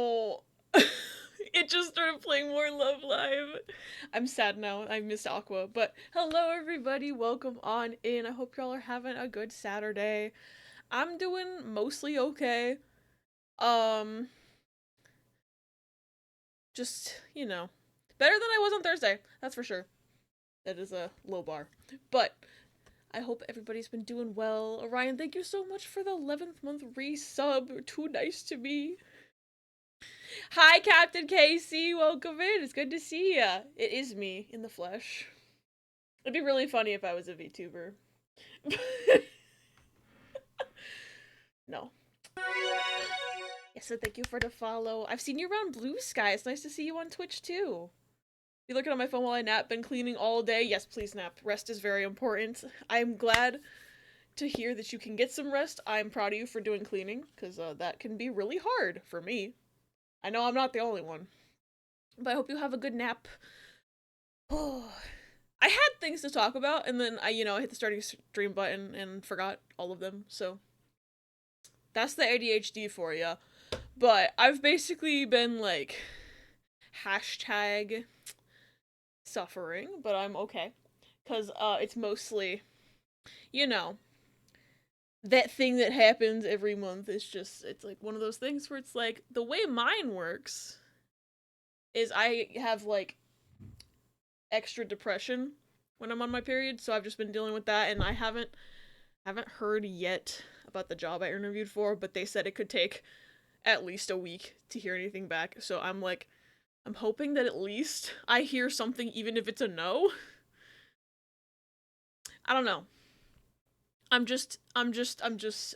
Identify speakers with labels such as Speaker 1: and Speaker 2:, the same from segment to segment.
Speaker 1: Oh, it just started playing more Love Live. I'm sad now. I missed Aqua. But hello, everybody. Welcome on in. I hope y'all are having a good Saturday. I'm doing mostly okay. Um, just, better than I was on Thursday. That's for sure. That is a low bar. But I hope everybody's been doing well. Orion, thank you so much for the 11th month resub. Too nice to me. Hi, Captain Casey. Welcome in. It's good to see ya. It is me in the flesh. It'd be really funny if I was a VTuber. No. Yes, so thank you for the follow. I've seen you around Blue Sky. It's nice to see you on Twitch too. Be looking on my phone while I nap. Been cleaning all day. Yes, please nap. Rest is very important. I'm glad to hear that you can get some rest. I'm proud of you for doing cleaning, because that can be really hard for me. I know I'm not the only one. But I hope you have a good nap. Oh, I had things to talk about, and then I hit the starting stream button and forgot all of them, so that's the ADHD for ya. But I've basically been, like, hashtag suffering, but I'm okay. Because, it's mostly, you know, that thing that happens every month is just, it's like one of those things where it's like, the way mine works is I have, like, extra depression when I'm on my period, so I've just been dealing with that, and I haven't heard yet about the job I interviewed for, but they said it could take at least a week to hear anything back. So I'm hoping that at least I hear something, even if it's a no. I don't know. I'm just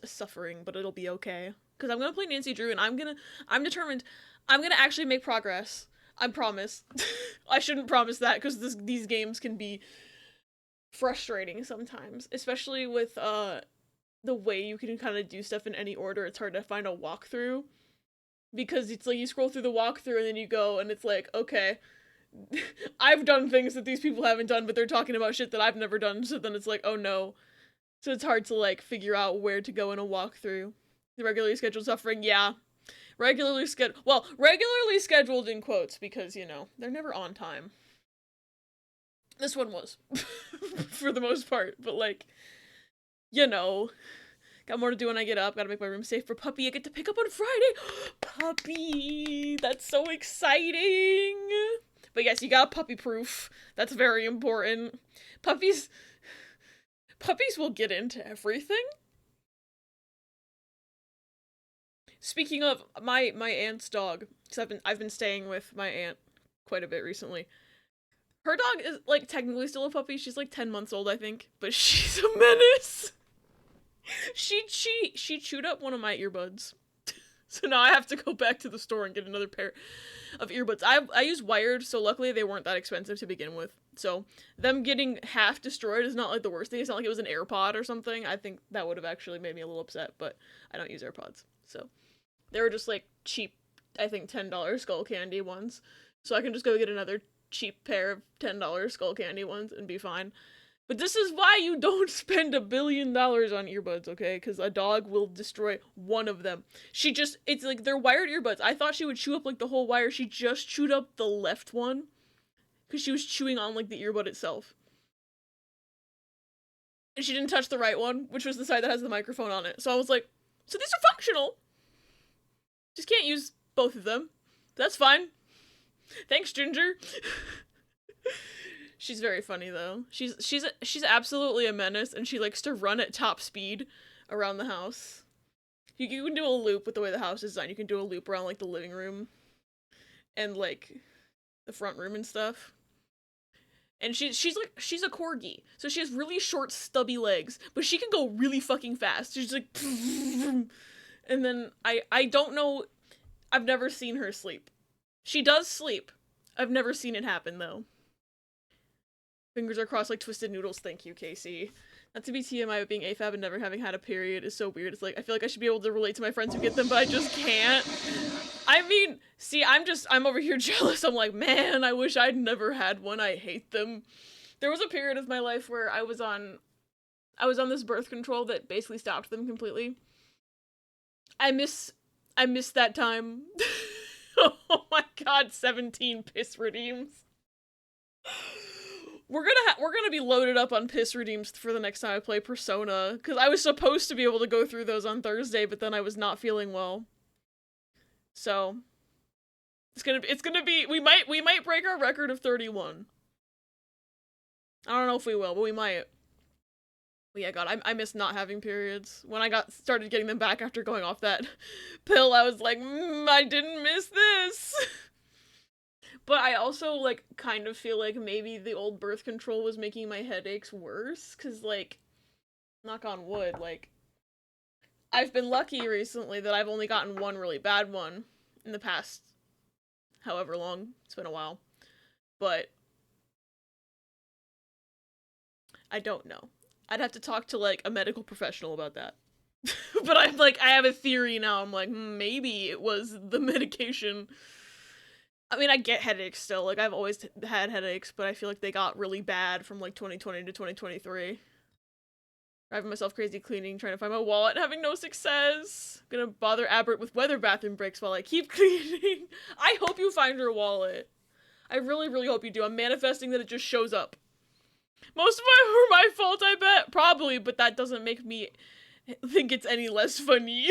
Speaker 1: suffering, but it'll be okay. Cause I'm gonna play Nancy Drew, and I'm determined. I'm gonna actually make progress. I promise. I shouldn't promise that, because these games can be frustrating sometimes, especially with the way you can kind of do stuff in any order. It's hard to find a walkthrough, because it's like you scroll through the walkthrough and then you go and it's like, okay, I've done things that these people haven't done, but they're talking about shit that I've never done, so then it's like, oh no. So it's hard to, like, figure out where to go in a walkthrough. The regularly scheduled suffering, yeah. Regularly scheduled in quotes, because, they're never on time. This one was. For the most part, but, like, got more to do when I get up. Gotta make my room safe for Puppy. I get to pick up on Friday. Puppy! That's so exciting! But yes, you got puppy proof. That's very important. Puppies will get into everything. Speaking of my aunt's dog, because I've been staying with my aunt quite a bit recently. Her dog is, like, technically still a puppy. She's like 10 months old, I think, but she's a menace. She chewed up one of my earbuds. So now I have to go back to the store and get another pair of earbuds. I use wired, so luckily they weren't that expensive to begin with. So them getting half destroyed is not, like, the worst thing. It's not like it was an AirPod or something. I think that would have actually made me a little upset, but I don't use AirPods. So they were just, like, cheap, I think $10 Skull Candy ones. So I can just go get another cheap pair of $10 Skull Candy ones and be fine. But this is why you don't spend $1 billion on earbuds, okay? Because a dog will destroy one of them. It's like, they're wired earbuds. I thought she would chew up, like, the whole wire. She just chewed up the left one. Because she was chewing on, like, the earbud itself. And she didn't touch the right one, which was the side that has the microphone on it. So I was like, so these are functional. Just can't use both of them. That's fine. Thanks, Ginger. She's very funny, though. She's absolutely a menace, and she likes to run at top speed around the house. You can do a loop with the way the house is designed. You can do a loop around, like, the living room and, like, the front room and stuff. And she's a corgi, so she has really short, stubby legs, but she can go really fucking fast. She's like, and then I don't know. I've never seen her sleep. She does sleep. I've never seen it happen, though. Fingers are crossed like twisted noodles. Thank you, Casey. Not to be TMI, but being AFAB and never having had a period is so weird. It's like, I feel like I should be able to relate to my friends who get them, but I just can't. I mean, see, I'm over here jealous. I'm like, man, I wish I'd never had one. I hate them. There was a period of my life where I was on this birth control that basically stopped them completely. I miss that time. Oh my god, 17 piss redeems. We're gonna be loaded up on piss redeems for the next time I play Persona, because I was supposed to be able to go through those on Thursday, but then I was not feeling well. So it's gonna be we might break our record of 31. I don't know if we will, but we might. But yeah, God, I miss not having periods. When I started getting them back after going off that pill, I was like, I didn't miss this. But I also, like, kind of feel like maybe the old birth control was making my headaches worse, because, like, knock on wood, like, I've been lucky recently that I've only gotten one really bad one in the past however long. It's been a while. But I don't know. I'd have to talk to, like, a medical professional about that. But I'm like, I have a theory now. I'm like, maybe it was the medication. I mean, I get headaches still. Like, I've always had headaches, but I feel like they got really bad from, like, 2020 to 2023. Driving myself crazy cleaning, trying to find my wallet, having no success. Gonna bother Albert with weather bathroom breaks while I keep cleaning. I hope you find your wallet. I really, really hope you do. I'm manifesting that it just shows up. Most of them were my fault, I bet. Probably, but that doesn't make me think it's any less funny.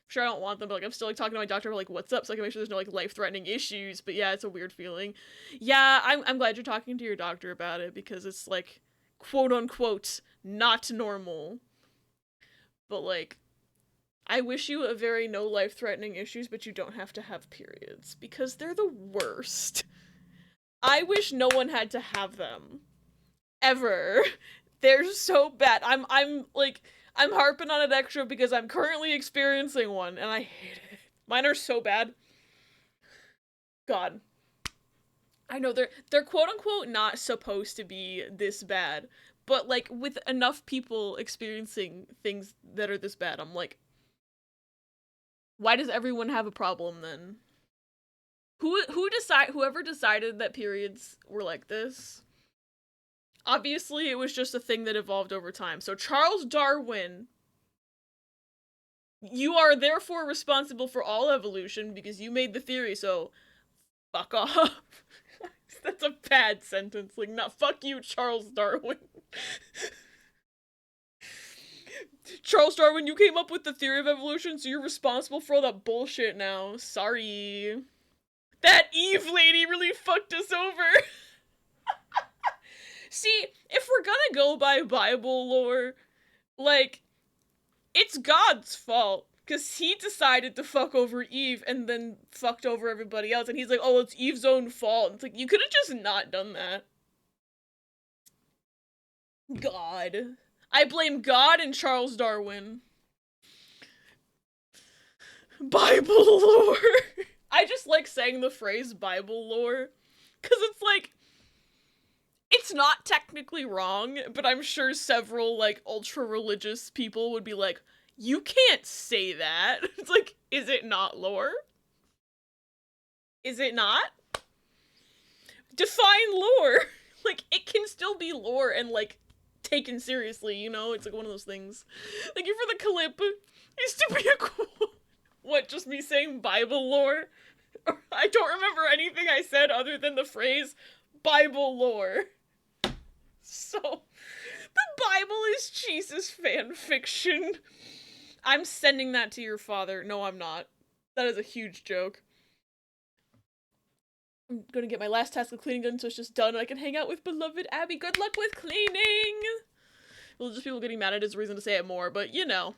Speaker 1: Sure, I don't want them, but, like, I'm still, like, talking to my doctor about, like, what's up, so I can make sure there's no, like, life-threatening issues. But yeah, it's a weird feeling. Yeah, I'm glad you're talking to your doctor about it, because it's, like, quote-unquote, not normal. But, like, I wish you a very no life-threatening issues, but you don't have to have periods, because they're the worst. I wish no one had to have them. Ever. They're so bad. I'm harping on it extra because I'm currently experiencing one, and I hate it. Mine are so bad. God. I know they're quote-unquote not supposed to be this bad, but, like, with enough people experiencing things that are this bad, I'm like, why does everyone have a problem then? Whoever decided that periods were like this? Obviously, it was just a thing that evolved over time. So Charles Darwin, you are therefore responsible for all evolution because you made the theory, so fuck off. That's a bad sentence. Like, not fuck you, Charles Darwin. Charles Darwin, you came up with the theory of evolution, so you're responsible for all that bullshit now. Sorry. That Eve lady really fucked us over. See, if we're gonna go by Bible lore, like, it's God's fault. Because he decided to fuck over Eve and then fucked over everybody else. And he's like, oh, it's Eve's own fault. And it's like, you could have just not done that. God. I blame God and Charles Darwin. Bible lore. I just like saying the phrase Bible lore. Because it's like, it's not technically wrong, but I'm sure several, like, ultra-religious people would be like, you can't say that. It's like, is it not lore? Is it not? Define lore. Like, it can still be lore and, like, taken seriously, you know? It's like one of those things. Thank you for the clip. It used to be a cool... What, just me saying Bible lore? I don't remember anything I said other than the phrase Bible lore. So, the Bible is Jesus fan fiction. I'm sending that to your father. No, I'm not. That is a huge joke. I'm gonna get my last task of cleaning done so it's just done and I can hang out with beloved Abby. Good luck with cleaning! Well, just people getting mad at is a reason to say it more, but you know.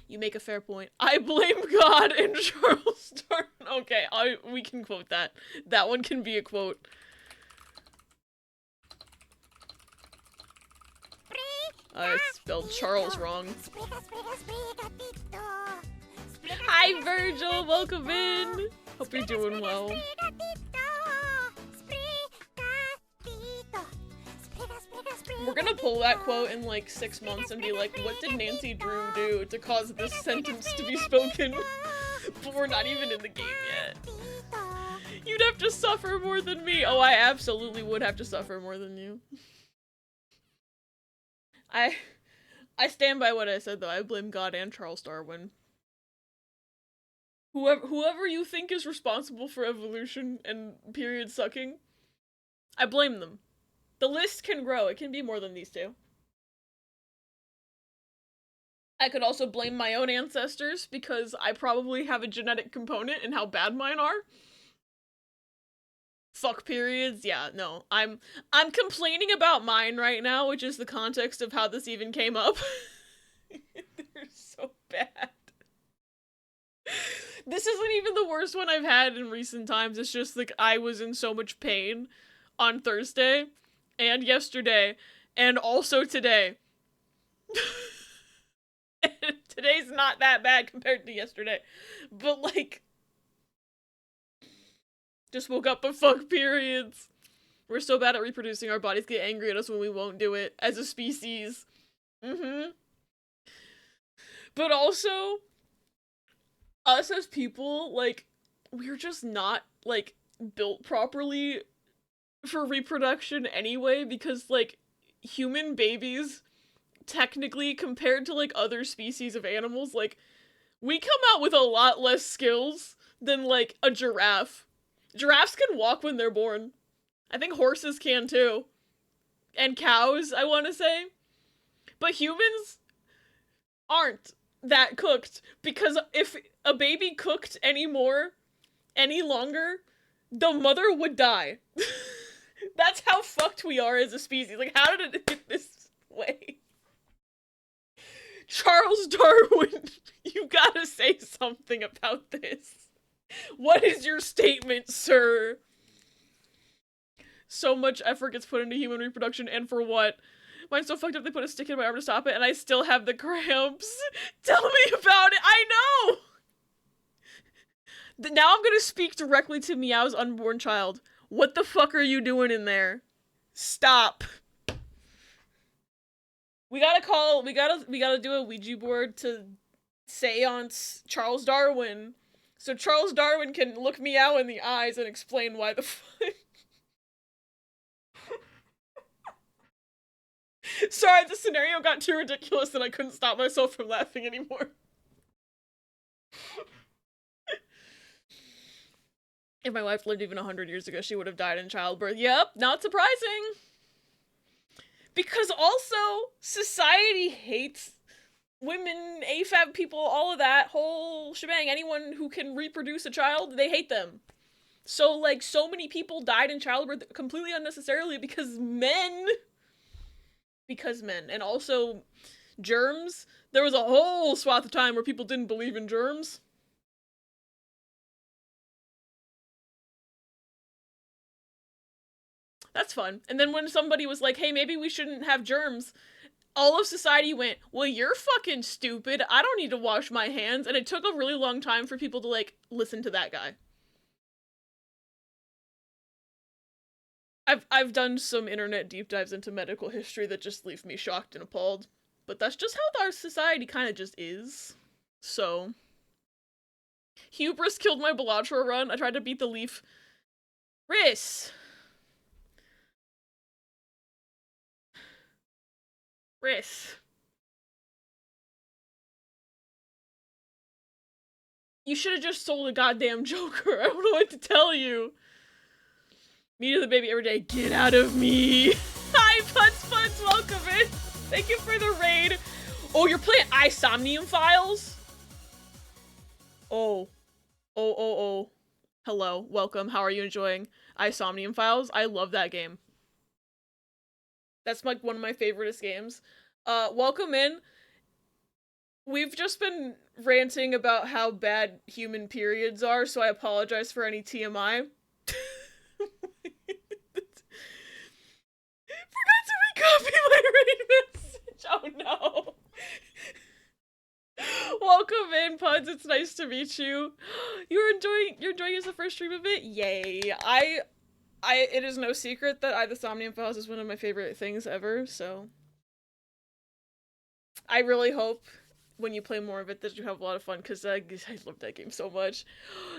Speaker 1: You make a fair point. I blame God and Charles Darwin. Okay, we can quote that. That one can be a quote. I spelled Charles wrong. Hi, Virgil! Welcome in! Hope you're doing well. We're gonna pull that quote in like 6 months and be like, what did Nancy Drew do to cause this sentence to be spoken? But we're not even in the game yet. You'd have to suffer more than me. Oh, I absolutely would have to suffer more than you. I stand by what I said though. I blame God and Charles Darwin. Whoever you think is responsible for evolution and period sucking, I blame them. The list can grow. It can be more than these two. I could also blame my own ancestors because I probably have a genetic component in how bad mine are. Fuck periods. Yeah, no. I'm complaining about mine right now, which is the context of how this even came up. They're so bad. This isn't even the worst one I've had in recent times. It's just like I was in so much pain on Thursday and yesterday and also today. Today's not that bad compared to yesterday. But like just woke up but fuck periods. We're so bad at reproducing, our bodies get angry at us when we won't do it as a species. But also, us as people, like, we're just not, like, built properly for reproduction anyway, because, like, human babies, technically, compared to, like, other species of animals, like, we come out with a lot less skills than, like, a giraffe. Giraffes can walk when they're born. I think horses can too. And cows, I want to say. But humans aren't that cooked, because if a baby cooked any longer, the mother would die. That's how fucked we are as a species. Like, how did it get this way? Charles Darwin, you gotta say something about this. What is your statement, sir? So much effort gets put into human reproduction, and for what? Mine's so fucked up they put a stick in my arm to stop it, and I still have the cramps. Tell me about it. I know! Now I'm gonna speak directly to Meow's unborn child. What the fuck are you doing in there? Stop. We gotta do a Ouija board to seance Charles Darwin. So Charles Darwin can look Meow in the eyes and explain why the fuck. Sorry, the scenario got too ridiculous and I couldn't stop myself from laughing anymore. If my wife lived even 100 years ago, she would have died in childbirth. Yep, not surprising. Because also, society hates women, AFAB people, all of that whole shebang. Anyone who can reproduce a child, they hate them. So, like, so many people died in childbirth completely unnecessarily because men. And also germs. There was a whole swath of time where people didn't believe in germs. That's fun. And then when somebody was like, hey, maybe we shouldn't have germs, all of society went, well, you're fucking stupid. I don't need to wash my hands. And it took a really long time for people to, like, listen to that guy. I've done some internet deep dives into medical history that just leave me shocked and appalled. But that's just how our society kind of just is. So. Hubris killed my Belatra run. I tried to beat the leaf. Riss. You should have just sold a goddamn Joker. I don't know what to tell you. Me to the baby every day. Get out of me. Hi, Putz, welcome in. Thank you for the raid. Oh, you're playing Isomnium Files? Oh. Hello, welcome. How are you enjoying Isomnium Files? I love that game. That's like one of my favoriteest games. Welcome in. We've just been ranting about how bad human periods are, so I apologize for any TMI. Forgot to recopy my raid message. Oh no. Welcome in, Puds. It's nice to meet you. You're enjoying as the first stream of it? Yay. It is no secret that the Somnium Files is one of my favorite things ever, so I really hope when you play more of it that you have a lot of fun, because I love that game so much.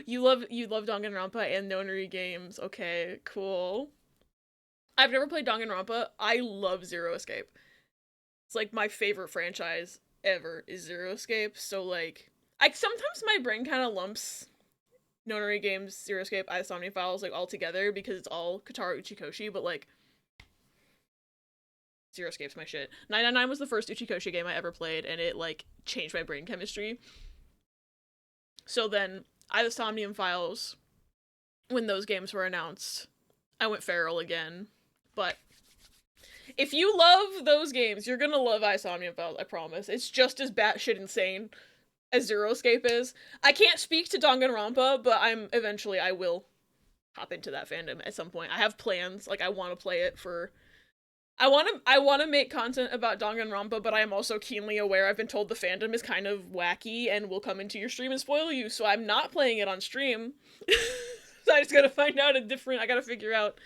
Speaker 1: You love Danganronpa and Nonary games. Okay, cool. I've never played Danganronpa. I love Zero Escape. It's like my favorite franchise ever is Zero Escape, so like sometimes my brain kind of lumps Nonary Games, Zero Escape, Isomnia Files, like, all together because it's all Katara Uchikoshi, but, like, Zero Escape's my shit. 999 was the first Uchikoshi game I ever played, and it, like, changed my brain chemistry. So then, Isomnium Files, when those games were announced, I went feral again. But if you love those games, you're gonna love Isomnium Files, I promise. It's just as batshit insane as Zero Escape is. I can't speak to Danganronpa, but I will hop into that fandom at some point. I have plans, like, I want to play it for... I want to make content about Danganronpa, but I am also keenly aware I've been told the fandom is kind of wacky and will come into your stream and spoil you, so I'm not playing it on stream. So I just gotta find out I gotta figure out.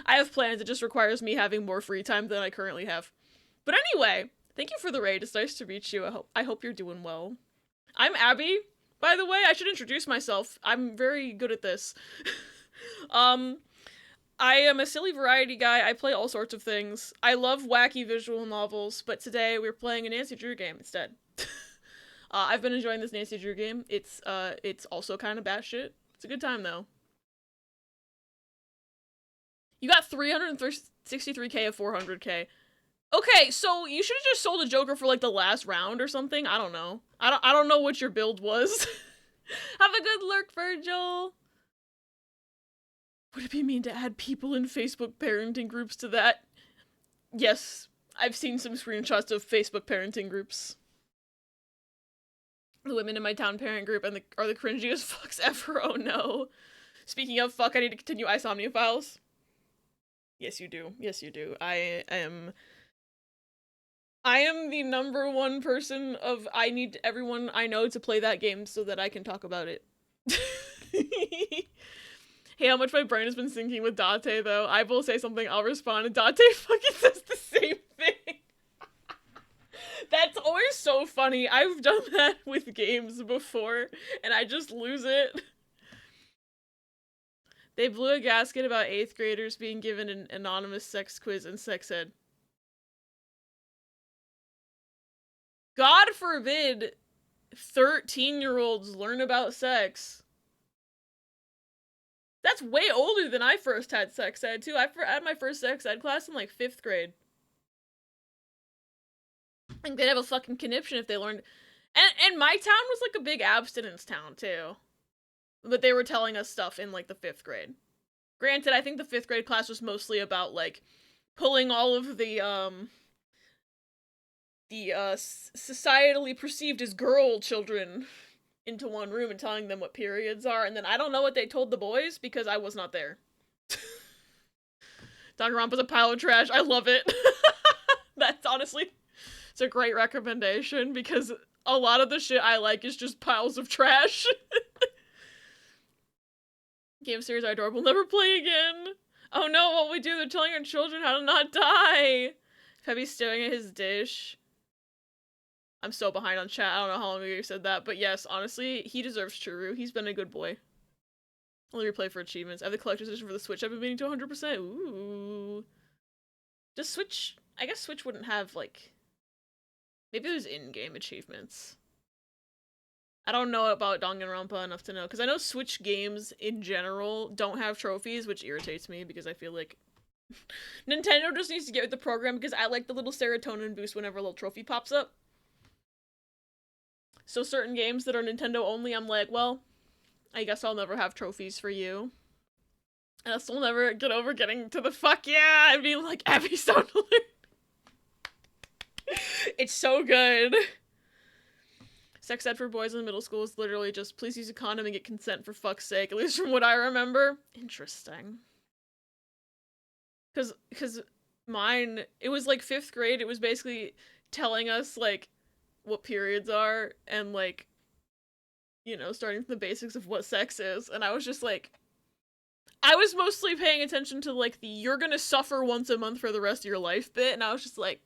Speaker 1: I have plans, it just requires me having more free time than I currently have. But anyway, thank you for the raid, it's nice to meet you, I hope you're doing well. I'm Abby, by the way. I should introduce myself. I'm very good at this. I am a silly variety guy. I play all sorts of things. I love wacky visual novels, but today we're playing a Nancy Drew game instead. I've been enjoying this Nancy Drew game. It's also kind of batshit. It's a good time, though. You got 363k of 400k. Okay, so you should have just sold a Joker for, like, the last round or something. I don't know. I don't know what your build was. Have a good lurk, Virgil. Would it be mean to add people in Facebook parenting groups to that? Yes, I've seen some screenshots of Facebook parenting groups. The women in my town parent group are the cringiest fucks ever. Oh no. Speaking of fuck, I need to continue Isomnia Files. Yes, you do. Yes, you do. I am the number one person of I need everyone I know to play that game so that I can talk about it. Hey, how much my brain has been syncing with Date, though. I will say something, I'll respond, and Date fucking says the same thing. That's always so funny. I've done that with games before, and I just lose it. They blew a gasket about 8th graders being given an anonymous sex quiz in sex ed. God forbid 13-year-olds learn about sex. That's way older than I first had sex ed, too. I had my first sex ed class in, like, 5th grade. I think they'd have a fucking conniption if they learned... And my town was, like, a big abstinence town, too. But they were telling us stuff in, like, the 5th grade. Granted, I think the 5th grade class was mostly about, like, pulling all of the societally perceived as girl children into one room and telling them what periods are, and then I don't know what they told the boys because I was not there. Danganronpa's a pile of trash. I love it. That's honestly, it's a great recommendation because a lot of the shit I like is just piles of trash. Game series are adorable. Never play again. Oh no, what we do? They're telling our children how to not die. Peppy's staring at his dish. I'm so behind on chat. I don't know how long ago you said that, but yes, honestly, he deserves Churu. He's been a good boy. Only replay for achievements. I have the collector's edition for the Switch. I've been meaning to 100%. Ooh. Does Switch... I guess Switch wouldn't have, like... Maybe there's in-game achievements. I don't know about Danganronpa enough to know, because I know Switch games, in general, don't have trophies, which irritates me, because I feel like... Nintendo just needs to get with the program, because I like the little serotonin boost whenever a little trophy pops up. So certain games that are Nintendo only, I'm like, well, I guess I'll never have trophies for you. And I'll still never get over getting to the fuck yeah and being like, Abby Sound Alert. It's so good. Sex ed for boys in middle school is literally just, please use a condom and get consent for fuck's sake, at least from what I remember. Interesting. Cause mine, it was like 5th grade, it was basically telling us, like, what periods are, and, like, you know, starting from the basics of what sex is, and I was just like, I was mostly paying attention to, like, the you're gonna suffer once a month for the rest of your life bit, and I was just like,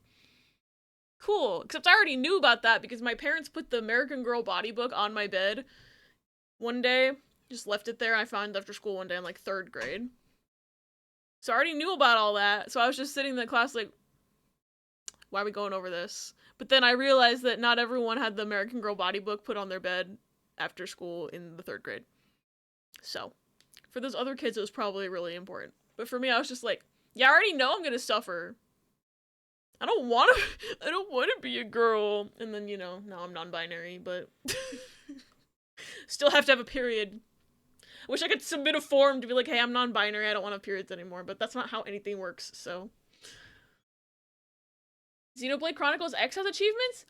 Speaker 1: cool. Except I already knew about that because my parents put the American Girl body book on my bed one day, just left it there, I found it after school one day in, like, 3rd grade. So I already knew about all that, so I was just sitting in the class like, why are we going over this? But then I realized that not everyone had the American Girl body book put on their bed after school in the 3rd grade. So, for those other kids, it was probably really important. But for me, I was just like, yeah, I already know I'm gonna suffer. I don't want to be a girl. And then, you know, now I'm non-binary, but still have to have a period. I wish I could submit a form to be like, hey, I'm non-binary, I don't want to have periods anymore, but that's not how anything works, so. Xenoblade Chronicles X has achievements?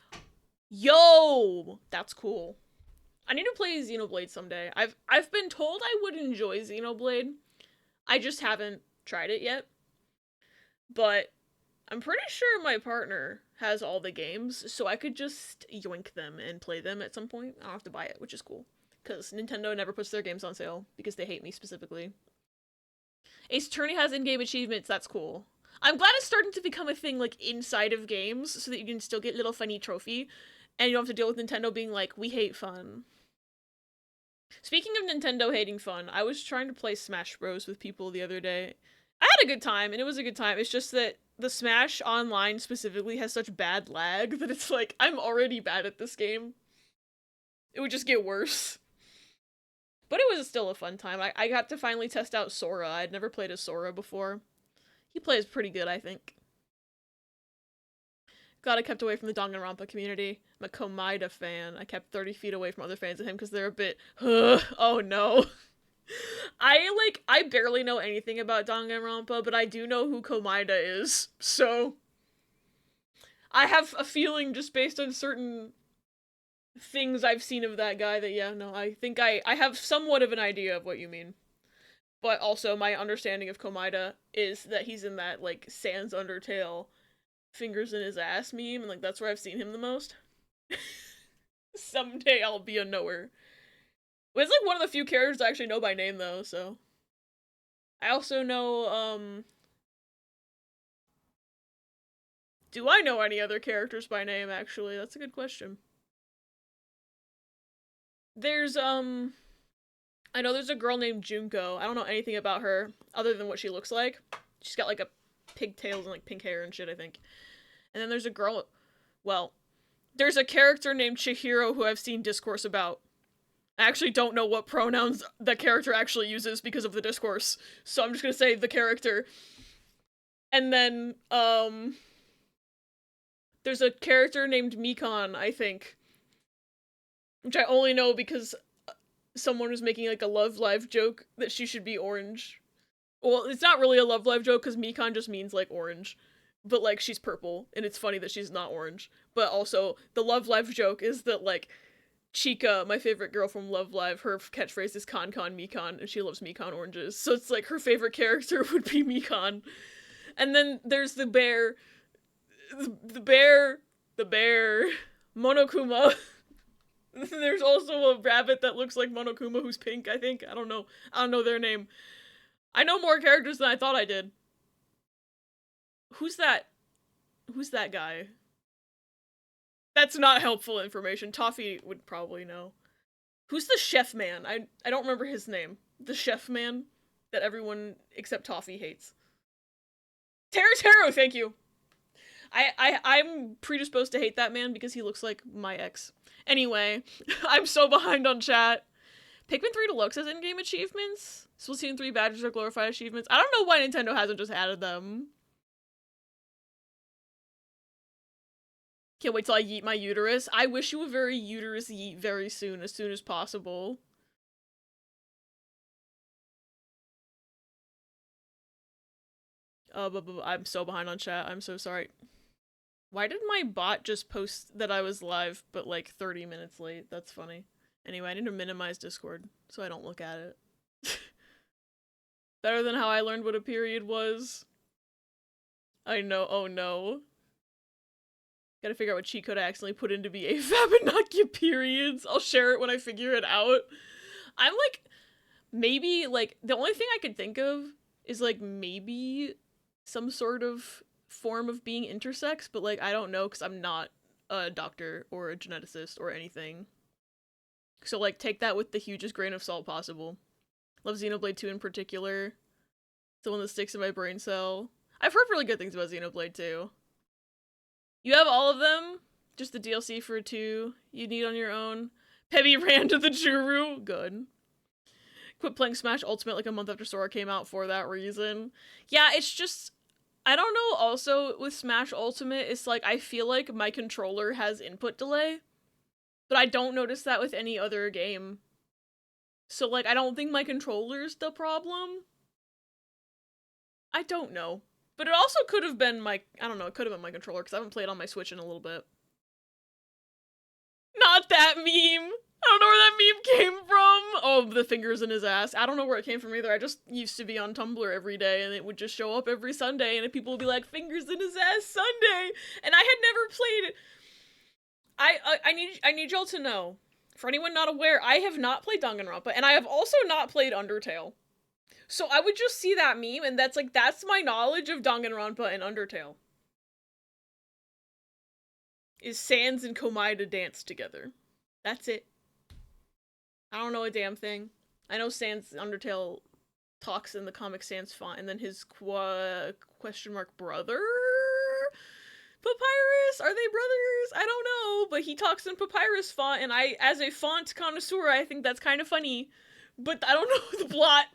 Speaker 1: Yo! That's cool. I need to play Xenoblade someday. I've been told I would enjoy Xenoblade. I just haven't tried it yet. But I'm pretty sure my partner has all the games, so I could just yoink them and play them at some point. I don't have to buy it, which is cool. Because Nintendo never puts their games on sale, because they hate me specifically. Ace Attorney has in-game achievements, that's cool. I'm glad it's starting to become a thing, like, inside of games, so that you can still get little funny trophy, and you don't have to deal with Nintendo being like, we hate fun. Speaking of Nintendo hating fun, I was trying to play Smash Bros. With people the other day. I had a good time, and it was a good time. It's just that the Smash Online specifically has such bad lag that it's like, I'm already bad at this game. It would just get worse. But it was still a fun time. I got to finally test out Sora. I'd never played as Sora before. He plays pretty good, I think. Glad I kept away from the Danganronpa community. I'm a Komaida fan. I kept 30 feet away from other fans of him because they're a bit, oh no. I barely know anything about Danganronpa, but I do know who Komaida is, so. I have a feeling just based on certain things I've seen of that guy that, yeah, no, I think I have somewhat of an idea of what you mean. But also, my understanding of Komaida is that he's in that, like, Sans Undertale fingers in his ass meme, and, like, that's where I've seen him the most. Someday I'll be a knower. But it's, like, one of the few characters I actually know by name, though, so. I also know, do I know any other characters by name, actually? That's a good question. There's, I know there's a girl named Junko. I don't know anything about her, other than what she looks like. She's got, like, a pigtails and, like, pink hair and shit, I think. And then there's a girl, well, there's a character named Chihiro who I've seen discourse about. I actually don't know what pronouns that character actually uses because of the discourse, so I'm just gonna say the character. And then, there's a character named Mikan, I think. Which I only know because someone was making, like, a Love Live joke that she should be orange. Well, it's not really a Love Live joke, because Mikan just means, like, orange. But, like, she's purple, and it's funny that she's not orange. But also, the Love Live joke is that, like, Chica, my favorite girl from Love Live, her catchphrase is Con Mikan, and she loves Mikan oranges. So it's like, her favorite character would be Mikan. And then there's the bear, Monokuma. There's also a rabbit that looks like Monokuma who's pink, I think. I don't know their name. I know more characters than I thought I did. Who's that guy? That's not helpful information. Toffee would probably know. Who's the chef man? I don't remember his name. The chef man that everyone except Toffee hates. Taro, thank you. I'm predisposed to hate that man because he looks like my ex. Anyway, I'm so behind on chat. Pikmin 3 Deluxe has in-game achievements. Splatoon 3 badges are glorified achievements. I don't know why Nintendo hasn't just added them. Can't wait till I yeet my uterus. I wish you a very uterus yeet very soon as possible. But I'm so behind on chat. I'm so sorry. Why did my bot just post that I was live, but like 30 minutes late? That's funny. Anyway, I need to minimize Discord so I don't look at it. Better than how I learned what a period was. I know, oh no. Gotta figure out what cheat code I accidentally put in to be AFAB and not get periods. I'll share it when I figure it out. I'm like, maybe, like, the only thing I could think of is, like, maybe some sort of form of being intersex, but, like, I don't know because I'm not a doctor or a geneticist or anything. So, like, take that with the hugest grain of salt possible. Love Xenoblade 2 in particular. It's the one that sticks in my brain cell. I've heard really good things about Xenoblade 2. You have all of them? Just the DLC for 2 you need on your own? Heavy ran to the Juru. Good. Quit playing Smash Ultimate like a month after Sora came out for that reason. Yeah, it's just... I don't know, also, with Smash Ultimate, it's like, I feel like my controller has input delay. But I don't notice that with any other game. So, like, I don't think my controller's the problem. I don't know. But it also could have been my... I don't know, it could have been my controller, because I haven't played on my Switch in a little bit. Not that meme! I don't know where that meme came from! Oh, the fingers in his ass. I don't know where it came from either. I just used to be on Tumblr every day, and it would just show up every Sunday, and people would be like, fingers in his ass Sunday! And I had never played... I need y'all to know, for anyone not aware, I have not played Danganronpa, and I have also not played Undertale. So I would just see that meme, and that's my knowledge of Danganronpa and Undertale. Is Sans and Komaeda dance together. That's it. I don't know a damn thing. I know Sans Undertale talks in the comic Sans font, and then his question mark brother? Papyrus? Are they brothers? I don't know, but he talks in Papyrus font, and I, as a font connoisseur, I think that's kind of funny. But I don't know the plot.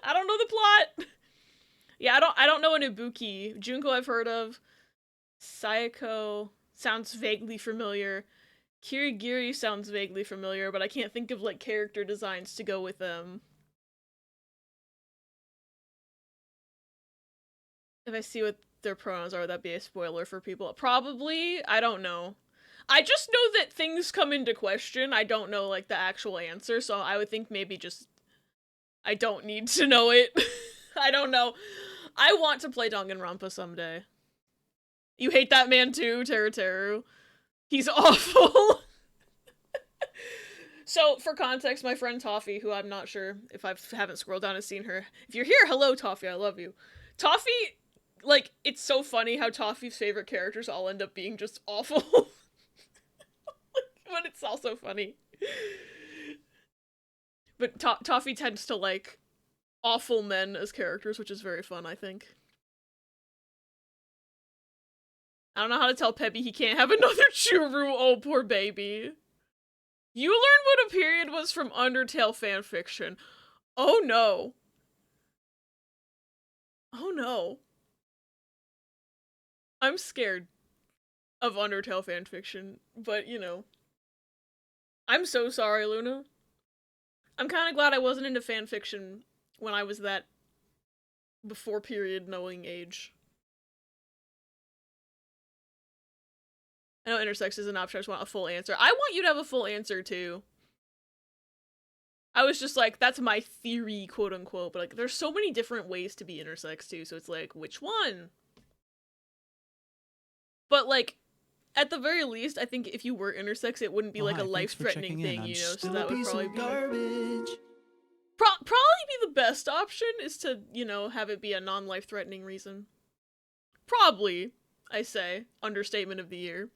Speaker 1: I don't know the plot. Yeah, I don't know an Ibuki. Junko I've heard of. Sayako sounds vaguely familiar. Kirigiri sounds vaguely familiar, but I can't think of, like, character designs to go with them. If I see what their pronouns are, would that be a spoiler for people? Probably. I don't know. I just know that things come into question. I don't know, like, the actual answer, so I would think maybe just... I don't need to know it. I don't know. I want to play Danganronpa someday. You hate that man too, Teru. He's awful. So, for context, my friend Toffee, who I'm not sure if I haven't scrolled down and seen her. If you're here, hello, Toffee, I love you. Toffee, like, it's so funny how Toffee's favorite characters all end up being just awful. But it's also funny. But Toffee tends to like awful men as characters, which is very fun, I think. I don't know how to tell Peppy he can't have another Churu. Oh, poor baby. You learned what a period was from Undertale fanfiction. Oh no. Oh no. I'm scared of Undertale fanfiction, but you know. I'm so sorry, Luna. I'm kind of glad I wasn't into fanfiction when I was that before period knowing age. I know intersex is an option, I just want a full answer. I want you to have a full answer, too. I was just like, that's my theory, quote unquote, but like, there's so many different ways to be intersex, too, so it's like, which one? But like, at the very least, I think if you were intersex, it wouldn't be like a life-threatening thing, you know, so that would probably be... garbage. Probably be the best option, is to, you know, have it be a non-life-threatening reason. Probably, I say. Understatement of the year.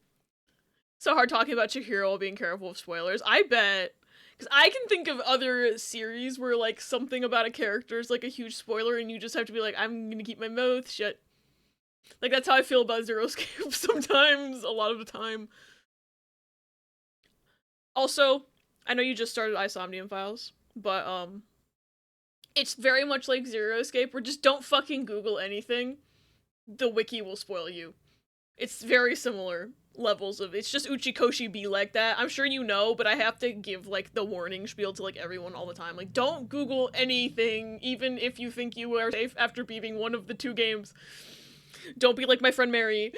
Speaker 1: So hard talking about Chihiro while being careful of spoilers. I bet. Because I can think of other series where, like, something about a character is, like, a huge spoiler and you just have to be like, I'm gonna keep my mouth shut. Like, that's how I feel about Zero Escape sometimes, a lot of the time. Also, I know you just started Isomnium Files, but, it's very much like Zero Escape, where just don't fucking Google anything. The wiki will spoil you. It's very similar levels of, it's just Uchikoshi be like that. I'm sure you know, but I have to give, like, the warning spiel to, like, everyone all the time. Like, don't Google anything, even if you think you are safe after beating one of the 2 games. Don't be like my friend Mary.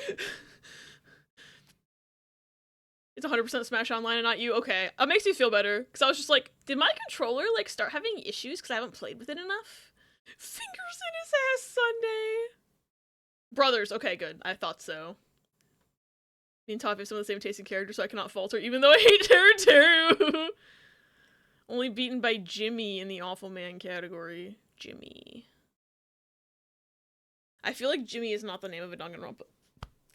Speaker 1: It's 100% Smash Online and not you? Okay, that makes me feel better, because I was just like, did my controller, like, start having issues because I haven't played with it enough? Fingers in his ass Sunday! Brothers, okay, good. I thought so. Me and Toffee have some of the same taste in characters, so I cannot falter, even though I hate Teru. Only beaten by Jimmy in the Awful Man category. Jimmy. I feel like Jimmy is not the name of a Danganronpa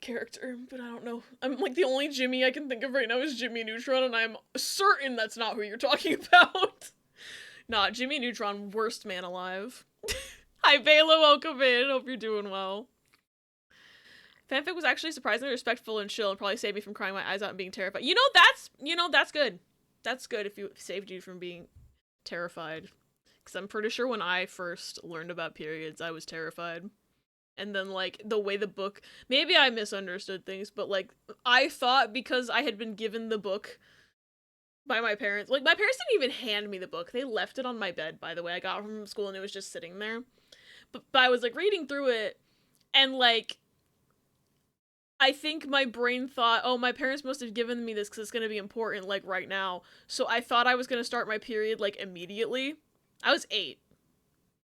Speaker 1: character, but I don't know. I'm like, the only Jimmy I can think of right now is Jimmy Neutron, and I'm certain that's not who you're talking about. Nah, Jimmy Neutron, worst man alive. Hi, Bela, welcome in. Hope you're doing well. Fanfic was actually surprisingly respectful and chill and probably saved me from crying my eyes out and being terrified. That's good. That's good if it saved you from being terrified. Because I'm pretty sure when I first learned about periods, I was terrified. And then, like, the way the book... Maybe I misunderstood things, but, like, I thought because I had been given the book by my parents... Like, my parents didn't even hand me the book. They left it on my bed, by the way. I got it from school and it was just sitting there. But I was, like, reading through it, and, like... I think my brain thought, oh, my parents must have given me this because it's going to be important, like, right now. So I thought I was going to start my period, like, immediately. I was 8.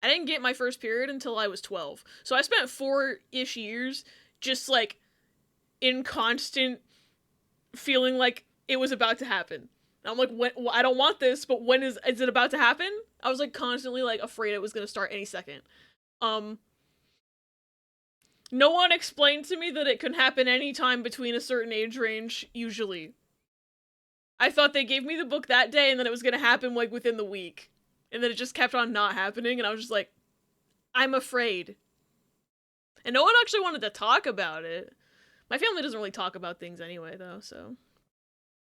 Speaker 1: I didn't get my first period until I was 12. So I spent 4-ish years just, like, in constant feeling like it was about to happen. And I'm like, I don't want this, but when is it about to happen? I was, like, constantly, like, afraid it was going to start any second. No one explained to me that it could happen anytime between a certain age range, usually. I thought they gave me the book that day and then it was gonna happen, like, within the week. And then it just kept on not happening, and I was just like, I'm afraid. And no one actually wanted to talk about it. My family doesn't really talk about things anyway, though, so...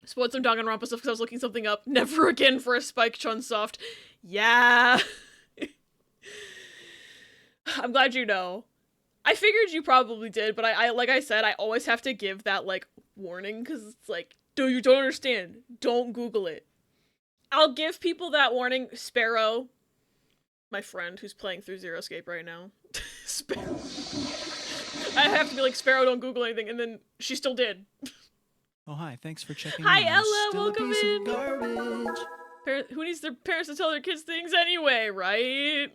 Speaker 1: Spoiled some Danganronpa stuff because I was looking something up. Never again for a Spike Chunsoft. Yeah! I'm glad you know. I figured you probably did, but I like I said, I always have to give that, like, warning, because it's like, you don't understand. Don't Google it. I'll give people that warning. Sparrow, my friend who's playing through Zero Escape right now. Sparrow. I have to be like, Sparrow, don't Google anything, and then she still did.
Speaker 2: Oh, hi, thanks for checking
Speaker 1: Hi,
Speaker 2: in.
Speaker 1: Ella,
Speaker 2: Still
Speaker 1: welcome
Speaker 2: a piece
Speaker 1: in.
Speaker 2: Of garbage.
Speaker 1: Who needs their parents to tell their kids things anyway, right?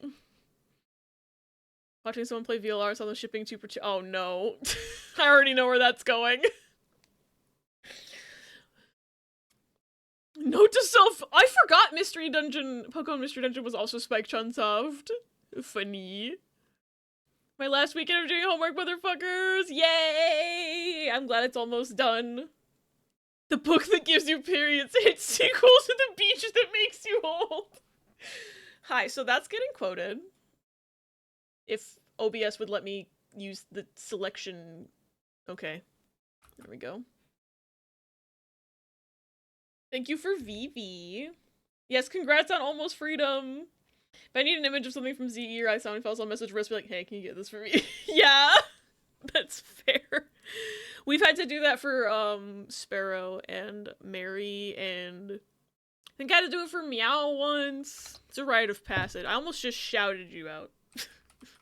Speaker 1: Watching someone play VLR on the shipping 2 for 2. Oh no. I already know where that's going. Note to self, I forgot Mystery Dungeon, Pokemon Mystery Dungeon was also Spike Chunsoft. Funny. My last weekend of doing homework, motherfuckers! Yay! I'm glad it's almost done. The book that gives you periods. It's sequel to the beach that makes you old. Hi, so that's getting quoted. If OBS would let me use the selection. Okay. There we go. Thank you for Vivi. Yes, congrats on almost freedom. If I need an image of something from Z or I saw and felt some message risk, be like, hey, can you get this for me? Yeah, that's fair. We've had to do that for Sparrow and Mary, and I think I had to do it for Meow once. It's a rite of passage. I almost just shouted you out.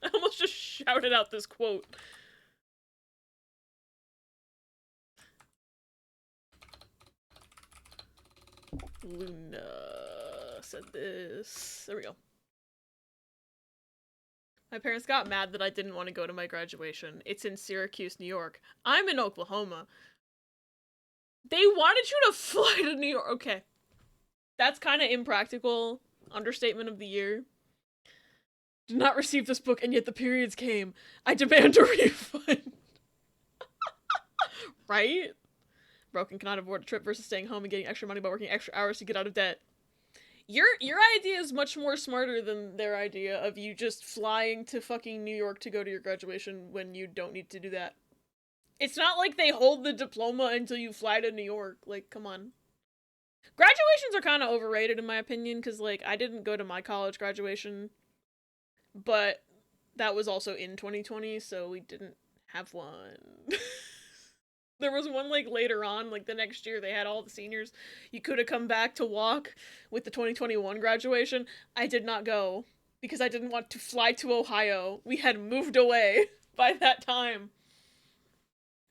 Speaker 1: I almost just shouted out this quote. Luna said this. There we go. My parents got mad that I didn't want to go to my graduation. It's in Syracuse, New York. I'm in Oklahoma. They wanted you to fly to New York. Okay. That's kind of impractical. Understatement of the year. Did not receive this book, and yet the periods came. I demand a refund. Right? Broken cannot afford a trip versus staying home and getting extra money by working extra hours to get out of debt. Your idea is much more smarter than their idea of you just flying to fucking New York to go to your graduation when you don't need to do that. It's not like they hold the diploma until you fly to New York. Like, come on. Graduations are kind of overrated in my opinion, because, like, I didn't go to my college graduation, but that was also in 2020, so we didn't have one. There was one, like, later on, like, the next year, they had all the seniors. You could have come back to walk with the 2021 graduation. I did not go, because I didn't want to fly to Ohio. We had moved away by that time.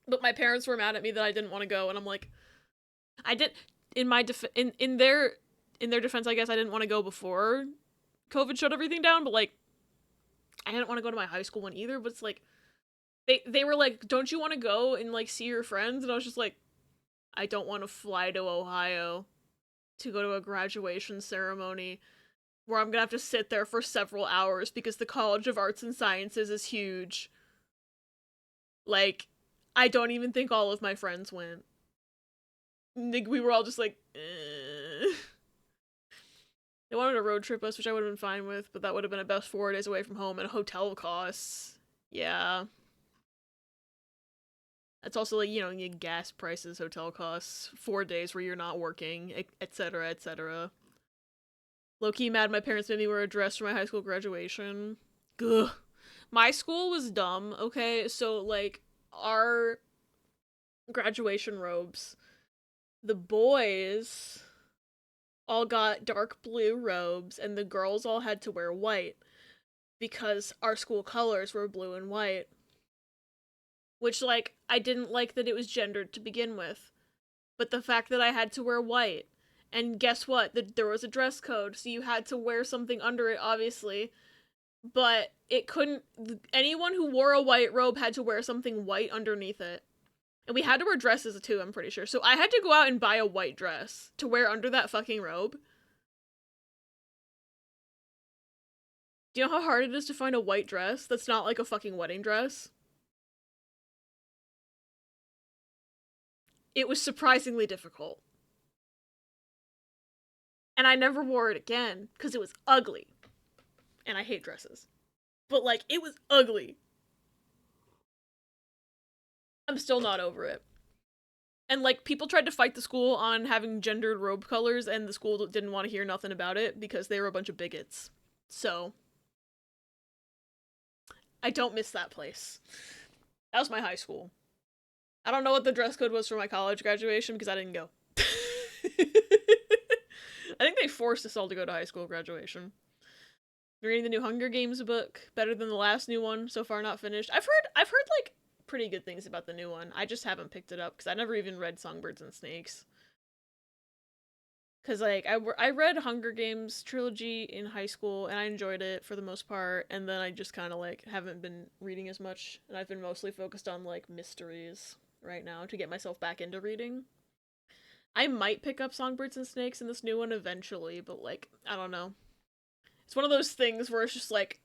Speaker 1: But my parents were mad at me that I didn't want to go, and I'm like, I did, in my in their defense, I guess I didn't want to go before COVID shut everything down, but, like, I didn't want to go to my high school one either, but it's like, they were like, don't you want to go and, like, see your friends? And I was just like, I don't want to fly to Ohio to go to a graduation ceremony where I'm gonna have to sit there for several hours because the College of Arts and Sciences is huge. Like, I don't even think all of my friends went. Like, we were all just like, eh. They wanted to road trip us, which I would have been fine with, but that would have been about 4 days away from home and hotel costs. Yeah. It's also like, you know, your gas prices, hotel costs, 4 days where you're not working, etc., etc. Low-key mad my parents made me wear a dress for my high school graduation. Gugh. My school was dumb, okay? So, like, our graduation robes, the boys all got dark blue robes, and the girls all had to wear white because our school colors were blue and white. Which, like, I didn't like that it was gendered to begin with. But the fact that I had to wear white, and guess what? There was a dress code, so you had to wear something under it, obviously. But it couldn't. Anyone who wore a white robe had to wear something white underneath it. And we had to wear dresses too, I'm pretty sure. So I had to go out and buy a white dress to wear under that fucking robe. Do you know how hard it is to find a white dress that's not like a fucking wedding dress? It was surprisingly difficult. And I never wore it again, because it was ugly. And I hate dresses. But, like, it was ugly. I'm still not over it. And, like, people tried to fight the school on having gendered robe colors, and the school didn't want to hear nothing about it, because they were a bunch of bigots. So, I don't miss that place. That was my high school. I don't know what the dress code was for my college graduation, because I didn't go. I think they forced us all to go to high school graduation. Reading the new Hunger Games book, better than the last new one, so far not finished. I've heard like pretty good things about the new one. I just haven't picked it up because I never even read Songbirds and Snakes. Cause like I read Hunger Games trilogy in high school and I enjoyed it for the most part, and then I just kind of like haven't been reading as much, and I've been mostly focused on like mysteries right now to get myself back into reading. I might pick up Songbirds and Snakes in this new one eventually, but like I don't know. It's one of those things where it's just like,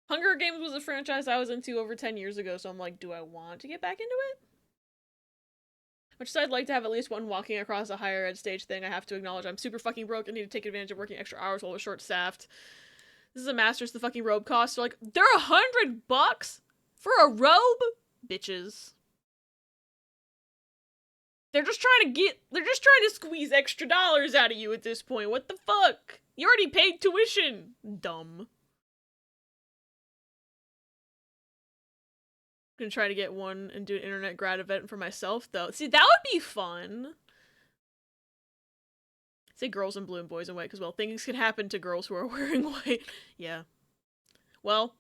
Speaker 1: Hunger Games was a franchise I was into over 10 years ago, so I'm like, do I want to get back into it? Which is, I'd like to have at least one walking across a higher ed stage thing. I have to acknowledge I'm super fucking broke and need to take advantage of working extra hours while we're short-staffed. This is a master's, the fucking robe costs. So like, they're $100 for a robe? Bitches. They're just trying to squeeze extra dollars out of you at this point. What the fuck? You already paid tuition. Dumb. I'm gonna try to get one and do an internet grad event for myself, though. See, that would be fun. Say girls in blue and boys in white, because, well, things can happen to girls who are wearing white. Yeah. Well,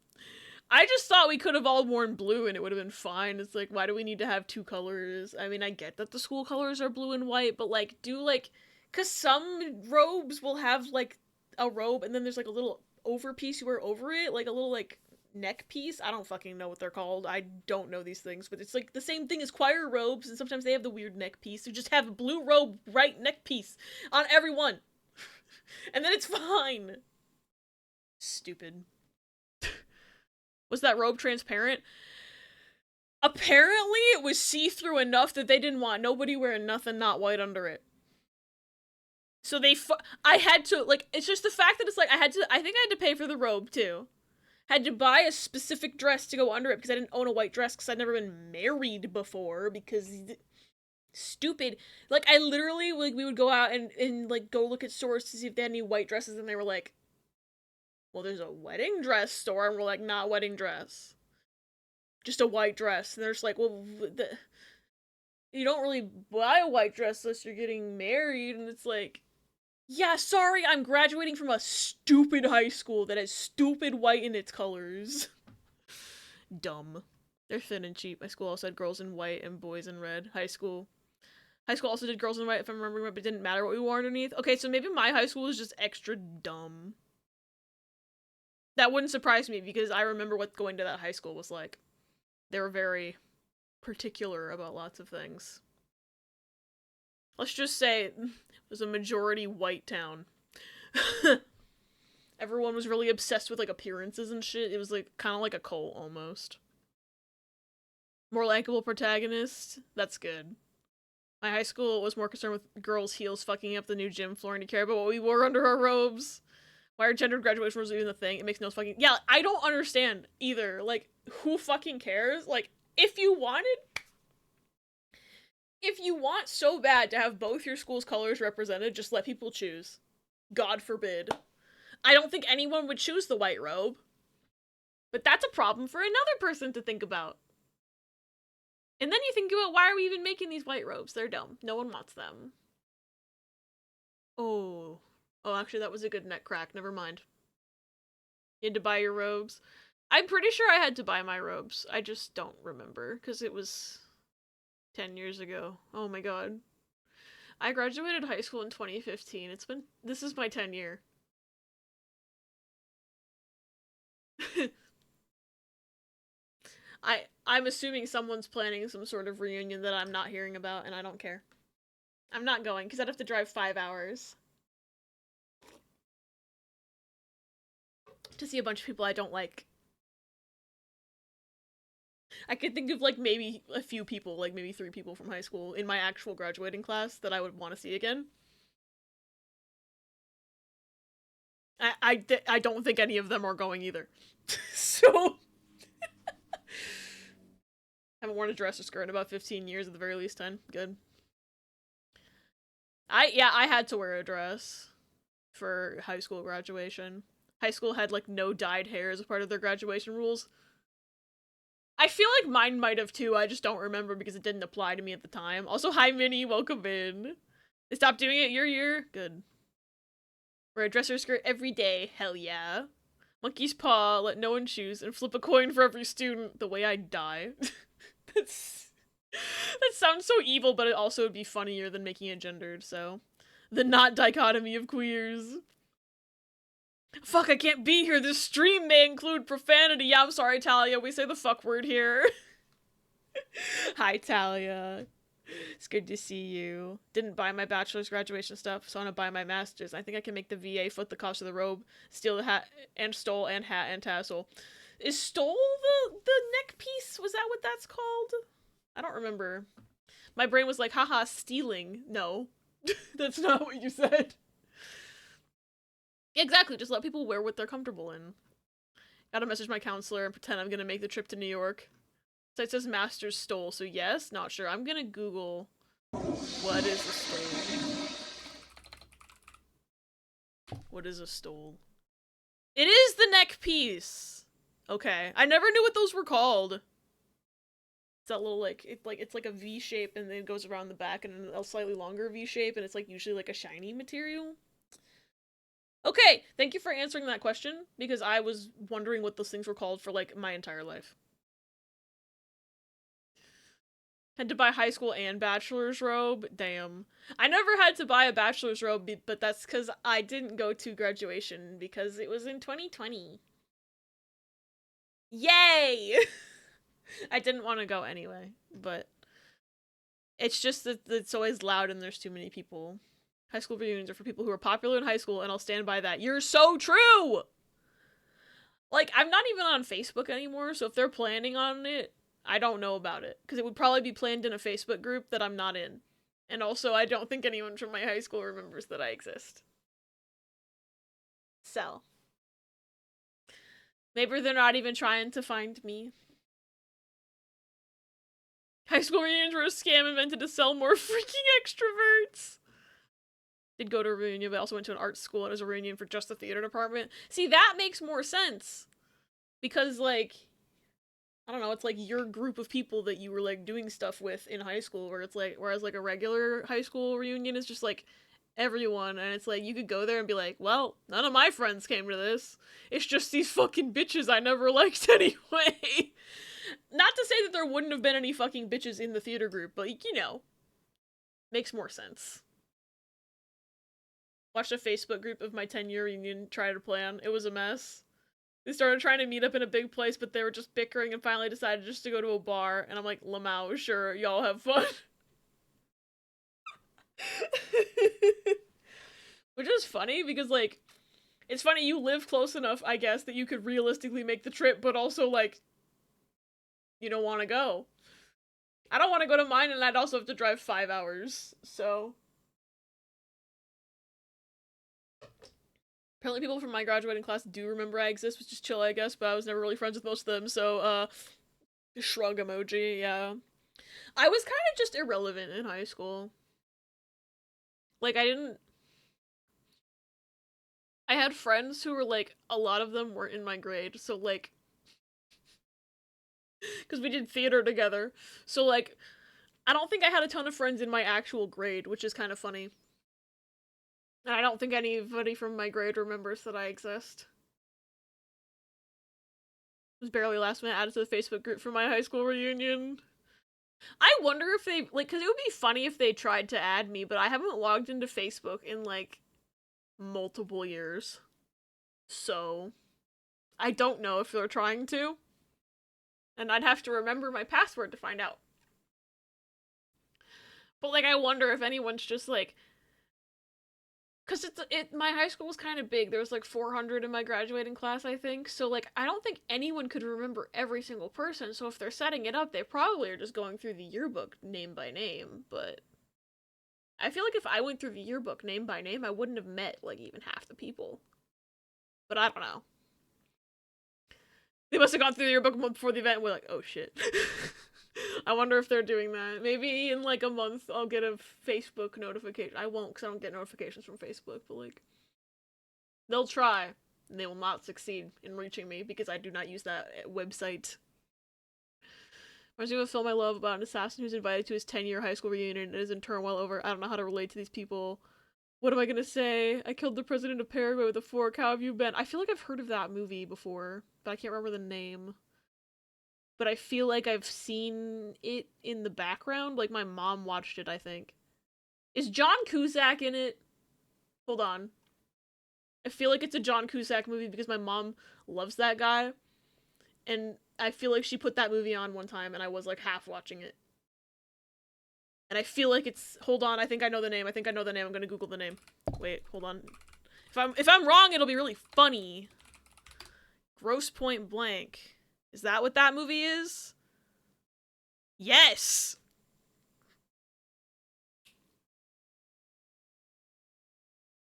Speaker 1: I just thought we could have all worn blue and it would have been fine. It's like, why do we need to have two colors? I mean, I get that the school colors are blue and white, but, like, because some robes will have, like, a robe and then there's, like, a little over piece you wear over it, like a little, like, neck piece. I don't fucking know what they're called. I don't know these things, but it's like the same thing as choir robes, and sometimes they have the weird neck piece. You just have a blue robe right neck piece on everyone. And then it's fine. Stupid. Was that robe transparent? Apparently it was see-through enough that they didn't want nobody wearing nothing not white under it. So I had to, like, it's just the fact that it's like, I think I had to pay for the robe too. Had to buy a specific dress to go under it because I didn't own a white dress because I'd never been married before, because stupid. Like, I literally, like, we would go out and like go look at stores to see if they had any white dresses, and they were like, well, there's a wedding dress store, and we're like, not wedding dress, just a white dress. And they're just like, well, you don't really buy a white dress unless you're getting married. And it's like, yeah, sorry, I'm graduating from a stupid high school that has stupid white in its colors. Dumb. They're thin and cheap. My school also had girls in white and boys in red. High school also did girls in white, if I'm remembering right, but it didn't matter what we wore underneath. Okay, so maybe my high school was just extra dumb. That wouldn't surprise me, because I remember what going to that high school was like. They were very particular about lots of things. Let's just say it was a majority white town. Everyone was really obsessed with, like, appearances and shit. It was, like, kind of like a cult, almost. More likable protagonist? That's good. My high school was more concerned with girls' heels fucking up the new gym floor and to care about what we wore under our robes. Why are gendered graduation was even a thing? It makes no fucking— yeah, I don't understand either. Like, who fucking cares? Like, if you wanted, If you want so bad to have both your school's colors represented, just let people choose. God forbid. I don't think anyone would choose the white robe. But that's a problem for another person to think about. And then you think about, why are we even making these white robes? They're dumb. No one wants them. Oh. Oh, actually, that was a good neck crack. Never mind. You had to buy your robes. I'm pretty sure I had to buy my robes. I just don't remember, because it was 10 years ago. Oh my god. I graduated high school in 2015. This is my 10 year. I'm assuming someone's planning some sort of reunion that I'm not hearing about, and I don't care. I'm not going, because I'd have to drive 5 hours to see a bunch of people I don't like. I could think of, like, maybe a few people, like maybe 3 people from high school in my actual graduating class that I would want to see again. I don't think any of them are going either. So... haven't worn a dress or skirt in about 15 years at the very least, 10. Good. I had to wear a dress for high school graduation. High school had, like, no dyed hair as a part of their graduation rules. I feel like mine might have too, I just don't remember because it didn't apply to me at the time. Also, hi Minnie, welcome in. They stopped doing it your year? Good. Wear a dress or skirt every day, hell yeah. Monkey's paw, let no one choose, and flip a coin for every student, the way I'd die. That sounds so evil, but it also would be funnier than making it gendered, so. The not dichotomy of queers. Fuck, I can't be here. This stream may include profanity. Yeah, I'm sorry, Talia. We say the fuck word here. Hi, Talia. It's good to see you. Didn't buy my bachelor's graduation stuff, so I'm gonna buy my master's. I think I can make the VA foot the cost of the robe, steal the hat, and stole, and hat, and tassel. Is stole the neck piece? Was that what that's called? I don't remember. My brain was like, haha, stealing. No. That's not what you said. Exactly, just let people wear what they're comfortable in. Gotta message my counselor and pretend I'm gonna make the trip to New York. So it says master's stole, so yes? Not sure. I'm gonna Google what is a stole. What is a stole? It is the neck piece! Okay. I never knew what those were called. It's that little, it's like a V shape and then it goes around the back and a slightly longer V shape and it's like usually like a shiny material. Okay, thank you for answering that question, because I was wondering what those things were called for, like, my entire life. Had to buy high school and bachelor's robe? Damn. I never had to buy a bachelor's robe, but that's because I didn't go to graduation, because it was in 2020. Yay! I didn't want to go anyway, but it's just that it's always loud and there's too many people. High school reunions are for people who are popular in high school, and I'll stand by that. You're so true! Like, I'm not even on Facebook anymore, so if they're planning on it, I don't know about it. Because it would probably be planned in a Facebook group that I'm not in. And also, I don't think anyone from my high school remembers that I exist. So. Maybe they're not even trying to find me. High school reunions were a scam invented to sell more freaking extroverts. Did go to a reunion, but I also went to an art school and it was a reunion for just the theater department. See, that makes more sense. Because, like, I don't know, it's like your group of people that you were, like, doing stuff with in high school, where it's like, whereas, like, a regular high school reunion is just, like, everyone, and it's like, you could go there and be like, well, none of my friends came to this. It's just these fucking bitches I never liked anyway. Not to say that there wouldn't have been any fucking bitches in the theater group, but, you know, makes more sense. Watched a Facebook group of my 10-year reunion try to plan. It was a mess. They started trying to meet up in a big place, but they were just bickering and finally decided just to go to a bar. And I'm like, Lamau, sure, y'all have fun. Which is funny because, like, it's funny you live close enough, I guess, that you could realistically make the trip, but also, like, you don't want to go. I don't want to go to mine, and I'd also have to drive 5 hours, so. Apparently people from my graduating class do remember I exist, which is chill, I guess, but I was never really friends with most of them, so, shrug emoji, yeah. I was kind of just irrelevant in high school. Like, I had friends who were, like, a lot of them weren't in my grade, so, like, because we did theater together. So, like, I don't think I had a ton of friends in my actual grade, which is kind of funny. And I don't think anybody from my grade remembers that I exist. I was barely last minute added to the Facebook group for my high school reunion. I wonder if they, like, because it would be funny if they tried to add me, but I haven't logged into Facebook in, like, multiple years. So, I don't know if they're trying to. And I'd have to remember my password to find out. But, like, I wonder if anyone's just, like, because my high school was kind of big. There was like 400 in my graduating class, I think. So like I don't think anyone could remember every single person. So if they're setting it up, they probably are just going through the yearbook name by name. But I feel like if I went through the yearbook name by name, I wouldn't have met like even half the people. But I don't know. They must have gone through the yearbook a month before the event and we're like, oh shit. I wonder if they're doing that. Maybe in like a month I'll get a Facebook notification. I won't because I don't get notifications from Facebook, but like they'll try, and they will not succeed in reaching me because I do not use that website. I was doing a film I love about an assassin who's invited to his 10-year high school reunion and is in turmoil over, I don't know how to relate to these people. What am I gonna say? I killed the president of Paraguay with a fork. How have you been? I feel like I've heard of that movie before, but I can't remember the name. But I feel like I've seen it in the background. Like my mom watched it, I think. Is John Cusack in it? Hold on. I feel like it's a John Cusack movie because my mom loves that guy. And I feel like she put that movie on one time and I was like half watching it. And I feel like it's, hold on, I think I know the name. I'm gonna Google the name. Wait, hold on. If I'm wrong, it'll be really funny. Gross Point Blank. Is that what that movie is? Yes!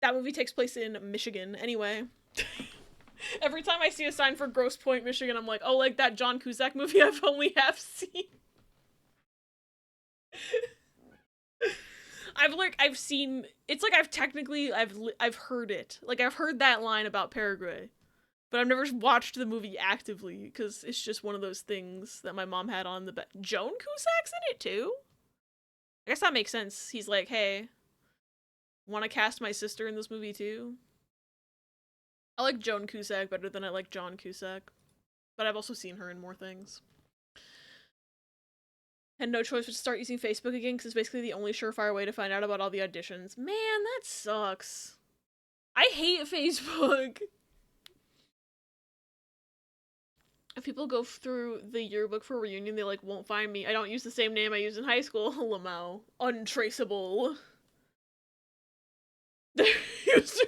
Speaker 1: That movie takes place in Michigan. Anyway. Every time I see a sign for Grosse Pointe, Michigan, I'm like, oh, like that John Cusack movie I've only half seen. I've seen, it's like I've heard it. Like I've heard that line about Paraguay. But I've never watched the movie actively because it's just one of those things that my mom had on the Joan Cusack's in it too? I guess that makes sense. He's like, hey, want to cast my sister in this movie too? I like Joan Cusack better than I like John Cusack. But I've also seen her in more things. Had no choice but to start using Facebook again because it's basically the only surefire way to find out about all the auditions. Man, that sucks. I hate Facebook. If people go through the yearbook for a reunion, they like won't find me. I don't use the same name I used in high school. Lamau. Untraceable. Their username.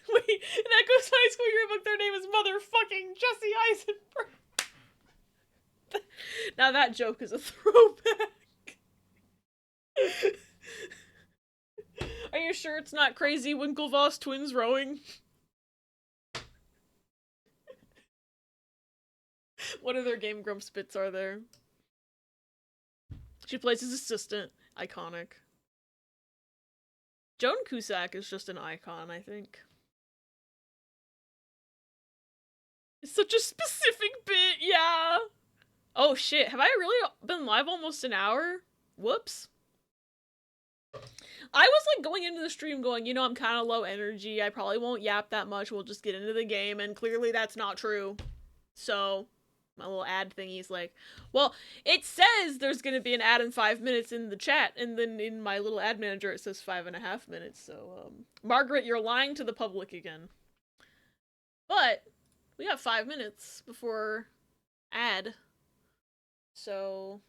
Speaker 1: Wait, in Echo's high school yearbook, their name is motherfucking Jesse Eisenberg. Now that joke is a throwback. Are you sure it's not Crazy Winklevoss twins rowing? What other Game Grumps bits are there? She plays his assistant. Iconic. Joan Cusack is just an icon, I think. It's such a specific bit, yeah. Oh shit, have I really been live almost an hour? Whoops. I was like going into the stream going, you know, I'm kind of low energy. I probably won't yap that much. We'll just get into the game. And clearly that's not true. So my little ad thingy's like, well, it says there's going to be an ad in 5 minutes in the chat. And then in my little ad manager, it says 5.5 minutes. So, Margaret, you're lying to the public again. But we got 5 minutes before ad. So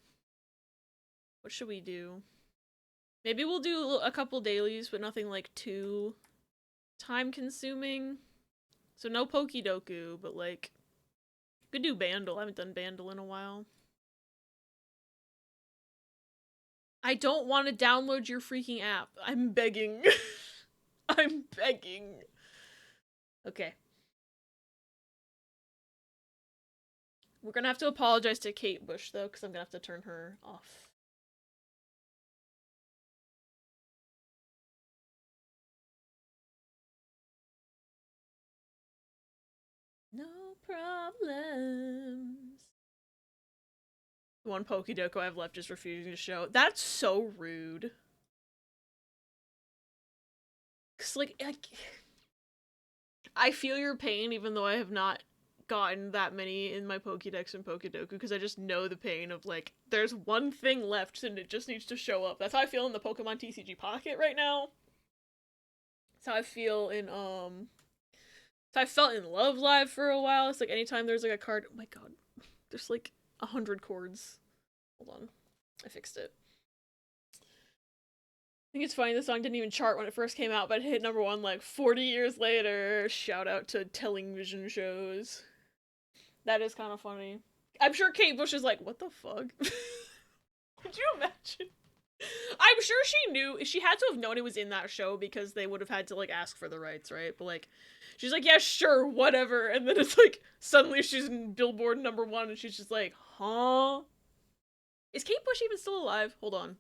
Speaker 1: what should we do? Maybe we'll do a couple dailies, but nothing like too time consuming. So no Pokidoku, but like, could do Bandle. I haven't done Bandle in a while. I don't want to download your freaking app. I'm begging. I'm begging. Okay. We're gonna have to apologize to Kate Bush, though, because I'm gonna have to turn her off. No problems. The one Pokédoku I've left is refusing to show. That's so rude. Cause, like, I feel your pain, even though I have not gotten that many in my Pokédex and Pokédoku, because I just know the pain of, like, there's one thing left and it just needs to show up. That's how I feel in the Pokemon TCG Pocket right now. That's how I feel in, so I felt in Love Live for a while. It's like anytime there's, like, a card, oh my god, there's, like, 100 chords. Hold on. I fixed it. I think it's funny the song didn't even chart when it first came out, but it hit #1 like 40 years later. Shout out to television shows. That is kind of funny. I'm sure Kate Bush is like, what the fuck? Could you imagine? I'm sure she knew. She had to have known it was in that show because they would have had to, like, ask for the rights, right? But, like, she's like, yeah, sure, whatever. And then it's like, suddenly she's in Billboard #1 and she's just like, huh? Is Kate Bush even still alive? Hold on.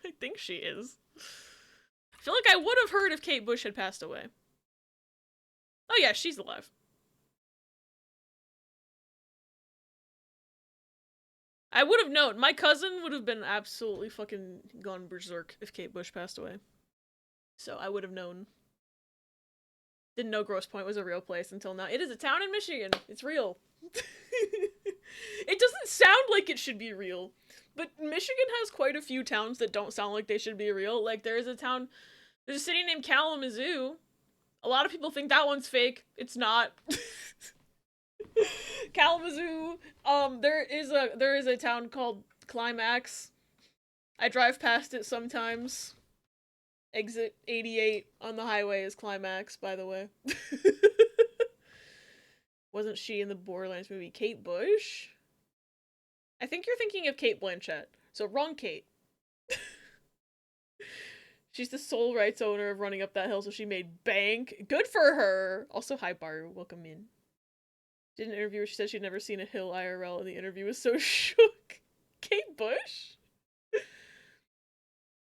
Speaker 1: I think she is. I feel like I would have heard if Kate Bush had passed away. Oh yeah, she's alive. I would have known. My cousin would have been absolutely fucking gone berserk if Kate Bush passed away. So I would have known. Didn't know Grosse Pointe was a real place until now. It is a town in Michigan. It's real. It doesn't sound like it should be real. But Michigan has quite a few towns that don't sound like they should be real. Like, there's a city named Kalamazoo. A lot of people think that one's fake. It's not. Kalamazoo. There is a town called Climax. I drive past it sometimes. Exit 88 on the highway is Climax, by the way. Wasn't she in the Borderlands movie? Kate Bush? I think you're thinking of Kate Blanchett. So, wrong Kate. She's the sole rights owner of Running Up That Hill, so she made bank. Good for her! Also, hi, Baru. Welcome in. Did an interview where she said she'd never seen a hill IRL, and the interview was so shook. Kate Bush?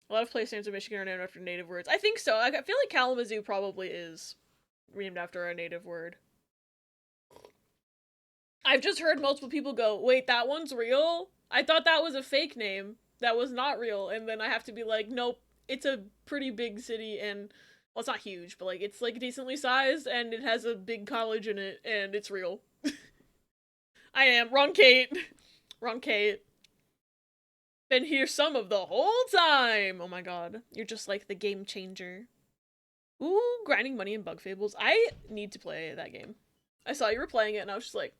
Speaker 1: A lot of place names in Michigan are named after native words. I think so. I feel like Kalamazoo probably is named after a native word. I've just heard multiple people go, wait, that one's real? I thought that was a fake name. That was not real. And then I have to be like, nope, it's a pretty big city and, well, it's not huge, but, like, it's, like, decently sized and it has a big college in it and it's real. I am. Wrong Kate. Wrong Kate. Been here some of the whole time. Oh my god. You're just like the game changer. Ooh, grinding money and bug fables. I need to play that game. I saw you were playing it and I was just like,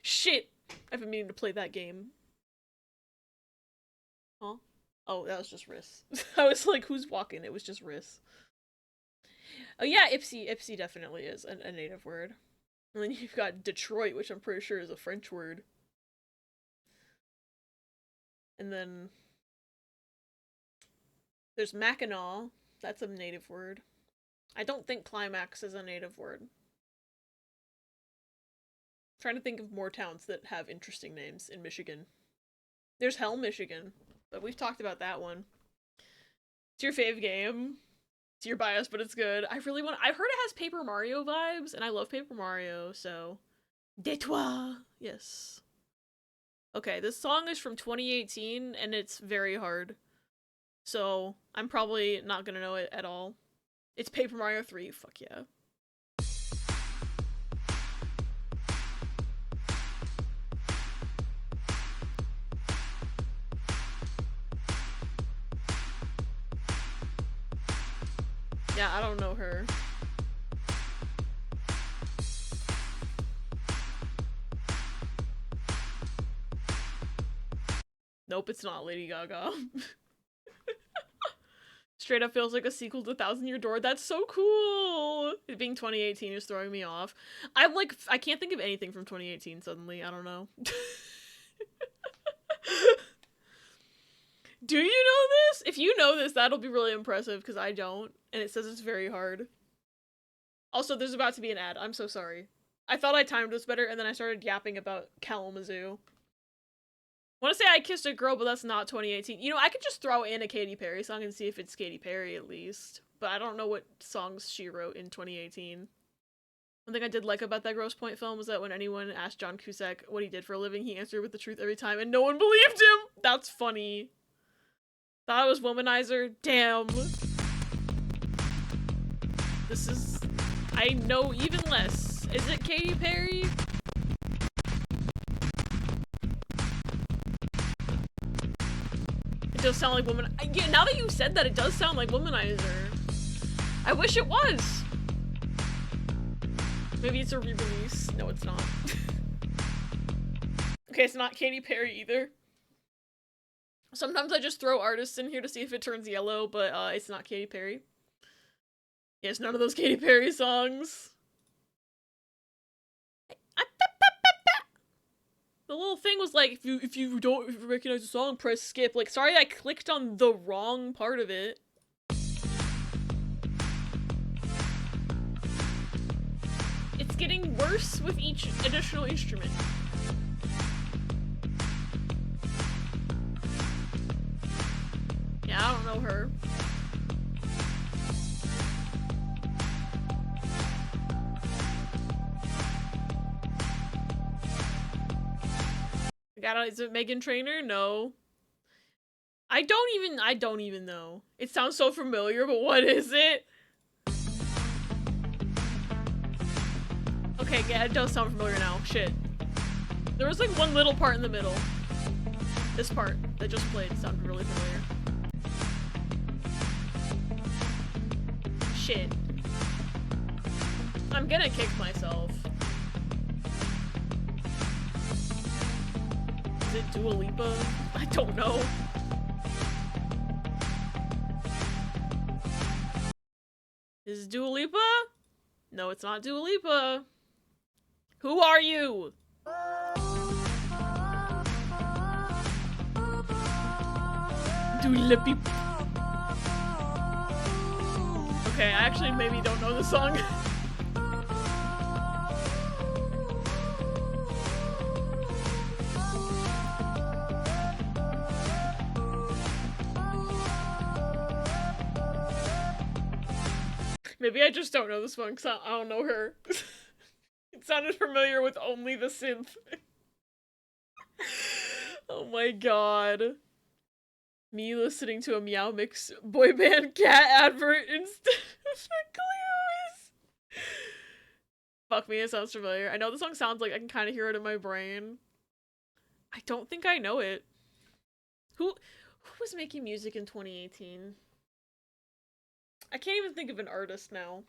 Speaker 1: shit! I've been meaning to play that game. Huh? Oh, that was just Riss. I was like, who's walking? It was just Riss. Oh yeah, Ipsy. Ipsy definitely is a native word. And then you've got Detroit, which I'm pretty sure is a French word. And then there's Mackinac. That's a native word. I don't think Climax is a native word. Trying to think of more towns that have interesting names in Michigan. There's Hell, Michigan, but we've talked about that one. It's your fave game. It's your bias, but it's good. I really want. I've heard it has Paper Mario vibes, and I love Paper Mario, so. Détois! Yes. Okay, this song is from 2018, and it's very hard. So, I'm probably not gonna know it at all. It's Paper Mario 3, fuck yeah. Yeah, I don't know her. Nope, it's not Lady Gaga. Straight up feels like a sequel to Thousand Year Door. That's so cool! It being 2018 is throwing me off. I'm like, I can't think of anything from 2018 suddenly. I don't know. Do you know this? If you know this, that'll be really impressive, because I don't. And it says it's very hard. Also, there's about to be an ad. I'm so sorry. I thought I timed this better, and then I started yapping about Kalamazoo. I want to say I Kissed a Girl, but that's not 2018. You know, I could just throw in a Katy Perry song and see if it's Katy Perry at least. But I don't know what songs she wrote in 2018. One thing I did like about that Grosse Pointe film was that when anyone asked John Cusack what he did for a living, he answered with the truth every time, and no one believed him! That's funny. Thought I was Womanizer? Damn. This is... I know even less. Is it Katy Perry? It does sound like Woman... Yeah, now that you said that, it does sound like Womanizer. I wish it was! Maybe it's a re-release. No, it's not. Okay, it's not Katy Perry either. Sometimes I just throw artists in here to see if it turns yellow, but it's not Katy Perry. Yeah, it's none of those Katy Perry songs. The little thing was like, if you don't recognize the song, press skip. Like, sorry I clicked on the wrong part of it. It's getting worse with each additional instrument. Yeah, I don't know her. Is it Meghan Trainor? No. I don't even know. It sounds so familiar, but what is it? Okay, yeah, it does sound familiar now. Shit. There was like one little part in the middle. This part that just played sounded really familiar. Shit. I'm gonna kick myself. Is it Dua Lipa? I don't know. Is it Dua Lipa? No, it's not Dua Lipa. Who are you? Dua Lipa. Okay, I actually maybe don't know the song. Maybe I just don't know this one because I don't know her. It sounded familiar with only the synth. Oh my god. Me listening to a Meow Mix boy band cat advert instead of clues. Fuck me, it sounds familiar. I know the song sounds like I can kind of hear it in my brain. I don't think I know it. Who was making music in 2018? I can't even think of an artist now.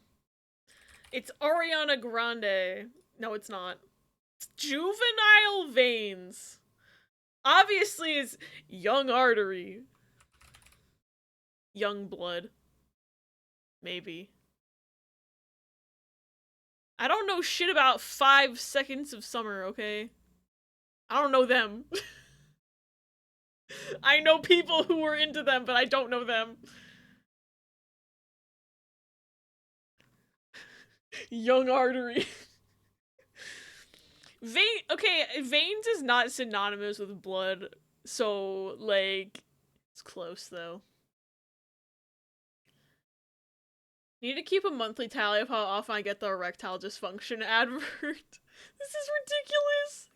Speaker 1: It's Ariana Grande. No, it's not. It's Juvenile Veins. Obviously, it's Young Artery. Young Blood. Maybe. I don't know shit about 5 Seconds of Summer, okay? I don't know them. I know people who were into them, but I don't know them. Young Artery. Okay, veins is not synonymous with blood, so, like, it's close, though. Need to keep a monthly tally of how often I get the erectile dysfunction advert. This is ridiculous.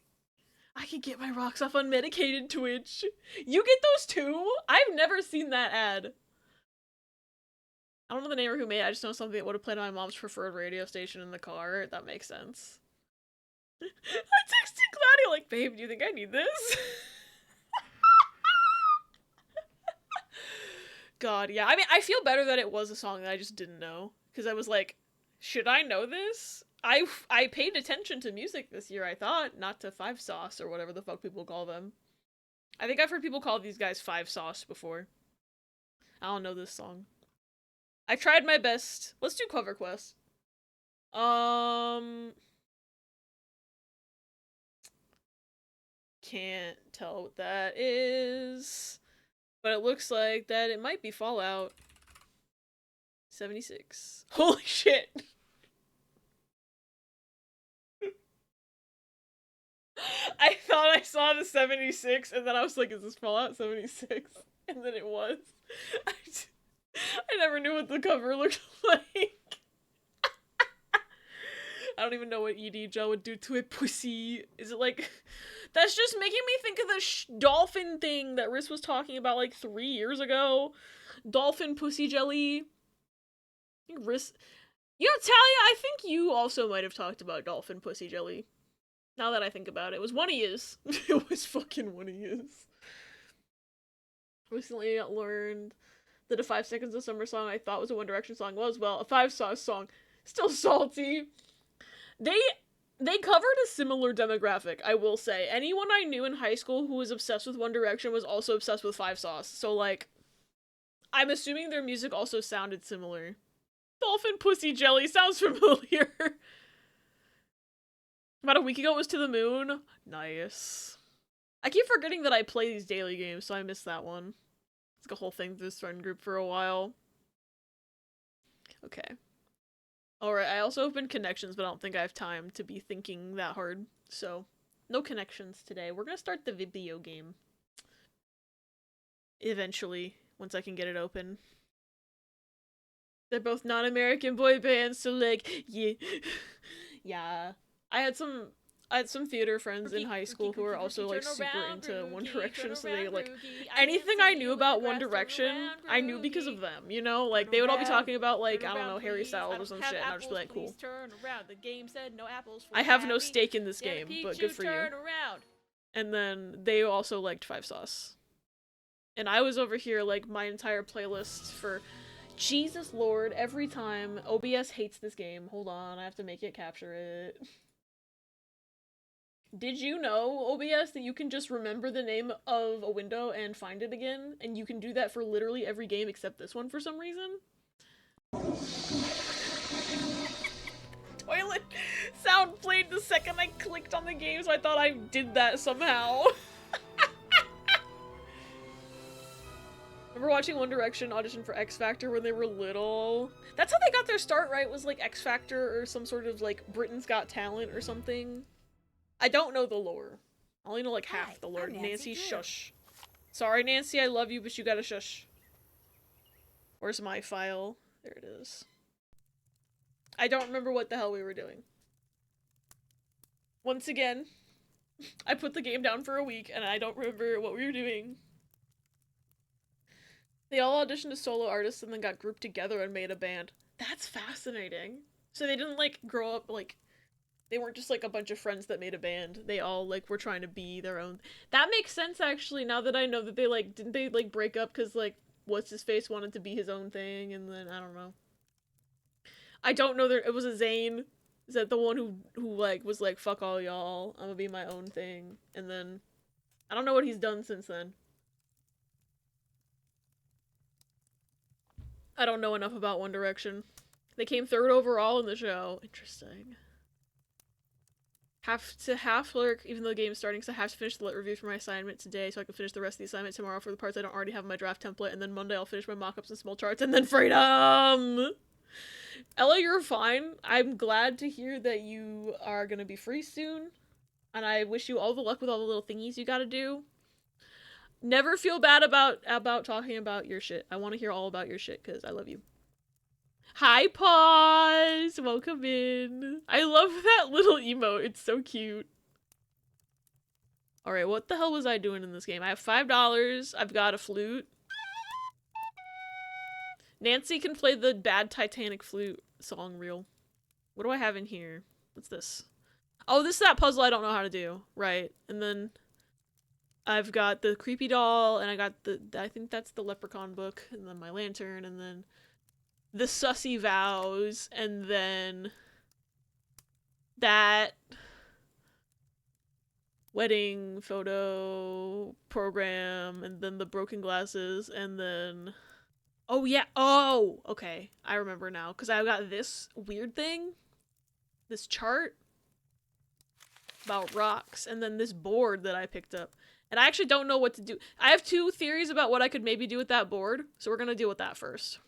Speaker 1: I can get my rocks off unmedicated Twitch. You get those too? I've never seen that ad. I don't know the name or who made it. I just know something that would have played on my mom's preferred radio station in the car. That makes sense. I texted Claudia like, babe, do you think I need this? God, yeah. I mean, I feel better that it was a song that I just didn't know. Because I was like, should I know this? I paid attention to music this year, I thought. Not to Five Sauce or whatever the fuck people call them. I think I've heard people call these guys Five Sauce before. I don't know this song. I tried my best. Let's do Cover Quest. Can't tell what that is. But it looks like that it might be Fallout 76. Holy shit! I thought I saw the 76, and then I was like, is this Fallout 76? And then it was. I never knew what the cover looked like. I don't even know what ED gel would do to a pussy. Is it like... That's just making me think of the dolphin thing that Riss was talking about like 3 years ago. Dolphin pussy jelly. I think Riss... You know, Talia, I think you also might have talked about dolphin pussy jelly. Now that I think about it. It was one of yous. It was fucking one of yous. Recently learned that a 5 Seconds of Summer song I thought was a One Direction song was, well, a 5 Sauce song. Still salty. They covered a similar demographic, I will say. Anyone I knew in high school who was obsessed with One Direction was also obsessed with 5 Sauce. So, like, I'm assuming their music also sounded similar. Dolphin Pussy Jelly sounds familiar. About a week ago it was To the Moon. Nice. I keep forgetting that I play these daily games, so I missed that one. It's like a whole thing through this friend group for a while. Okay. Alright, I also opened connections, but I don't think I have time to be thinking that hard. So, no connections today. We're gonna start the video game. Eventually, once I can get it open. They're both non-American boy bands, so like, yeah. Yeah. I had some theater friends in high school who were also like super into One Direction, so they like anything I knew about One Direction, I knew because of them, you know? Like they would all be talking about like, I don't know, Harry Styles or some shit, and I'd just be like, cool. I have no stake in this game, but good for you. And then they also liked 5 Sauce. And I was over here like my entire playlist for Jesus Lord, every time OBS hates this game. Hold on, I have to make it capture it. Did you know, OBS, that you can just remember the name of a window and find it again? And you can do that for literally every game except this one for some reason? Toilet sound played the second I clicked on the game, so I thought I did that somehow. Remember watching One Direction audition for X Factor when they were little? That's how they got their start, right? Was like X Factor or some sort of like Britain's Got Talent or something. I don't know the lore. I only know like half the lore. Nancy, shush. Sorry, Nancy, I love you, but you gotta shush. Where's my file? There it is. I don't remember what the hell we were doing. Once again, I put the game down for a week and I don't remember what we were doing. They all auditioned as solo artists and then got grouped together and made a band. That's fascinating. So they didn't like grow up like... They weren't just like a bunch of friends that made a band. They all like were trying to be their own. That makes sense actually, now that I know that they like, didn't they like break up because like what's his face wanted to be his own thing, and then I don't know. I don't know, there it was a Zayn. Is that the one who like was like, fuck all y'all, I'm gonna be my own thing, and then I don't know what he's done since then. I don't know enough about One Direction. They came 3rd overall in the show. Interesting. Have to half lurk even though the game's starting, so I have to finish the lit review for my assignment today so I can finish the rest of the assignment tomorrow for the parts I don't already have in my draft template, and then Monday I'll finish my mock-ups and small charts, and then freedom! Ella, you're fine. I'm glad to hear that you are gonna be free soon, and I wish you all the luck with all the little thingies you gotta do. Never feel bad about talking about your shit. I want to hear all about your shit, because I love you. Hi, Pause! Welcome in. I love that little emote. It's so cute. Alright, what the hell was I doing in this game? I have $5. I've got a flute. Nancy can play the bad Titanic flute song reel. What do I have in here? What's this? Oh, this is that puzzle I don't know how to do. Right. And then I've got the creepy doll, and I got the... I think that's the leprechaun book, and then my lantern, and then... the sussy vows, and then that wedding photo program, and then the broken glasses, and then... Oh, yeah. Oh, okay. I remember now, because I've got this weird thing, this chart about rocks, and then this board that I picked up. And I actually don't know what to do. I have 2 theories about what I could maybe do with that board, so we're gonna deal with that first.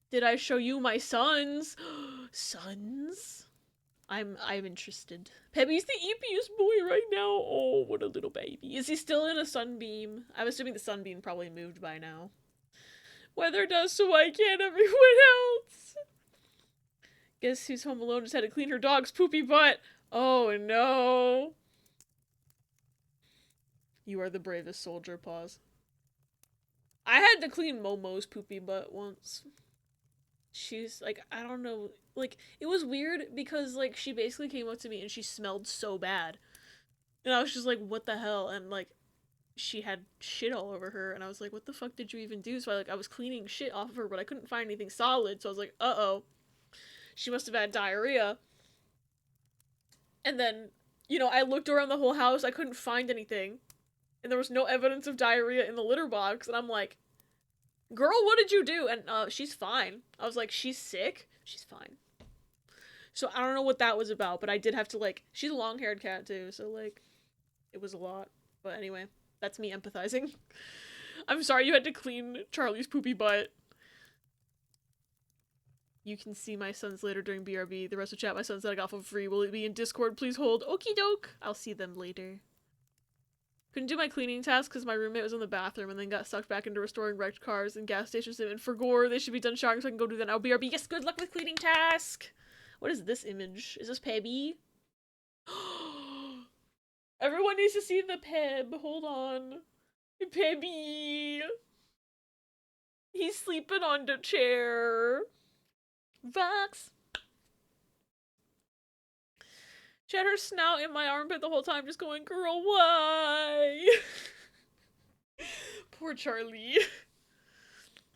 Speaker 1: Did I show you my sons? Sons? I'm interested. Pebby's the eepiest boy right now. Oh, what a little baby. Is he still in a sunbeam? I'm assuming the sunbeam probably moved by now. Weather does, so why can't everyone else? Guess who's home alone just had to clean her dog's poopy butt. Oh no. You are the bravest soldier, pause. I had to clean Momo's poopy butt once. She's like, I don't know, like, it was weird because, like, she basically came up to me and she smelled so bad. And I was just like, what the hell? And, like, she had shit all over her, and I was like, what the fuck did you even do? So I was cleaning shit off of her, but I couldn't find anything solid, so I was like, uh-oh. She must have had diarrhea. And then, you know, I looked around the whole house, I couldn't find anything. And there was no evidence of diarrhea in the litter box, and I'm like, girl, what did you do? And she's fine. I was like, she's sick? She's fine. So I don't know what that was about, but I did have to, like, she's a long-haired cat too, so, like, it was a lot. But anyway, that's me empathizing. I'm sorry you had to clean Charlie's poopy butt. You can see my sons later during BRB. The rest of chat my sons that I got for free. Will it be in Discord? Please hold. Okie doke. I'll see them later. Couldn't do my cleaning task because my roommate was in the bathroom and then got sucked back into restoring wrecked cars and gas stations and for gore. They should be done showering so I can go do that now. BRB. Yes, good luck with cleaning task. What is this image? Is this Pebby? Everyone needs to see the Peb. Hold on. Pebby. He's sleeping on the chair. Vox. She had her snout in my armpit the whole time, just going, girl, why? Poor Charlie.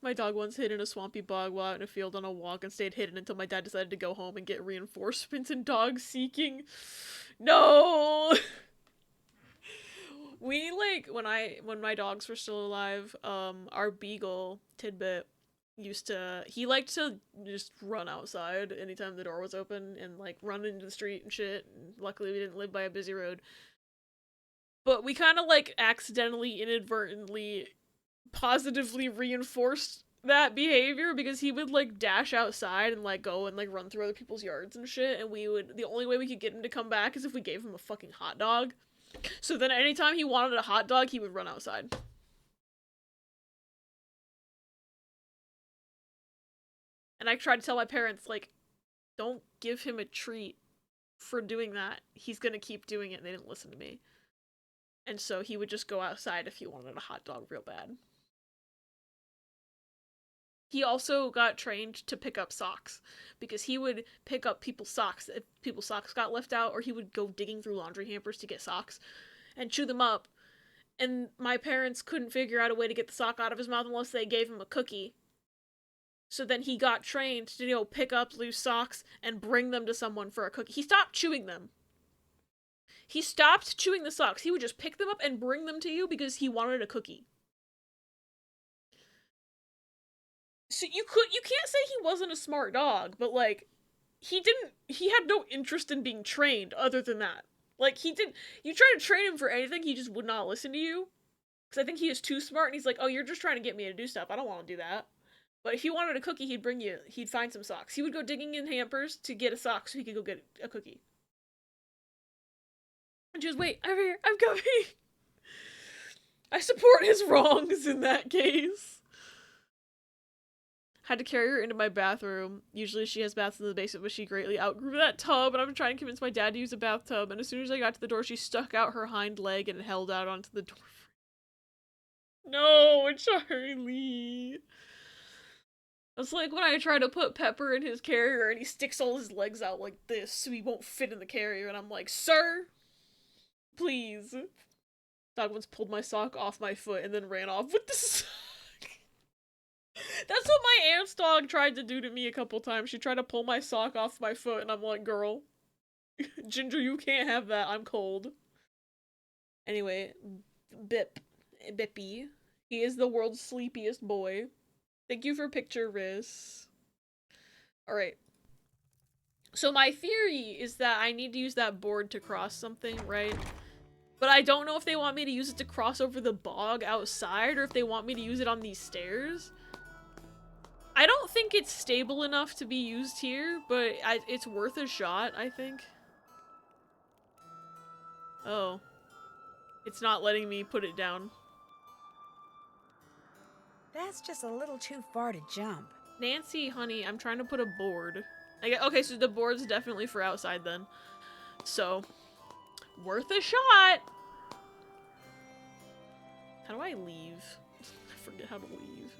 Speaker 1: My dog once hid in a swampy bog while out in a field on a walk and stayed hidden until my dad decided to go home and get reinforcements in dog seeking. No! We, like, when my dogs were still alive, our beagle, Tidbit, he liked to just run outside anytime the door was open and, like, run into the street and shit. And luckily we didn't live by a busy road. But we kind of, like, accidentally, inadvertently, positively reinforced that behavior because he would, like, dash outside and, like, go and, like, run through other people's yards and shit, and the only way we could get him to come back is if we gave him a fucking hot dog. So then anytime he wanted a hot dog, he would run outside. And I tried to tell my parents, like, don't give him a treat for doing that. He's gonna keep doing it, and they didn't listen to me. And so he would just go outside if he wanted a hot dog real bad. He also got trained to pick up socks, because he would pick up people's socks if people's socks got left out, or he would go digging through laundry hampers to get socks, and chew them up. And my parents couldn't figure out a way to get the sock out of his mouth unless they gave him a cookie. So then he got trained to, you know, pick up loose socks and bring them to someone for a cookie. He stopped chewing them. He stopped chewing the socks. He would just pick them up and bring them to you because he wanted a cookie. So you can't say he wasn't a smart dog, but, like, he had no interest in being trained other than that. Like, you try to train him for anything, he just would not listen to you. Because I think he is too smart, and he's like, oh, you're just trying to get me to do stuff. I don't want to do that. But if he wanted a cookie, he'd find some socks. He would go digging in hampers to get a sock so he could go get a cookie. And she goes, wait, I'm here, I'm coming. I support his wrongs in that case. Had to carry her into my bathroom. Usually she has baths in the basement, but she greatly outgrew that tub, and I'm trying to convince my dad to use a bathtub, and as soon as I got to the door, she stuck out her hind leg and held out onto the door. No, Charlie. It's like when I try to put Pepper in his carrier and he sticks all his legs out like this so he won't fit in the carrier, and I'm like, sir, please. Dog once pulled my sock off my foot and then ran off with the sock. That's what my aunt's dog tried to do to me a couple times. She tried to pull my sock off my foot, and I'm like, girl, Ginger, you can't have that. I'm cold. Anyway, Bippy. He is the world's sleepiest boy. Thank you for picture, Riz. Alright. So my theory is that I need to use that board to cross something, right? But I don't know if they want me to use it to cross over the bog outside, or if they want me to use it on these stairs. I don't think it's stable enough to be used here, but it's worth a shot, I think. Oh. It's not letting me put it down.
Speaker 3: That's just a little too far to jump.
Speaker 1: Nancy, honey, I'm trying to put a board. Okay, so the board's definitely for outside then. So, worth a shot! How do I leave? I forget how to leave.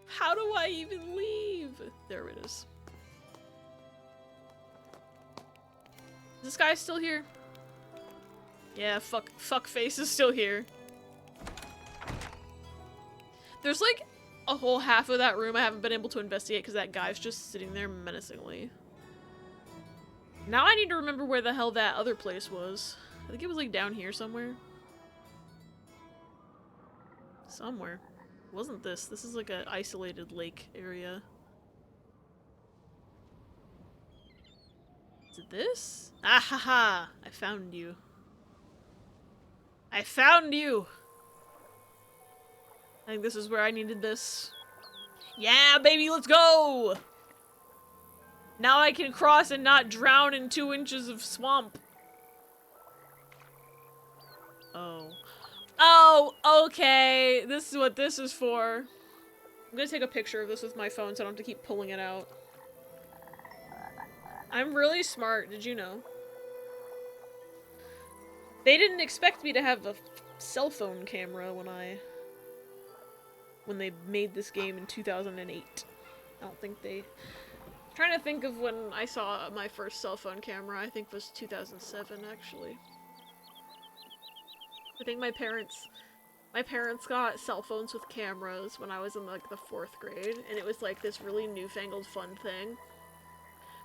Speaker 1: How do I even leave? There it is. Is this guy still here? Yeah, fuck face is still here. There's like a whole half of that room I haven't been able to investigate because that guy's just sitting there menacingly. Now I need to remember where the hell that other place was. I think it was like down here somewhere. Somewhere. It wasn't this. This is like an isolated lake area. Is it this? Ah ha ha! I found you. I found you! I think this is where I needed this. Yeah, baby, let's go! Now I can cross and not drown in 2 inches of swamp. Oh. Oh, okay. This is what this is for. I'm gonna take a picture of this with my phone so I don't have to keep pulling it out. I'm really smart, did you know? They didn't expect me to have a cell phone camera when they made this game in 2008. I don't think they... I'm trying to think of when I saw my first cell phone camera. I think it was 2007, actually. I think my parents got cell phones with cameras when I was in like the 4th grade, and it was like this really newfangled fun thing.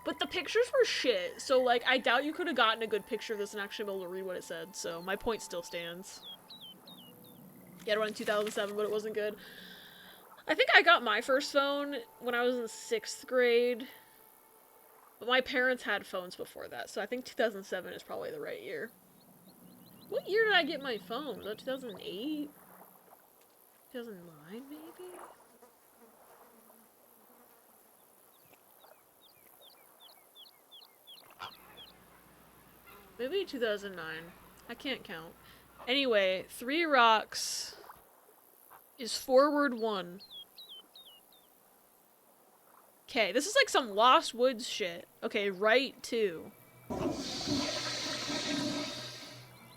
Speaker 1: But the pictures were shit, so like I doubt you could have gotten a good picture of this and actually be able to read what it said, so my point still stands. Yeah, it went in 2007, but it wasn't good. I think I got my first phone when I was in 6th grade, but my parents had phones before that, so I think 2007 is probably the right year. What year did I get my phone? Was that 2008? 2009, maybe? Maybe 2009. I can't count. Anyway, 3 rocks is forward 1. Okay, this is like some Lost Woods shit. Okay, right 2.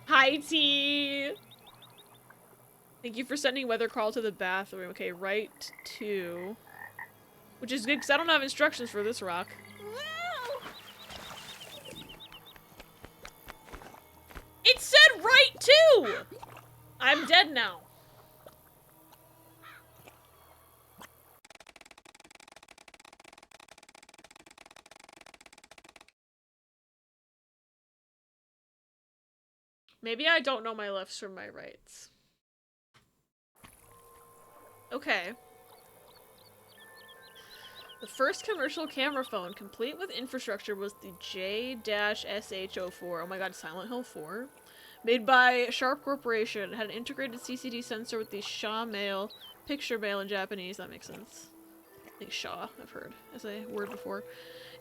Speaker 1: Hi, T! Thank you for sending Weather Crawl to the bathroom. Okay, right 2. Which is good, because I don't have instructions for this rock. It said right 2! I'm dead now. Maybe I don't know my lefts from my rights. Okay. The first commercial camera phone complete with infrastructure was the J-SH04. Oh my god, Silent Hill 4? Made by Sharp Corporation. It had an integrated CCD sensor with the Shaw mail, picture mail in Japanese. That makes sense. I think Shaw, I've heard as a word before.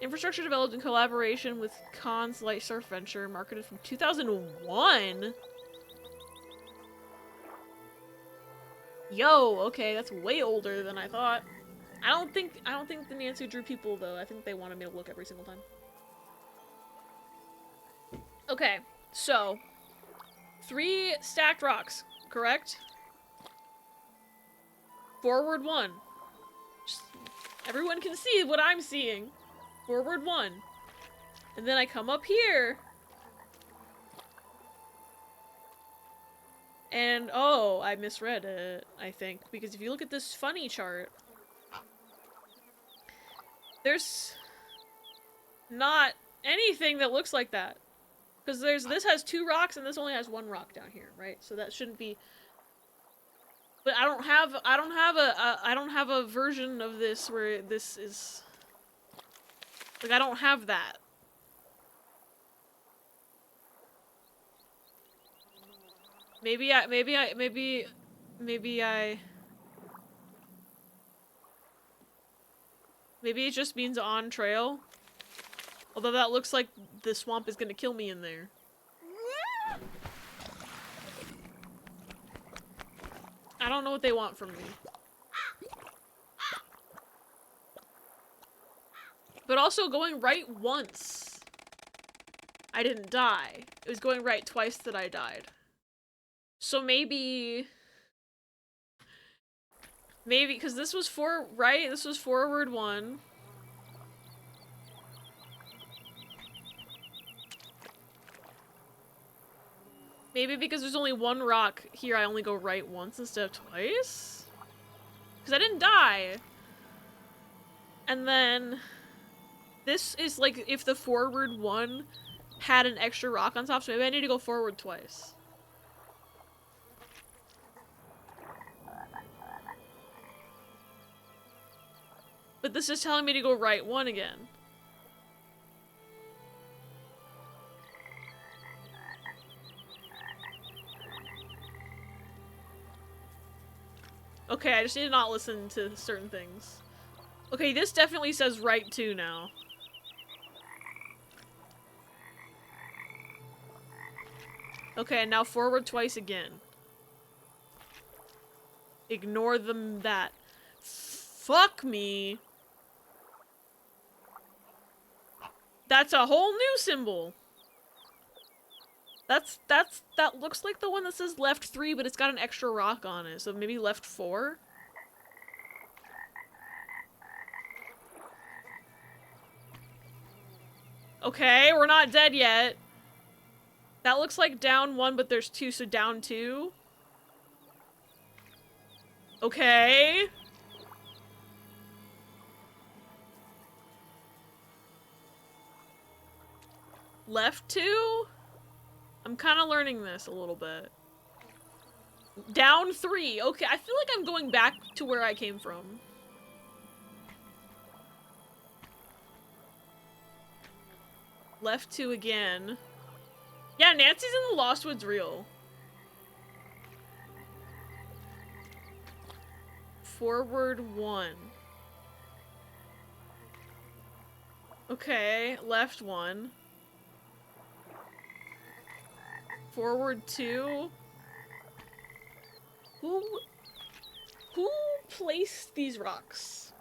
Speaker 1: Infrastructure developed in collaboration with Khan's Light Surf Venture, marketed from 2001? Yo, okay, that's way older than I thought. I don't think the Nancy drew people though. I think they wanted me to look every single time. Okay, so 3 stacked rocks, correct? Forward 1. Just, everyone can see what I'm seeing. Forward 1. And then I come up here. And, oh, I misread it, I think. Because if you look at this funny chart, there's not anything that looks like that. Because this has 2 rocks and this only has 1 rock down here, right? So that shouldn't be... But I don't have a version of this where this is... Like, I don't have that. Maybe I... Maybe it just means on trail. Although that looks like the swamp is gonna kill me in there. I don't know what they want from me. But also going right once, I didn't die. It was going right twice that I died. So maybe, because this was right? This was forward 1. Maybe because there's only 1 rock here, I only go right once instead of twice? Because I didn't die. And then this is like if the forward 1 had an extra rock on top, so maybe I need to go forward twice. But this is telling me to go right 1 again. Okay, I just need to not listen to certain things. Okay, this definitely says right 2 now. Okay, and now forward twice again. Ignore that. Fuck me. That's a whole new symbol. That looks like the one that says left 3, but it's got an extra rock on it, so maybe left 4? Okay, we're not dead yet. That looks like down 1, but there's 2, so down 2. Okay. Left 2? I'm kind of learning this a little bit. Down 3. Okay, I feel like I'm going back to where I came from. Left 2 again. Yeah, Nancy's in the Lost Woods reel. Forward 1. Okay, left 1. Forward 2. Who placed these rocks?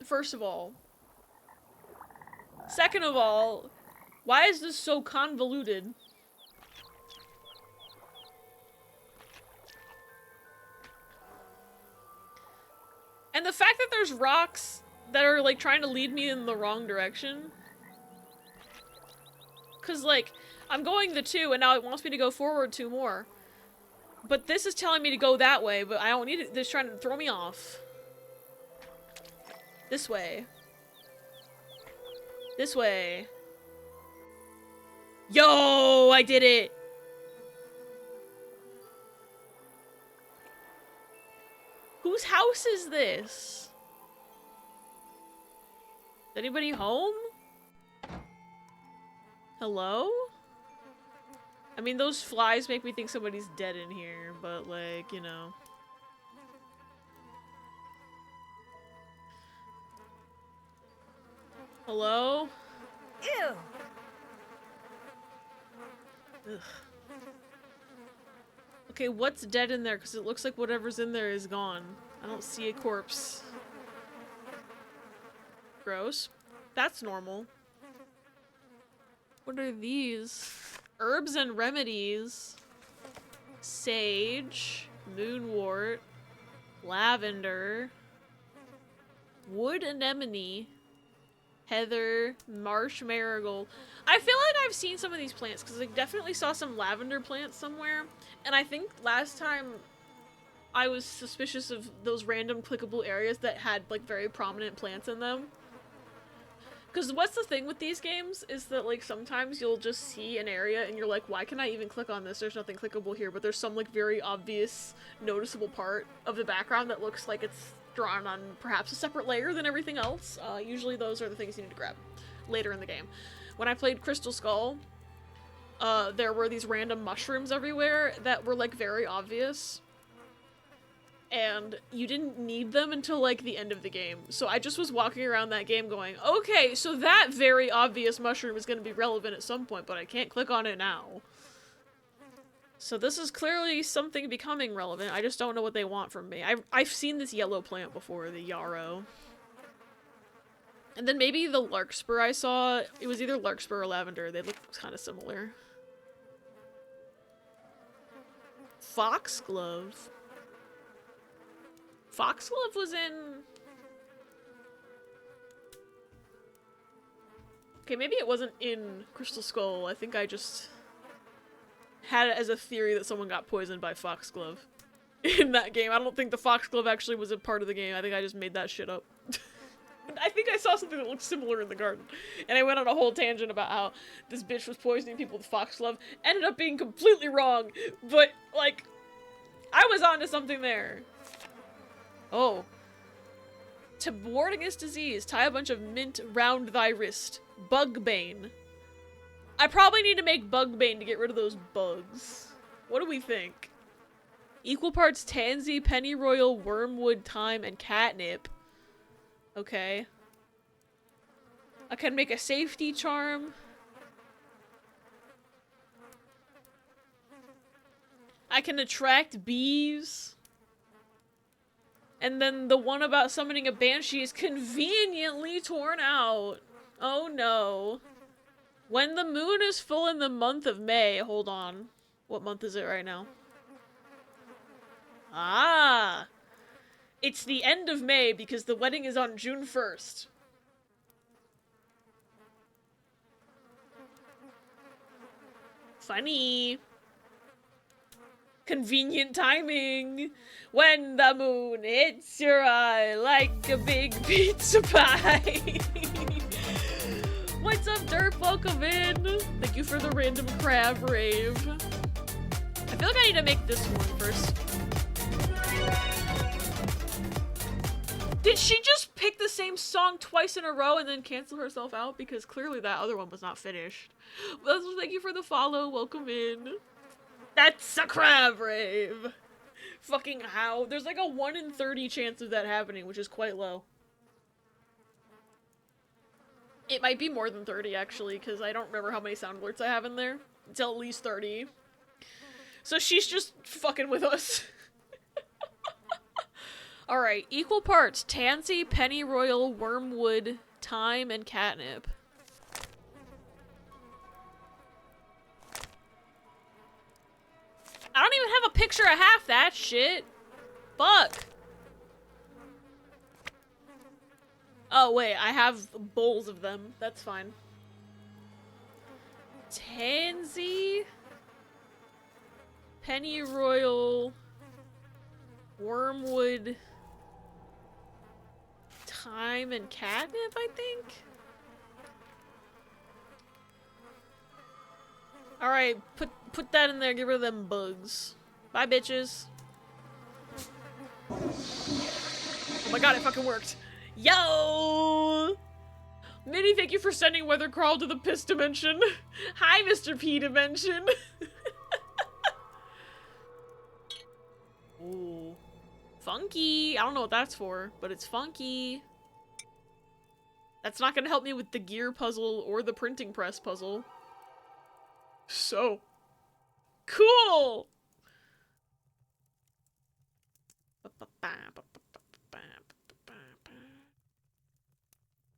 Speaker 1: First of all. Second of all, why is this so convoluted? And the fact that there's rocks that are like trying to lead me in the wrong direction. 'Cause like, I'm going the 2 and now it wants me to go forward 2 more. But this is telling me to go that way, but I don't need it. It's trying to throw me off. This way. This way. Yo, I did it! Whose house is this? Is anybody home? Hello? I mean, those flies make me think somebody's dead in here, but like, you know. Hello?
Speaker 3: Ew!
Speaker 1: Ugh. Okay, what's dead in there? Because it looks like whatever's in there is gone. I don't see a corpse. Gross. That's normal. What are these? Herbs and remedies. Sage. Moonwort. Lavender. Wood anemone. Heather. Marsh marigold. I feel like I've seen some of these plants because I definitely saw some lavender plants somewhere. And I think last time I was suspicious of those random clickable areas that had like very prominent plants in them. Because what's the thing with these games is that like sometimes you'll just see an area and you're like, why can I even click on this? There's nothing clickable here, but there's some like very obvious noticeable part of the background that looks like it's drawn on perhaps a separate layer than everything else. Usually those are the things you need to grab later in the game. When I played Crystal Skull, there were these random mushrooms everywhere that were like very obvious. and you didn't need them until, like, the end of the game. So I just was walking around that game going, okay, so that very obvious mushroom is going to be relevant at some point, but I can't click on it now. So this is clearly something becoming relevant. I just don't know what they want from me. I've seen this yellow plant before, the yarrow. And then maybe the larkspur I saw, it was either larkspur or lavender. They look kind of similar. Foxglove. Foxglove was in... Okay, maybe it wasn't in Crystal Skull. I think I just had it as a theory that someone got poisoned by foxglove in that game. I don't think the foxglove actually was a part of the game. I think I just made that shit up. I think I saw something that looked similar in the garden. And I went on a whole tangent about how this bitch was poisoning people with foxglove. Ended up being completely wrong. But, like, I was onto something there. Oh. To ward against disease, tie a bunch of mint round thy wrist. Bugbane. I probably need to make Bugbane to get rid of those bugs. What do we think? Equal parts tansy, pennyroyal, wormwood, thyme, and catnip. Okay. I can make a safety charm. I can attract bees. And then the one about summoning a banshee is conveniently torn out. Oh no. When the moon is full in the month of May. Hold on. What month is it right now? Ah! It's the end of May because the wedding is on June 1st. Funny. Convenient timing. When the moon hits your eye like a big pizza pie. What's up, Derp? Welcome in. Thank you for the random crab rave. I feel like I need to make this one first. Did she just pick the same song twice in a row and then cancel herself out? Because clearly that other one was not finished. Well, thank you for the follow. Welcome in. That's a crab rave. Fucking how? There's like a 1 in 30 chance of that happening, which is quite low. It might be more than 30, actually, because I don't remember how many sound alerts I have in there. It's at least 30. So she's just fucking with us. Alright, equal parts tansy, pennyroyal, wormwood, thyme, and catnip. I don't even have a picture of half that shit. Fuck. Oh, wait, I have bowls of them. That's fine. Tansy, pennyroyal, wormwood, thyme, and catnip, I think? Alright, put that in there, get rid of them bugs. Bye, bitches. Oh my god, it fucking worked. Yo! Minnie, thank you for sending Weathercrawl to the piss dimension. Hi, Mr. P dimension. Ooh. Funky. I don't know what that's for, but it's funky. That's not gonna help me with the gear puzzle or the printing press puzzle. So cool!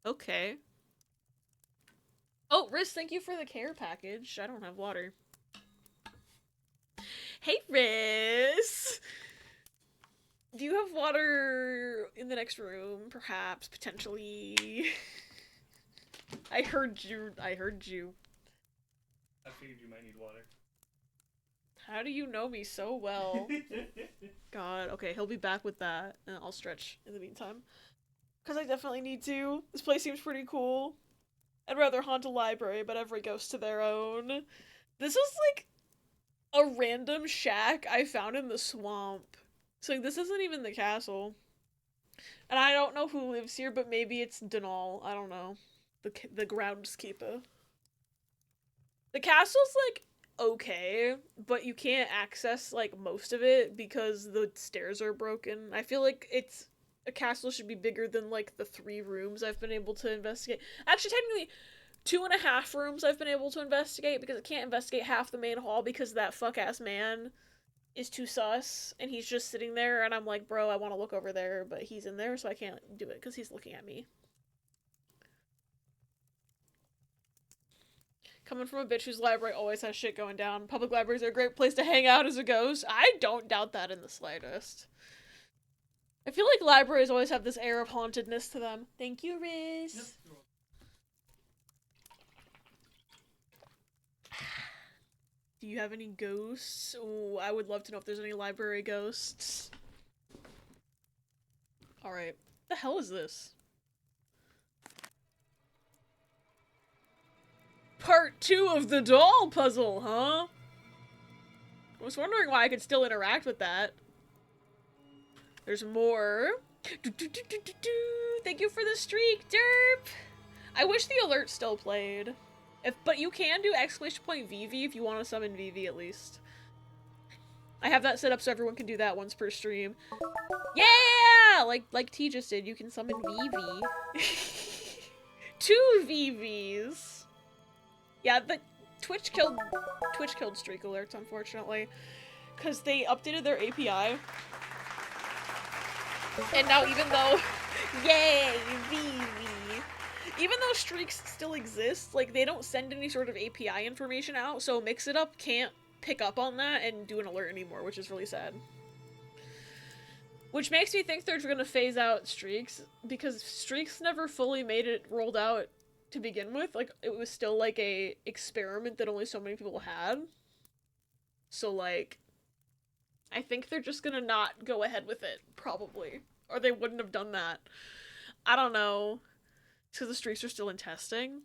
Speaker 1: Okay. Oh, Riz, thank you for the care package. I don't have water. Hey, Riz! Do you have water in the next room? Perhaps, potentially. I heard you. I heard you.
Speaker 4: I figured you might need water.
Speaker 1: How do you know me so well? God, okay, he'll be back with that, and I'll stretch in the meantime. Because I definitely need to. This place seems pretty cool. I'd rather haunt a library, but every ghost to their own. This is like a random shack I found in the swamp. So like, this isn't even the castle. And I don't know who lives here, but maybe it's Denal. I don't know. The groundskeeper. The castle's like okay, but you can't access, like, most of it because the stairs are broken. I feel like a castle should be bigger than, like, the 3 rooms I've been able to investigate. Actually, technically, 2.5 rooms I've been able to investigate because I can't investigate half the main hall because that fuck-ass man is too sus, and he's just sitting there, and I'm like, bro, I want to look over there, but he's in there, so I can't do it because he's looking at me. Coming from a bitch whose library always has shit going down, public libraries are a great place to hang out as a ghost. I don't doubt that in the slightest. I feel like libraries always have this air of hauntedness to them. Thank you, Riz.
Speaker 4: Yep.
Speaker 1: Do you have any ghosts? Ooh, I would love to know if there's any library ghosts. Alright. The hell is this? Part 2 of the doll puzzle, huh? I was wondering why I could still interact with that. There's more. Thank you for the streak, derp! I wish the alert still played. But you can do !VV if you want to summon VV at least. I have that set up so everyone can do that once per stream. Yeah! Like T just did, you can summon VV. 2 VVs. Yeah, but Twitch killed streak alerts, unfortunately. Because they updated their API. And now even though... Yay! VV! Even though streaks still exist, like, they don't send any sort of API information out, so Mix It Up can't pick up on that and do an alert anymore, which is really sad. Which makes me think they're gonna phase out streaks, because streaks never fully made it rolled out to begin with. Like, it was still, like, a experiment that only so many people had. So, like, I think they're just gonna not go ahead with it, probably. Or they wouldn't have done that. I don't know. Because the streaks are still in testing.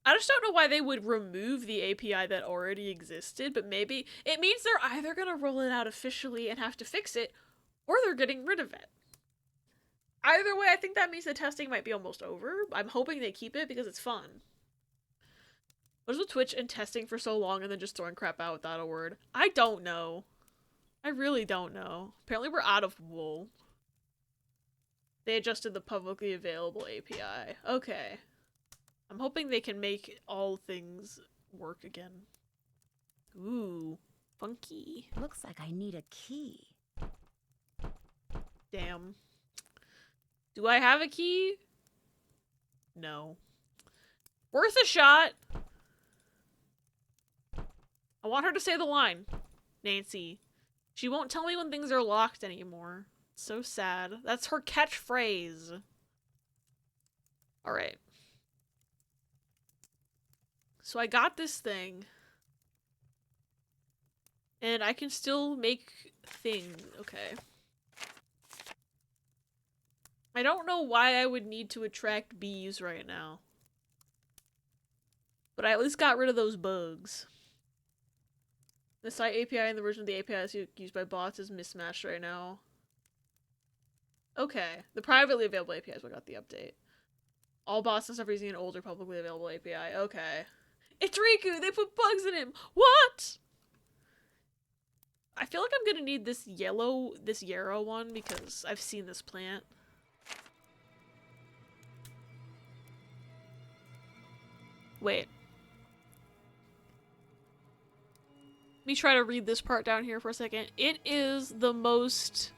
Speaker 1: I just don't know why they would remove the API that already existed, but maybe it means they're either going to roll it out officially and have to fix it, or they're getting rid of it. Either way, I think that means the testing might be almost over. I'm hoping they keep it because it's fun. What is with Twitch and testing for so long and then just throwing crap out without a word? I don't know. I really don't know. Apparently we're out of wool. They adjusted the publicly available API. Okay. I'm hoping they can make all things work again. Ooh. Funky.
Speaker 3: Looks like I need a key.
Speaker 1: Damn. Do I have a key? No. Worth a shot! I want her to say the line. Nancy. She won't tell me when things are locked anymore. So sad. That's her catchphrase. Alright. So I got this thing. And I can still make things. Okay. I don't know why I would need to attract bees right now. But I at least got rid of those bugs. The site API and the version of the API used by bots is mismatched right now. Okay. The privately available API is what got the update. All bots and stuff are using an older publicly available API. Okay. It's Riku! They put bugs in him! What?! I feel like I'm gonna need this yarrow one because I've seen this plant. Wait. Let me try to read this part down here for a second. It is the most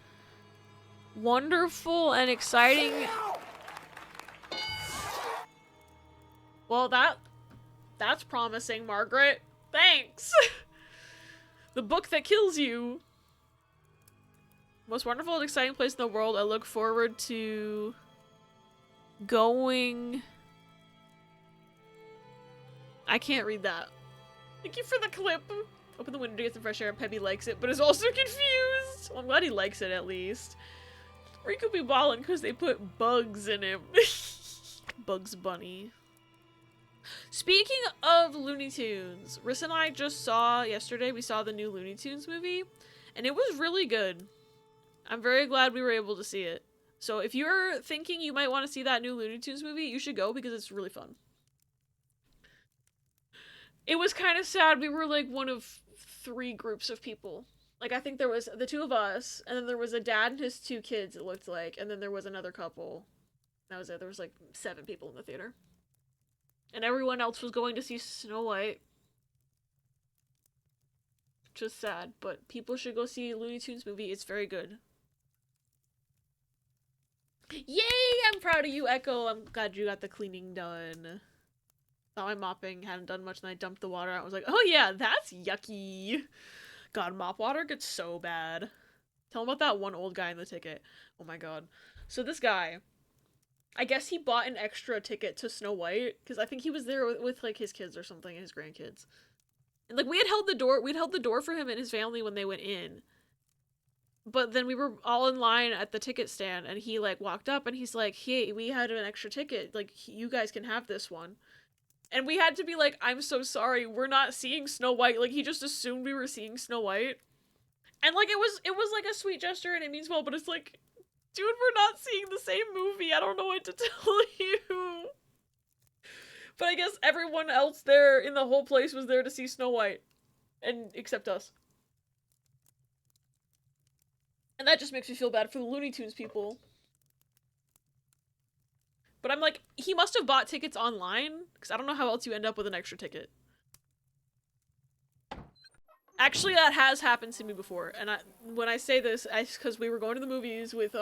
Speaker 1: wonderful and exciting... Well, that's promising, Margaret. Thanks! The book that kills you. Most wonderful and exciting place in the world. I look forward to going... I can't read that. Thank you for the clip. Open the window to get some fresh air and Peppy likes it, but is also confused. Well, I'm glad he likes it at least. Or he could be ballin' because they put bugs in him. Bugs Bunny. Speaking of Looney Tunes, Riss and I just saw, yesterday, we saw the new Looney Tunes movie, and it was really good. I'm very glad we were able to see it. So if you're thinking you might want to see that new Looney Tunes movie, you should go because it's really fun. It was kind of sad. We were like one of 3 groups of people. Like, I think there was the 2 of us, and then there was a dad and his 2 kids, it looked like, and then there was another couple. That was it. There was like 7 people in the theater. And everyone else was going to see Snow White. Just sad, but people should go see Looney Tunes movie. It's very good. Yay! I'm proud of you, Echo. I'm glad you got the cleaning done. Thought my mopping hadn't done much, and I dumped the water out. I was like, oh yeah, that's yucky. God, mop water gets so bad. Tell him about that one old guy in the ticket. Oh my god. So this guy, I guess he bought an extra ticket to Snow White, because I think he was there with like his kids or something, his grandkids. And like we'd held the door for him and his family when they went in. But then we were all in line at the ticket stand, and he like walked up and he's like, hey, we had an extra ticket, like you guys can have this one. And we had to be like, I'm so sorry, we're not seeing Snow White. Like, he just assumed we were seeing Snow White. And like it was like a sweet gesture and it means well, but it's like, dude, we're not seeing the same movie. I don't know what to tell you. But I guess everyone else there in the whole place was there to see Snow White. And except us. And that just makes me feel bad for the Looney Tunes people. But I'm like, he must have bought tickets online, because I don't know how else you end up with an extra ticket. Actually, that has happened to me before, and when I say this, it's because we were going to the movies with,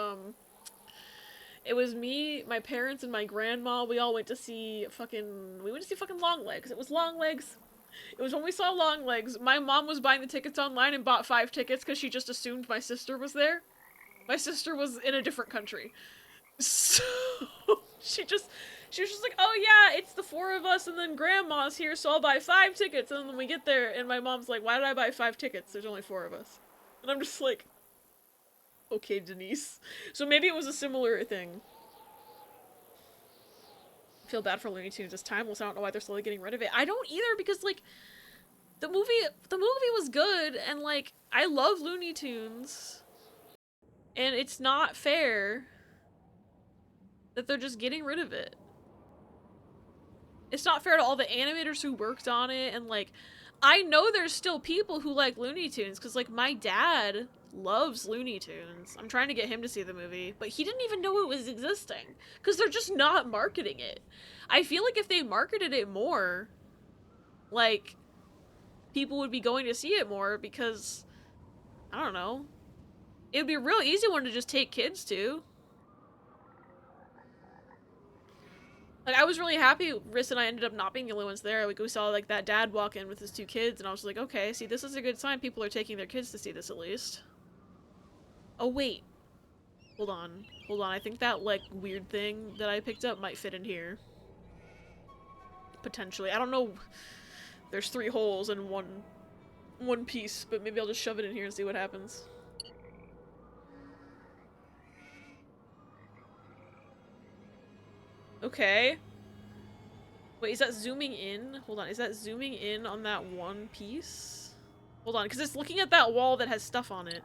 Speaker 1: it was me, my parents, and my grandma. We all went to see fucking Longlegs. It was Longlegs. It was when we saw Longlegs. My mom was buying the tickets online and bought 5 tickets because she just assumed my sister was there. My sister was in a different country. So she was just like, oh yeah, it's the 4 of us and then grandma's here, so I'll buy 5 tickets. And then when we get there, and my mom's like, why did I buy 5 tickets? There's only 4 of us. And I'm just like, okay, Denise. So maybe it was a similar thing. I feel bad for Looney Tunes. It's timeless. I don't know why they're slowly getting rid of it. I don't either, because like the movie was good, and like I love Looney Tunes. And it's not fair that they're just getting rid of it. It's not fair to all the animators who worked on it, and like, I know there's still people who like Looney Tunes, because like my dad loves Looney Tunes. I'm trying to get him to see the movie, but he didn't even know it was existing, because they're just not marketing it. I feel like if they marketed it more, like, people would be going to see it more, because, I don't know, it would be a real easy one to just take kids to. Like, I was really happy Riss and I ended up not being the only ones there. Like, we saw, like, that dad walk in with his 2 kids, and I was like, okay, see, this is a good sign. People are taking their kids to see this, at least. Oh, wait. Hold on. Hold on. I think that, like, weird thing that I picked up might fit in here. Potentially. I don't know. There's 3 holes in one piece, but maybe I'll just shove it in here and see what happens. Okay. Wait, is that zooming in? Hold on, is that zooming in on that one piece? Hold on, because it's looking at that wall that has stuff on it.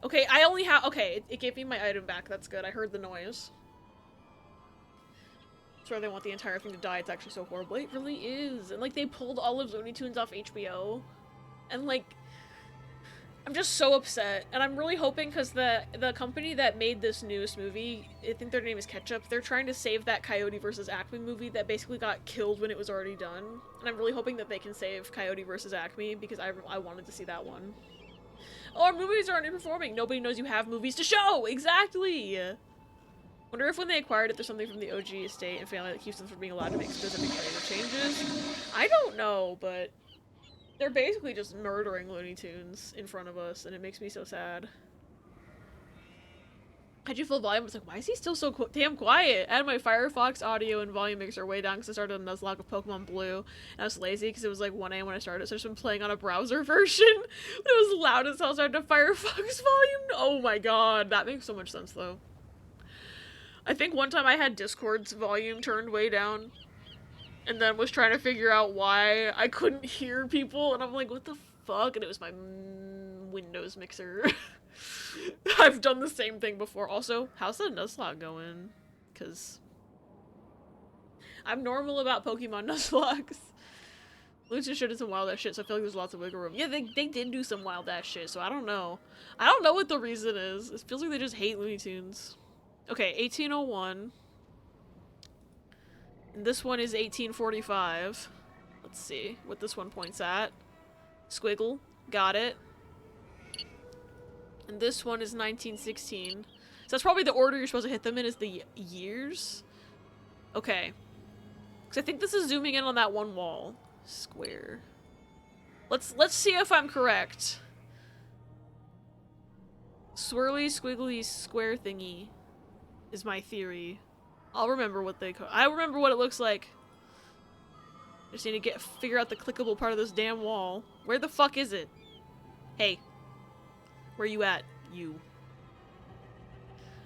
Speaker 1: Okay, I only have- okay, it gave me my item back, that's good. I heard the noise. Sure, they want the entire thing to die. It's actually so horrible. It really is. And like, they pulled all of Looney Tunes off HBO. And like, I'm just so upset, and I'm really hoping, because the company that made this newest movie, I think their name is Ketchup, they're trying to save that Coyote vs. Acme movie that basically got killed when it was already done. And I'm really hoping that they can save Coyote vs. Acme, because I wanted to see that one. Oh, our movies are underperforming! Nobody knows you have movies to show! Exactly! Wonder if when they acquired it, there's something from the OG estate and family that keeps them from being allowed to make specific creative changes? I don't know, but they're basically just murdering Looney Tunes in front of us, and it makes me so sad. Had you full volume? I was like, why is he still so damn quiet? I had my Firefox audio and volume mixer way down because I started a Nuzlocke of Pokemon Blue, and I was lazy because it was like 1 AM when I started, so I've just been playing on a browser version. But it was loud as hell, so I had to Firefox volume. Oh my god, that makes so much sense though. I think one time I had Discord's volume turned way down, and then was trying to figure out why I couldn't hear people, and I'm like, what the fuck? And it was my Windows mixer. I've done the same thing before. Also, how's the Nuzlocke going? Because I'm normal about Pokemon Nuzlocke. Lucha shit is some wild ass shit, so I feel like there's lots of wiggle room. Yeah, they did do some wild ass shit, so I don't know. I don't know what the reason is. It feels like they just hate Looney Tunes. Okay, 1801. And this one is 1845. Let's see what this one points at. Squiggle. Got it. And this one is 1916. So that's probably the order you're supposed to hit them in, is the years. Okay. Because I think this is zooming in on that one wall. Square. Let's see if I'm correct. Swirly, squiggly, square thingy is my theory. I'll remember what they I remember what it looks like. Just need to figure out the clickable part of this damn wall. Where the fuck is it? Hey. Where you at? You.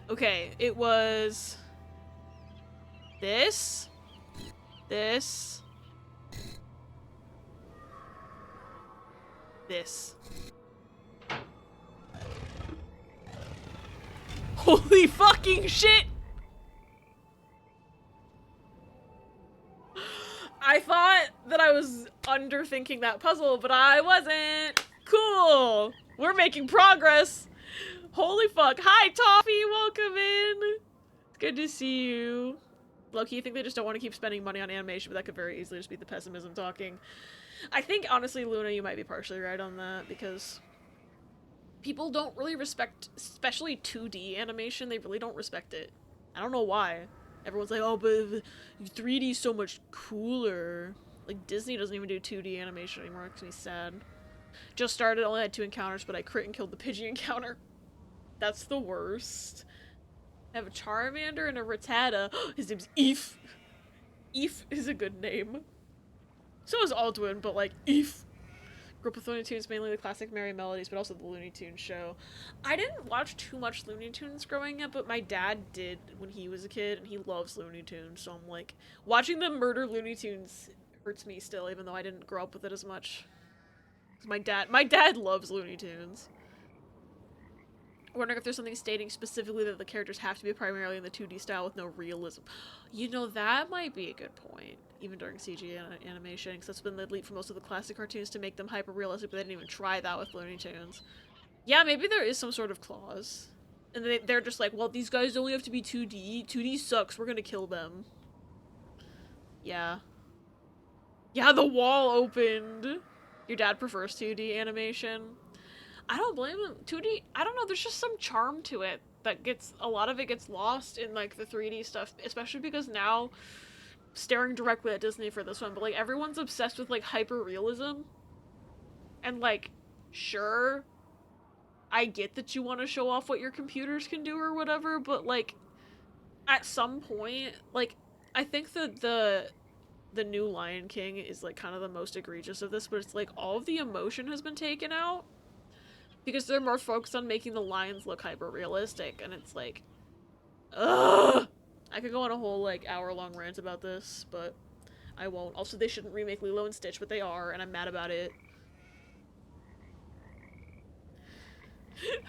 Speaker 1: Okay, it was... This. This. This. Holy fucking shit! I thought that I was underthinking that puzzle, but I wasn't. Cool! We're making progress! Holy fuck. Hi, Toffee! Welcome in! It's good to see you. Low-key, I think they just don't want to keep spending money on animation, but that could very easily just be the pessimism talking. I think, honestly, Luna, you might be partially right on that, because people don't really respect, especially 2D animation, they really don't respect it. I don't know why. Everyone's like, oh, but 3D is so much cooler. Like, Disney doesn't even do 2D animation anymore. It makes me sad. Just started, only had 2 encounters, but I crit and killed the Pidgey encounter. That's the worst. I have a Charmander and a Rattata. His name's Eve. Eve is a good name. So is Alduin, but like, Eve. Grew up with Looney Tunes, mainly the classic Merry Melodies, but also the Looney Tunes show. I didn't watch too much Looney Tunes growing up, but my dad did when he was a kid, and he loves Looney Tunes, so I'm like, watching them murder Looney Tunes hurts me still, even though I didn't grow up with it as much. My dad loves Looney Tunes. I'm wondering if there's something stating specifically that the characters have to be primarily in the 2D style with no realism. You know, that might be a good point, even during CG animation, because that's been the leap for most of the classic cartoons to make them hyper-realistic, but they didn't even try that with Looney Tunes. Yeah, maybe there is some sort of clause. And they're just like, well, these guys only have to be 2D. 2D sucks, we're gonna kill them. Yeah. Yeah, the wall opened. Your dad prefers 2D animation. I don't blame him. 2D, I don't know, there's just some charm to it that a lot of it gets lost in, like, the 3D stuff, especially because now, staring directly at Disney for this one, but, like, everyone's obsessed with, like, hyper-realism. And, like, sure, I get that you want to show off what your computers can do or whatever, but, like, at some point, like, I think that the new Lion King is, like, kind of the most egregious of this, but it's, like, all of the emotion has been taken out. Because they're more focused on making the lions look hyper-realistic, and it's like, ugh! I could go on a whole, like, hour-long rant about this, but I won't. Also, they shouldn't remake Lilo and Stitch, but they are, and I'm mad about it.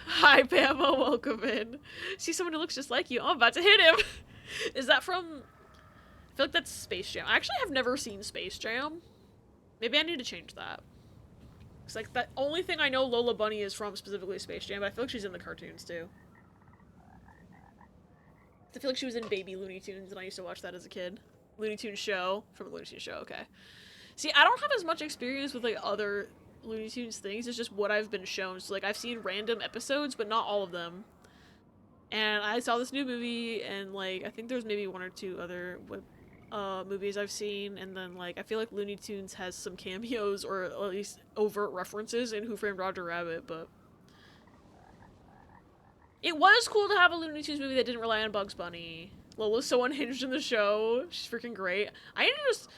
Speaker 1: Hi, Pamela, welcome in. See someone who looks just like you. Oh, I'm about to hit him! Is that from... I feel like that's Space Jam. I actually have never seen Space Jam. Maybe I need to change that. It's like, the only thing I know Lola Bunny is from specifically Space Jam, but I feel like she's in the cartoons too. I feel like she was in Baby Looney Tunes, and I used to watch that as a kid. Looney Tunes show. From a Looney Tunes show, okay. See, I don't have as much experience with, like, other Looney Tunes things. It's just what I've been shown. So, like, I've seen random episodes, but not all of them. And I saw this new movie, and, like, I think there's maybe 1 or 2 other movies I've seen, and then, like, I feel like Looney Tunes has some cameos, or at least overt references in Who Framed Roger Rabbit, but... It was cool to have a Looney Tunes movie that didn't rely on Bugs Bunny. Lola's so unhinged in the show. She's freaking great. I need to just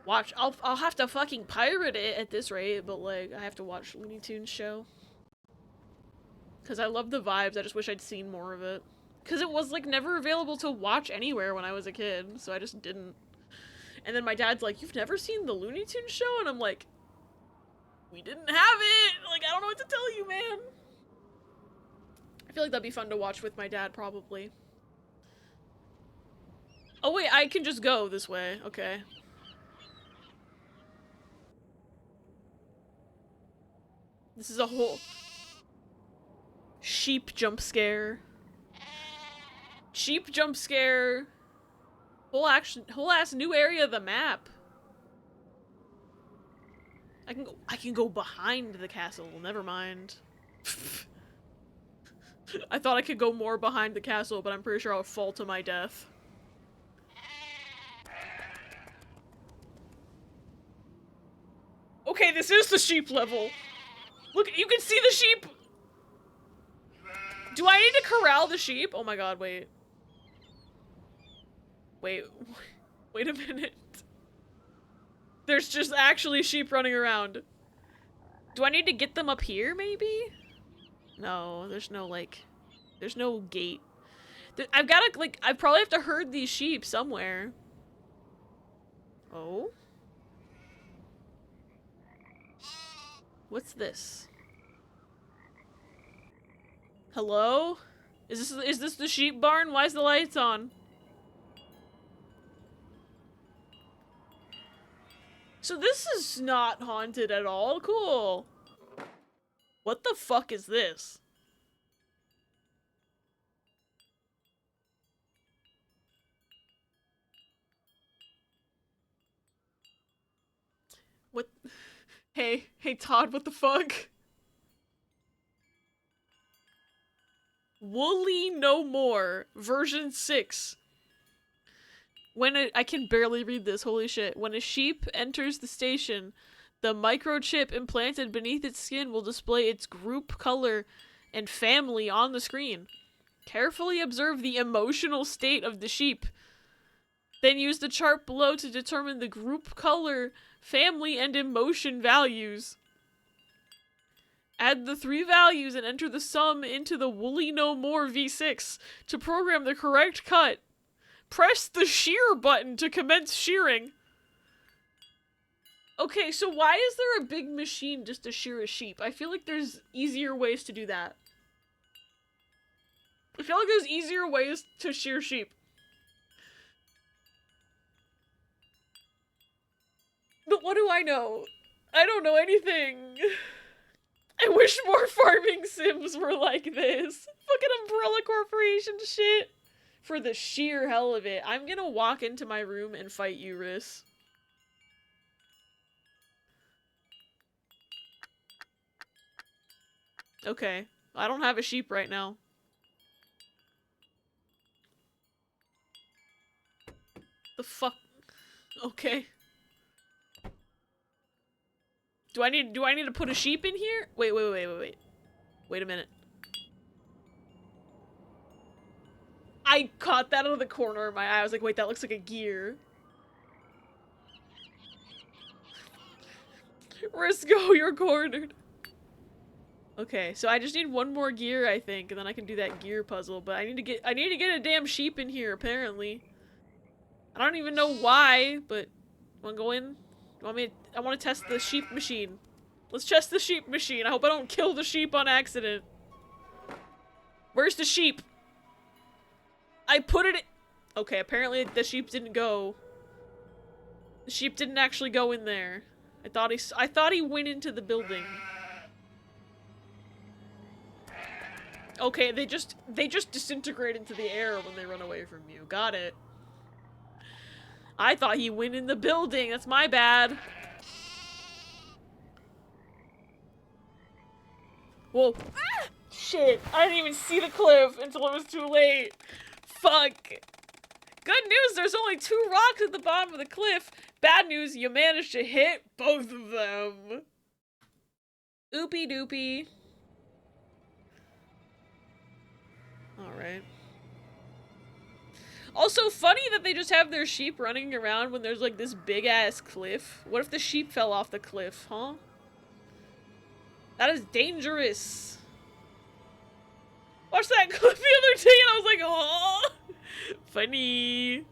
Speaker 1: watch... I'll have to fucking pirate it at this rate, but, like, I have to watch Looney Tunes show. Because I love the vibes, I just wish I'd seen more of it. Because it was, like, never available to watch anywhere when I was a kid, so I just didn't. And then my dad's like, you've never seen the Looney Tunes show? And I'm like, we didn't have it! Like, I don't know what to tell you, man! I feel like that'd be fun to watch with my dad, probably. Oh wait, I can just go this way. Okay. This is a whole sheep jump scare. Sheep jump scare. Whole ass new area of the map. I can go behind the castle. Never mind. I thought I could go more behind the castle, but I'm pretty sure I'll fall to my death. Okay, this is the sheep level. Look, you can see the sheep! Do I need to corral the sheep? Oh my god, wait. Wait. Wait a minute. There's just actually sheep running around. Do I need to get them up here, maybe? No, there's no, like... There's no gate. I've gotta, like... I probably have to herd these sheep somewhere. Oh? What's this? Hello? Is this the sheep barn? Why is the lights on? So this is not haunted at all. Cool. What the fuck is this? What? Hey, Todd, what the fuck? Woolly No More, version 6. I can barely read this, holy shit. When a sheep enters the station, the microchip implanted beneath its skin will display its group color and family on the screen. Carefully observe the emotional state of the sheep. Then use the chart below to determine the group color, family, and emotion values. Add the 3 values and enter the sum into the Woolly No More V6 to program the correct cut. Press the shear button to commence shearing. Okay, so why is there a big machine just to shear a sheep? I feel like there's easier ways to do that. I feel like there's easier ways to shear sheep. But what do I know? I don't know anything. I wish more farming sims were like this. Fucking Umbrella Corporation shit. For the sheer hell of it. I'm gonna walk into my room and fight you, Riss. Okay. I don't have a sheep right now. The fuck? Okay. Do I need to put a sheep in here? Wait. Wait a minute. I caught that out of the corner of my eye. I was like, wait, that looks like a gear. Risco, you're cornered. Okay, so I just need one more gear, I think, and then I can do that gear puzzle. But I need to get a damn sheep in here, apparently. I don't even know why, but wanna go in? I wanna test the sheep machine. Let's test the sheep machine. I hope I don't kill the sheep on accident. Where's the sheep? I put it in. Okay, apparently the sheep didn't go. The sheep didn't actually go in there. I thought he went into the building. Okay, they just disintegrate into the air when they run away from you. Got it. I thought he went in the building. That's my bad. Whoa. Ah! Shit. I didn't even see the cliff until it was too late. Fuck. Good news, there's only 2 rocks at the bottom of the cliff. Bad news, you managed to hit both of them. Oopie doopie. Alright. Also, funny that they just have their sheep running around when there's like this big ass cliff. What if the sheep fell off the cliff, huh? That is dangerous. Watched that clip the other day and I was like, oh, funny.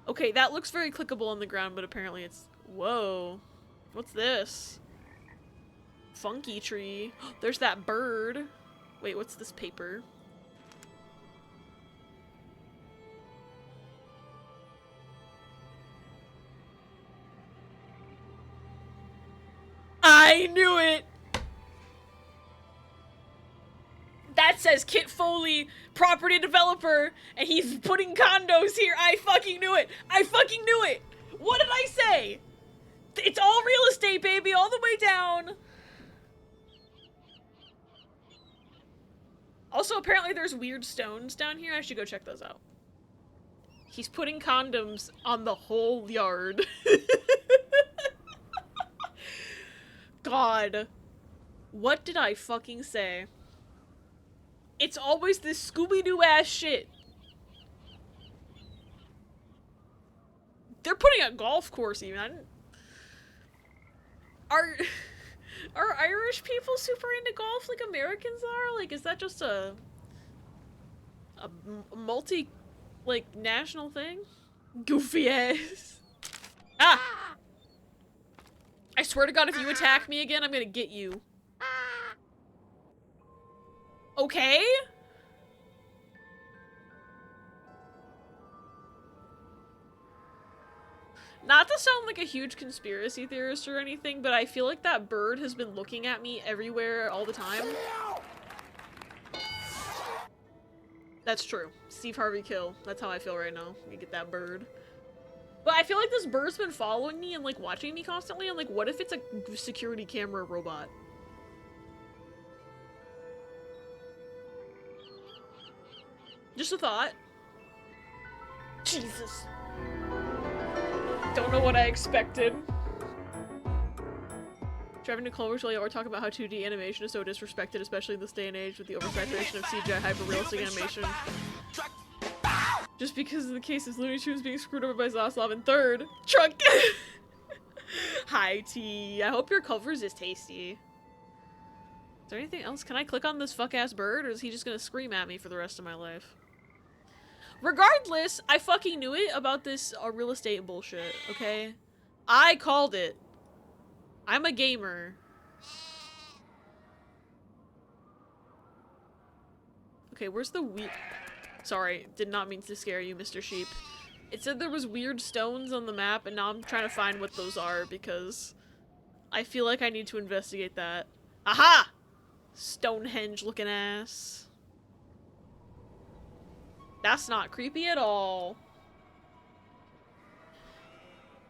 Speaker 1: Okay, that looks very clickable on the ground, but apparently it's, whoa. What's this? Funky tree. There's that bird. Wait, what's this paper? I knew it! That says Kit Foley, property developer, and he's putting condos here. I fucking knew it! I fucking knew it! What did I say? It's all real estate, baby, all the way down. Also, apparently there's weird stones down here. I should go check those out. He's putting condoms on the whole yard. God. What did I fucking say? It's always this Scooby-Doo ass shit. They're putting a golf course even. I didn't... Are Irish people super into golf like Americans are? Like, is that just a multi, like, national thing? Goofy ass. Ah! I swear to God, if you attack me again, I'm gonna get you. Okay? Not to sound like a huge conspiracy theorist or anything, but I feel like that bird has been looking at me everywhere all the time. That's true. Steve Harvey kill. That's how I feel right now. You get that bird. But I feel like this bird's been following me and like watching me constantly. And like, what if it's a security camera robot? Just a thought. Jesus. Don't know what I expected. Driving to Culver's while you are talking about how 2D animation is so disrespected, especially in this day and age with the oversaturation of CGI hyper-realistic animation. Just because in the case of Looney Tunes being screwed over by Zaslav in third. Truck! Hi, T. I hope your Culver's is tasty. Is there anything else? Can I click on this fuck-ass bird, or is he just gonna scream at me for the rest of my life? Regardless, I fucking knew it about this real estate bullshit, okay? I called it. I'm a gamer. Okay, where's the Sorry, did not mean to scare you, Mr. Sheep. It said there was weird stones on the map, and now I'm trying to find what those are, because I feel like I need to investigate that. Aha! Stonehenge-looking ass. That's not creepy at all.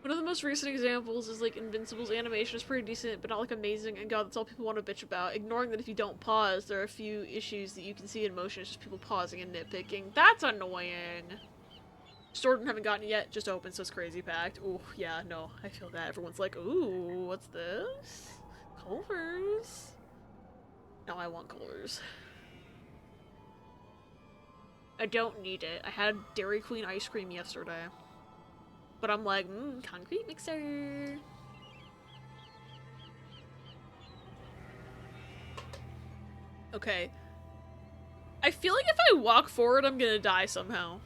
Speaker 1: One of the most recent examples is like Invincible's animation is pretty decent, but not like amazing, and God, that's all people want to bitch about. Ignoring that if you don't pause, there are a few issues that you can see in motion. It's just people pausing and nitpicking. That's annoying. Store haven't gotten it yet, just open, so it's crazy packed. Ooh, yeah, no, I feel that. Everyone's like, ooh, what's this? Culver's? No, I want Culver's. I don't need it. I had Dairy Queen ice cream yesterday. But I'm like, concrete mixer. Okay. I feel like if I walk forward, I'm gonna die somehow.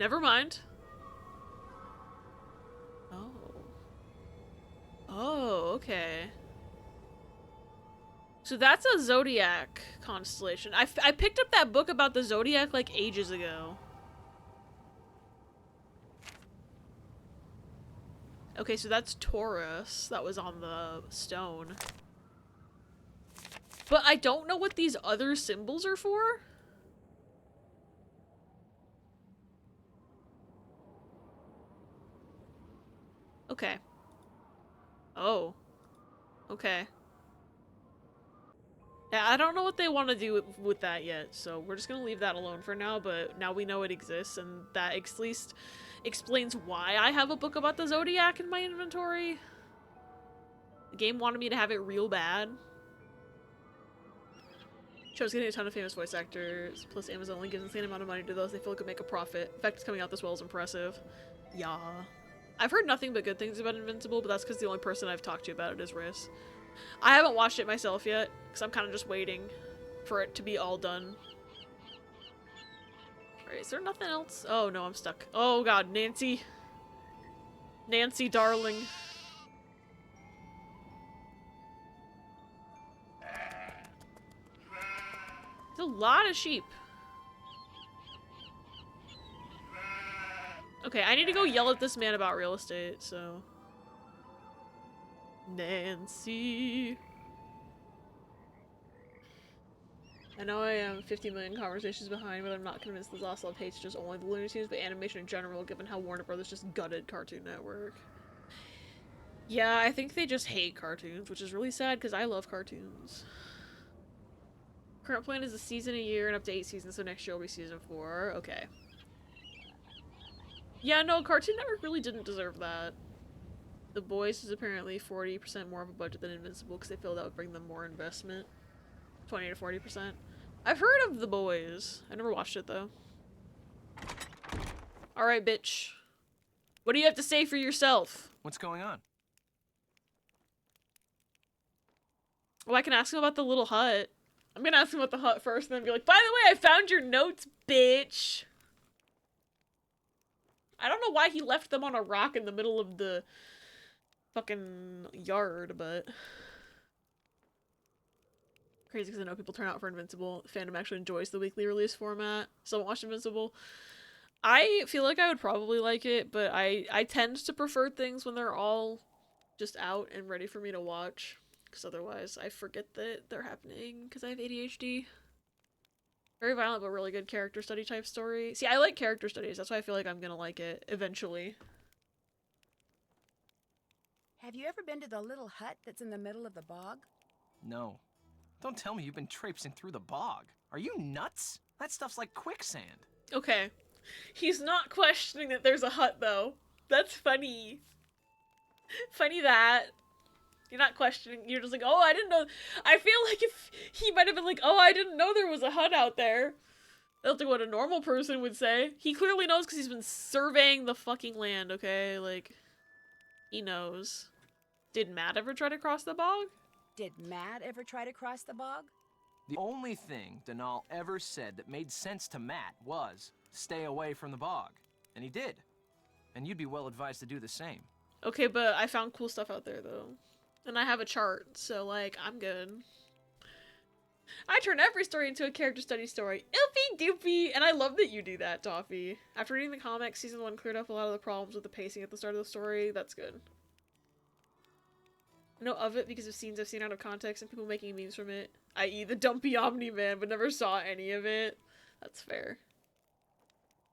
Speaker 1: Never mind. Oh. Oh, okay. So that's a zodiac constellation. I picked up that book about the zodiac like ages ago. Okay, so that's Taurus. That was on the stone. But I don't know what these other symbols are for. Okay. Oh. Okay. Yeah, I don't know what they want to do with that yet, so we're just gonna leave that alone for now, but now we know it exists, and that at least explains why I have a book about the Zodiac in my inventory. The game wanted me to have it real bad. Show's getting a ton of famous voice actors, plus Amazon only gives an insane amount of money to those they feel could make a profit. The fact it's coming out this well is impressive. Yeah. I've heard nothing but good things about Invincible, but that's because the only person I've talked to about it is Riss. I haven't watched it myself yet, because I'm kind of just waiting for it to be all done. Alright, is there nothing else? Oh no, I'm stuck. Oh god, Nancy. Nancy, darling. There's a lot of sheep. Okay, I need to go yell at this man about real estate, so... Nancy. I know I am 50 million conversations behind, but I'm not convinced the Lost Love hates just only the Looney Tunes, but animation in general, given how Warner Brothers just gutted Cartoon Network. Yeah, I think they just hate cartoons, which is really sad because I love cartoons. Current plan is a season a year and up to 8 seasons, so next year will be season 4. Okay. Yeah, no, Cartoon Network really didn't deserve that. The Boys is apparently 40% more of a budget than Invincible because they feel that would bring them more investment. 20 to 40%. I've heard of The Boys. I never watched it though. Alright, bitch. What do you have to say for yourself?
Speaker 5: What's going on?
Speaker 1: Well, I can ask him about the little hut. I'm gonna ask him about the hut first and then be like, by the way, I found your notes, bitch! I don't know why he left them on a rock in the middle of the fucking yard, but... Crazy because I know people turn out for Invincible. Fandom actually enjoys the weekly release format. So I watch Invincible. I feel like I would probably like it, but I tend to prefer things when they're all just out and ready for me to watch. Because otherwise I forget that they're happening because I have ADHD. Very violent but really good character study type story. See, I like character studies. That's why I feel like I'm gonna like it eventually.
Speaker 3: Have you ever been to the little hut that's in the middle of the bog?
Speaker 5: No. Don't tell me you've been traipsing through the bog. Are you nuts? That stuff's like quicksand.
Speaker 1: Okay. He's not questioning that there's a hut, though. That's funny. Funny that. You're not questioning. You're just like, oh, I didn't know. I feel like if he might have been like, oh, I didn't know there was a hut out there. That's like what a normal person would say. He clearly knows because he's been surveying the fucking land, okay? Like, he knows. Did Matt ever try to cross the bog?
Speaker 3: Did Matt ever try to cross the bog?
Speaker 5: The only thing Denal ever said that made sense to Matt was, stay away from the bog. And he did. And you'd be well advised to do the same.
Speaker 1: Okay, but I found cool stuff out there, though. And I have a chart, so, like, I'm good. I turn every story into a character study story. Oopie doopie! And I love that you do that, Toffee. After reading the comics, Season 1 cleared up a lot of the problems with the pacing at the start of the story. That's good. I know of it because of scenes I've seen out of context and people making memes from it, i.e. the dumpy Omni-Man, but never saw any of it. That's fair.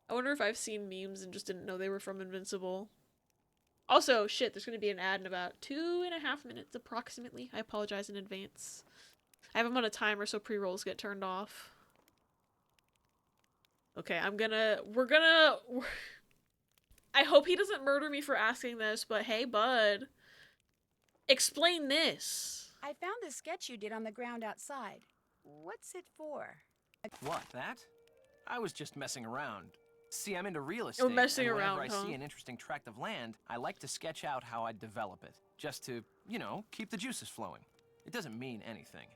Speaker 1: I wonder if I've seen memes and just didn't know they were from Invincible. Also, shit, there's gonna be an ad in about 2.5 minutes, approximately. I apologize in advance. I have them on a timer so pre-rolls get turned off. Okay, we're gonna... I hope he doesn't murder me for asking this, but hey, bud. Explain this.
Speaker 3: I found the sketch you did on the ground outside. What's it for?
Speaker 5: What, that? I was just messing around. See, I'm into real estate,
Speaker 1: messing
Speaker 5: and
Speaker 1: around,
Speaker 5: whenever
Speaker 1: huh?
Speaker 5: I see an interesting tract of land, I like to sketch out how I'd develop it. Just to, you know, keep the juices flowing. It doesn't mean anything.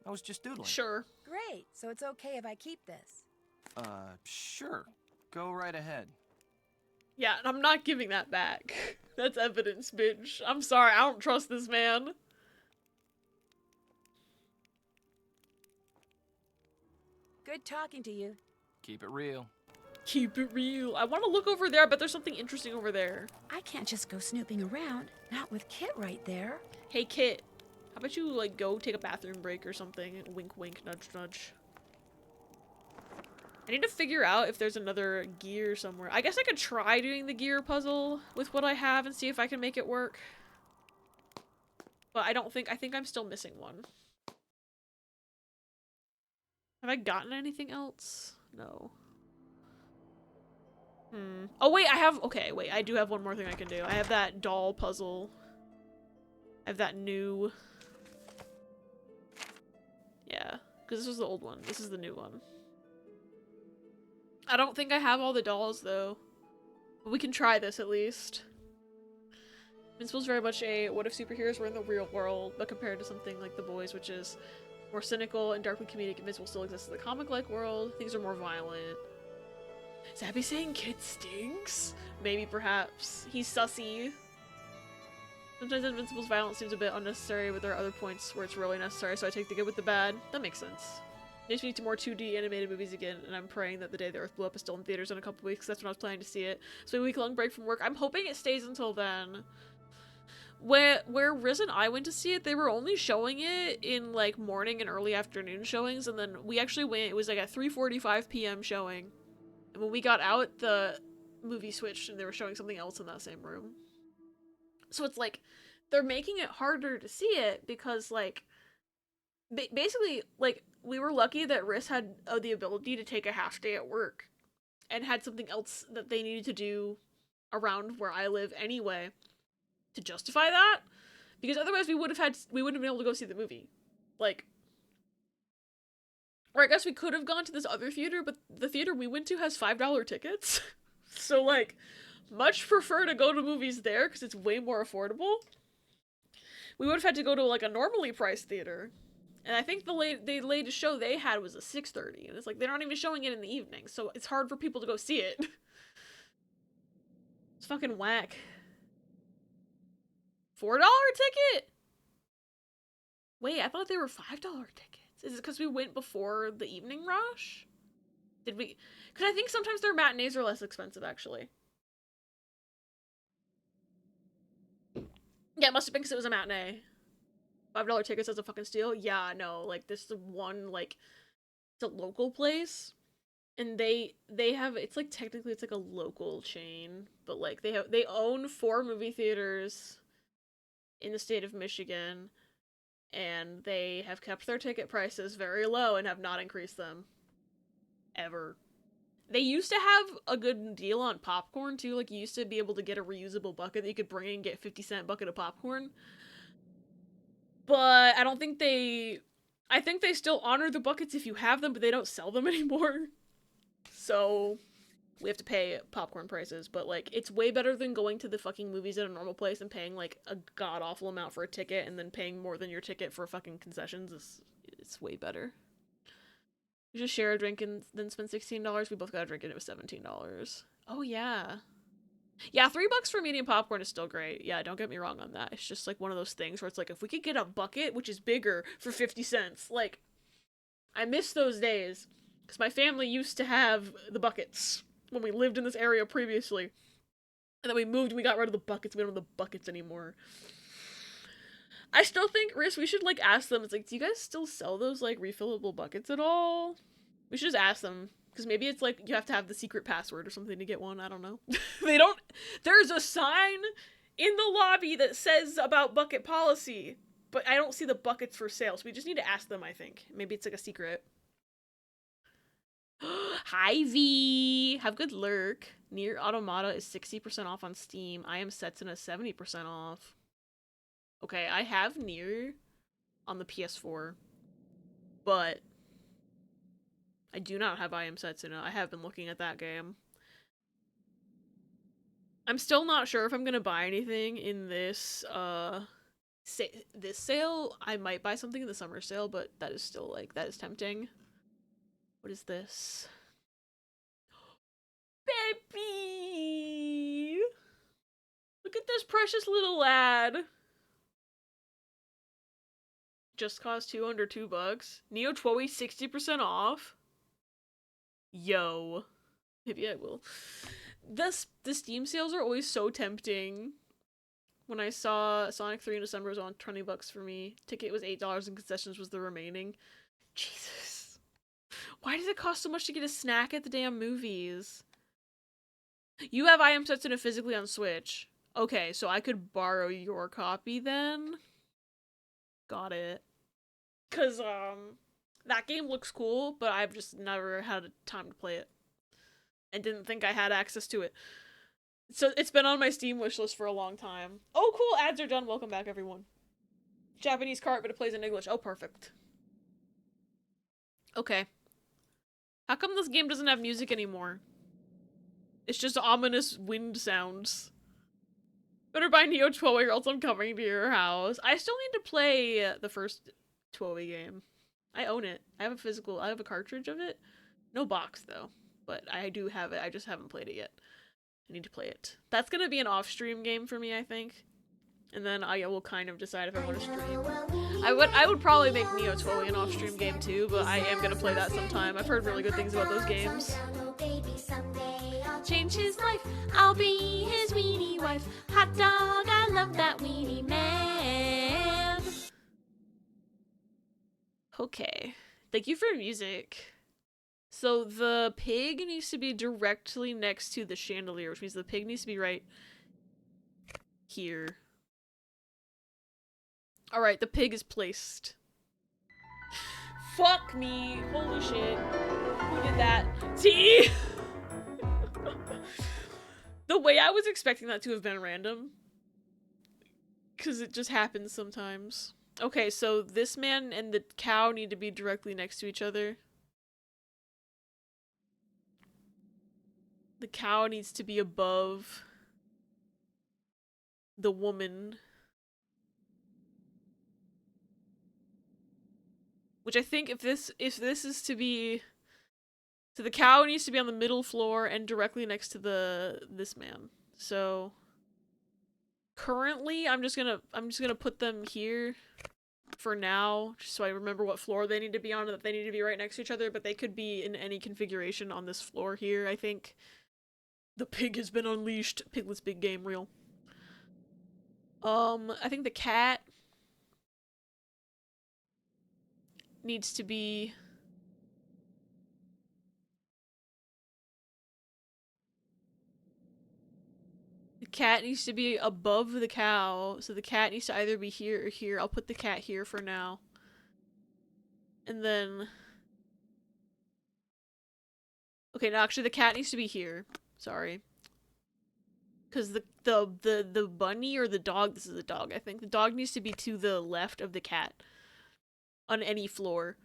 Speaker 5: I was just doodling.
Speaker 1: Sure.
Speaker 3: Great, so it's okay if I keep this.
Speaker 5: Sure. Go right ahead.
Speaker 1: Yeah, and I'm not giving that back. That's evidence, bitch. I'm sorry, I don't trust this man.
Speaker 3: Good talking to you.
Speaker 5: Keep it real.
Speaker 1: Keep it real. I want to look over there, but there's something interesting over there.
Speaker 3: I can't just go snooping around, not with Kit right there.
Speaker 1: Hey, Kit. How about you, like, go take a bathroom break or something? Wink, wink, nudge, nudge. I need to figure out if there's another gear somewhere. I guess I could try doing the gear puzzle with what I have and see if I can make it work. But I think I'm still missing one. Have I gotten anything else? No. Oh, wait, okay, wait, I do have one more thing I can do. I have that doll puzzle. I have that new... Yeah, because this was the old one. This is the new one. I don't think I have all the dolls, though. But we can try this, at least. Invincible's very much a what if superheroes were in the real world, but compared to something like The Boys, which is more cynical and darkly comedic, Invincible still exists in the comic-like world. Things are more violent. Is Abby saying Kid stinks? Maybe, perhaps. He's sussy. Sometimes Invincible's violence seems a bit unnecessary, but there are other points where it's really necessary, so I take the good with the bad. That makes sense. Makes me need to more 2D animated movies again, and I'm praying that The Day the Earth Blew Up is still in theaters in a couple weeks, that's when I was planning to see it. So a week-long break from work. I'm hoping it stays until then. where Riz and I went to see it, they were only showing it in like morning and early afternoon showings, and then we actually went. It was like a 3:45 p.m. showing, and when we got out, the movie switched, and they were showing something else in that same room. So it's like they're making it harder to see it because like basically like we were lucky that Riz had the ability to take a half day at work and had something else that they needed to do around where I live anyway to justify that, because otherwise we wouldn't have been able to go see the movie. Like, or I guess we could have gone to this other theater, but the theater we went to has $5 tickets. So like much prefer to go to movies there because it's way more affordable. We would have had to go to like a normally priced theater, and I think the latest show they had was a 6:30, and it's like they're not even showing it in the evening, so it's hard for people to go see it. It's fucking whack. $4 ticket? Wait, I thought they were $5 tickets. Is it because we went before the evening rush? Did we? Because I think sometimes their matinees are less expensive, actually. Yeah, it must have been because it was a matinee. $5 tickets as a fucking steal? Yeah, no, like, this is one, like, it's a local place. And they have, it's like, technically it's like a local chain. But, like, they own 4 movie theaters in the state of Michigan. And they have kept their ticket prices very low and have not increased them. Ever. They used to have a good deal on popcorn, too. Like, you used to be able to get a reusable bucket that you could bring in and get a 50-cent bucket of popcorn. But I don't think they... I think they still honor the buckets if you have them, but they don't sell them anymore. So, we have to pay popcorn prices. But, like, it's way better than going to the fucking movies at a normal place and paying, like, a god-awful amount for a ticket and then paying more than your ticket for fucking concessions. It's way better. We just share a drink and then spend $16. We both got a drink and it was $17. Oh, yeah. Yeah, $3 for medium popcorn is still great. Yeah, don't get me wrong on that. It's just like one of those things where it's like, if we could get a bucket, which is bigger, for 50 cents, like, I miss those days. Because my family used to have the buckets when we lived in this area previously. And then we moved and we got rid of the buckets. We don't have the buckets anymore. I still think, Riz, we should, like, ask them. It's like, do you guys still sell those, like, refillable buckets at all? We should just ask them. Because maybe it's, like, you have to have the secret password or something to get one. I don't know. They don't... There's a sign in the lobby that says about bucket policy. But I don't see the buckets for sale. So we just need to ask them, I think. Maybe it's, like, a secret. Hi, V! Have good lurk. Nier Automata is 60% off on Steam. I am Setsuna 70% off. Okay, I have Nier on the PS4, but I do not have I Am Setsuna. I have been looking at that game. I'm still not sure if I'm gonna buy anything in this, this sale. I might buy something in the summer sale, but that is still, like, that is tempting. What is this? Baby! Look at this precious little lad! Just cost $2 under $2. Neo Twoey 60% off. Yo. Maybe I will. The Steam sales are always so tempting. When I saw Sonic 3 in December, it was on $20 for me. Ticket was $8 and concessions was the remaining. Jesus. Why does it cost so much to get a snack at the damn movies? You have I Am Setsuna physically on Switch. Okay, so I could borrow your copy then? Got it. Cause, that game looks cool, but I've just never had time to play it. And didn't think I had access to it. So it's been on my Steam wishlist for a long time. Oh, cool, ads are done. Welcome back, everyone. Japanese cart, but it plays in English. Oh, perfect. Okay. How come this game doesn't have music anymore? It's just ominous wind sounds. Better buy Neo 12 or else I'm coming to your house. I still need to play the first 12 game. I own it. I have a cartridge of it. No box, though. But I do have it. I just haven't played it yet. I need to play it. That's gonna be an off-stream game for me, I think. And then I will kind of decide if I want to stream. I would probably make Neo Totally an off-stream game too, but I am gonna play that sometime. I've heard really good things about those games. Change his life, I'll be his weenie wife. Hot dog, I love that weenie man. Okay, thank you for music. So the pig needs to be directly next to the chandelier, which means the pig needs to be right here. Alright, the pig is placed. Fuck me! Holy shit. Who did that? T! The way I was expecting that to have been random. Because it just happens sometimes. Okay, so this man and the cow need to be directly next to each other. The cow needs to be above the woman. Which I think if this is to be, so the cow needs to be on the middle floor and directly next to this man. So currently I'm just gonna put them here for now, just so I remember what floor they need to be on and that they need to be right next to each other, but they could be in any configuration on this floor here, I think. The pig has been unleashed. Piglet's big game reel. I think the cat needs to be above the cow, so the cat needs to either be here or here. I'll put the cat here for now. And then okay, no, actually the cat needs to be here. Sorry. Cause the bunny or the dog, this is a dog, I think. The dog needs to be to the left of the cat. On any floor.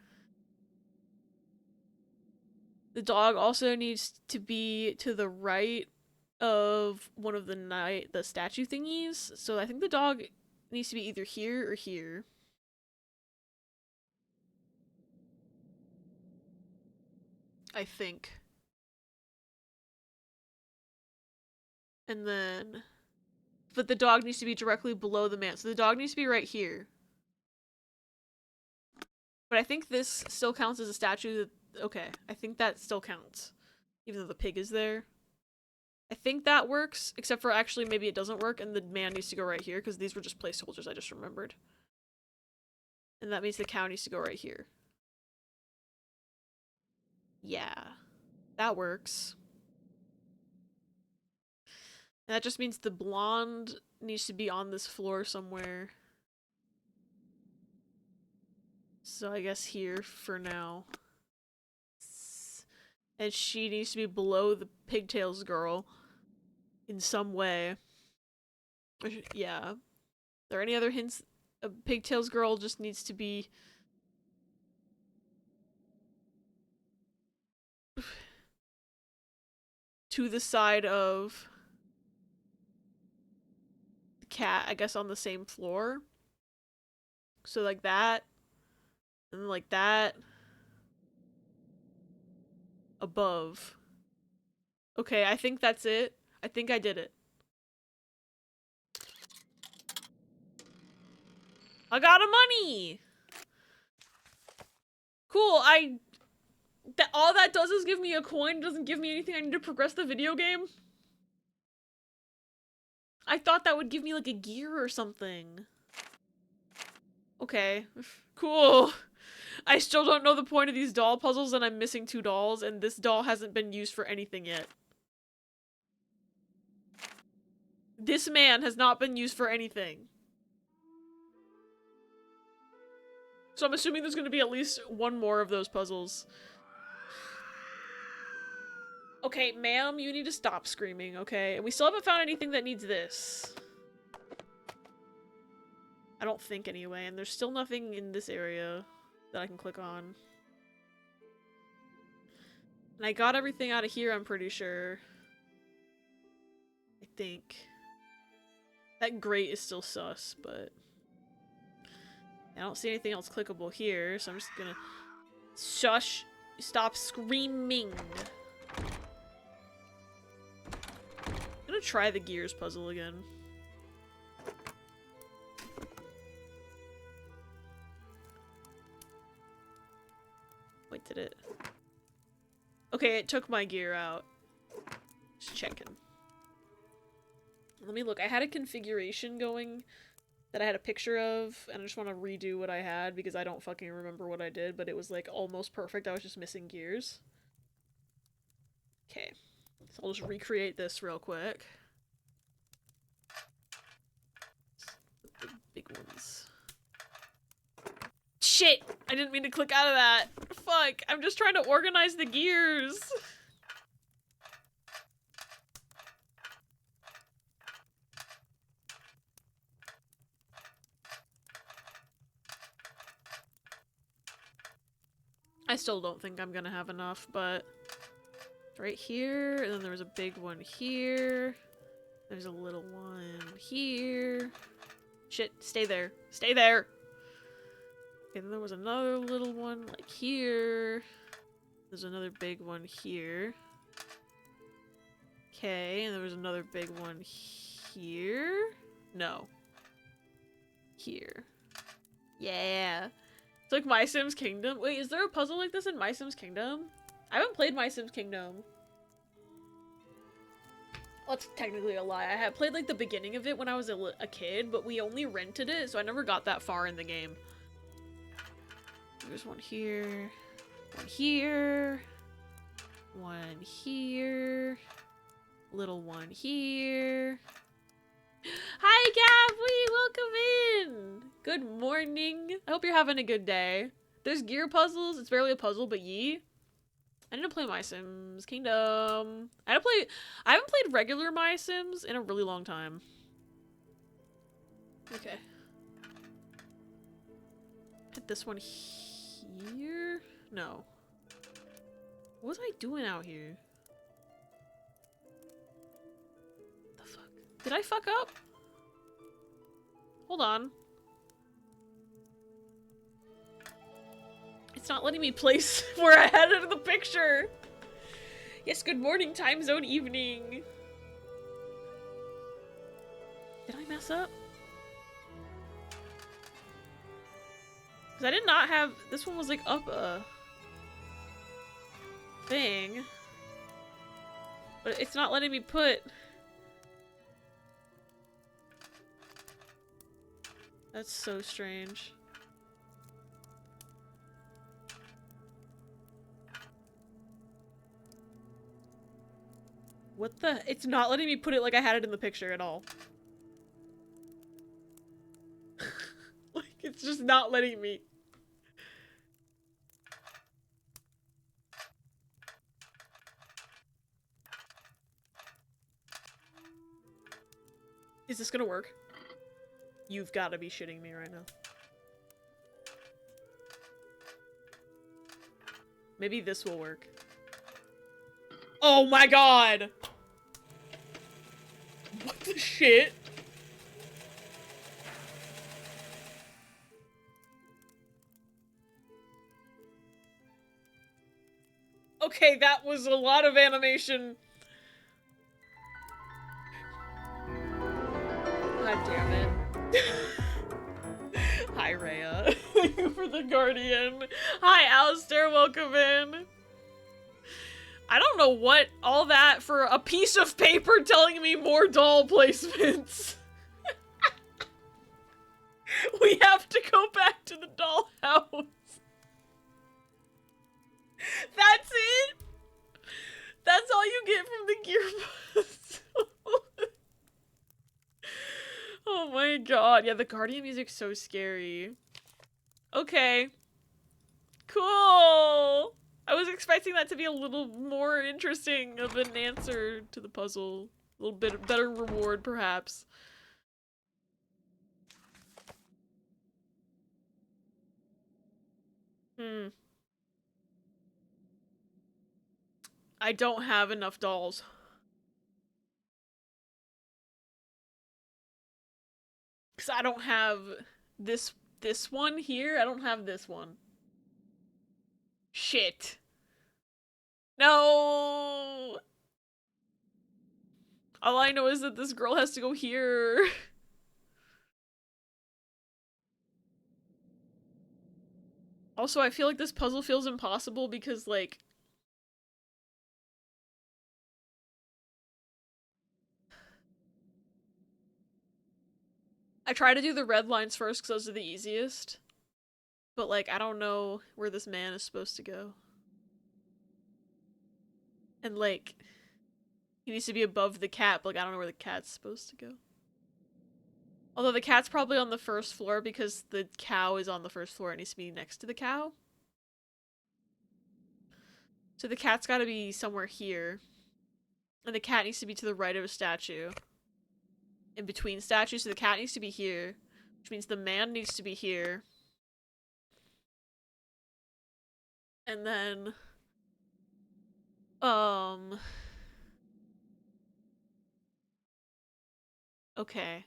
Speaker 1: The dog also needs to be to the right of one of the statue thingies. So I think the dog needs to be either here or here. I think. And then, but the dog needs to be directly below the man. So the dog needs to be right here. But I think this still counts as a statue. Okay, I think that still counts. Even though the pig is there. I think that works, except for actually maybe it doesn't work and the man needs to go right here because these were just placeholders I just remembered. And that means the cow needs to go right here. Yeah, that works. And that just means the blonde needs to be on this floor somewhere. So I guess here for now. And she needs to be below the pigtails girl in some way. Yeah. Are there any other hints? A pigtails girl just needs to be to the side of the cat, I guess on the same floor. So like that. And like that. Above. Okay, I think that's it. I think I did it. I got a money! Cool, all that does is give me a coin, doesn't give me anything I need to progress the video game? I thought that would give me like a gear or something. Okay, cool. I still don't know the point of these doll puzzles and I'm missing 2 dolls and this doll hasn't been used for anything yet. This man has not been used for anything. So I'm assuming there's gonna be at least 1 more of those puzzles. Okay, ma'am, you need to stop screaming, okay? And we still haven't found anything that needs this. I don't think anyway, and there's still nothing in this area that I can click on. And I got everything out of here, I'm pretty sure. I think. That grate is still sus, but I don't see anything else clickable here, so I'm just gonna shush. Stop screaming. I'm gonna try the gears puzzle again. Okay, it took my gear out. Just checking. Let me look. I had a configuration going that I had a picture of, and I just want to redo what I had because I don't fucking remember what I did, but it was like almost perfect. I was just missing gears. Okay. So I'll just recreate this real quick. The big ones. Shit! I didn't mean to click out of that. Fuck. I'm just trying to organize the gears. I still don't think I'm gonna have enough, but right here, and then there was a big one here. There's a little one here. Shit, stay there. Stay there! Okay, then there was another little one, like here. There's another big one here. Okay, and there was another big one here? No. Here. Yeah. It's like My Sims Kingdom. Wait, is there a puzzle like this in My Sims Kingdom? I haven't played My Sims Kingdom. Well, that's technically a lie. I had played like the beginning of it when I was a kid, but we only rented it, so I never got that far in the game. There's one here. One here. One here. Little one here. Hi, Gabby! Welcome in! Good morning. I hope you're having a good day. There's gear puzzles. It's barely a puzzle, but yee. I need to play My Sims Kingdom. I haven't played regular My Sims in a really long time. Okay. Hit this one here? No. What was I doing out here? The fuck? Did I fuck up? Hold on. It's not letting me place where I had it in the picture. Yes, good morning, time zone evening. Did I mess up? Because I did not have... This one was like up a thing. But it's not letting me put... That's so strange. What the? It's not letting me put it like I had it in the picture at all. Like, it's just not letting me. Is this gonna work? You've gotta be shitting me right now. Maybe this will work. Oh my god! What the shit? Okay, that was a lot of animation. God damn it. Hi, Rhea. Thank you for the Guardian. Hi, Alistair. Welcome in. I don't know what all that for a piece of paper telling me more doll placements. We have to go back to the dollhouse. That's it? That's all you get from the gear puzzle? Oh my god. Yeah, the Guardian music's so scary. Okay. Cool! I was expecting that to be a little more interesting of an answer to the puzzle. A little bit better reward, perhaps. I don't have enough dolls. Because I don't have this one here. I don't have this one. Shit. No! All I know is that this girl has to go here. Also, I feel like this puzzle feels impossible because, like, I try to do the red lines first because those are the easiest. But, like, I don't know where this man is supposed to go. And, like, he needs to be above the cat, but, like, I don't know where the cat's supposed to go. Although the cat's probably on the first floor because the cow is on the first floor. It needs to be next to the cow. So the cat's gotta be somewhere here. And the cat needs to be to the right of a statue. In between statues, so the cat needs to be here. Which means the man needs to be here. And then... Okay.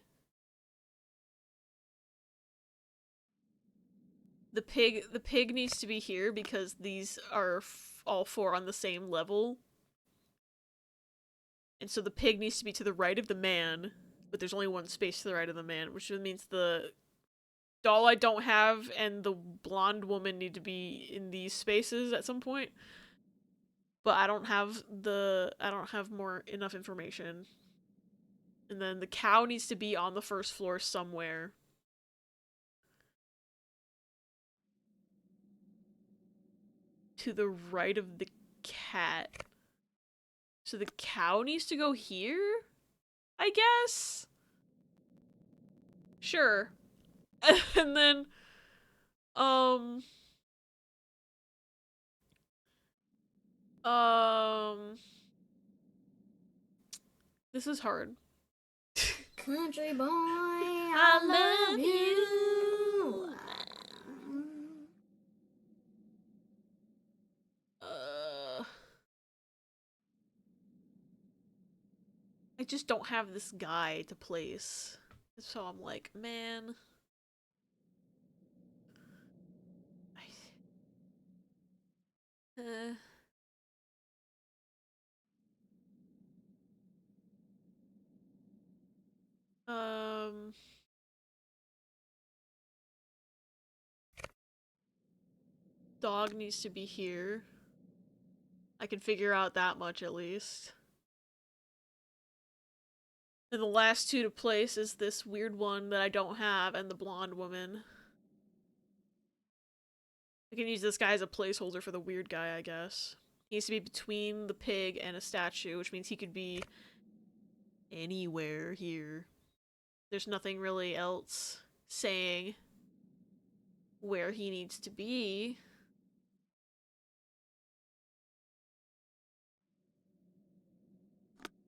Speaker 1: The pig needs to be here because these are all four on the same level. And so the pig needs to be to the right of the man, but there's only one space to the right of the man, which means the doll I don't have and the blonde woman need to be in these spaces at some point. But I don't have enough information. And then the cow needs to be on the first floor somewhere. To the right of the cat. So the cow needs to go here? I guess? Sure. And then, this is hard.
Speaker 6: Country boy, I love you.
Speaker 1: I just don't have this guy to place. So I'm like, man. Dog needs to be here. I can figure out that much at least. And the last two to place is this weird one that I don't have and the blonde woman. I can use this guy as a placeholder for the weird guy, I guess. He needs to be between the pig and a statue, which means he could be anywhere here. There's nothing really else saying where he needs to be.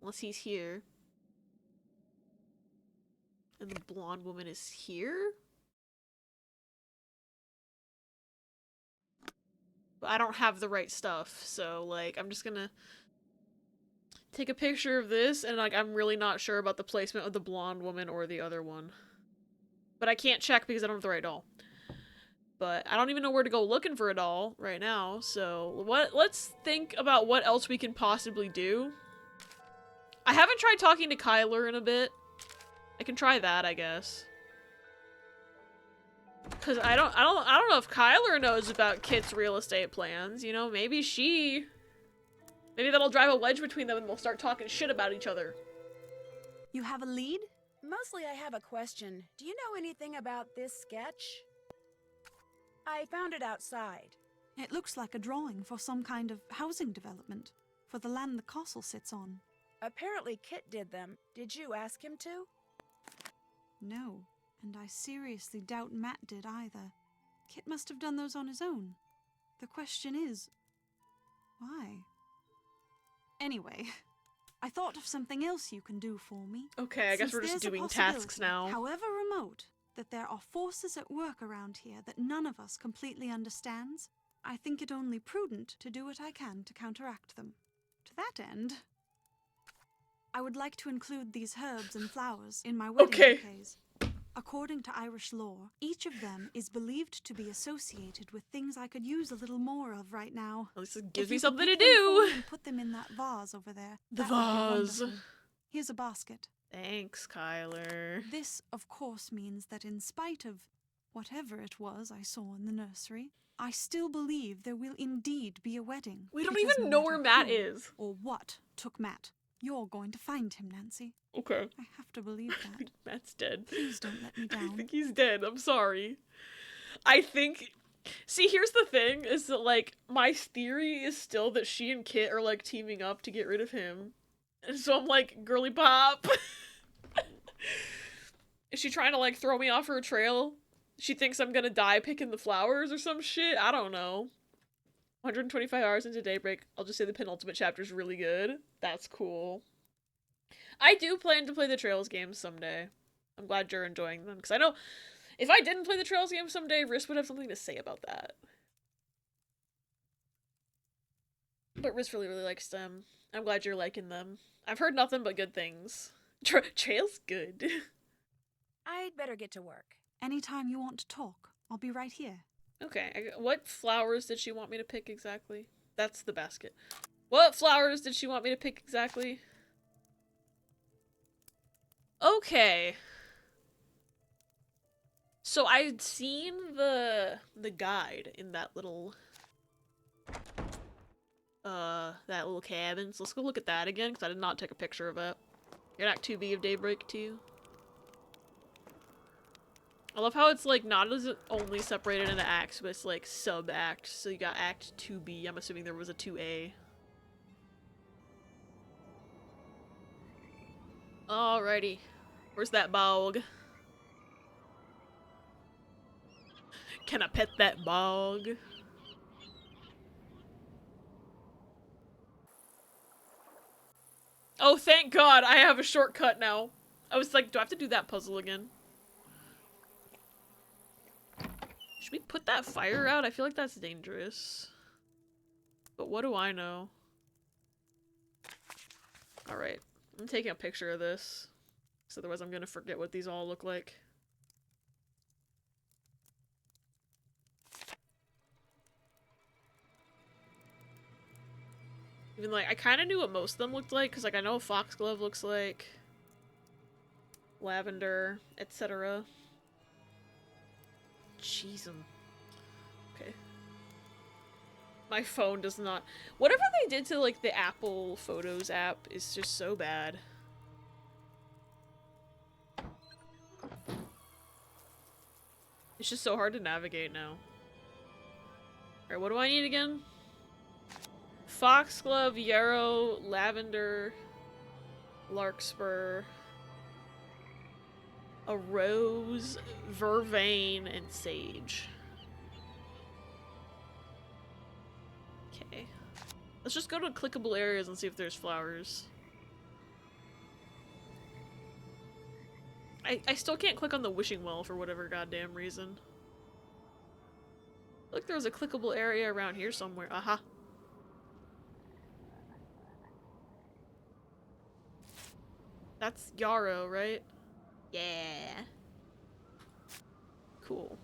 Speaker 1: Unless he's here. And the blonde woman is here? But I don't have the right stuff, so, like, I'm just gonna take a picture of this, and, like, I'm really not sure about the placement of the blonde woman or the other one. But I can't check because I don't have the right doll. But I don't even know where to go looking for a doll right now, so let's think about what else we can possibly do. I haven't tried talking to Kyler in a bit. I can try that, I guess. Cause I don't know if Kyler knows about Kit's real estate plans, you know, maybe that'll drive a wedge between them and they'll start talking shit about each other.
Speaker 3: You have a lead?
Speaker 7: Mostly I have a question. Do you know anything about this sketch? I found it outside.
Speaker 8: It looks like a drawing for some kind of housing development, for the land the castle sits on.
Speaker 7: Apparently Kit did them. Did you ask him to?
Speaker 8: No, and I seriously doubt Matt did either. Kit must have done those on his own. The question is, why? Anyway, I thought of something else you can do for me.
Speaker 1: Okay, I guess we're just doing tasks now.
Speaker 8: However remote, that there are forces at work around here that none of us completely understands. I think it only prudent to do what I can to counteract them. To that end, I would like to include these herbs and flowers in my wedding bouquets. According to Irish lore, each of them is believed to be associated with things I could use a little more of right now.
Speaker 1: At least it gives me something to do.
Speaker 8: And put them in that vase over there.
Speaker 1: The
Speaker 8: That would be
Speaker 1: vase.
Speaker 8: wonderful. Here's a basket.
Speaker 1: Thanks, Kyler.
Speaker 8: This, of course, means that in spite of whatever it was I saw in the nursery, I still believe there will indeed be a wedding.
Speaker 1: We don't
Speaker 8: because
Speaker 1: even
Speaker 8: no
Speaker 1: know where
Speaker 8: matter
Speaker 1: Matt
Speaker 8: who
Speaker 1: is.
Speaker 8: or what took Matt, you're going to find him, Nancy.
Speaker 1: Okay.
Speaker 8: I have to believe
Speaker 1: I
Speaker 8: that.
Speaker 1: think Matt's dead.
Speaker 8: Please don't let me
Speaker 1: I
Speaker 8: down.
Speaker 1: think he's dead. I'm sorry. I think... See, here's the thing, is that, like, my theory is still that she and Kit are, like, teaming up to get rid of him. And so I'm like, girly pop. Is she trying to, like, throw me off her trail? She thinks I'm gonna die picking the flowers or some shit? I don't know. 125 hours into Daybreak. I'll just say the penultimate chapter is really good. That's cool. I do plan to play the Trails games someday. I'm glad you're enjoying them, because I know if I didn't play the Trails games someday, Riss would have something to say about that. But Riss really, really likes them. I'm glad you're liking them. I've heard nothing but good things. Trails good.
Speaker 7: I'd better get to work.
Speaker 8: Anytime you want to talk, I'll be right here.
Speaker 1: Okay, what flowers did she want me to pick exactly? That's the basket. What flowers did she want me to pick exactly? Okay. So I'd seen the guide in that little cabin. So let's go look at that again, because I did not take a picture of it. You're Act 2B of Daybreak 2. I love how it's like not as only separated into acts, but it's like sub-acts. So you got Act 2B. I'm assuming there was a 2A. Alrighty. Where's that bog? Can I pet that bog? Oh, thank God, I have a shortcut now. I was like, do I have to do that puzzle again? Should we put that fire out? I feel like that's dangerous. But what do I know? Alright, I'm taking a picture of this. Because otherwise I'm gonna forget what these all look like. Even like, I kind of knew what most of them looked like, because like I know what foxglove looks like. Lavender, etc. Jeez, okay. My phone does not... Whatever they did to like the Apple Photos app is just so bad. It's just so hard to navigate now. Alright, what do I need again? Foxglove, yarrow, lavender, larkspur, a rose, vervain, and sage. Okay. Let's just go to clickable areas and see if there's flowers. I still can't click on the wishing well for whatever goddamn reason. Look, there was a clickable area around here somewhere. Aha. That's yarrow, right? Yeah. Cool.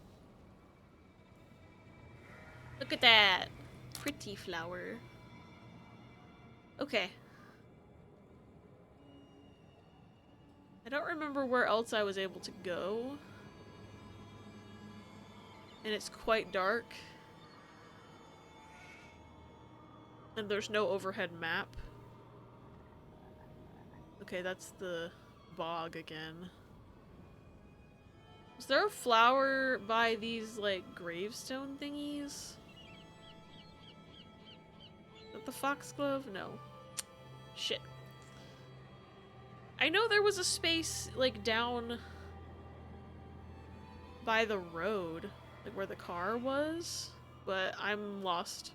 Speaker 1: Look at that. Pretty flower. Okay. I don't remember where else I was able to go. And it's quite dark. And there's no overhead map. Okay, that's the bog again. Was there a flower by these, like, gravestone thingies? Is that the foxglove? No. Shit. I know there was a space, like, down by the road, like where the car was, but I'm lost.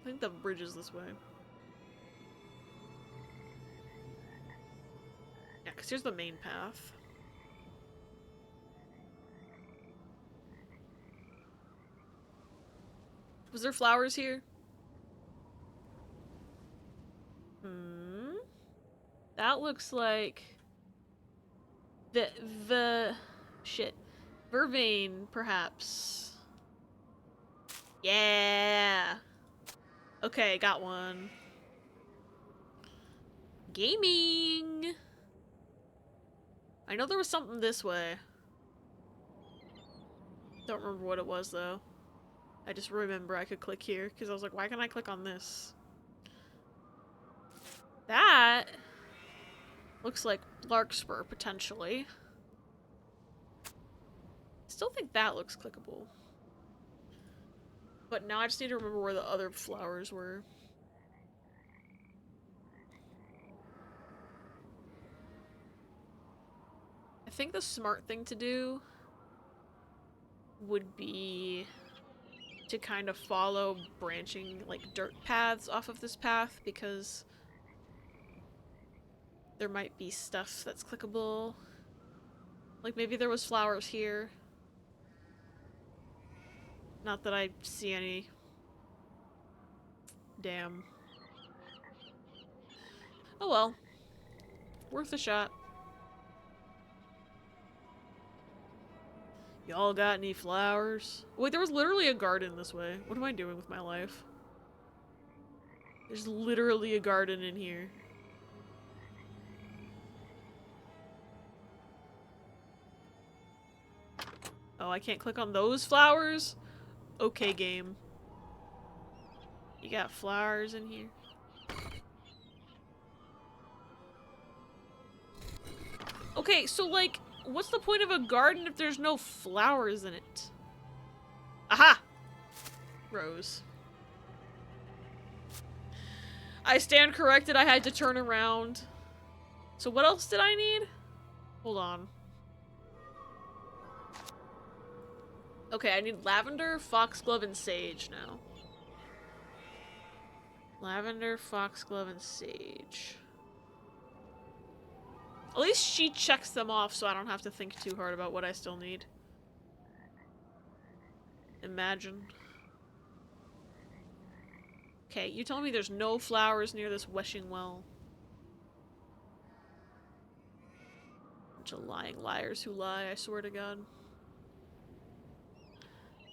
Speaker 1: I think the bridge is this way. Yeah, because here's the main path. Was there flowers here? That looks like the shit. Vervain, perhaps. Yeah. Okay, got one. Gaming. I know there was something this way. Don't remember what it was though. I just remember I could click here, because I was like, why can't I click on this? That looks like larkspur, potentially. Still think that looks clickable. But now I just need to remember where the other flowers were. I think the smart thing to do would be to kind of follow branching, like, dirt paths off of this path, because there might be stuff that's clickable. Like, maybe there was flowers here. Not that I see any. Damn. Oh well. Worth a shot. Y'all got any flowers? Wait, there was literally a garden this way. What am I doing with my life? There's literally a garden in here. Oh, I can't click on those flowers? Okay, game. You got flowers in here? Okay, so like, what's the point of a garden if there's no flowers in it? Aha! Rose. I stand corrected, I had to turn around. So what else did I need? Hold on. Okay, I need lavender, foxglove, and sage now. Lavender, foxglove, and sage. At least she checks them off so I don't have to think too hard about what I still need. Imagine. Okay, you tell me there's no flowers near this wishing well. Bunch of lying liars who lie, I swear to God.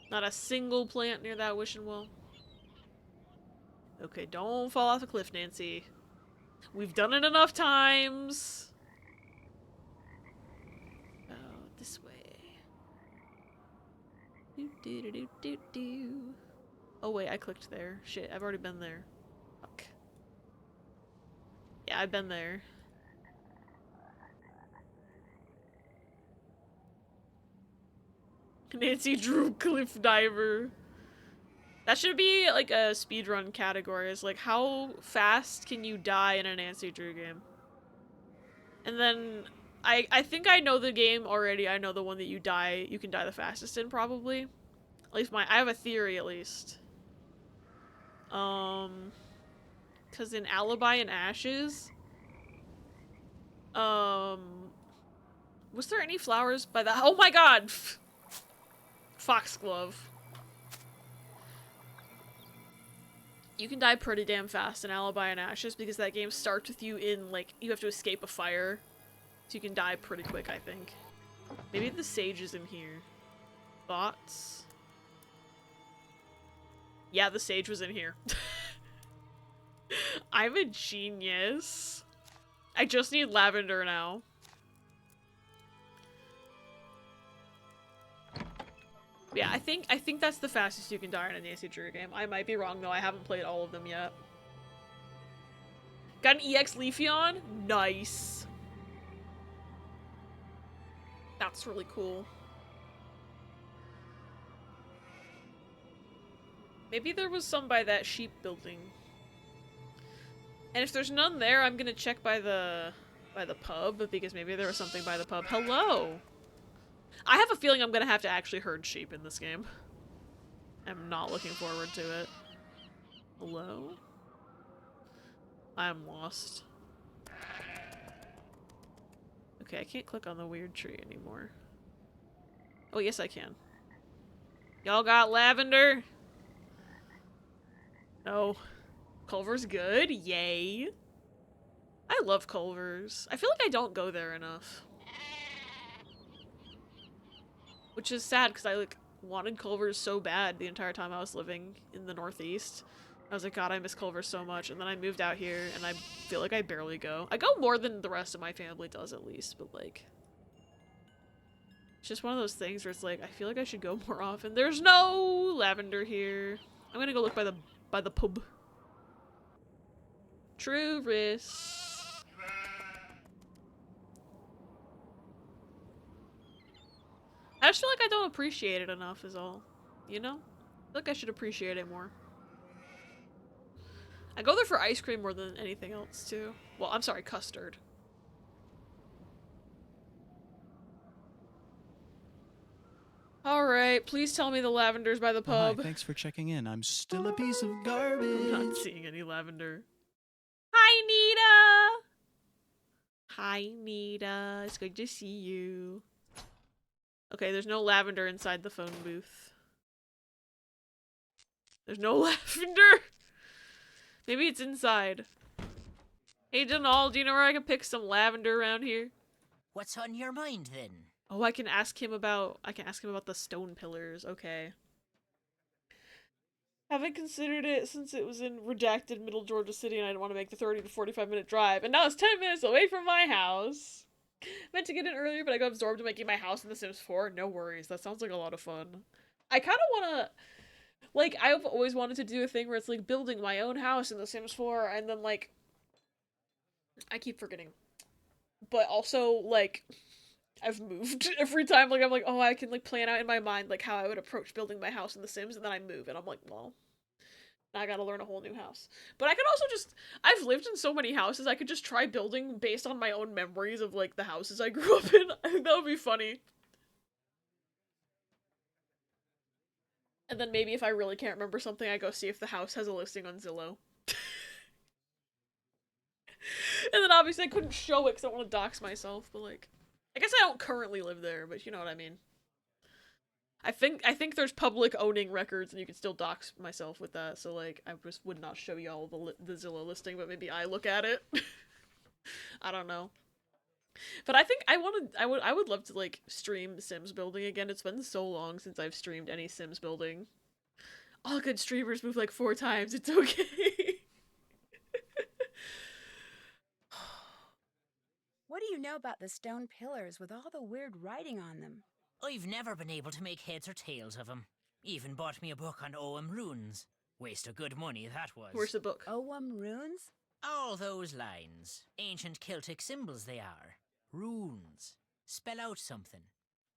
Speaker 1: Not a single plant near that wishing well. Okay, don't fall off a cliff, Nancy. We've done it enough times. Oh, this way. Do do do do do do. Oh wait, I clicked there. Shit, I've already been there. Fuck. Yeah, I've been there. Nancy Drew Cliff Diver. That should be like a speedrun category. It's like, how fast can you die in a Nancy Drew game? And then I think I know the game already. I know the one that you can die the fastest in, probably. At least I have a theory, at least. Cause in Alibi and Ashes, was there any flowers by the— oh my god! Foxglove. You can die pretty damn fast in Alibi and Ashes because that game starts with you in, like, you have to escape a fire. So you can die pretty quick, I think. Maybe the sage is in here. Thoughts? Yeah, the sage was in here. I'm a genius. I just need lavender now. Yeah, I think that's the fastest you can die in a Nancy Drew game. I might be wrong though, I haven't played all of them yet. Got an EX Leafeon? Nice. That's really cool. Maybe there was some by that sheep building. And if there's none there, I'm gonna check by the pub, because maybe there was something by the pub. Hello! I have a feeling I'm gonna have to actually herd sheep in this game. I'm not looking forward to it. Hello? I'm lost. Okay, I can't click on the weird tree anymore. Oh, yes I can. Y'all got lavender? No. Culver's good? Yay. I love Culver's. I feel like I don't go there enough. Which is sad, because I, like, wanted Culver's so bad the entire time I was living in the Northeast. I was like, God, I miss Culver's so much. And then I moved out here, and I feel like I barely go. I go more than the rest of my family does, at least, but, like... It's just one of those things where it's like, I feel like I should go more often. There's no lavender here. I'm gonna go look by the pub. True risk. I just feel like I don't appreciate it enough is all. You know? I feel like I should appreciate it more. I go there for ice cream more than anything else too. Well, I'm sorry, custard. Alright, please tell me the lavender's by the
Speaker 2: Oh, hi,
Speaker 1: pub.
Speaker 2: thanks for checking in. I'm still a piece of
Speaker 1: I'm
Speaker 2: garbage.
Speaker 1: not seeing any lavender. Hi, Nita! Hi, Nita. It's good to see you. Okay, there's no lavender inside the phone booth. There's no lavender! Maybe it's inside. Hey, Donal, do you know where I can pick some lavender around here?
Speaker 9: What's on your mind then?
Speaker 1: Oh, I can ask him about the stone pillars. Okay. Haven't considered it since it was in redacted Middle Georgia City and I didn't want to make the 30 to 45 minute drive. And now it's 10 minutes away from my house. Meant to get in earlier, but I got absorbed in making my house in The Sims 4. No worries. That sounds like a lot of fun. I kind of want to... Like, I've always wanted to do a thing where it's like building my own house in The Sims 4 and then like... I keep forgetting. But also, like... I've moved every time, like, I'm like, oh, I can, like, plan out in my mind, like, how I would approach building my house in The Sims, and then I move, and I'm like, well, now I gotta learn a whole new house. But I could also just, I've lived in so many houses, I could just try building based on my own memories of, like, the houses I grew up in. I think that would be funny. And then maybe if I really can't remember something, I go see if the house has a listing on Zillow. And then obviously I couldn't show it because I don't want to dox myself, but, like... I guess I don't currently live there, but you know what I mean. I think there's public owning records and you can still dox myself with that, so like I just would not show y'all the Zillow listing, but maybe I look at it. I don't know. But I think I would love to like stream Sims building again. It's been so long since I've streamed any Sims building. All good streamers move like 4 times. It's okay.
Speaker 7: What do you know about the stone pillars with all the weird writing on them?
Speaker 9: I've never been able to make heads or tails of 'em. Even bought me a book on Ogham runes. Waste of good money, that was.
Speaker 1: Where's the book?
Speaker 7: Ogham runes?
Speaker 9: All those lines. Ancient Celtic symbols they are. Runes. Spell out something.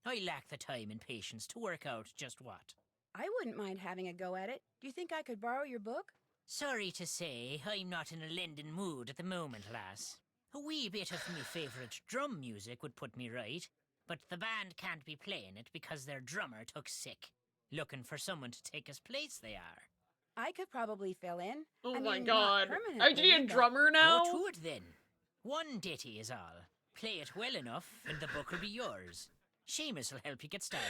Speaker 9: I lack the time and patience to work out just what.
Speaker 7: I wouldn't mind having a go at it. Do you think I could borrow your book?
Speaker 9: Sorry to say, I'm not in a lending mood at the moment, lass. A wee bit of me favourite drum music would put me right, but the band can't be playing it because their drummer took sick. Looking for someone to take his place, they are.
Speaker 7: I could probably fill in.
Speaker 1: Oh
Speaker 7: I
Speaker 1: my
Speaker 7: mean,
Speaker 1: god.
Speaker 7: not
Speaker 1: Are you a
Speaker 7: permanently, but-
Speaker 1: drummer now?
Speaker 9: Go to it then. One ditty is all. Play it well enough, and the book will be yours. Seamus will help you get started.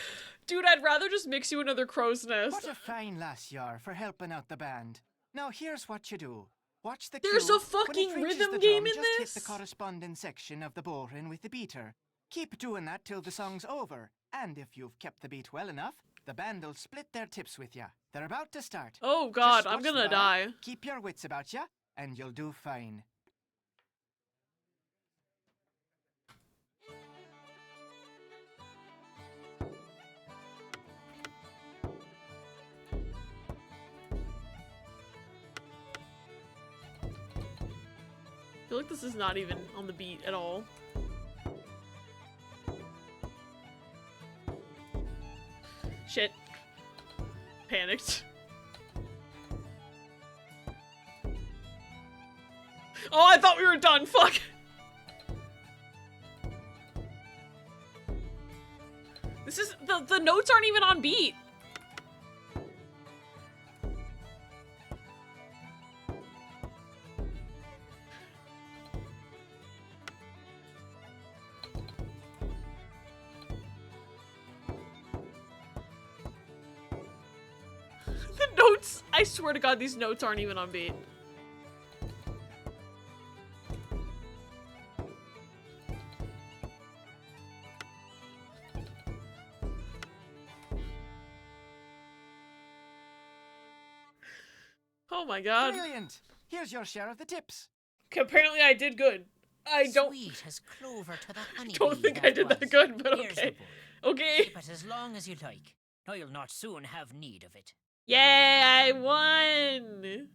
Speaker 1: Dude, I'd rather just mix you another crow's nest.
Speaker 10: What a fine lass you are for helping out the band. Now here's what you do. Watch the
Speaker 1: There's
Speaker 10: cue.
Speaker 1: a fucking
Speaker 10: When it reaches
Speaker 1: rhythm
Speaker 10: the
Speaker 1: game
Speaker 10: drum,
Speaker 1: in
Speaker 10: just
Speaker 1: this?
Speaker 10: hit the corresponding section of the bowline with the beater. Keep doing that till the song's over. And if you've kept the beat well enough, the band will split their tips with you. They're about to start.
Speaker 1: Oh god,
Speaker 10: Just
Speaker 1: I'm
Speaker 10: watch the
Speaker 1: gonna
Speaker 10: bar,
Speaker 1: die.
Speaker 10: Keep your wits about you, and you'll do fine.
Speaker 1: I feel like this is not even on the beat at all. Shit. Panicked. Oh, I thought we were done. Fuck. This is the notes aren't even on beat. The notes, I swear to god, these notes aren't even on beat. Oh my god.
Speaker 10: Brilliant! Here's your share of the tips.
Speaker 1: Apparently I did good. I don't
Speaker 9: Sweet as clover to the honey
Speaker 1: don't think I did that good, but
Speaker 9: Here's
Speaker 1: okay.
Speaker 9: the book.
Speaker 1: Okay.
Speaker 9: Keep it as long as you like. I'll not soon have need of it.
Speaker 1: Yay, I won!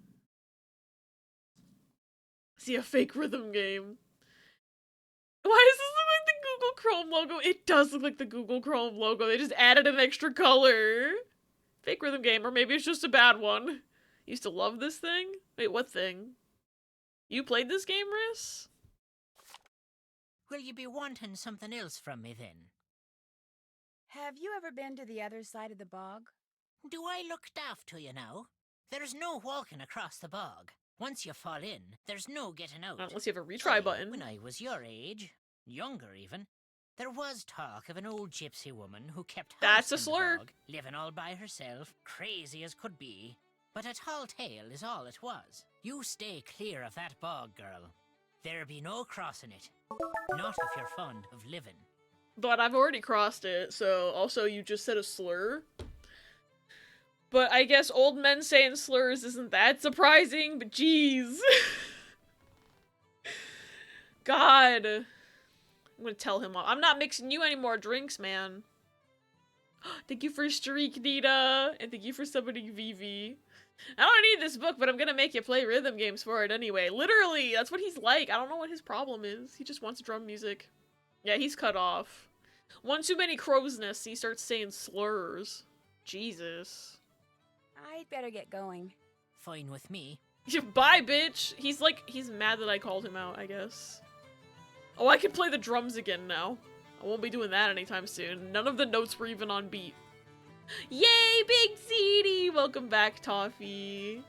Speaker 1: See a fake rhythm game. Why does this look like the Google Chrome logo? It does look like the Google Chrome logo. They just added an extra color. Fake rhythm game, or maybe it's just a bad one. Used to love this thing? Wait, what thing? You played this game, Riss?
Speaker 9: Will you be wanting something else from me then?
Speaker 7: Have you ever been to the other side of the bog?
Speaker 9: Do I look daft to you now? There's no walking across the bog. Once you fall in, there's no getting out.
Speaker 1: Not unless you have a retry
Speaker 9: Say,
Speaker 1: button.
Speaker 9: When I was your age, younger even, there was talk of an old gypsy woman who kept house
Speaker 1: That's a
Speaker 9: in the
Speaker 1: slur.
Speaker 9: bog, living all by herself, crazy as could be. But a tall tale is all it was. You stay clear of that bog, girl. There be no crossing it. Not if you're fond of living.
Speaker 1: But I've already crossed it, so also you just said a slur. But I guess old men saying slurs isn't that surprising, but jeez. God. I'm gonna tell him I'm not mixing you any more drinks, man. Thank you for Streak, Nita. And thank you for somebody, Vivi. I don't need this book, but I'm gonna make you play rhythm games for it anyway. Literally, that's what he's like. I don't know what his problem is. He just wants drum music. Yeah, he's cut off. One too many crow's nests, he starts saying slurs. Jesus.
Speaker 7: I'd better get going.
Speaker 9: Fine with me.
Speaker 1: Bye, bitch! He's mad that I called him out, I guess. Oh, I can play the drums again now. I won't be doing that anytime soon. None of the notes were even on beat. Yay, Big CD! Welcome back, Toffee.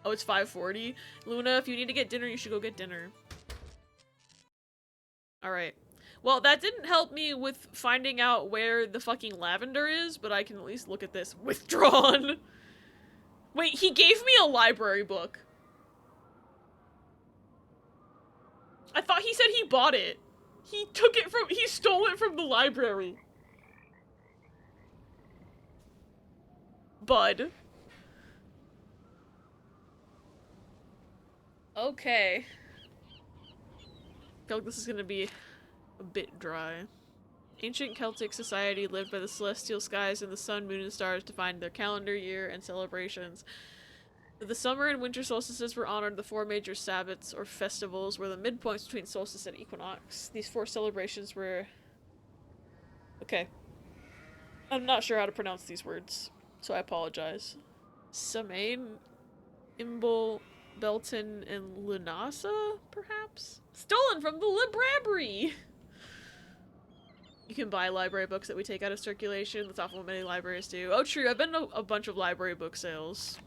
Speaker 1: Oh, it's 5:40. Luna, if you need to get dinner, you should go get dinner. Alright. Well, that didn't help me with finding out where the fucking lavender is, but I can at least look at this. Withdrawn! Wait, he gave me a library book. I thought he said he bought it. He stole it from the library. Bud. Okay. I feel like this is gonna be a bit dry. Ancient Celtic society lived by the celestial skies and the sun, moon, and stars defined their calendar year and celebrations. The summer and winter solstices were honored. The four major sabbats, or festivals, were the midpoints between solstice and equinox. These four celebrations were... Okay. I'm not sure how to pronounce these words, so I apologize. Samain, Imbil, Belton, and Lunasa, perhaps? Stolen from the library! You can buy library books that we take out of circulation. That's often what many libraries do. Oh, true. I've been to a bunch of library book sales.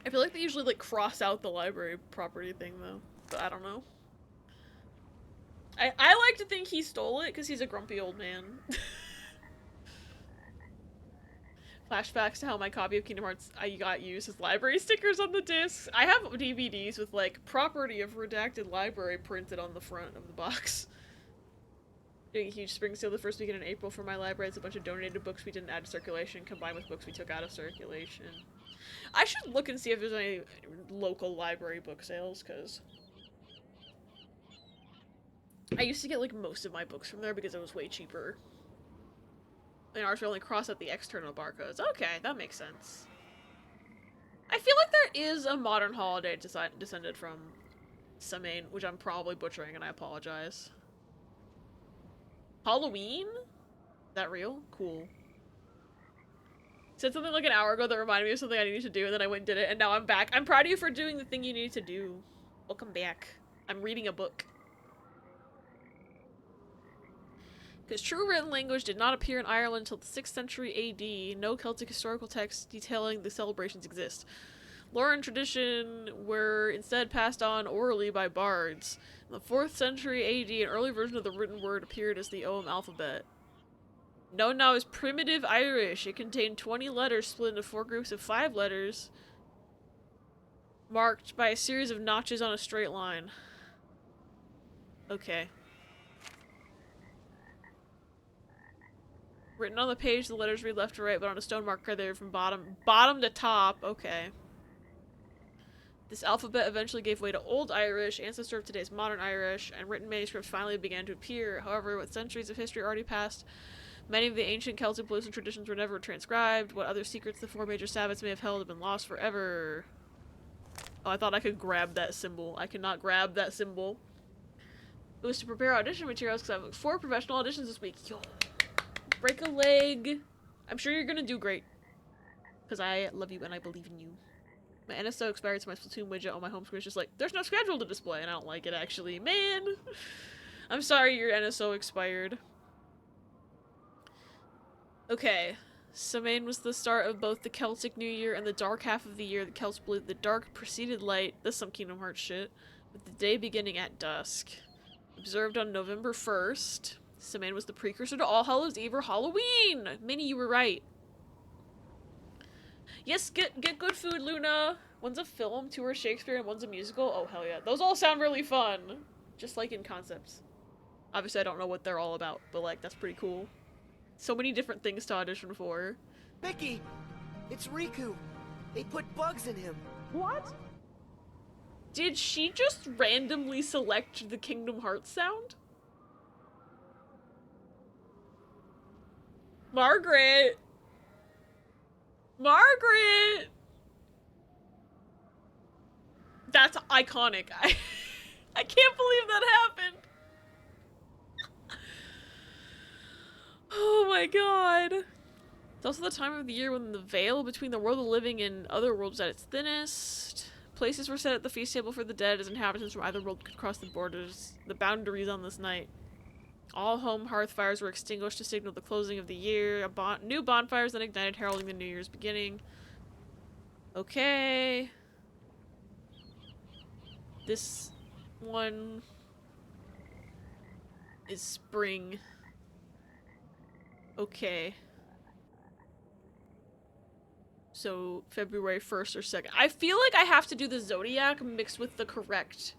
Speaker 1: I feel like they usually, like, cross out the library property thing, though. But I don't know. I like to think he stole it, because he's a grumpy old man. Flashbacks to how my copy of Kingdom Hearts I got used as library stickers on the discs. I have DVDs with, like, property of redacted library printed on the front of the box. Doing a huge spring sale the first weekend in April for my library. It's a bunch of donated books we didn't add to circulation combined with books we took out of circulation. I should look and see if there's any local library book sales, because I used to get, like, most of my books from there because it was way cheaper. And ours will only cross out the external barcodes. Okay, that makes sense. I feel like there is a modern holiday descended from Samain, which I'm probably butchering, and I apologize. Halloween? Is that real? Cool. Said something like an hour ago that reminded me of something I needed to do, and then I went and did it, and now I'm back. I'm proud of you for doing the thing you needed to do. Welcome back. I'm reading a book. Because true written language did not appear in Ireland until the 6th century AD, no Celtic historical texts detailing the celebrations exist. Lore and tradition were instead passed on orally by bards. In the 4th century AD, an early version of the written word appeared as the Ogham alphabet. Known now as Primitive Irish, it contained 20 letters split into 4 groups of 5 letters, marked by a series of notches on a straight line. Okay. Written on the page, the letters read left to right, but on a stone marker they were from bottom to top. Okay. This alphabet eventually gave way to Old Irish, ancestor of today's modern Irish, and written manuscripts finally began to appear. However, with centuries of history already passed, many of the ancient Celtic beliefs and traditions were never transcribed. What other secrets the four major Sabbats may have held have been lost forever. Oh, I thought I could grab that symbol. I cannot grab that symbol. It was to prepare audition materials because I have 4 professional auditions this week. Yo, break a leg. I'm sure you're gonna do great. Because I love you and I believe in you. My NSO expired, so my Splatoon widget on my home screen is just like, there's no schedule to display, and I don't like it, actually. Man! I'm sorry your NSO expired. Okay. Samhain was the start of both the Celtic New Year and the dark half of the year. The Celts believed the dark preceded light. That's some Kingdom Hearts shit. With the day beginning at dusk. Observed on November 1st. Samhain was the precursor to All Hallows Eve or Halloween! Minnie, you were right. Yes, get good food, Luna! One's a film, 2 are Shakespeare, and 1's a musical. Oh, hell yeah. Those all sound really fun. Just like in concepts. Obviously, I don't know what they're all about, but like, that's pretty cool. So many different things to audition for.
Speaker 11: Mickey! It's Riku! They put bugs in him!
Speaker 1: What? Did she just randomly select the Kingdom Hearts sound? Margaret! Margaret! That's iconic. I can't believe that happened. Oh my god. It's also the time of the year when the veil between the world of the living and other worlds at its thinnest. Places were set at the feast table for the dead as inhabitants from either world could cross the boundaries on this night. All home hearth fires were extinguished to signal the closing of the year. New bonfires then ignited, heralding the New Year's beginning. Okay. This one is spring. Okay. So, February 1st or 2nd. I feel like I have to do the zodiac mixed with the correct...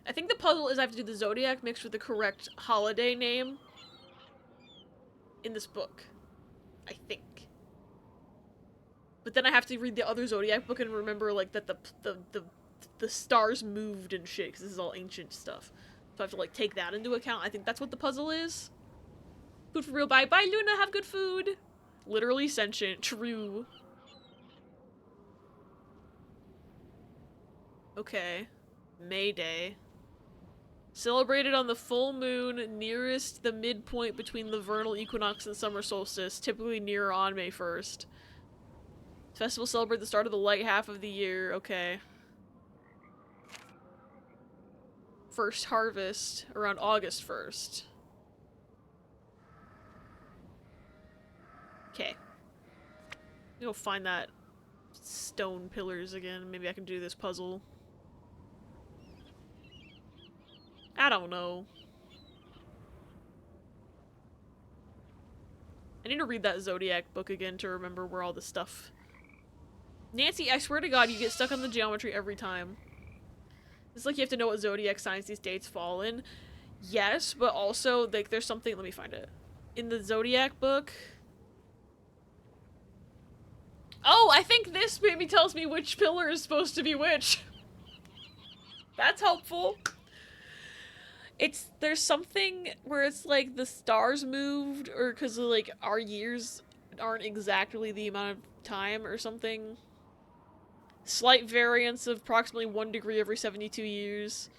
Speaker 1: I think the puzzle is I have to do the zodiac mixed with the correct holiday name in this book. I think. But then I have to read the other zodiac book and remember, like, that the stars moved and shit, because this is all ancient stuff. So I have to, like, take that into account. I think that's what the puzzle is. Food for real. Bye. Bye, Luna. Have good food. Literally sentient. True. Okay. May Day. Celebrated on the full moon nearest the midpoint between the vernal equinox and summer solstice, typically near or on May 1st. Festival celebrate the start of the light half of the year. Okay. First harvest around August 1st. Okay. Go find that stone pillars again. Maybe I can do this puzzle. I don't know. I need to read that Zodiac book again to remember where all the stuff... Nancy, I swear to God, you get stuck on the geometry every time. It's like you have to know what Zodiac signs these dates fall in. Yes, but also, like, there's something... Let me find it. In the Zodiac book... Oh, I think this maybe tells me which pillar is supposed to be which. That's helpful. There's something where it's like the stars moved, or because like our years aren't exactly the amount of time or something. Slight variance of approximately 1 degree every 72 years.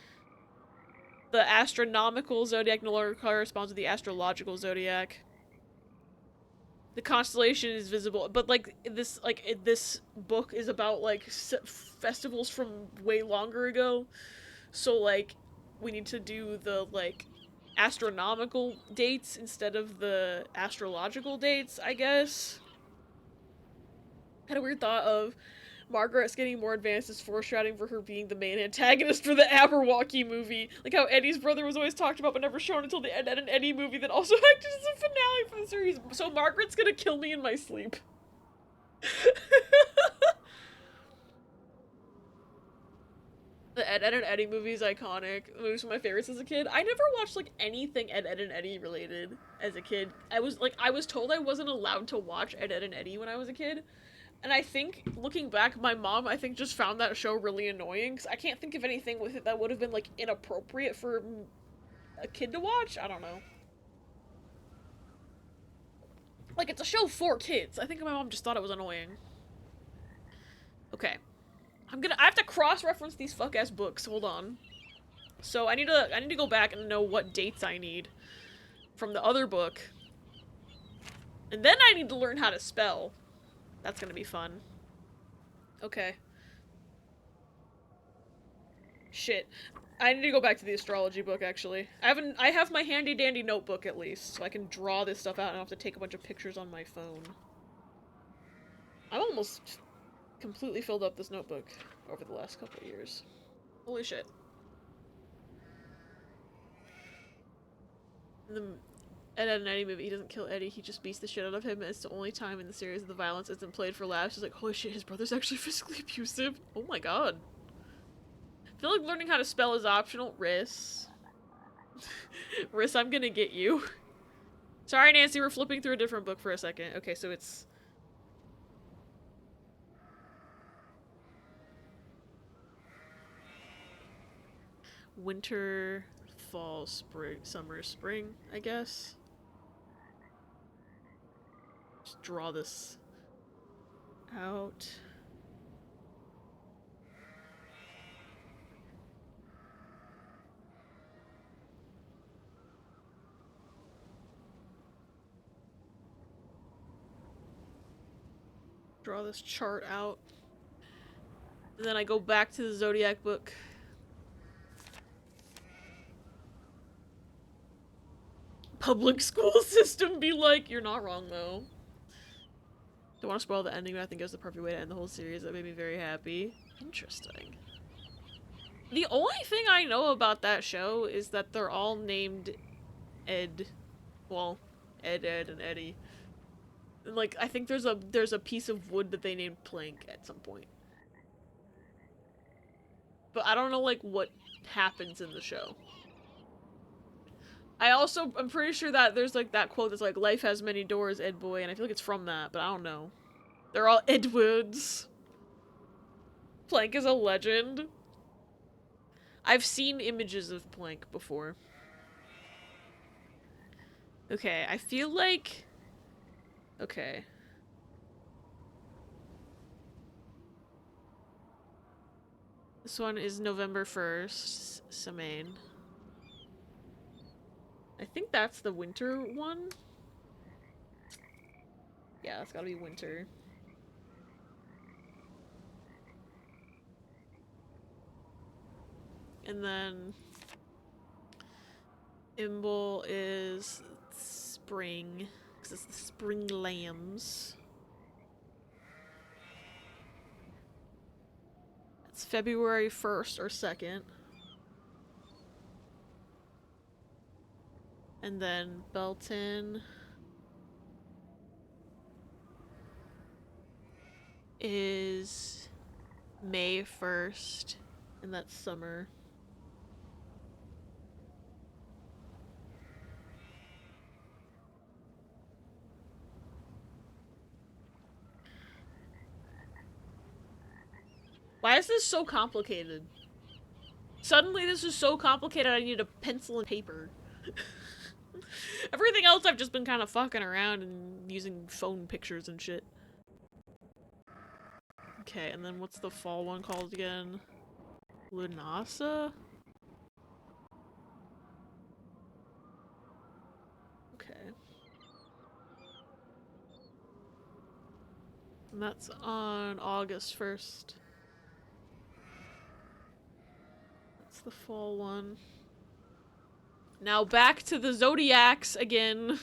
Speaker 1: The astronomical zodiac no longer corresponds to the astrological zodiac. The constellation is visible, but like this book is about like festivals from way longer ago, so like we need to do the like astronomical dates instead of the astrological dates, I guess. Had a weird thought of Margaret's getting more advanced as foreshadowing for her being the main antagonist for the Aberwalkie movie. Like how Eddie's brother was always talked about but never shown until the Ed, Ed and Eddie movie that also acted as a finale for the series. So Margaret's gonna kill me in my sleep. The Ed, Ed and Eddie movie is iconic. It was one of my favorites as a kid. I never watched like anything Ed, Ed and Eddie related as a kid. I was told I wasn't allowed to watch Ed, Ed and Eddie when I was a kid. And I think, looking back, my mom, I think, just found that show really annoying, because I can't think of anything with it that would have been, like, inappropriate for a kid to watch? I don't know. Like, it's a show for kids. I think my mom just thought it was annoying. Okay. I have to cross-reference these fuck-ass books. Hold on. So I need to go back and know what dates I need from the other book. And then I need to learn how to spell. That's gonna be fun. Okay. Shit. I need to go back to the astrology book, actually. I have my handy-dandy notebook, at least, so I can draw this stuff out and I don't have to take a bunch of pictures on my phone. I'm almost completely filled up this notebook over the last couple of years. Holy shit. In the Ed, Edd and Eddy movie, he doesn't kill Eddie, he just beats the shit out of him, and it's the only time in the series the violence isn't played for laughs. He's like, holy shit, his brother's actually physically abusive? Oh my god. I feel like learning how to spell is optional. Riss. Riss, I'm gonna get you. Sorry, Nancy, we're flipping through a different book for a second. Okay, so it's... winter, fall, spring, summer, spring, I guess. Just draw this out. Draw this chart out. And then I go back to the Zodiac book. Public school system be like, you're not wrong though. Don't want to spoil the ending, but I think it was the perfect way to end the whole series. That made me very happy. Interesting. The only thing I know about that show is that they're all named Ed. Well, Ed, Ed, and Eddie. And like, I think there's a piece of wood that they named Plank at some point. But I don't know like what happens in the show. I'm pretty sure that there's like that quote that's like, life has many doors, Ed boy, and I feel like it's from that, but I don't know. They're all Edwards. Plank is a legend. I've seen images of Plank before. Okay, I feel like... Okay. This one is November 1st, Samain. I think that's the winter one. Yeah, that's gotta be winter. And then Imble is spring, because it's the spring lambs. It's February 1st or 2nd. And then Belton is May 1st, and that's summer. Why is this so complicated? Suddenly this is so complicated I need a pencil and paper. Everything else I've just been kind of fucking around and using phone pictures and shit. Okay, and then what's the fall one called again? Lunasa? Okay. And that's on August 1st. That's the fall one. Now back to the Zodiacs again.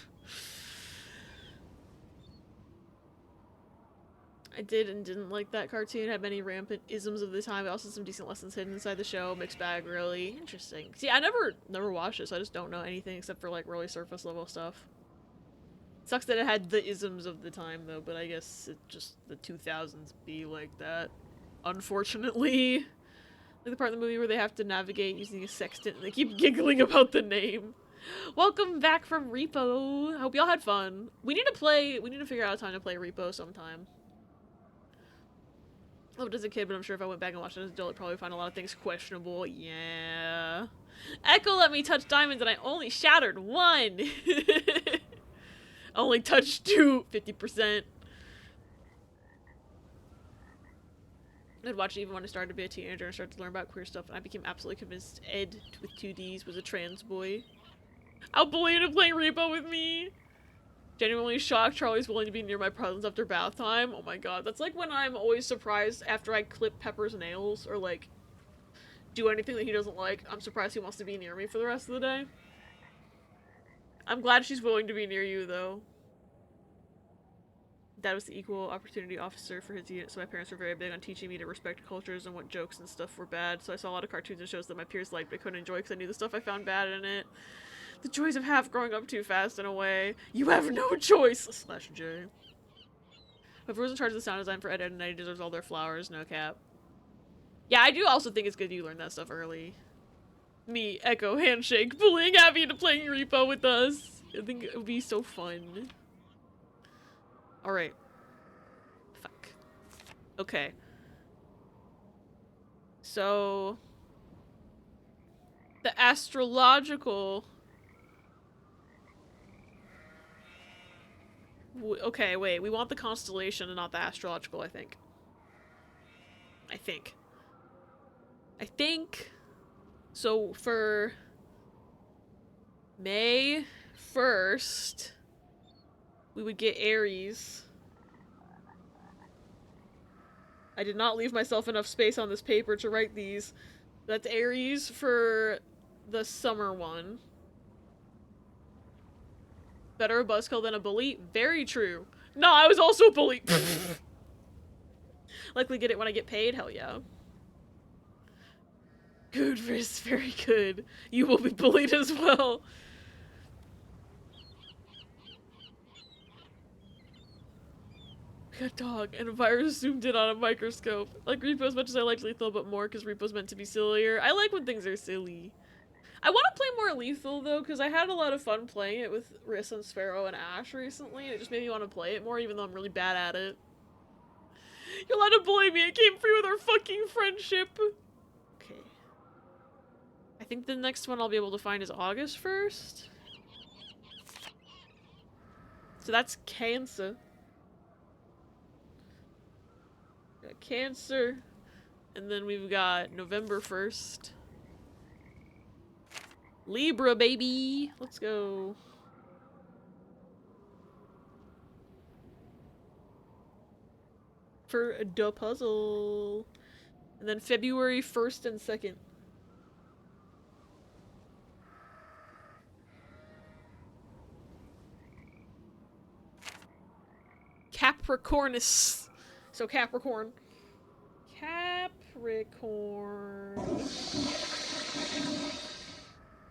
Speaker 1: I did and didn't like that cartoon. It had many rampant isms of the time, but also some decent lessons hidden inside the show. Mixed bag, really. Interesting. See, I never watched it, so I just don't know anything except for, like, really surface level stuff. Sucks that it had the isms of the time, though, but I guess it just, the 2000s be like that. Unfortunately. Like the part of the movie where they have to navigate using a sextant and they keep giggling about the name. Welcome back from Repo. I hope y'all had fun. We need to figure out a time to play Repo sometime. Loved it as a kid, but I'm sure if I went back and watched it as an adult, I'd probably find a lot of things questionable. Yeah. Echo let me touch diamonds and I only shattered one. Only touched 2, 50%. I'd watch it even when I started to be a teenager and started to learn about queer stuff, and I became absolutely convinced Ed with 2Ds was a trans boy. I'll bully him playing Repo with me. Genuinely shocked Charlie's willing to be near my presence after bath time. Oh my god, that's like when I'm always surprised after I clip Pepper's nails or like do anything that he doesn't like. I'm surprised he wants to be near me for the rest of the day. I'm glad she's willing to be near you though. Dad was the equal opportunity officer for his unit, so my parents were very big on teaching me to respect cultures and what jokes and stuff were bad. So I saw a lot of cartoons and shows that my peers liked but couldn't enjoy because I knew the stuff I found bad in it. The joys of half growing up too fast in a way. You have no choice! / J. Whoever was in charge of the sound design for Ed, Ed and Eddie deserves all their flowers, no cap. Yeah, I do also think it's good you learn that stuff early. Me, Echo, handshake, bullying Abby into playing Repo with us. I think it would be so fun. Alright. Fuck. Okay. So... the astrological... Okay, wait. We want the constellation and not the astrological, I think. I think... So, for... May 1st... we would get Aries. I did not leave myself enough space on this paper to write these. That's Aries for the summer one. Better a buzzkill than a bully? Very true. No, I was also a bully! Likely get it when I get paid? Hell yeah. Good, Riz. Very good. You will be bullied as well. A dog and a virus zoomed in on a microscope. Like Repo as much as I liked Lethal, but more because Repo's meant to be sillier. I like when things are silly. I want to play more Lethal though, because I had a lot of fun playing it with Riss and Sparrow and Ash recently, and it just made me want to play it more, even though I'm really bad at it. You're allowed to bully me. It came free with our fucking friendship. Okay. I think the next one I'll be able to find is August 1st. So that's Cancer. Got Cancer, and then we've got November 1st. Libra, baby! Let's go. For the puzzle. And then February 1st and 2nd. Capricornus. So Capricorn. Capricorn.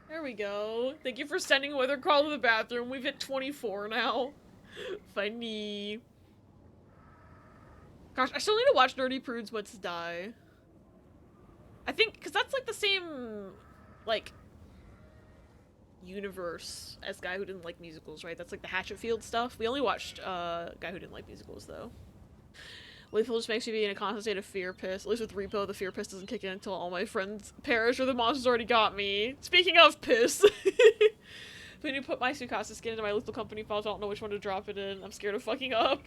Speaker 1: There we go. Thank you for sending a weather call to the bathroom. We've hit 24 now. Funny. Gosh, I still need to watch Nerdy Prudes Must Die. I think, because that's like the same, like, universe as Guy Who Didn't Like Musicals, right? That's like the Hatchetfield stuff. We only watched Guy Who Didn't Like Musicals, though. Lethal just makes me be in a constant state of fear piss. At least with Repo, the fear piss doesn't kick in until all my friends perish or the monsters already got me. Speaking of piss. If I need to put my Sukasa skin into my Lethal Company files, I don't know which one to drop it in. I'm scared of fucking up.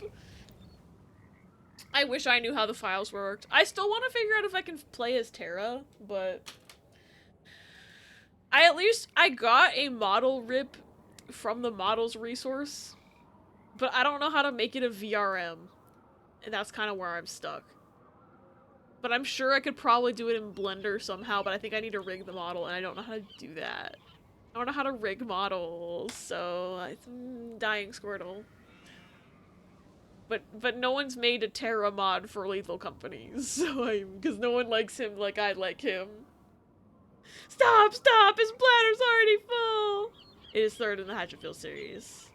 Speaker 1: I wish I knew how the files worked. I still want to figure out if I can play as Terra, but... I got a model rip from the models resource, but I don't know how to make it a VRM. And that's kind of where I'm stuck. But I'm sure I could probably do it in Blender somehow, but I think I need to rig the model, and I don't know how to do that. I don't know how to rig models, so I'm dying Squirtle. But no one's made a Terra mod for Lethal Companies, so because no one likes him like I like him. Stop! Stop! His bladder's already full! It is third in the Hatchetfield series.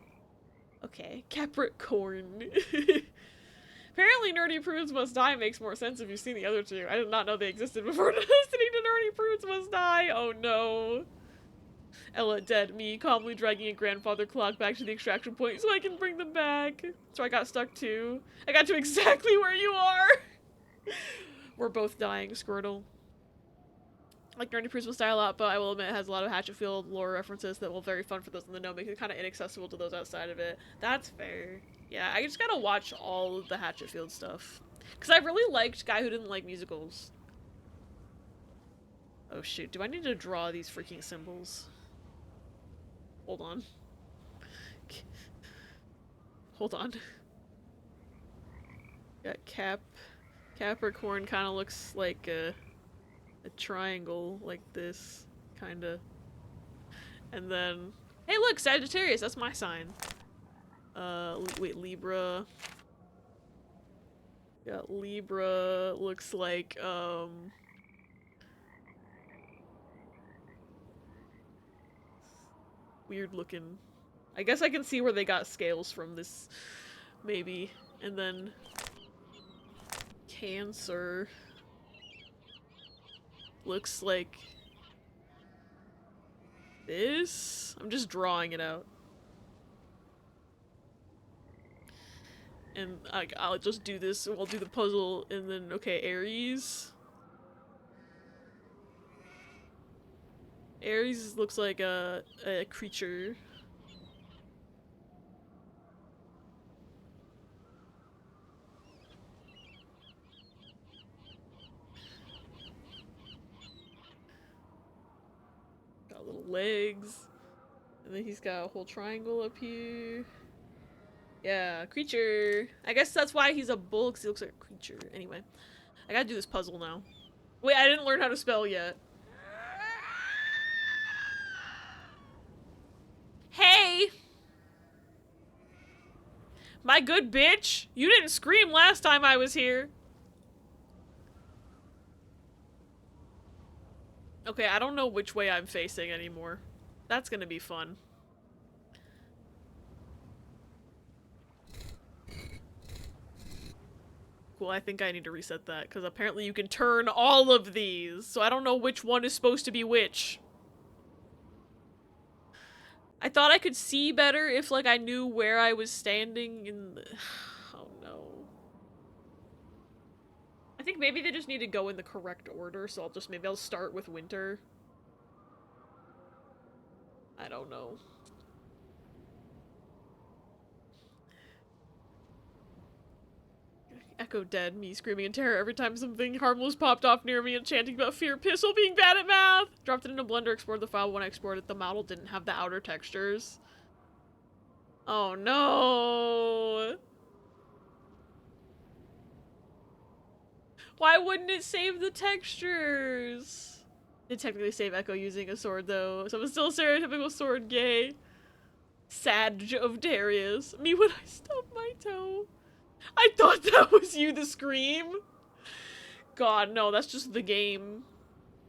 Speaker 1: Okay, Capricorn. Apparently Nerdy Prudes Must Die makes more sense if you've seen the other two. I did not know they existed before listening to Nerdy Prudes Must Die. Oh no. Ella dead, me calmly dragging a grandfather clock back to the extraction point so I can bring them back. So I got stuck too. I got to exactly where you are. We're both dying, Squirtle. I like Nerdy Prisma style a lot, but I will admit it has a lot of Hatchetfield lore references that will be very fun for those in the know, make it kind of inaccessible to those outside of it. That's fair. Yeah, I just gotta watch all of the Hatchetfield stuff. Because I really liked Guy Who Didn't Like Musicals. Oh shoot, do I need to draw these freaking symbols? Hold on. Hold on. Got Capricorn kind of looks like a triangle like this, kinda. And then, hey look, Sagittarius, that's my sign. Wait, Libra. Yeah, Libra looks like, weird looking. I guess I can see where they got scales from this, maybe. And then Cancer looks like this? I'm just drawing it out. And I'll just do this, and we'll do the puzzle, and then, okay, Aries. Aries looks like a creature. Got little legs. And then he's got a whole triangle up here. Yeah, creature. I guess that's why he's a bull, because he looks like a creature. Anyway, I gotta do this puzzle now. Wait, I didn't learn how to spell yet. Hey! My good bitch! You didn't scream last time I was here. Okay, I don't know which way I'm facing anymore. That's gonna be fun. Cool, I think I need to reset that, because apparently you can turn all of these, so I don't know which one is supposed to be which. I thought I could see better if, like, I knew where I was standing in the... Oh no. I think maybe they just need to go in the correct order, so maybe I'll start with winter. I don't know. Echo dead, me screaming in terror every time something harmless popped off near me and chanting about fear, pistol being bad at math! Dropped it into Blender, explored the file. When I exported, the model didn't have the outer textures. Oh no! Why wouldn't it save the textures? It technically save Echo using a sword though, so I'm still stereotypical sword gay. Sag of Darius. Me when I stubbed my toe. I thought that was you, the scream. God, no, that's just the game.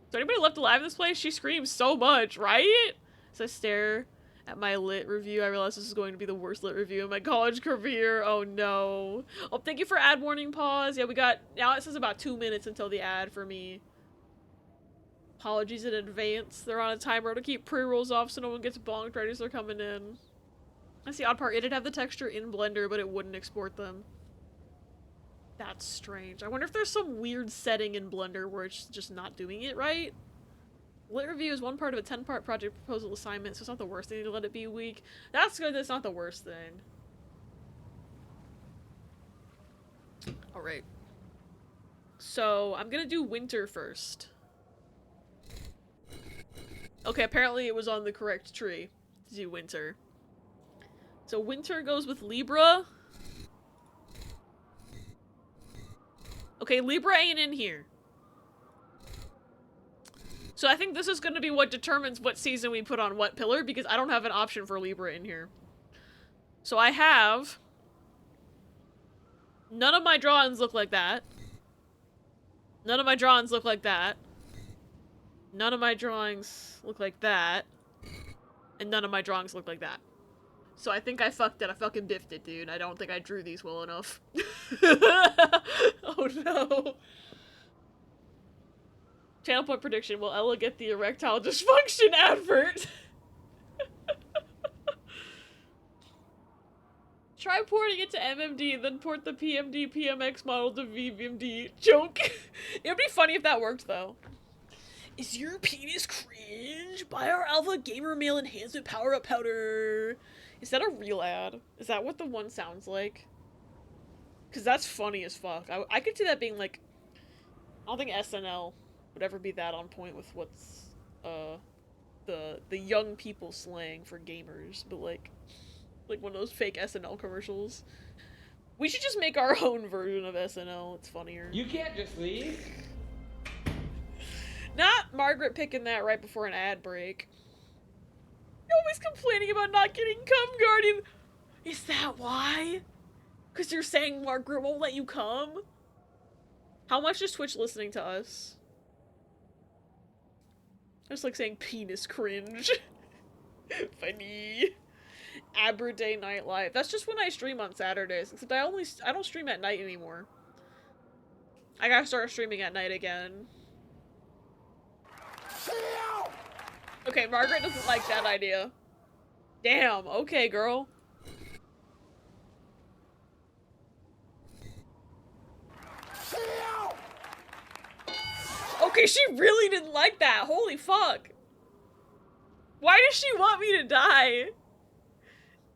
Speaker 1: Is there anybody left alive in this place? She screams so much, right? As I stare at my lit review, I realize this is going to be the worst lit review in my college career. Oh no. Oh, thank you for ad warning pause. Yeah, we got, now it says about 2 minutes until the ad for me. Apologies in advance. They're on a timer to keep pre-rolls off so no one gets bonked right as they're coming in. That's the odd part. It did have the texture in Blender, but it wouldn't export them. That's strange. I wonder if there's some weird setting in Blender where it's just not doing it right. Lit review is one part of a 10-part project proposal assignment, so it's not the worst thing to let it be weak. That's good, that's not the worst thing. Alright. So, I'm gonna do winter first. Okay, apparently it was on the correct tree to do winter. So winter goes with Libra. Okay, Libra ain't in here. So I think this is going to be what determines what season we put on what pillar, because I don't have an option for Libra in here. So I have... None of my drawings look like that. None of my drawings look like that. None of my drawings look like that. And none of my drawings look like that. So I think I fucked it. I fucking biffed it, dude. I don't think I drew these well enough. Oh no. Channel point prediction. Will Ella get the erectile dysfunction advert? Try porting it to MMD, then port the PMD PMX model to VMD. Joke. It would be funny if that worked, though. Is your penis cringe? Buy our Alpha Gamer Male Enhancement Power Up Powder. Is that a real ad? Is that what the one sounds like? Because that's funny as fuck. I could see that being like... I don't think SNL would ever be that on point with what's, the young people slang for gamers, but like one of those fake SNL commercials. We should just make our own version of SNL. It's funnier.
Speaker 12: You can't just leave.
Speaker 1: Not Margaret picking that right before an ad break. You're always complaining about not getting Come Guardian. Is that why? Because you're saying Margaret won't let you come? How much is Twitch listening to us? I just like saying penis cringe. Funny. Aberday Night Live. That's just when I stream on Saturdays. Except I don't stream at night anymore. I gotta start streaming at night again. Okay, Margaret doesn't like that idea. Damn, okay, girl. Okay, she really didn't like that. Holy fuck. Why does she want me to die?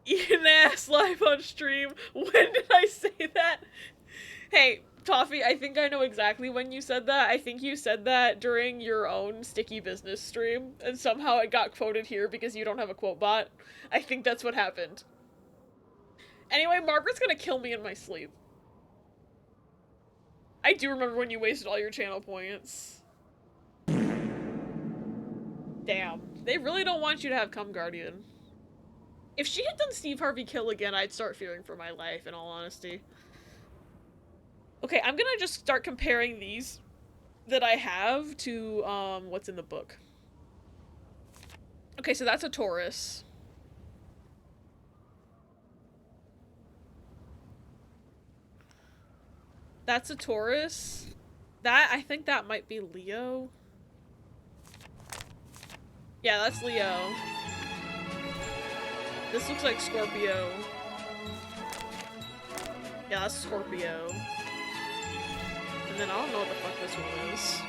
Speaker 1: Eat an ass live on stream. When did I say that? Hey, Toffee, I think I know exactly when you said that. I think you said that during your own Sticky Business stream, and somehow it got quoted here because you don't have a quote bot. I think that's what happened. Anyway, Margaret's gonna kill me in my sleep. I do remember when you wasted all your channel points. Damn. They really don't want you to have Come Guardian. If she had done Steve Harvey Kill again, I'd start fearing for my life, in all honesty. Okay, I'm gonna just start comparing these that I have to, what's in the book. Okay, so that's a Taurus. That's a Taurus. That, I think that might be Leo. Yeah, that's Leo. This looks like Scorpio. Yeah, that's Scorpio. And then I don't know what the fuck this one is.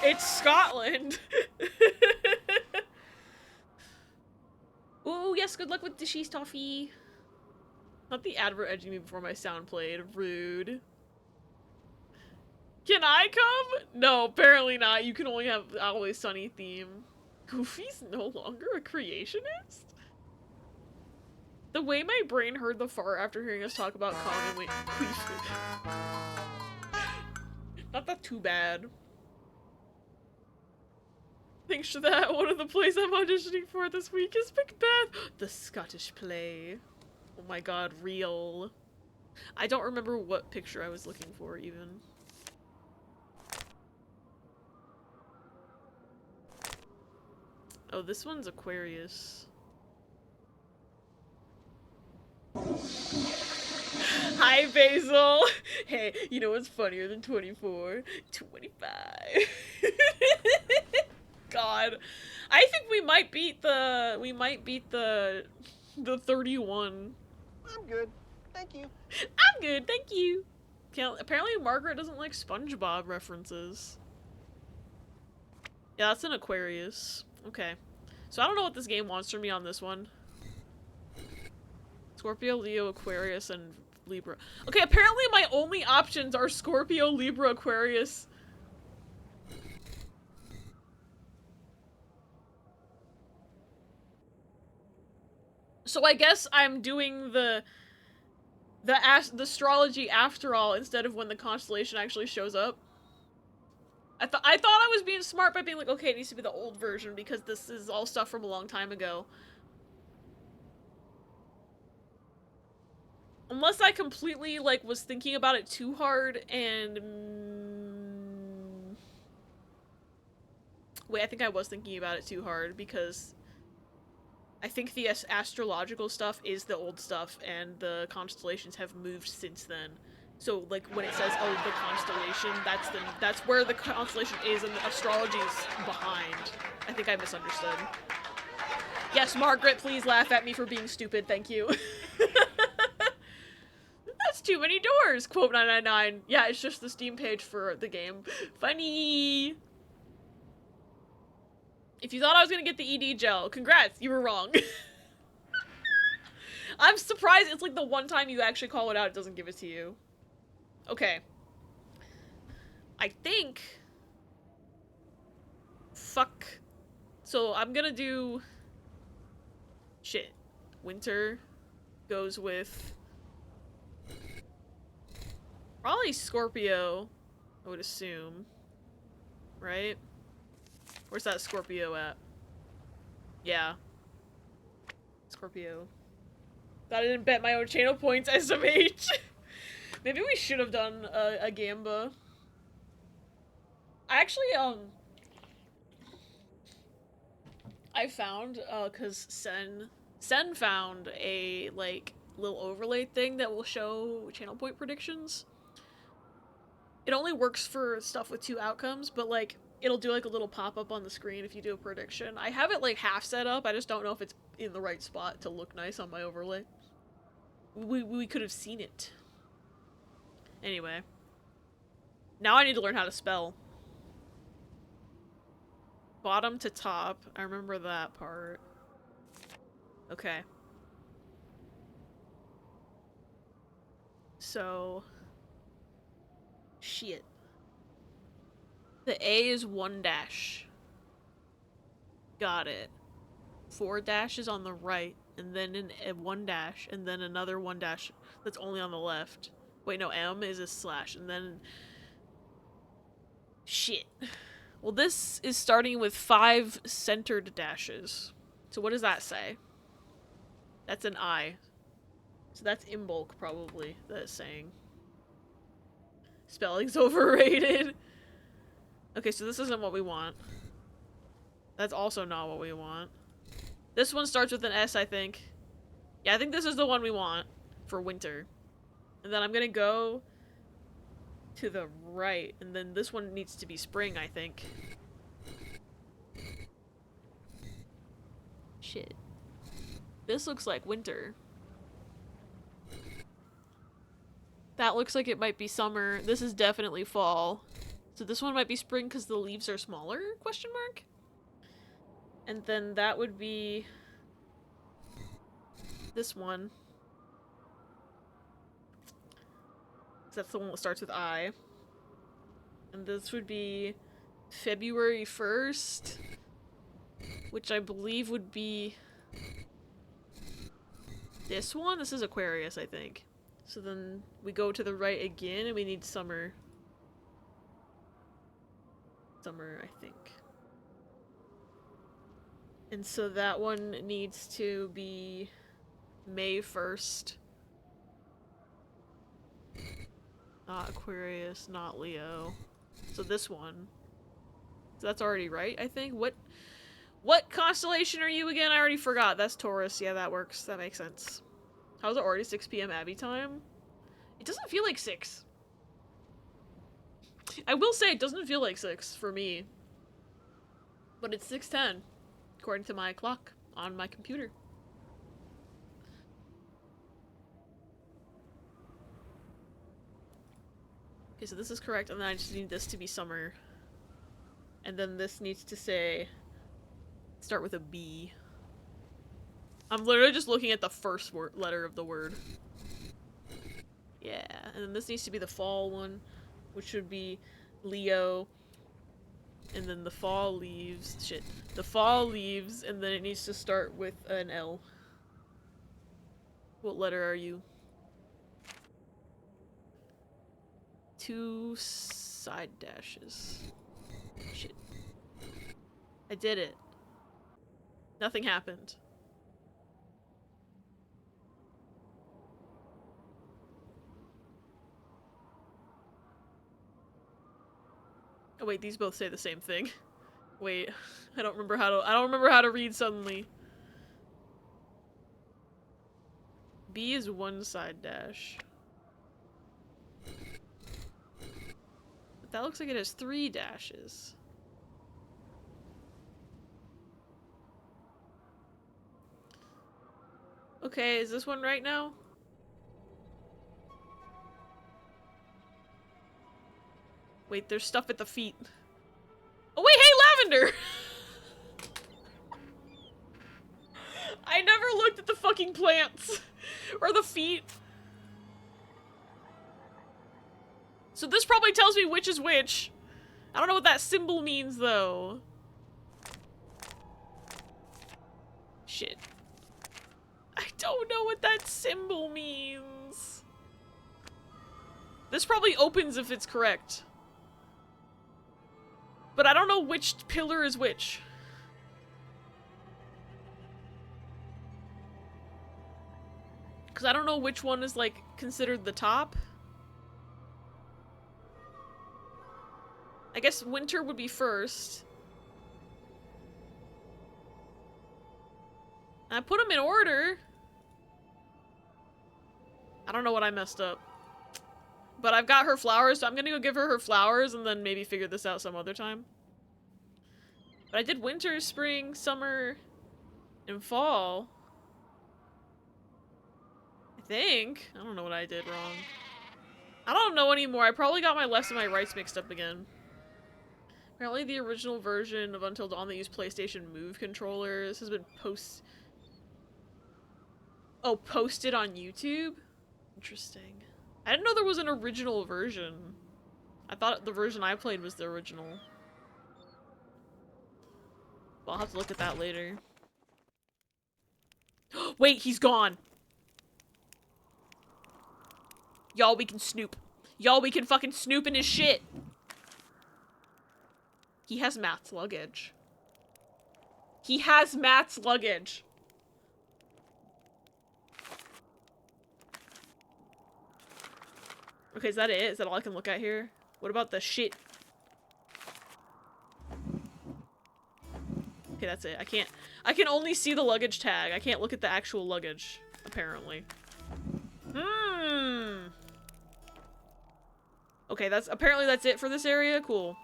Speaker 1: It's Scotland! Ooh, yes, good luck with the cheese toffee. Not the advert edging me before my sound played. Rude. Can I come? No, apparently not. You can only have Always Sunny theme. Goofy's no longer a creationist? The way my brain heard the fart after hearing us talk about Kong and wait, not that too bad. Thanks to that, one of the plays I'm auditioning for this week is Macbeth, the Scottish play. Oh my god, real. I don't remember what picture I was looking for, even. Oh, this one's Aquarius. Hi, Basil! Hey, you know what's funnier than 24? 25. God. I think we might beat the 31.
Speaker 11: I'm good. Thank you.
Speaker 1: I'm good, thank you. Apparently Margaret doesn't like SpongeBob references. Yeah, that's an Aquarius. Okay. So I don't know what this game wants from me on this one. Scorpio, Leo, Aquarius, and Libra. Okay, apparently my only options are Scorpio, Libra, Aquarius. So I guess I'm doing the astrology after all instead of when the constellation actually shows up. I thought I was being smart by being like, okay, it needs to be the old version because this is all stuff from a long time ago. Unless I completely, like, was thinking about it too hard and... Wait, I think I was thinking about it too hard because I think the astrological stuff is the old stuff and the constellations have moved since then. So, like, when it says, oh, the constellation, that's where the constellation is and the astrology is behind. I think I misunderstood. Yes, Margaret, please laugh at me for being stupid, thank you. That's too many doors, quote 999. Yeah, it's just the Steam page for the game. Funny! If you thought I was gonna get the ED gel, congrats, you were wrong. I'm surprised it's like the one time you actually call it out, it doesn't give it to you. Okay. I think... Fuck. So I'm gonna do... Shit. Winter goes with... Probably Scorpio, I would assume. Right? Where's that Scorpio at? Yeah. Scorpio. Thought I didn't bet my own channel points, SMH. Maybe we should have done a Gamba. I actually, I found, cause Sen found a, like, little overlay thing that will show channel point predictions. It only works for stuff with 2 outcomes, but, like, it'll do, like, a little pop-up on the screen if you do a prediction. I have it, like, half set up, I just don't know if it's in the right spot to look nice on my overlay. We could have seen it. Anyway. Now I need to learn how to spell. Bottom to top. I remember that part. Okay. So... Shit. The A is 1 dash. Got it. 4 dashes on the right, and then a 1 dash, and then another 1 dash that's only on the left. Wait, no, M is a slash, and then... Shit. Well, this is starting with 5 centered dashes. So what does that say? That's an I. So that's in bulk, probably, that it's saying. Spelling's overrated. Okay, so this isn't what we want. That's also not what we want. This one starts with an S, I think. Yeah, I think this is the one we want for winter. And then I'm gonna go to the right, and then this one needs to be spring, I think. Shit. This looks like winter. That looks like it might be summer. This is definitely fall. So this one might be spring because the leaves are smaller, question mark? And then that would be this one. That's the one that starts with I. And this would be February 1st, which I believe would be this one. This is Aquarius, I think. So then we go to the right again and we need summer. Summer, I think. And so that one needs to be May 1st. Not Aquarius, not Leo. So this one. So that's already right, I think. What constellation are you again? I already forgot. That's Taurus. Yeah, that works. That makes sense. How's it already 6 p.m. Abbey time? It doesn't feel like 6. I will say it doesn't feel like 6 for me. But it's 6:10, according to my clock on my computer. Okay, so this is correct, and then I just need this to be summer. And then this needs to say... Start with a B. I'm literally just looking at the first letter of the word. Yeah, and then this needs to be the fall one, which would be Leo. And then the fall leaves... Shit. The fall leaves, and then it needs to start with an L. What letter are you? 2 side dashes. Shit. I did it. Nothing happened. Oh wait, these both say the same thing. Wait, I don't remember how to read suddenly. B is 1 side dash. But that looks like it has 3 dashes. Okay, is this one right now? Wait, there's stuff at the feet. Oh wait, hey, Lavender! I never looked at the fucking plants. Or the feet. So this probably tells me which is which. I don't know what that symbol means, though. Shit. I don't know what that symbol means. This probably opens if it's correct. But I don't know which pillar is which. Because I don't know which one is, like, considered the top. I guess winter would be first. I put them in order. I don't know what I messed up. But I've got her flowers, so I'm gonna go give her her flowers and then maybe figure this out some other time. But I did winter, spring, summer, and fall. I think. I don't know what I did wrong. I don't know anymore. I probably got my lefts and my rights mixed up again. Apparently the original version of Until Dawn that used PlayStation Move controllers has been posted on YouTube? Interesting. I didn't know there was an original version. I thought the version I played was the original. Well, I'll have to look at that later. Wait, he's gone! Y'all, we can snoop. Y'all, we can fucking snoop in his shit! He has Matt's luggage. He has Matt's luggage! Okay, is that it? Is that all I can look at here? What about the shit? Okay, that's it. I can only see the luggage tag. I can't look at the actual luggage, apparently. Okay, apparently that's it for this area. Cool.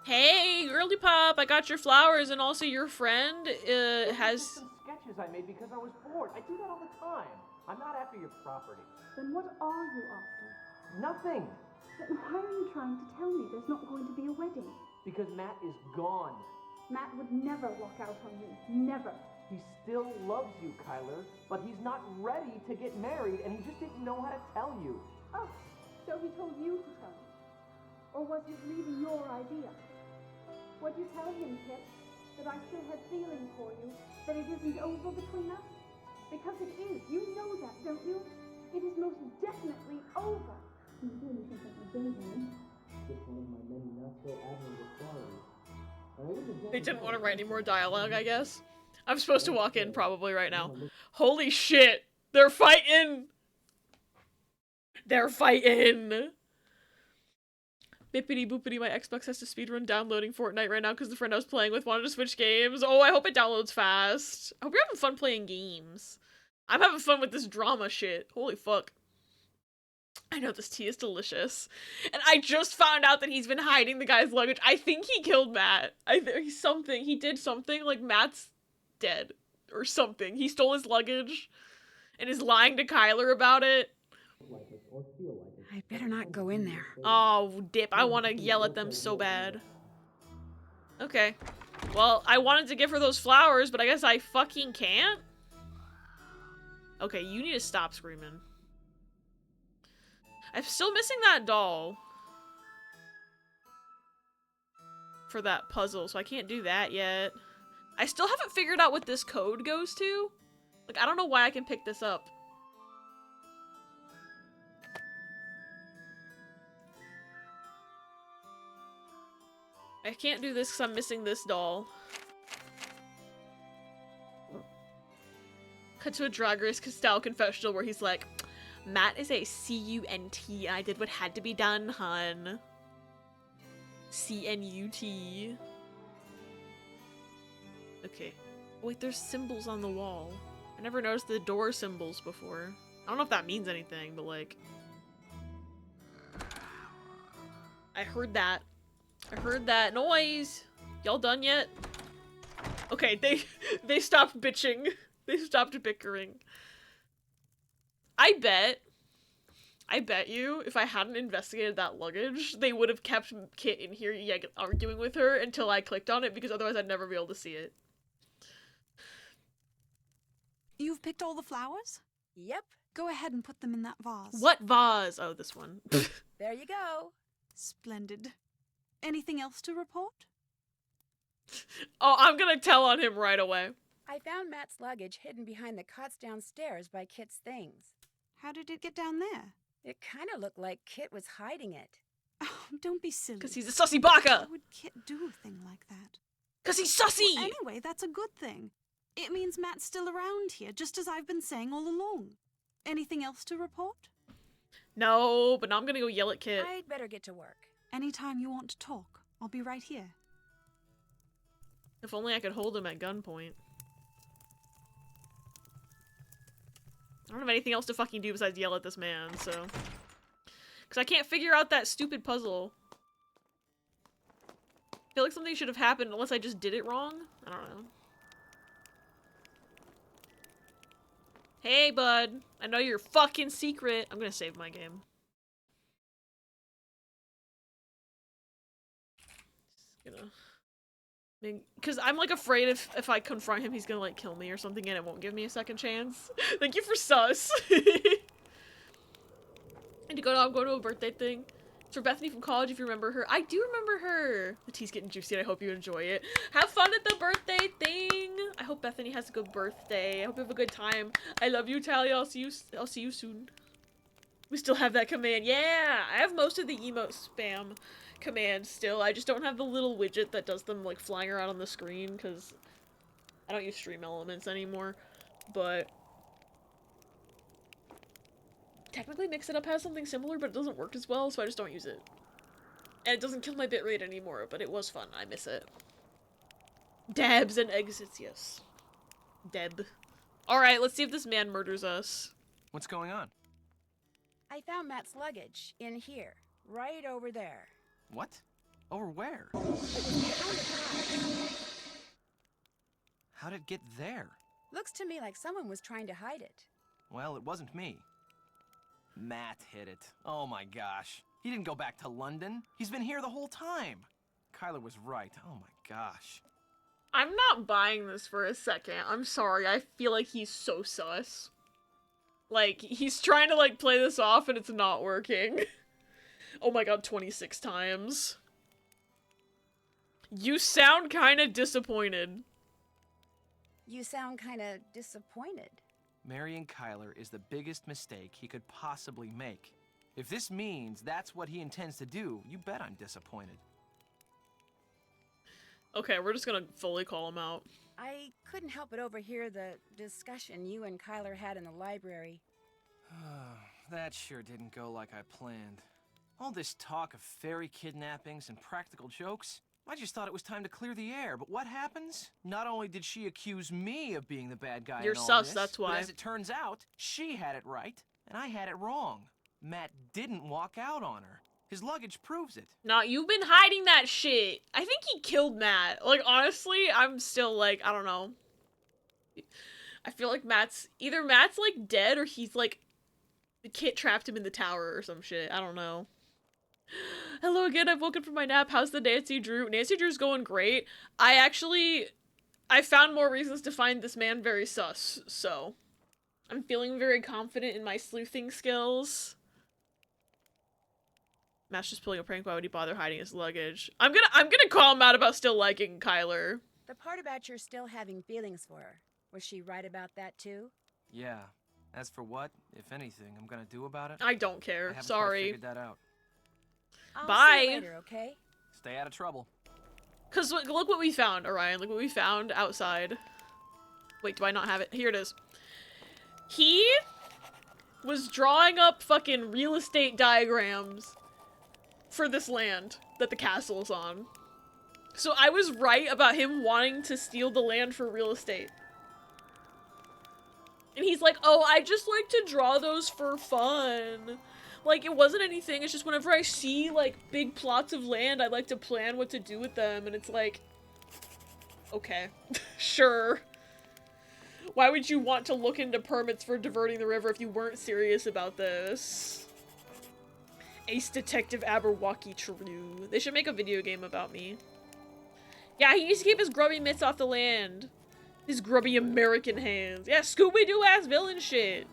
Speaker 1: Hey, girly pop, I got your flowers and also your friend has
Speaker 5: some sketches I made because I was bored. I do that all the time. I'm not after your property.
Speaker 12: Then what are you after?
Speaker 5: Nothing.
Speaker 12: Then why are you trying to tell me there's not going to be a wedding?
Speaker 5: Because Matt is gone.
Speaker 12: Matt would never walk out on you. Never.
Speaker 5: He still loves you, Kyler, but he's not ready to get married, and he just didn't know how to tell you.
Speaker 12: Oh, so he told you to tell me? Or was his leaving your idea? Would you tell him, Kit, that I still had feelings for you, that it isn't over between us? Because it is. You know that, don't you? It is most definitely over. You really think I can build him? Just one of my many not so admirable qualities.
Speaker 1: They didn't want to write any more dialogue, I guess. I'm supposed to walk in probably right now. Holy shit! They're fighting! They're fighting! Bippity boopity, my Xbox has to speedrun downloading Fortnite right now because the friend I was playing with wanted to switch games. Oh, I hope it downloads fast. I hope you're having fun playing games. I'm having fun with this drama shit. Holy fuck. I know this tea is delicious. And I just found out that he's been hiding the guy's luggage. I think he killed Matt. He did something, like Matt's dead. Or something. He stole his luggage and is lying to Kyler about it.
Speaker 7: I'd better not go in there.
Speaker 1: Oh, dip. I want to yell at them so bad. Okay. Well, I wanted to give her those flowers, but I guess I fucking can't? Okay, you need to stop screaming. I'm still missing that doll. For that puzzle, so I can't do that yet. I still haven't figured out what this code goes to. Like, I don't know why I can pick this up. I can't do this because I'm missing this doll. Cut to a Drag Race style confessional where he's like, Matt is a C-U-N-T. I did what had to be done, hun. C-N-U-T. Okay. Wait, there's symbols on the wall. I never noticed the door symbols before. I don't know if that means anything, but like... I heard that. I heard that noise. Y'all done yet? Okay, they stopped bitching. They stopped bickering. I bet you, if I hadn't investigated that luggage, they would have kept Kit in here arguing with her until I clicked on it, because otherwise I'd never be able to see it.
Speaker 8: You've picked all the flowers?
Speaker 7: Yep.
Speaker 8: Go ahead and put them in that vase.
Speaker 1: What vase? Oh, this one.
Speaker 7: There you go.
Speaker 8: Splendid. Anything else to report?
Speaker 1: Oh, I'm gonna tell on him right away.
Speaker 7: I found Matt's luggage hidden behind the cots downstairs by Kit's things.
Speaker 8: How did it get down there?
Speaker 7: It kind of looked like Kit was hiding it.
Speaker 8: Oh, don't be silly.
Speaker 1: Because he's a sussy baka!
Speaker 8: Why would Kit do a thing like that?
Speaker 1: Because he's sussy!
Speaker 8: Well, anyway, that's a good thing. It means Matt's still around here, just as I've been saying all along. Anything else to report?
Speaker 1: No, but now I'm gonna go yell at Kit.
Speaker 7: I'd better get to work.
Speaker 8: Anytime you want to talk, I'll be right here.
Speaker 1: If only I could hold him at gunpoint. I don't have anything else to fucking do besides yell at this man, so... Because I can't figure out that stupid puzzle. I feel like something should have happened unless I just did it wrong. I don't know. Hey, bud. I know your fucking secret. I'm gonna save my game. Just gonna... Because I'm, like, afraid if I confront him, he's gonna, like, kill me or something, and it won't give me a second chance. Thank you for sus. And to go to, I'm going to a birthday thing. It's for Bethany from college, if you remember her. I do remember her! The tea's getting juicy, and I hope you enjoy it. Have fun at the birthday thing! I hope Bethany has a good birthday. I hope you have a good time. I love you, Talia. I'll see you soon. We still have that command. Yeah! I have most of the emote spam commands still. I just don't have the little widget that does them, like, flying around on the screen, because I don't use Stream Elements anymore. But technically Mix It Up has something similar, but it doesn't work as well, so I just don't use it. And it doesn't kill my bitrate anymore, but it was fun. I miss it. Dabs and exits, yes. Deb. Alright, let's see if this man murders us.
Speaker 5: What's going on?
Speaker 7: I found Matt's luggage in here, right over there.
Speaker 5: What? Over where? How'd it get there?
Speaker 7: Looks to me like someone was trying to hide it.
Speaker 5: Well, it wasn't me. Matt hid it. Oh my gosh. He didn't go back to London. He's been here the whole time. Kyler was right. Oh my gosh.
Speaker 1: I'm not buying this for a second. I'm sorry. I feel like he's so sus. Like, he's trying to, like, play this off and it's not working. Oh my god, 26 times. You sound kinda disappointed.
Speaker 7: You sound kinda disappointed.
Speaker 5: Marrying Kyler is the biggest mistake he could possibly make. If this means that's what he intends to do, you bet I'm disappointed.
Speaker 1: Okay, we're just gonna fully call him out.
Speaker 7: I couldn't help but overhear the discussion you and Kyler had in the library.
Speaker 5: That sure didn't go like I planned. All this talk of fairy kidnappings and practical jokes, I just thought it was time to clear the air, but what happens? Not only did she accuse me of being the bad guy
Speaker 1: You're
Speaker 5: in all
Speaker 1: sus,
Speaker 5: this,
Speaker 1: that's why.
Speaker 5: but as it turns out, she had it right, and I had it wrong. Matt didn't walk out on her. His luggage proves it.
Speaker 1: Nah, you've been hiding that shit. I think he killed Matt. Like, honestly, I'm still like, I don't know. I feel like either Matt's like dead or he's like, the kid trapped him in the tower or some shit. I don't know. Hello again, I've woken from my nap. How's the Nancy Drew? Nancy Drew's going great. I found more reasons to find this man very sus, so I'm feeling very confident in my sleuthing skills. Matt's just pulling a prank. Why would he bother hiding his luggage? I'm gonna call him out about still liking Kyler.
Speaker 7: The part about your still having feelings for her, was she right about that too?
Speaker 5: Yeah. As for what, if anything, I'm gonna do about it,
Speaker 1: I don't care.
Speaker 5: I haven't
Speaker 1: Sorry.
Speaker 5: quite figured that out.
Speaker 7: I'll
Speaker 1: Bye.
Speaker 7: See you later, okay?
Speaker 5: Stay out of trouble.
Speaker 1: Cause look what we found, Orion. Look what we found outside. Wait, do I not have it? Here it is. He was drawing up fucking real estate diagrams for this land that the castle is on. So I was right about him wanting to steal the land for real estate. And he's like, oh, I just like to draw those for fun. Like, it wasn't anything, it's just whenever I see, like, big plots of land, I like to plan what to do with them, and it's like... Okay. Sure. Why would you want to look into permits for diverting the river if you weren't serious about this? Ace Detective Aberwalkie True. They should make a video game about me. Yeah, he needs to keep his grubby mitts off the land. His grubby American hands. Yeah, Scooby-Doo ass villain shit.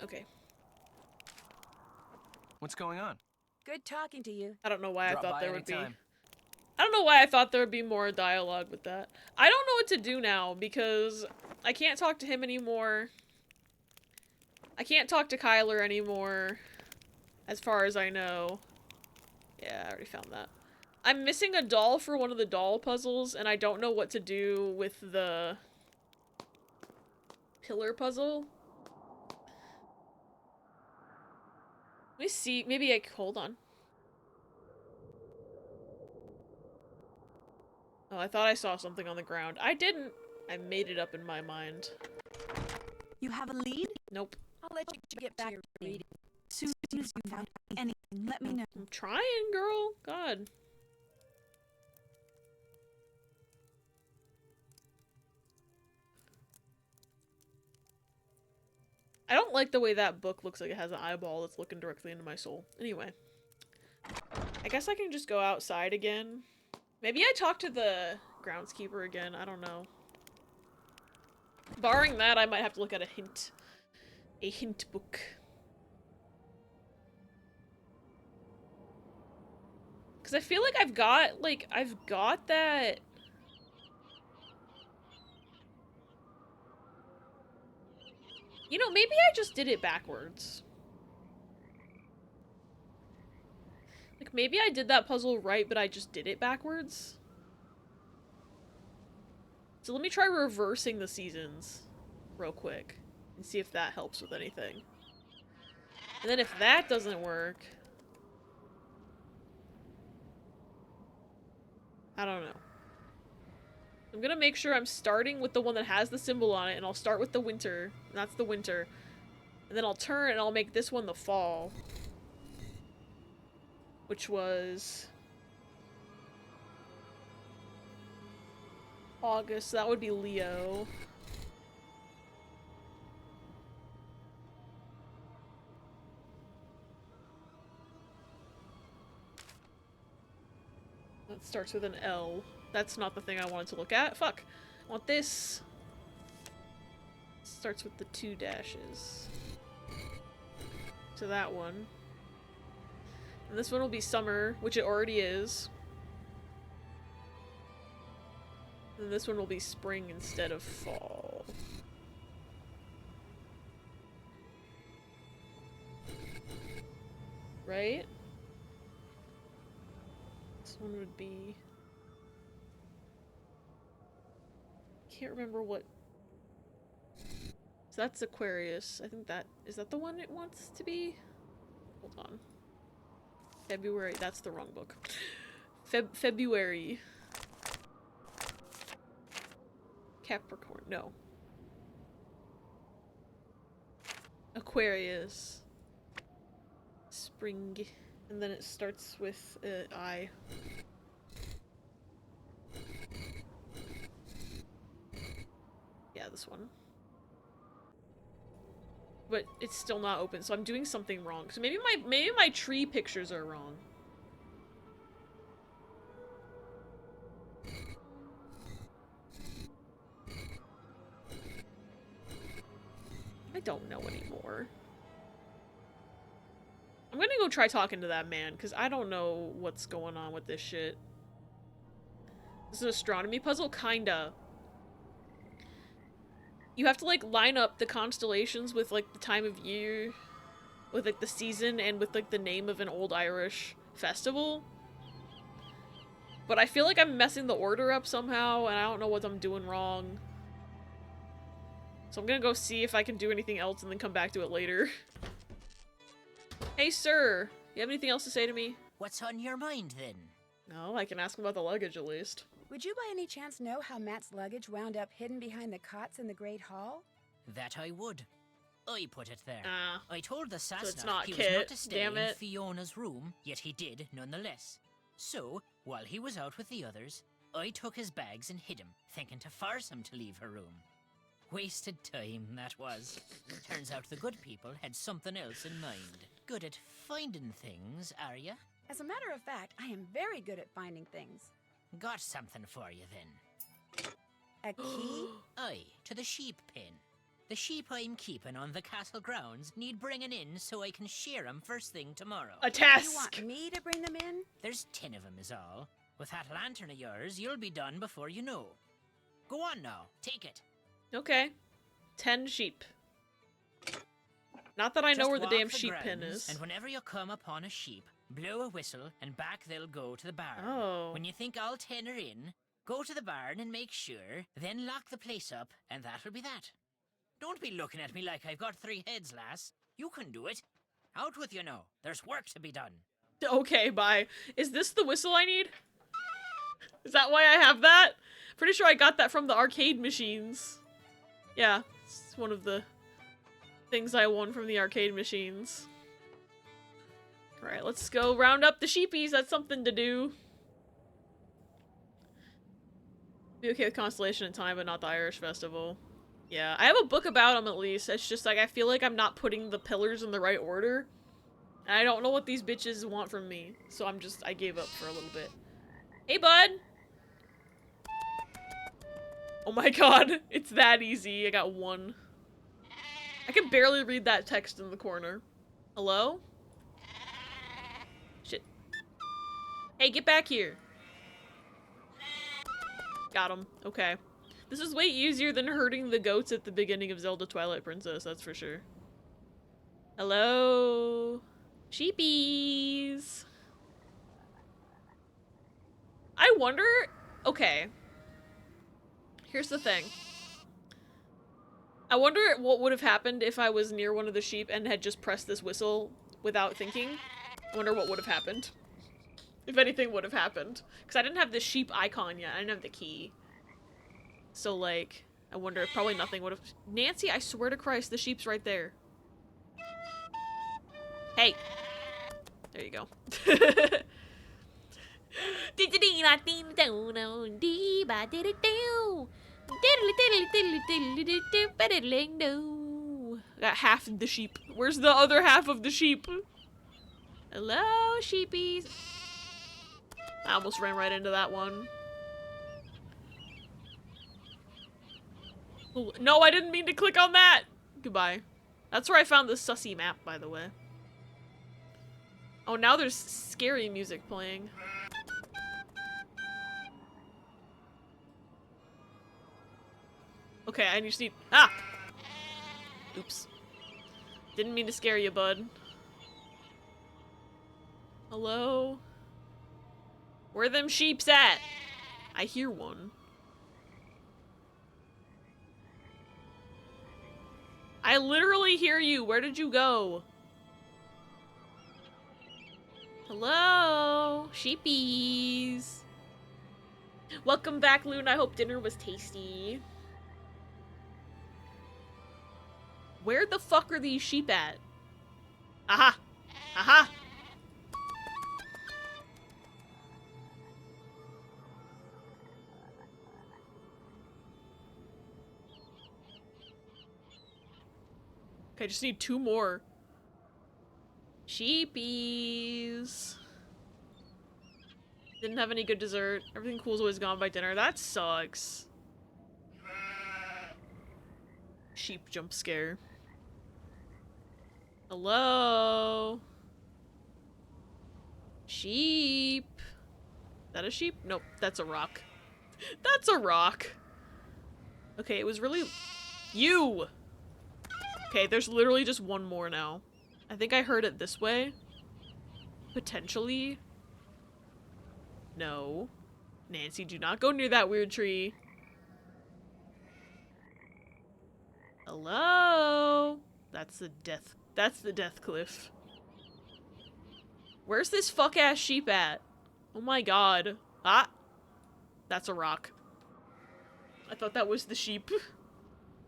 Speaker 1: Okay.
Speaker 5: What's going on?
Speaker 7: Good talking to you.
Speaker 1: I don't know why I
Speaker 5: Drop
Speaker 1: thought
Speaker 5: by
Speaker 1: there would be.
Speaker 5: anytime.
Speaker 1: I don't know why I thought there would be more dialogue with that. I don't know what to do now because I can't talk to him anymore. I can't talk to Kyler anymore, as far as I know. Yeah, I already found that. I'm missing a doll for one of the doll puzzles, and I don't know what to do with the pillar puzzle. Let me see. Maybe I... Hold on. Oh, I thought I saw something on the ground. I didn't. I made it up in my mind.
Speaker 8: You have a lead?
Speaker 1: Nope.
Speaker 7: I'll let you get back to your reading.
Speaker 8: As soon as you find anything, let me know.
Speaker 1: I'm trying, girl. God. I don't like the way that book looks like it has an eyeball that's looking directly into my soul. Anyway. I guess I can just go outside again. Maybe I talk to the groundskeeper again. I don't know. Barring that, I might have to look at a hint. A hint book. Because I feel like I've got that... You know, maybe I just did it backwards. Like, maybe I did that puzzle right, but I just did it backwards. So let me try reversing the seasons real quick and see if that helps with anything. And then if that doesn't work... I don't know. I'm gonna make sure I'm starting with the one that has the symbol on it, and I'll start with the winter. And that's the winter. And then I'll turn and I'll make this one the fall. Which was... August, so that would be Leo. That starts with an L. That's not the thing I wanted to look at. Fuck. I want this. Starts with the 2 dashes. So that one. And this one will be summer, which it already is. And this one will be spring instead of fall. Right? This one would be... Can't remember what... So that's Aquarius. I think that... Is that the one it wants to be? Hold on. February. That's the wrong book. February. Capricorn. No. Aquarius. Spring. And then it starts with I. Yeah, this one. But it's still not open, so I'm doing something wrong. So maybe my tree pictures are wrong. I don't know anymore. I'm gonna go try talking to that man, because I don't know what's going on with this shit. This is an astronomy puzzle? Kinda. You have to, like, line up the constellations with, like, the time of year, with, like, the season, and with, like, the name of an old Irish festival. But I feel like I'm messing the order up somehow, and I don't know what I'm doing wrong. So I'm gonna go see if I can do anything else and then come back to it later. Hey, sir! You have anything else to say to me?
Speaker 9: What's on your mind, then?
Speaker 1: No, I can ask him about the luggage, at least.
Speaker 7: Would you by any chance know how Matt's luggage wound up hidden behind the cots in the Great Hall?
Speaker 9: That I would. I put it there.
Speaker 1: Ah.
Speaker 9: I told the
Speaker 1: So it's
Speaker 9: Sassner
Speaker 1: not
Speaker 9: he
Speaker 1: Kit.
Speaker 9: was not to stay
Speaker 1: Damn
Speaker 9: in
Speaker 1: it.
Speaker 9: Fiona's room, yet he did nonetheless. So, While he was out with the others, I took his bags and hid him, thinking to force him to leave her room. Wasted time, that was. Turns out the good people had something else in mind. Good at finding things, are ya?
Speaker 7: As a matter of fact, I am very good at finding things.
Speaker 9: Got something for you then.
Speaker 7: A key?
Speaker 9: Aye, to the sheep pen. The sheep I'm keeping on the castle grounds need bringing in so I can shear 'em first thing tomorrow.
Speaker 1: A task!
Speaker 7: You want me to bring them in?
Speaker 9: There's 10 of 'em is all. With that lantern of yours, you'll be done before you know. Go on now, take it.
Speaker 1: Okay. 10 sheep. Not that I know
Speaker 9: Just
Speaker 1: where the
Speaker 9: walk
Speaker 1: damn sheep pen
Speaker 9: grounds,
Speaker 1: is.
Speaker 9: And whenever you come upon a sheep, blow a whistle and back they'll go to the barn.
Speaker 1: Oh.
Speaker 9: When you think all 10 are in, go to the barn and make sure, then lock the place up, and that'll be that. Don't be looking at me like I've got 3 heads, lass. You can do it. Out with you now. There's work to be done.
Speaker 1: Okay, bye. Is this the whistle I need? Is that why I have that? Pretty sure I got that from the arcade machines. Yeah, it's one of the things I won from the arcade machines. Alright, let's go round up the sheepies. That's something to do. Be okay with Constellation in time, but not the Irish Festival. Yeah, I have a book about them at least. It's just like I feel like I'm not putting the pillars in the right order. And I don't know what these bitches want from me. So I gave up for a little bit. Hey, bud! Oh my god, it's that easy. I got 1. I can barely read that text in the corner. Hello? Shit. Hey, get back here. Got him. Okay. This is way easier than herding the goats at the beginning of Zelda Twilight Princess, that's for sure. Hello? Sheepies! I wonder... Okay. Here's the thing. I wonder what would have happened if I was near one of the sheep and had just pressed this whistle without thinking. I wonder what would have happened. If anything would have happened. Because I didn't have the sheep icon yet. I didn't have the key. So, like, I wonder if probably nothing would have... Nancy, I swear to Christ, the sheep's right there. Hey. There you go. Got half of the sheep. Where's the other half of the sheep? Hello, sheepies. I almost ran right into that one. No, I didn't mean to click on that! Goodbye. That's where I found the sussy map, by the way. Oh, now there's scary music playing. Okay, I just need- Ah! Oops. Didn't mean to scare you, bud. Hello? Where them sheeps at? I hear one. I literally hear you. Where did you go? Hello? Sheepies. Welcome back, Loon. I hope dinner was tasty. Where the fuck are these sheep at? Aha! Aha! Okay, I just need 2 more. Sheepies. Didn't have any good dessert. Everything cool's always gone by dinner. That sucks. Sheep jump scare. Hello? Sheep. Is that a sheep? Nope, that's a rock. That's a rock. Okay, it was really... You! Okay, there's literally just 1 more now. I think I heard it this way. Potentially. No. Nancy, do not go near that weird tree. Hello? That's the death cliff. Where's this fuck-ass sheep at? Oh my god. Ah! That's a rock. I thought that was the sheep.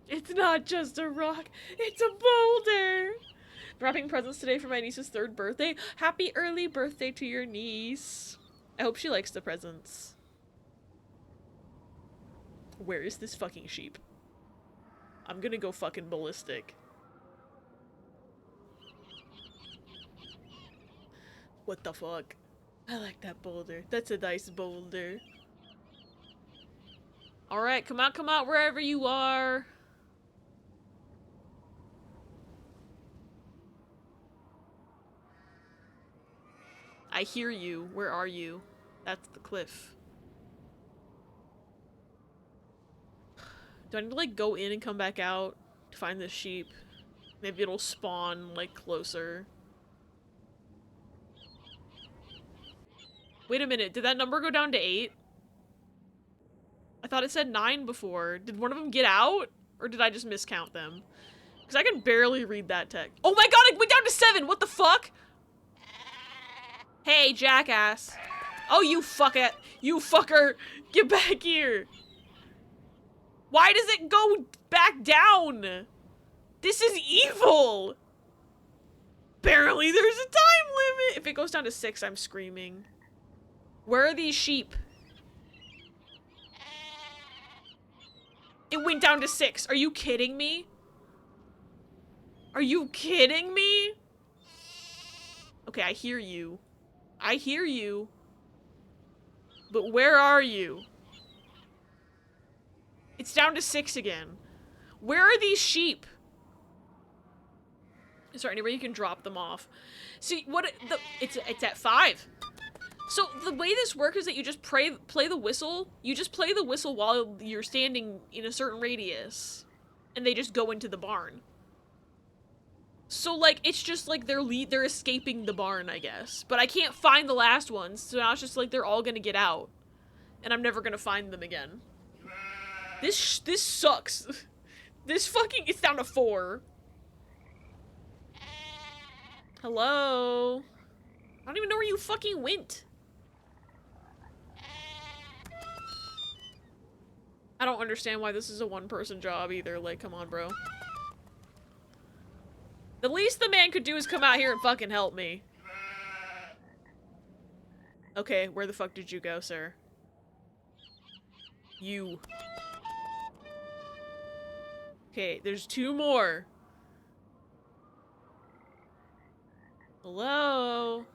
Speaker 1: It's not just a rock, it's a boulder! Wrapping presents today for my niece's 3rd birthday. Happy early birthday to your niece. I hope she likes the presents. Where is this fucking sheep? I'm gonna go fucking ballistic. What the fuck? I like that boulder. That's a nice boulder. Alright, come out wherever you are. I hear you. Where are you? That's the cliff. Do I need to, like, go in and come back out to find this sheep? Maybe it'll spawn, like, closer. Wait a minute, did that number go down to 8? I thought it said 9 before. Did one of them get out? Or did I just miscount them? Because I can barely read that text. Oh my god, it went down to 7! What the fuck? Hey, jackass. Oh, you fucker! Get back here! Why does it go back down? This is evil! Apparently there's a time limit! If it goes down to 6, I'm screaming. Where are these sheep? It went down to 6. Are you kidding me? Are you kidding me? Okay, I hear you. I hear you. But where are you? It's down to 6 again. Where are these sheep? Is there any way you can drop them off? See, it's at 5. So the way this works is that you just play the whistle. You just play the whistle while you're standing in a certain radius. And they just go into the barn. So, like, it's just like they're escaping the barn, I guess. But I can't find the last ones, so now it's just like they're all gonna get out. And I'm never gonna find them again. This sucks. It's down to 4. Hello? I don't even know where you fucking went. I don't understand why this is a one-person job either. Like, come on, bro. The least the man could do is come out here and fucking help me. Okay, where the fuck did you go, sir? You. Okay, there's 2 more. Hello?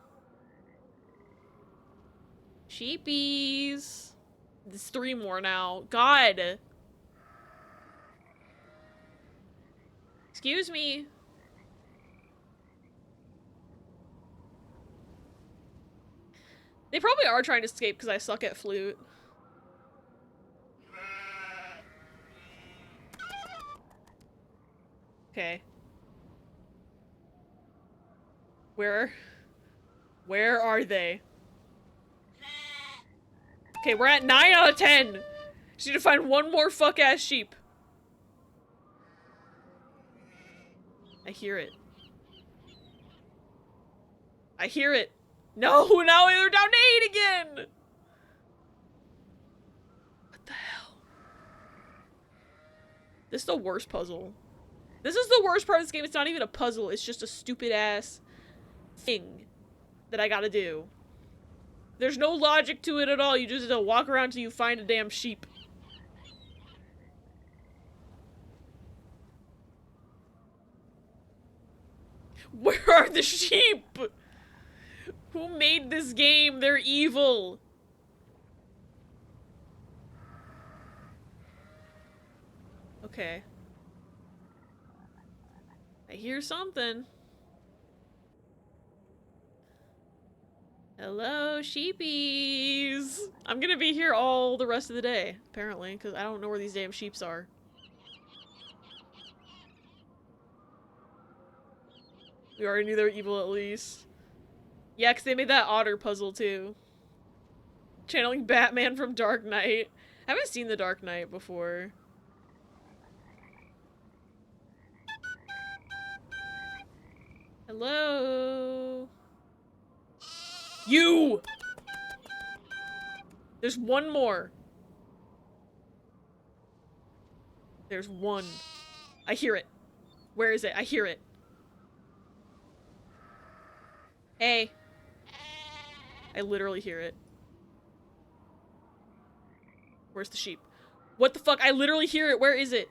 Speaker 1: Sheepies. There's 3 more now. God. Excuse me. They probably are trying to escape because I suck at flute. Okay. Where are they? Okay, we're at 9 out of 10. Just need to find 1 more fuck-ass sheep. I hear it. I hear it. No, now they're down to 8 again! What the hell? This is the worst puzzle. This is the worst part of this game. It's not even a puzzle. It's just a stupid-ass thing that I gotta do. There's no logic to it at all. You just have to walk around till you find a damn sheep. Where are the sheep? Who made this game? They're evil. Okay. I hear something. Hello, sheepies. I'm gonna be here all the rest of the day, apparently, because I don't know where these damn sheeps are. We already knew they were evil at least. Yeah, because they made that otter puzzle too. Channeling Batman from Dark Knight. I haven't seen the Dark Knight before. Hello? You! There's 1 more. There's 1. I hear it. Where is it? I hear it. Hey. I literally hear it. Where's the sheep? What the fuck? I literally hear it. Where is it?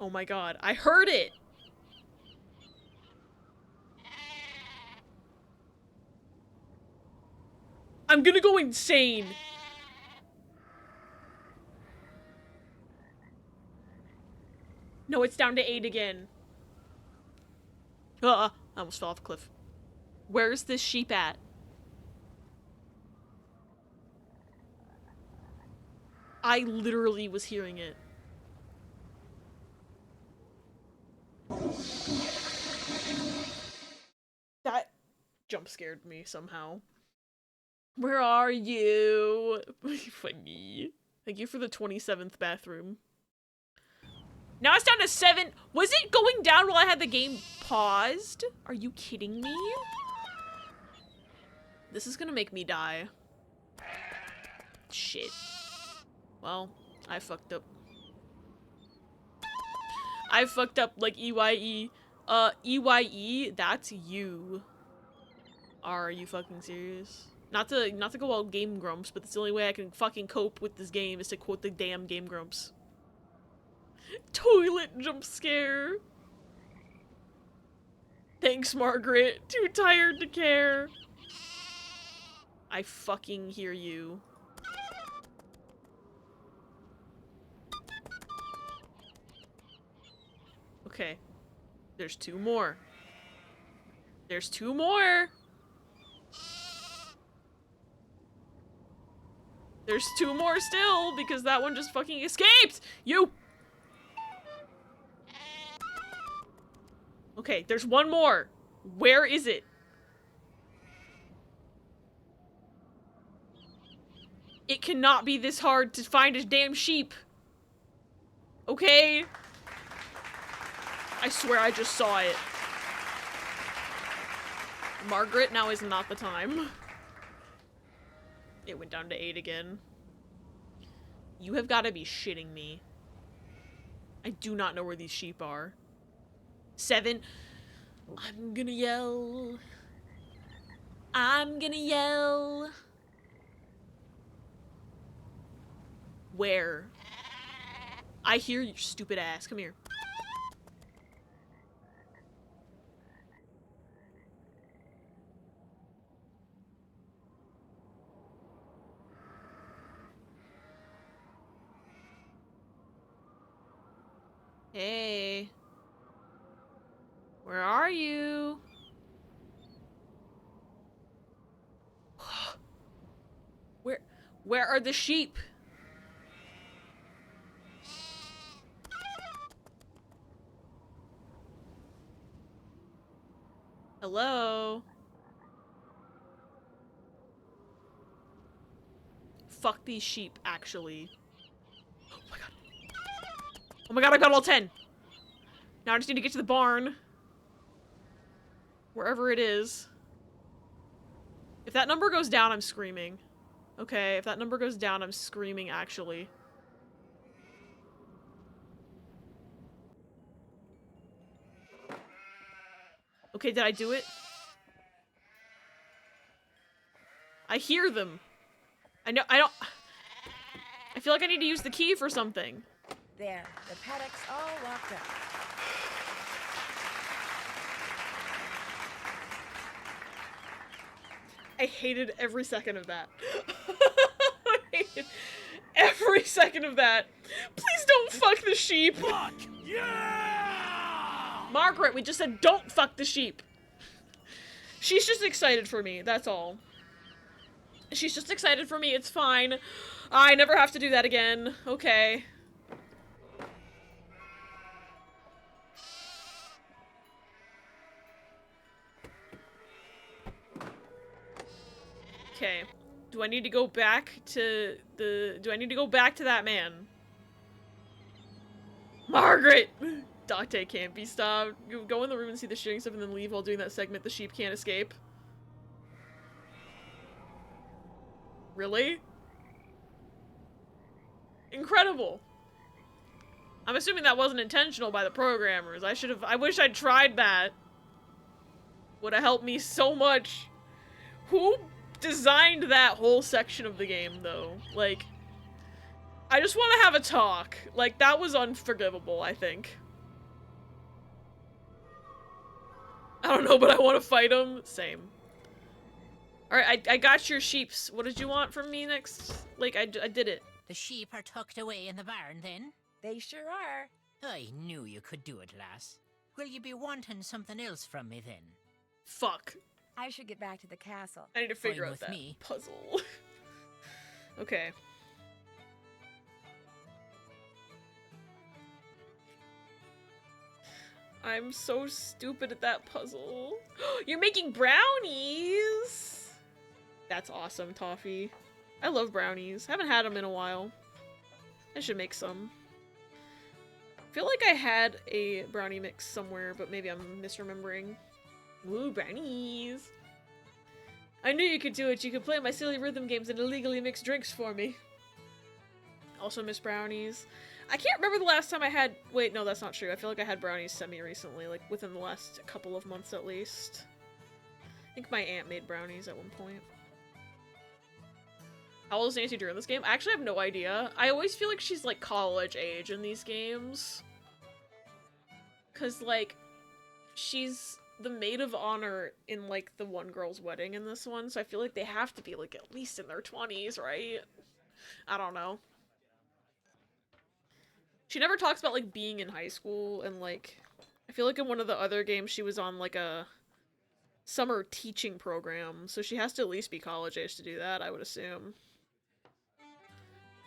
Speaker 1: Oh my god. I heard it! I'm gonna go insane. No, it's down to 8 again. I almost fell off a cliff. Where's this sheep at? I literally was hearing it. That jump scared me somehow. Where are you? Funny. Thank you for the 27th bathroom. Now it's down to 7. Was it going down while I had the game paused? Are you kidding me? This is gonna make me die. Shit. Well, I fucked up. I fucked up like EYE. EYE, that's you. Are you fucking serious? Not to go all Game Grumps, but that's the only way I can fucking cope with this game is to quote the damn Game Grumps. Toilet jump scare. Thanks, Margaret. Too tired to care. I fucking hear you. Okay. There's 2 more. There's 2 more! There's 2 more still, because that one just fucking escaped! You! Okay, there's 1 more. Where is it? It cannot be this hard to find a damn sheep. Okay? I swear I just saw it. Margaret, now is not the time. It went down to 8 again. You have got to be shitting me. I do not know where these sheep are. 7. I'm gonna yell. I'm gonna yell. Where? I hear your stupid ass. Come here. Hey. Where are you? Where are the sheep? Hello? Fuck these sheep, actually. Oh my god. Oh my god, I got all 10! Now I just need to get to the barn. Wherever it is. If that number goes down, I'm screaming. Okay, if that number goes down, I'm screaming, actually. Okay, did I do it? I hear them. I feel like I need to use the key for something.
Speaker 7: There, the paddock's all locked up.
Speaker 1: I hated every second of that. I hated every second of that. Please don't fuck the sheep.
Speaker 5: Fuck! Yeah!
Speaker 1: Margaret, we just said don't fuck the sheep. She's just excited for me, that's all. She's just excited for me, it's fine. I never have to do that again. Okay. Okay. Do I need to go back to that man? Margaret! Dante can't be stopped. You go in the room and see the shooting stuff and then leave while doing that segment. The sheep can't escape. Really? Incredible. I'm assuming that wasn't intentional by the programmers. I wish I'd tried that. Would have helped me so much. Who designed that whole section of the game, though. Like, I just want to have a talk. Like, that was unforgivable, I think. I don't know, but I want to fight him. Same. Alright, I got your sheeps. What did you want from me next? Like, I did it.
Speaker 9: The sheep are tucked away in the barn, then?
Speaker 7: They sure are.
Speaker 9: I knew you could do it, lass. Will you be wanting something else from me, then?
Speaker 1: Fuck.
Speaker 7: I should get back to the castle.
Speaker 1: I need to figure
Speaker 9: Fine
Speaker 1: out
Speaker 9: with
Speaker 1: that
Speaker 9: me.
Speaker 1: puzzle. Okay. I'm so stupid at that puzzle. You're making brownies! That's awesome, Toffee. I love brownies. Haven't had them in a while. I should make some. I feel like I had a brownie mix somewhere, but maybe I'm misremembering. Woo, brownies! I knew you could do it. You could play my silly rhythm games and illegally mix drinks for me. Also miss brownies. I can't remember the last time I had- wait, no, that's not true. I feel like I had brownies semi-recently, like within the last couple of months at least. I think my aunt made brownies at one point. How old is Nancy Drew in this game? I actually have no idea. I always feel like she's like college age in these games. Cause like, she's the maid of honor in like the one girl's wedding in this one, so I feel like they have to be like at least in their 20s, right? I don't know. She never talks about like being in high school, and like, I feel like in one of the other games she was on like a summer teaching program, so she has to at least be college age to do that, I would assume.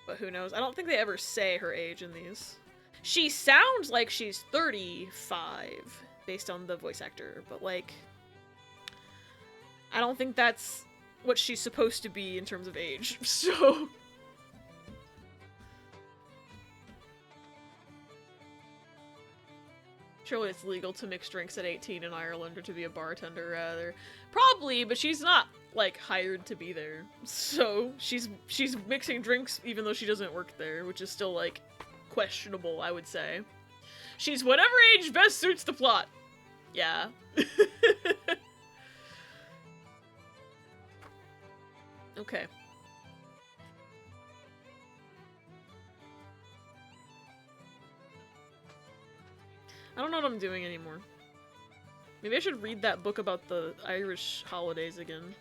Speaker 1: But who knows? I don't think they ever say her age in these. She sounds like she's 35, based on the voice actor, but like, I don't think that's what she's supposed to be in terms of age, so... Surely it's legal to mix drinks at 18 in Ireland, or to be a bartender, rather. Probably, but she's not, like, hired to be there. So, she's mixing drinks even though she doesn't work there, which is still, like, questionable, I would say. She's whatever age best suits the plot. Yeah. Okay. I don't know what I'm doing anymore. Maybe I should read that book about the Irish holidays again.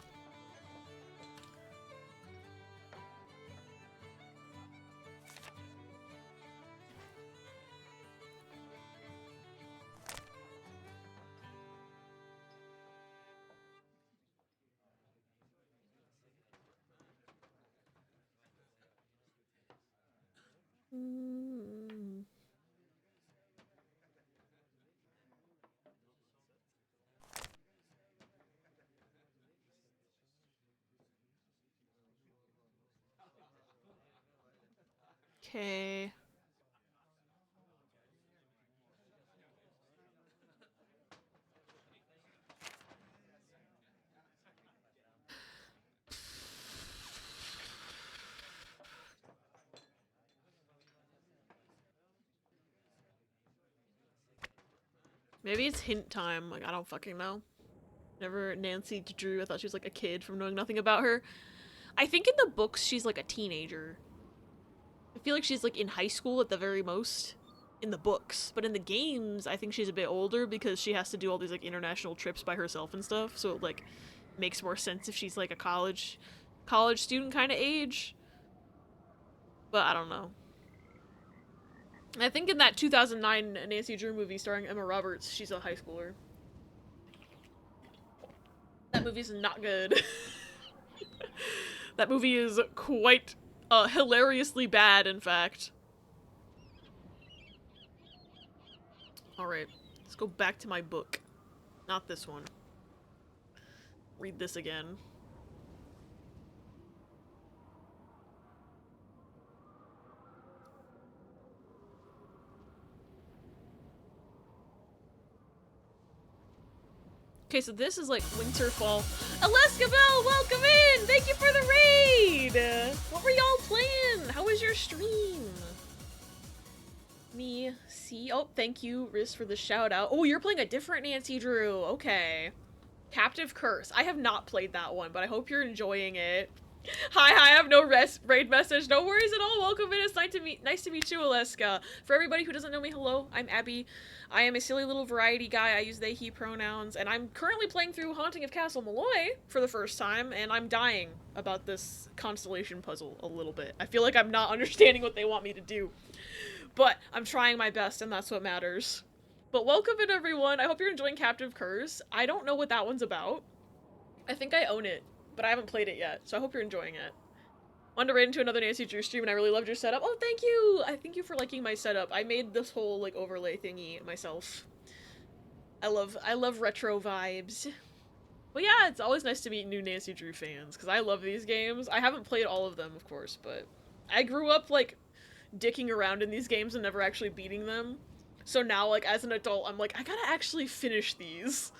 Speaker 1: Okay. Maybe it's hint time. Like, I don't fucking know. Never Nancy Drew. I thought she was like a kid from knowing nothing about her. I think in the books she's like a teenager. I feel like she's like in high school at the very most in the books, but in the games I think she's a bit older because she has to do all these like international trips by herself and stuff, so it like makes more sense if she's like a college student kind of age. But I don't know. I think in that 2009 Nancy Drew movie starring Emma Roberts, she's a high schooler. That movie's not good. That movie is quite hilariously bad, in fact. Alright, let's go back to my book. Not this one. Read this again. Okay, so this is like winter, fall. Alaska Bell, welcome in! Thank you for the raid! What were y'all playing? How was your stream? Me see. Oh, thank you, Riz, for the shout out. Oh, you're playing a different Nancy Drew. Okay. Captive Curse. I have not played that one, but I hope you're enjoying it. Hi, I have no raid message. No worries at all. Welcome in. It's nice to meet you, Aleska. For everybody who doesn't know me, hello. I'm Abby. I am a silly little variety guy. I use they, he pronouns, and I'm currently playing through Haunting of Castle Malloy for the first time, and I'm dying about this constellation puzzle a little bit. I feel like I'm not understanding what they want me to do, but I'm trying my best, and that's what matters. But welcome in, everyone. I hope you're enjoying Captive Curse. I don't know what that one's about. I think I own it, but I haven't played it yet, so I hope you're enjoying it. Wanted to raid into another Nancy Drew stream, and I really loved your setup. Oh, thank you! I thank you for liking my setup. I made this whole, like, overlay thingy myself. I love retro vibes. But yeah, it's always nice to meet new Nancy Drew fans, because I love these games. I haven't played all of them, of course, but I grew up, like, dicking around in these games and never actually beating them. So now, like, as an adult, I'm like, I gotta actually finish these.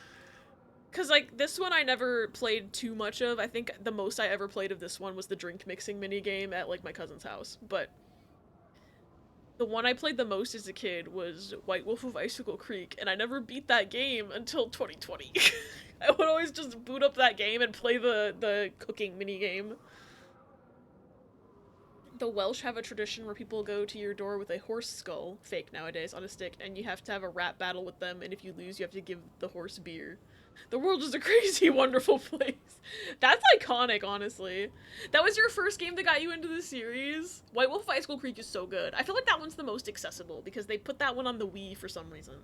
Speaker 1: Because, like, this one I never played too much of. I think the most I ever played of this one was the drink mixing minigame at, like, my cousin's house. But the one I played the most as a kid was White Wolf of Icicle Creek, and I never beat that game until 2020. I would always just boot up that game and play the cooking minigame. The Welsh have a tradition where people go to your door with a horse skull, fake nowadays, on a stick, and you have to have a rap battle with them, and if you lose, you have to give the horse beer. The world is a crazy, wonderful place. That's iconic, honestly. That was your first game that got you into the series? White Wolf of Icicle Creek is so good. I feel like that one's the most accessible, because they put that one on the Wii for some reason.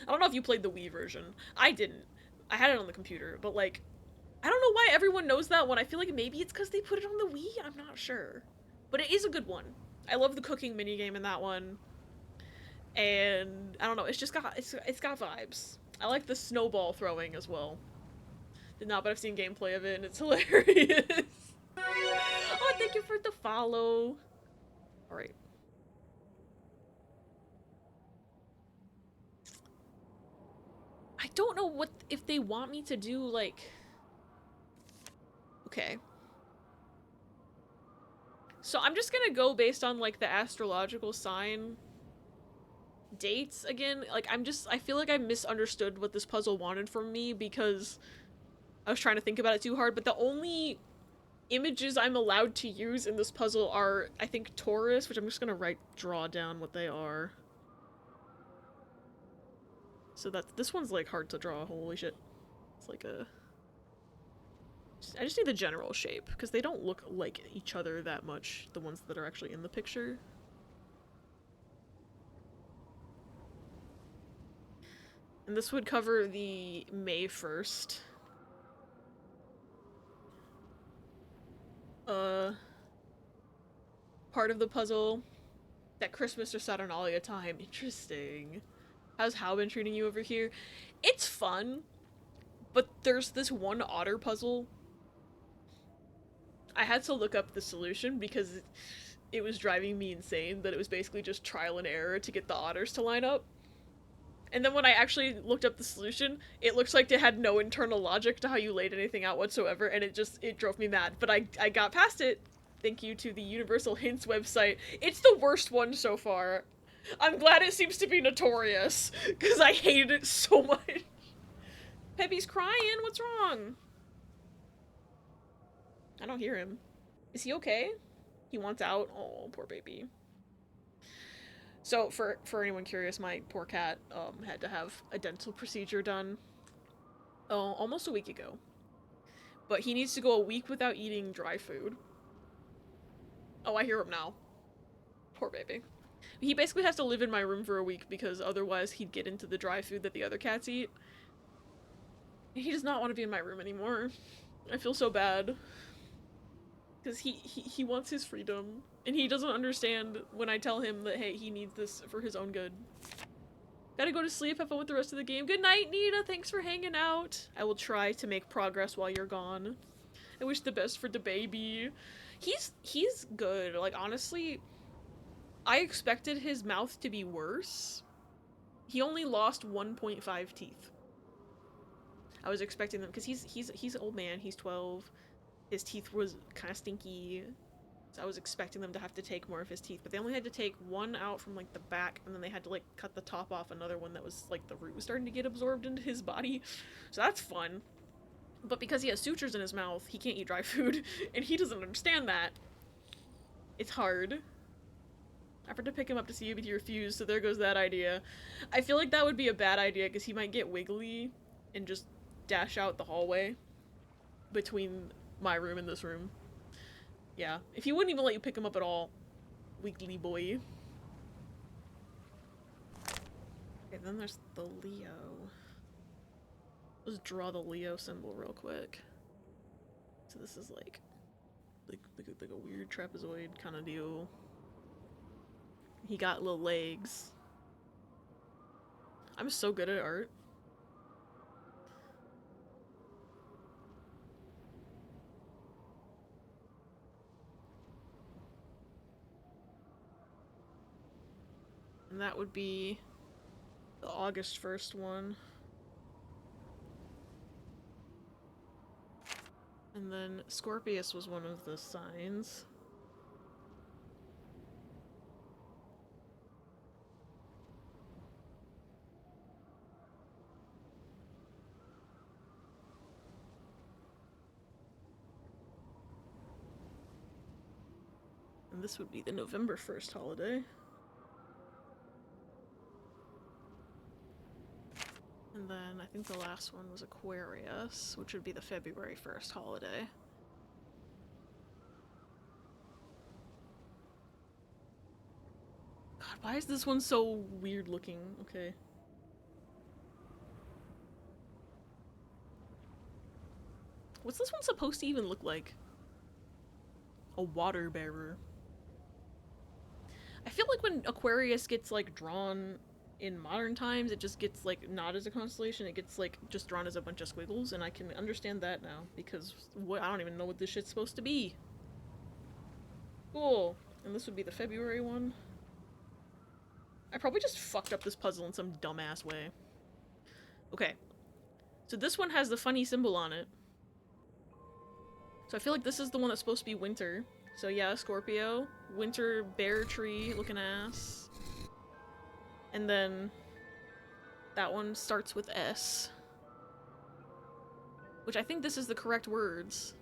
Speaker 1: I don't know if you played the Wii version. I didn't. I had it on the computer, but, like, I don't know why everyone knows that one. I feel like maybe it's because they put it on the Wii? I'm not sure. But it is a good one. I love the cooking minigame in that one. And I don't know, it's just got it's got vibes. I like the snowball throwing as well. Did not, but I've seen gameplay of it and it's hilarious. Oh, thank you for the follow. Alright. I don't know what if they want me to do, like, okay. So I'm just gonna go based on, like, the astrological sign dates again. Like, I feel like I misunderstood what this puzzle wanted from me because I was trying to think about it too hard, but the only images I'm allowed to use in this puzzle are, I think, Taurus, which I'm just gonna draw down what they are. So this one's, like, hard to draw, holy shit. It's like I just need the general shape, because they don't look like each other that much, the ones that are actually in the picture. And this would cover the May 1st. Part of the puzzle. That Christmas or Saturnalia time. Interesting. How's Hal been treating you over here? It's fun, but there's this one otter puzzle. I had to look up the solution because it was driving me insane that it was basically just trial and error to get the otters to line up. And then when I actually looked up the solution, it looks like it had no internal logic to how you laid anything out whatsoever, and it drove me mad. But I got past it. Thank you to the Universal Hints website. It's the worst one so far. I'm glad it seems to be notorious, because I hated it so much. Peppy's crying, what's wrong? I don't hear him. Is he okay? He wants out? Oh, poor baby. So, for anyone curious, my poor cat, had to have a dental procedure done, almost a week ago. But he needs to go a week without eating dry food. Oh, I hear him now. Poor baby. He basically has to live in my room for a week because otherwise he'd get into the dry food that the other cats eat. He does not want to be in my room anymore. I feel so bad. Because he wants his freedom. And he doesn't understand when I tell him that, hey, he needs this for his own good. Gotta go to sleep, have fun with the rest of the game. Good night, Nita! Thanks for hanging out. I will try to make progress while you're gone. I wish the best for the baby. He's good. Like, honestly, I expected his mouth to be worse. He only lost 1.5 teeth. I was expecting them, because he's an old man, he's 12. His teeth was kind of stinky. So I was expecting them to have to take more of his teeth, but they only had to take one out from like the back, and then they had to like cut the top off another one that was like the root was starting to get absorbed into his body. So that's fun. But because he has sutures in his mouth, he can't eat dry food, and he doesn't understand that. It's hard. I offered to pick him up to see if he refused, so there goes that idea. I feel like that would be a bad idea because he might get wiggly and just dash out the hallway between my room and this room. Yeah, if he wouldn't even let you pick him up at all. Wiggly boy. Okay, then there's the Leo. Let's draw the Leo symbol real quick. So this is like a weird trapezoid kind of deal. He got little legs. I'm so good at art. And that would be the August 1st one. And then Scorpius was one of the signs. And this would be the November 1st holiday. And then I think the last one was Aquarius, which would be the February 1st holiday. God, why is this one so weird looking? Okay. What's this one supposed to even look like? A water bearer. I feel like when Aquarius gets like drawn in modern times, it just gets like not as a constellation, it gets like just drawn as a bunch of squiggles, and I can understand that now because I don't even know what this shit's supposed to be. Cool. And this would be the February one. I probably just fucked up this puzzle in some dumbass way. Okay. So this one has the funny symbol on it. So I feel like this is the one that's supposed to be winter. So yeah, Scorpio. Winter bear tree looking ass. And then that one starts with S. Which I think this is the correct words.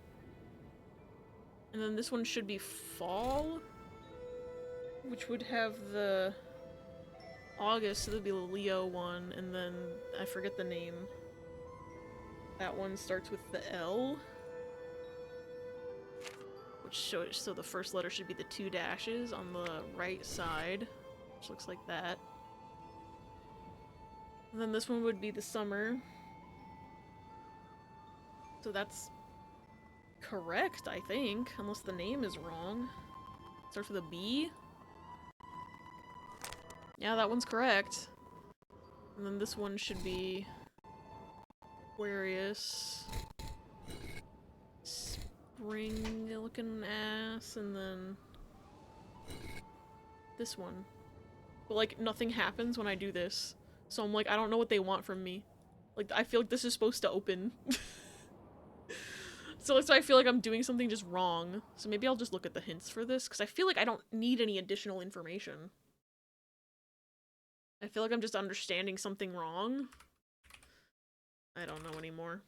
Speaker 1: And then this one should be fall. Which would have the August, so that'd be the Leo one, and then I forget the name. That one starts with the L. So the first letter should be the 2 dashes on the right side, which looks like that. And then this one would be the summer. So that's correct, I think, unless the name is wrong. Starts with a B. Yeah, that one's correct. And then this one should be Aquarius. Spring looking ass, and then this one. But like nothing happens when I do this. So I'm like, I don't know what they want from me. Like I feel like this is supposed to open. So I feel like I'm doing something just wrong. So maybe I'll just look at the hints for this, because I feel like I don't need any additional information. I feel like I'm just understanding something wrong. I don't know anymore.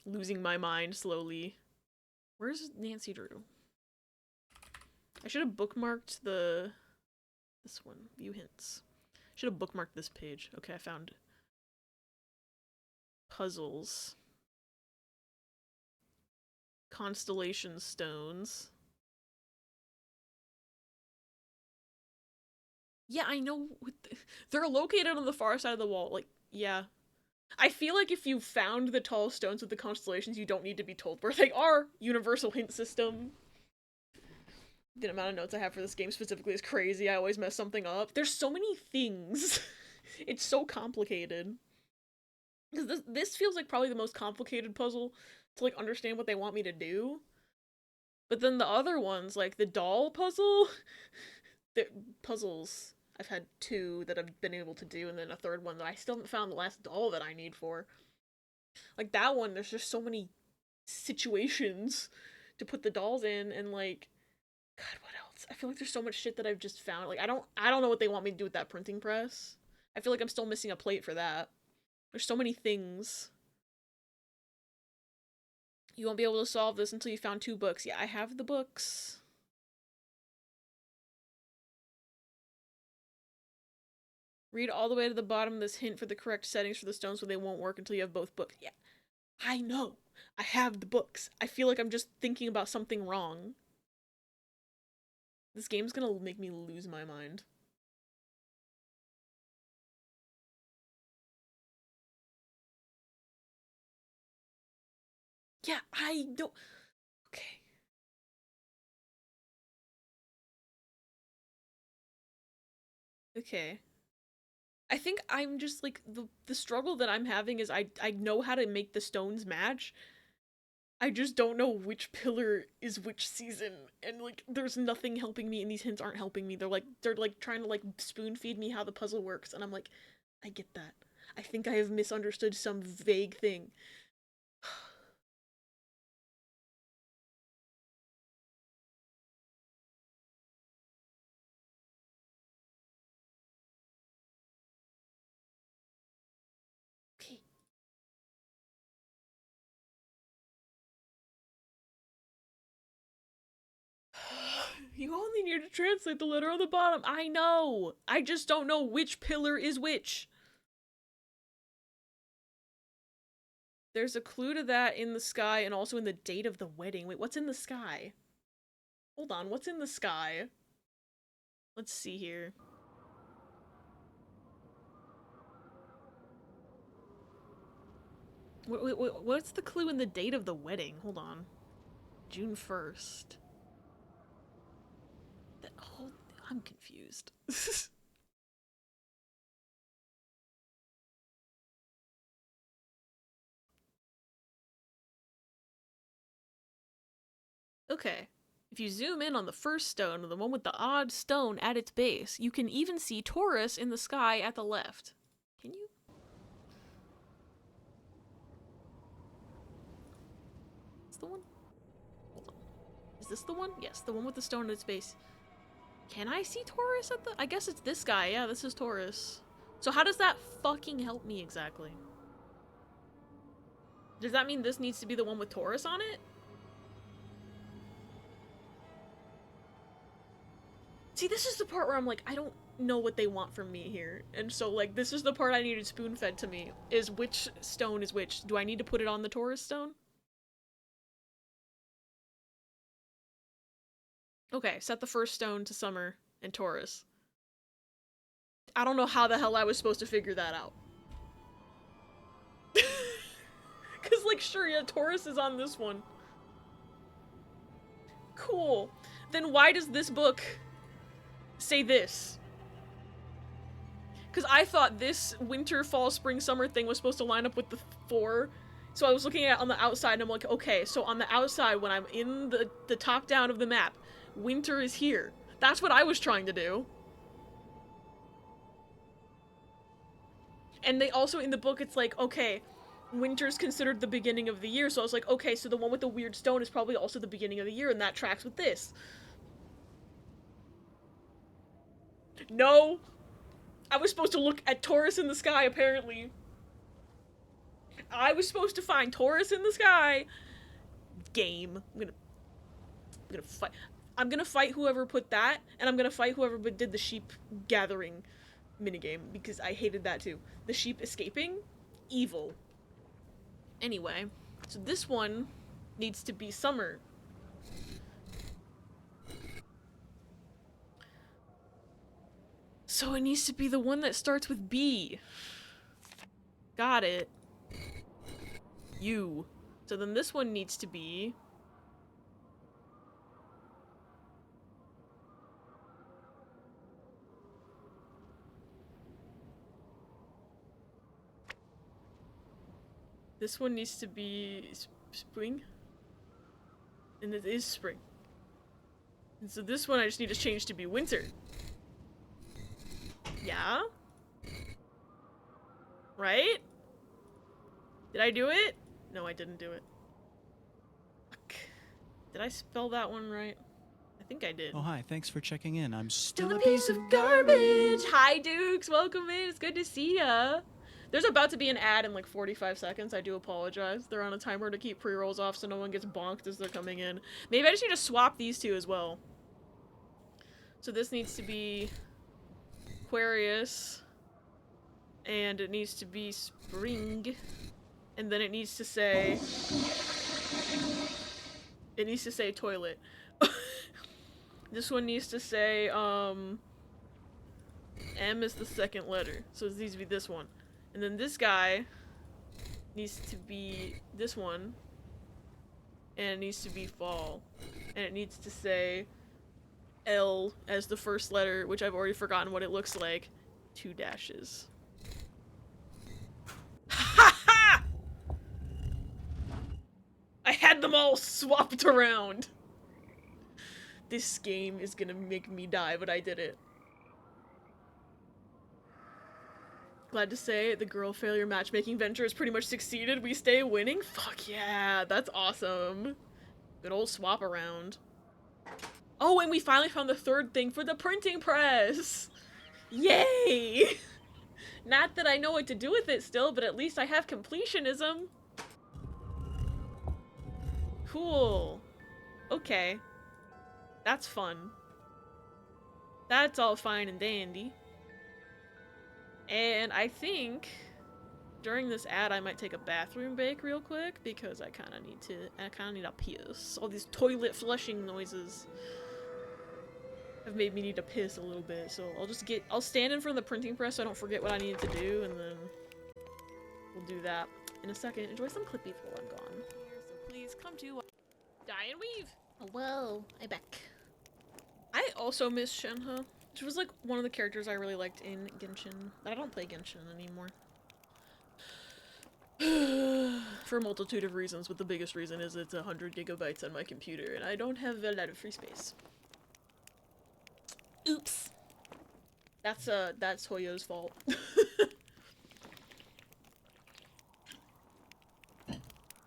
Speaker 1: Losing my mind slowly. Where's Nancy Drew? I should have bookmarked this one. View hints. Should have bookmarked this page. Okay, I found puzzles. Constellation stones. Yeah, I know. They're located on the far side of the wall. Like, yeah. I feel like if you found the tall stones with the constellations, you don't need to be told where they are. Universal hint system. The amount of notes I have for this game specifically is crazy. I always mess something up. There's so many things. It's so complicated. Because this feels like probably the most complicated puzzle to like understand what they want me to do. But then the other ones, like the doll puzzle, the puzzles, I've had 2 that I've been able to do, and then a 3rd one that I still haven't found the last doll that I need for. Like that one, there's just so many situations to put the dolls in, and like, God, what else? I feel like there's so much shit that I've just found. Like, I don't know what they want me to do with that printing press. I feel like I'm still missing a plate for that. There's so many things. You won't be able to solve this until you found 2 books. Yeah, I have the books. Read all the way to the bottom of this hint for the correct settings for the stones so they won't work until you have both books. Yeah, I know. I have the books. I feel like I'm just thinking about something wrong. This game's gonna make me lose my mind. Yeah, I don't... Okay. Okay. I think I'm just, like, the struggle that I'm having is I know how to make the stones match. I just don't know which pillar is which season, and, like, there's nothing helping me, and these hints aren't helping me. They're trying to, like, spoon-feed me how the puzzle works, and I'm like, I get that. I think I have misunderstood some vague thing. Okay. You only need to translate the letter on the bottom. I know. I just don't know which pillar is which. There's a clue to that in the sky and also in the date of the wedding. Wait, what's in the sky? Hold on, what's in the sky? Let's see here. Wait, what's the clue in the date of the wedding? Hold on. June 1st. I'm confused. Okay. If you zoom in on the first stone, the one with the odd stone at its base, you can even see Taurus in the sky at the left. Can you? Is the one? Hold on. Is this the one? Yes, the one with the stone at its base. Can I see Taurus at the... I guess it's this guy. Yeah, this is Taurus. So how does that fucking help me exactly? Does that mean this needs to be the one with Taurus on it? See, this is the part where I'm like, I don't know what they want from me here. And so, like, this is the part I needed spoon-fed to me, is which stone is which. Do I need to put it on the Taurus stone? Okay, set the first stone to Summer and Taurus. I don't know how the hell I was supposed to figure that out. Cause, like, sure, yeah, Taurus is on this one. Cool. Then why does this book say this? Because I thought this winter, fall, spring, summer thing was supposed to line up with the 4. So I was looking at it on the outside and I'm like, okay, so on the outside when I'm in the top down of the map, winter is here. That's what I was trying to do. And they also, in the book, it's like, okay, winter's considered the beginning of the year, so I was like, okay, so the one with the weird stone is probably also the beginning of the year, and that tracks with this. No! I was supposed to look at Taurus in the sky, apparently. I was supposed to find Taurus in the sky. Game. I'm gonna fight. I'm gonna fight whoever put that, and I'm gonna fight whoever did the sheep gathering minigame, because I hated that too. The sheep escaping? Evil. Anyway, so this one needs to be summer. So it needs to be the one that starts with B. Got it. You. So then this one needs to be... This one needs to be spring. And it is spring. And so this one I just need to change to be winter. Yeah? Right? Did I do it? No, I didn't do it. Fuck. Did I spell that one right? I think I did.
Speaker 2: Oh, hi. Thanks for checking in. I'm still
Speaker 1: Still a piece of garbage. Hi, Dukes. Welcome in. It's good to see ya. There's about to be an ad in like 45 seconds. I do apologize. They're on a timer to keep pre-rolls off so no one gets bonked as they're coming in. Maybe I just need to swap these two as well. So this needs to be Aquarius. And it needs to be Spring. And then it needs to say... It needs to say toilet. This one needs to say, M is the second letter. So it needs to be this one. And then this guy needs to be this one. And it needs to be fall. And it needs to say L as the first letter, which I've already forgotten what it looks like. 2 dashes. Ha ha! I had them all swapped around. This game is gonna make me die, but I did it. Glad to say the girl failure matchmaking venture has pretty much succeeded. We stay winning? Fuck yeah, that's awesome. Good old swap around. Oh, and we finally found the third thing for the printing press! Yay! Not that I know what to do with it still, but at least I have completionism. Cool. Okay. That's fun. That's all fine and dandy. And I think during this ad I might take a bathroom break real quick because I kinda need a piss. All these toilet flushing noises have made me need to piss a little bit, so I'll stand in front of the printing press so I don't forget what I need to do, and then we'll do that in a second. Enjoy some clippies while I'm gone. So please come to die and weave. Oh, whoa, I'm back. I also miss Shenhe. She was like one of the characters I really liked in Genshin, but I don't play Genshin anymore. For a multitude of reasons, but the biggest reason is it's 100 gigabytes on my computer, and I don't have a lot of free space. Oops. That's Hoyo's fault.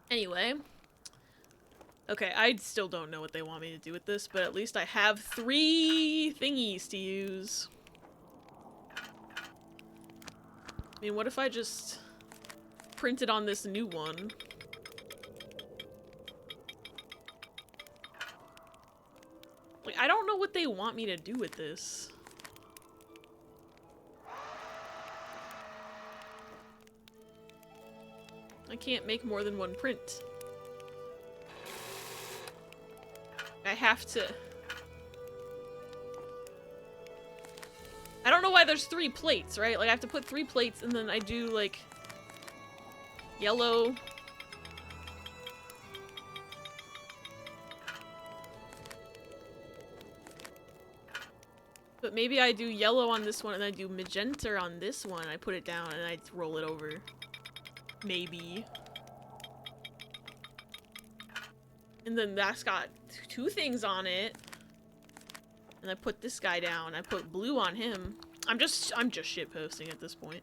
Speaker 1: Anyway. Okay, I still don't know what they want me to do with this, but at least I have 3 thingies to use. I mean, what if I just printed on this new one? Like, I don't know what they want me to do with this. I can't make more than 1 print. I have to... I don't know why there's 3 plates, right? Like, I have to put 3 plates and then I do, like, yellow. But maybe I do yellow on this one and I do magenta on this one. I put it down and I roll it over. Maybe. And then that's got 2 things on it. And I put this guy down. I put blue on him. I'm just shitposting at this point.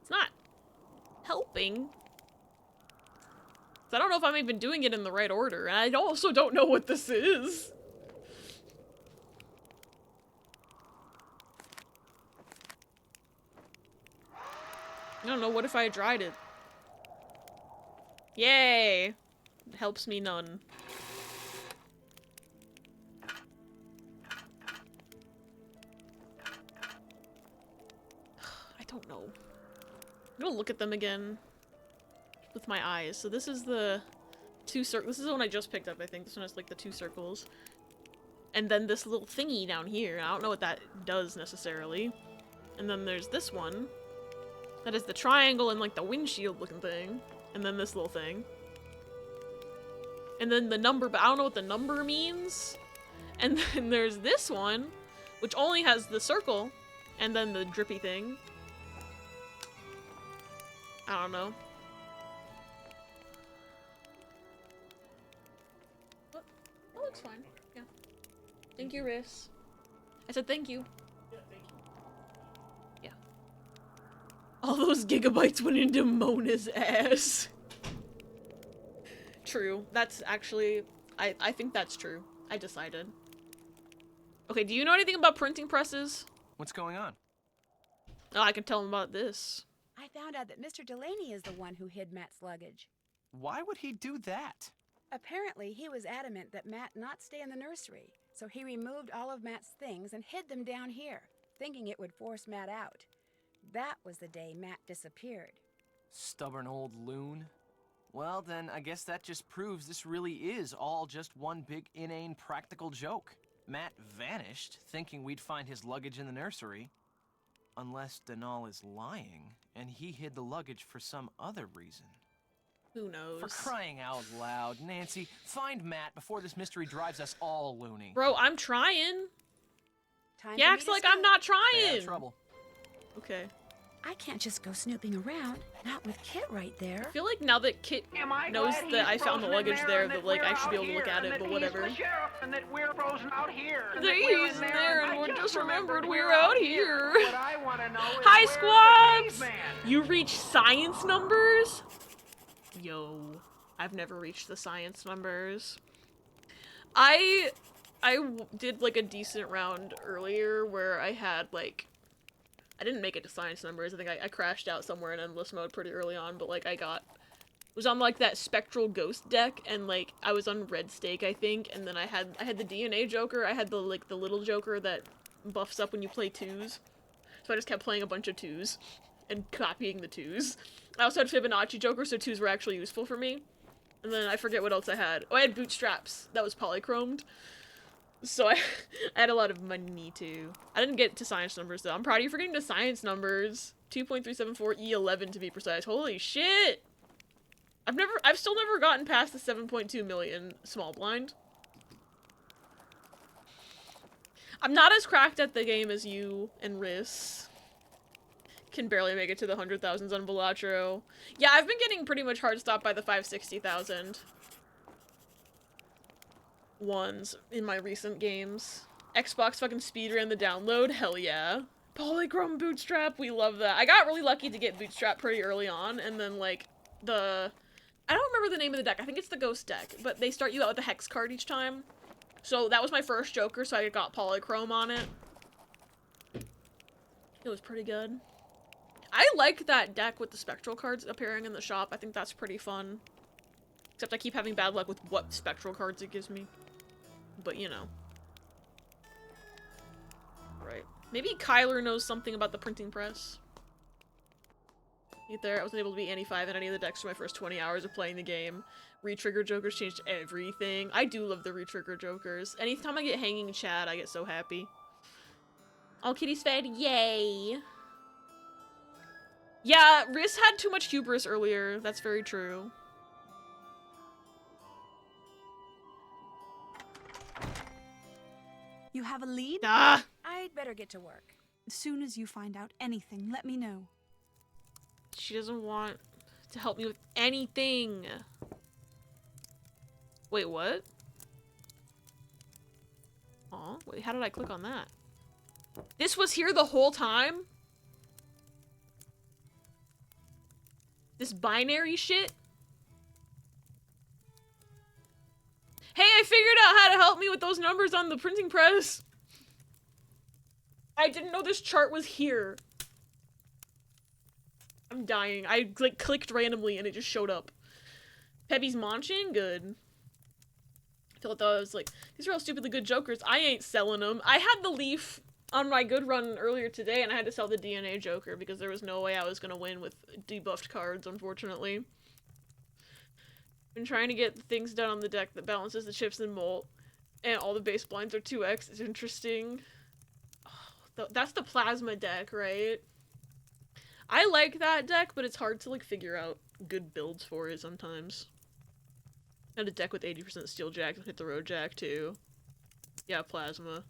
Speaker 1: It's not helping. So I don't know if I'm even doing it in the right order. And I also don't know what this is. I don't know, what if I dried it? Yay! It helps me none. I don't know. I'm gonna look at them again with my eyes. So this is the 2 circles. This is the one I just picked up, I think. This one has like the 2 circles. And then this little thingy down here. I don't know what that does necessarily. And then there's this one. That is the triangle and like the windshield looking thing. And then this little thing. And then the number, but I don't know what the number means. And then there's this one, which only has the circle. And then the drippy thing. I don't know. What? That looks fine. Yeah. Thank you, Riss. I said thank you.
Speaker 4: Yeah, thank you.
Speaker 1: Yeah. All those gigabytes went into Mona's ass. True. That's actually... I think that's true. I decided. Okay, do you know anything about printing presses?
Speaker 5: What's going on?
Speaker 1: Oh, I can tell him about this.
Speaker 7: I found out that Mr. Delaney is the one who hid Matt's luggage.
Speaker 5: Why would he do that?
Speaker 7: Apparently, he was adamant that Matt not stay in the nursery, so he removed all of Matt's things and hid them down here, thinking it would force Matt out. That was the day Matt disappeared.
Speaker 5: Stubborn old loon. Well, then, I guess that just proves this really is all just one big inane practical joke. Matt vanished, thinking we'd find his luggage in the nursery. Unless Denal is lying, and he hid the luggage for some other reason.
Speaker 1: Who knows?
Speaker 5: For crying out loud, Nancy, find Matt before this mystery drives us all loony.
Speaker 1: Bro, I'm trying.
Speaker 7: Time
Speaker 1: He
Speaker 7: for me
Speaker 1: acts
Speaker 7: to
Speaker 1: like
Speaker 7: scoot.
Speaker 1: I'm not
Speaker 5: Stay out
Speaker 1: trying.
Speaker 5: of trouble.
Speaker 1: Okay.
Speaker 7: I can't just go snooping around, not with Kit right there.
Speaker 1: I feel like now that Kit knows that I found the luggage there, that like I should be able to look at it, but whatever. They're using there and we just remembered we're out here. Hi, squads! You reach science numbers? Yo, I've never reached the science numbers. I did like a decent round earlier where I had like, I didn't make it to science numbers. I think I crashed out somewhere in endless mode pretty early on, but like was on like that spectral ghost deck, and like I was on red stake I think, and then I had the DNA Joker, I had the like the little Joker that buffs up when you play twos. So I just kept playing a bunch of twos and copying the twos. I also had Fibonacci Joker, so twos were actually useful for me. And then I forget what else I had. Oh, I had bootstraps. That was polychromed. So I had a lot of money too. I didn't get to science numbers though. I'm proud of you for getting to science numbers. 2.374 E11 to be precise. Holy shit! I've still never gotten past the 7.2 million small blind. I'm not as cracked at the game as you and Riss. Can barely make it to the 100,000s on Velatro. Yeah, I've been getting pretty much hard stopped by the 560,000 ones in my recent games. Xbox fucking speedran the download, hell yeah. Polychrome Bootstrap, we love that. I got really lucky to get Bootstrap pretty early on, and then like I don't remember the name of the deck, I think it's the Ghost deck, but they start you out with a Hex card each time. So that was my first Joker, so I got Polychrome on it. It was pretty good. I like that deck with the Spectral cards appearing in the shop, I think that's pretty fun. Except I keep having bad luck with what Spectral cards it gives me. But, you know. Right. Maybe Kyler knows something about the printing press. Get there, I wasn't able to beat any 5 in any of the decks for my first 20 hours of playing the game. Re-trigger Jokers changed everything. I do love the re-trigger Jokers. Anytime I get hanging Chad, I get so happy. All kitties fed, yay! Yeah, Riss had too much hubris earlier, that's very true.
Speaker 8: You have a lead?
Speaker 1: Ah!
Speaker 7: I'd better get to work.
Speaker 8: As soon as you find out anything, let me know.
Speaker 1: She doesn't want to help me with anything. Wait, what? Aw, wait, how did I click on that? This was here the whole time? This binary shit? Hey, I figured out how to help me with those numbers on the printing press. I didn't know this chart was here. I'm dying. I like clicked randomly and it just showed up. Pebby's munching? Good. I feel like that was like, these are all stupidly good Jokers. I ain't selling them. I had the Leaf on my good run earlier today and I had to sell the DNA Joker because there was no way I was gonna win with debuffed cards, unfortunately. Been trying to get things done on the deck that balances the chips and molt, and all the base blinds are 2x. It's interesting. Oh, that's the plasma deck, right? I like that deck, but it's hard to like figure out good builds for it sometimes. I had a deck with 80% steel jack that hit the road jack too. Yeah, plasma.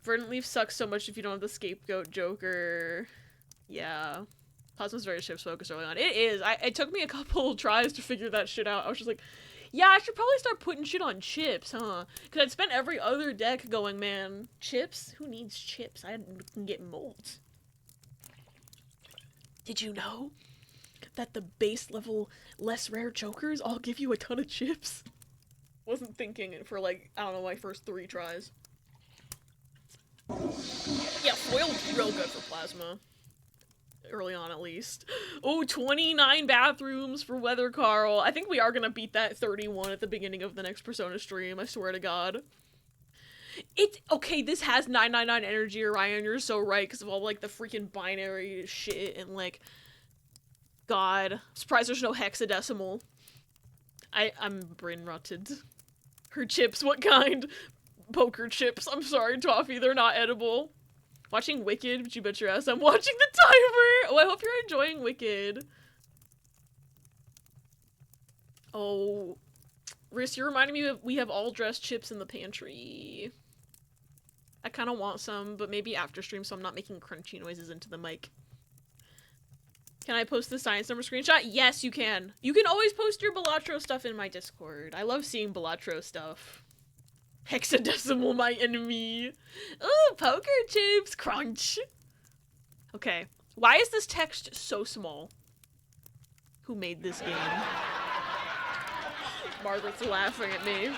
Speaker 1: Verdant Leaf sucks so much if you don't have the scapegoat Joker. Yeah. Plasma's very ships focused early on. It is. It took me a couple tries to figure that shit out. I was just like, yeah, I should probably start putting shit on chips, huh? Because I'd spent every other deck going, man, chips? Who needs chips? I can get molds. Did you know that the base level less rare jokers all give you a ton of chips? Wasn't thinking it for like, I don't know, my first 3 tries. Yeah, foil's real good for plasma. Early on, at least. Oh, 29 bathrooms for Weather Carl. I think we are gonna beat that 31 at the beginning of the next Persona stream, I swear to God. Okay, this has 999 energy, Orion, you're so right, because of all, like, the freaking binary shit, and, like, God. I'm surprised there's no hexadecimal. I'm brain-rotted. Her chips, what kind? Poker chips, I'm sorry, Toffee, they're not edible. Watching Wicked, but you bet your ass I'm watching the timer! Oh, I hope you're enjoying Wicked. Oh. Riss, you're reminding me of we have all dressed chips in the pantry. I kind of want some, but maybe after stream so I'm not making crunchy noises into the mic. Can I post the science number screenshot? Yes, you can. You can always post your Balatro stuff in my Discord. I love seeing Balatro stuff. Hexadecimal, my enemy. Ooh, poker chips, crunch. Okay, why is this text so small? Who made this game? Margaret's laughing at me.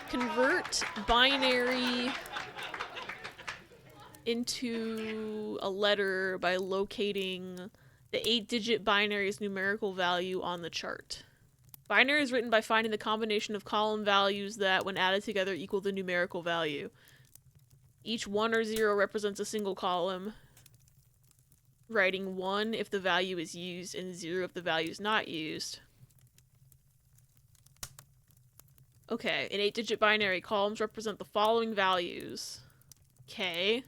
Speaker 1: Convert binary into a letter by locating the 8-digit binary's numerical value on the chart. Binary is written by finding the combination of column values that, when added together, equal the numerical value. Each 1 or 0 represents a single column. Writing 1 if the value is used and 0 if the value is not used. Okay, in 8-digit binary, columns represent the following values. Okay.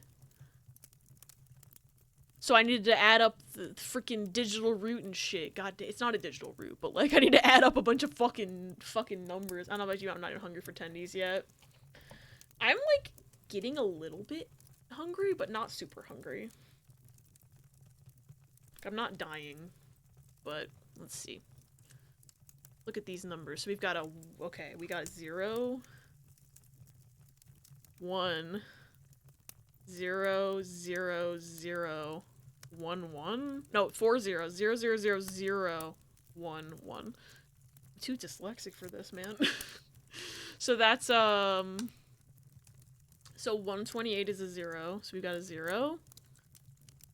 Speaker 1: So I needed to add up the freaking digital root and shit. God damn, it's not a digital root, but like I need to add up a bunch of fucking numbers. I don't know about you, I'm not even hungry for tendies yet. I'm like getting a little bit hungry, but not super hungry. I'm not dying, but let's see. Look at these numbers. So we've got a, okay, we got 0, 1, 0, 0, 0, 1, 1. No, 4 zeros. 0, 0, 0, 0, 1, 1. I'm too dyslexic for this, man. So that's, so 128 is a 0. So we've got a 0.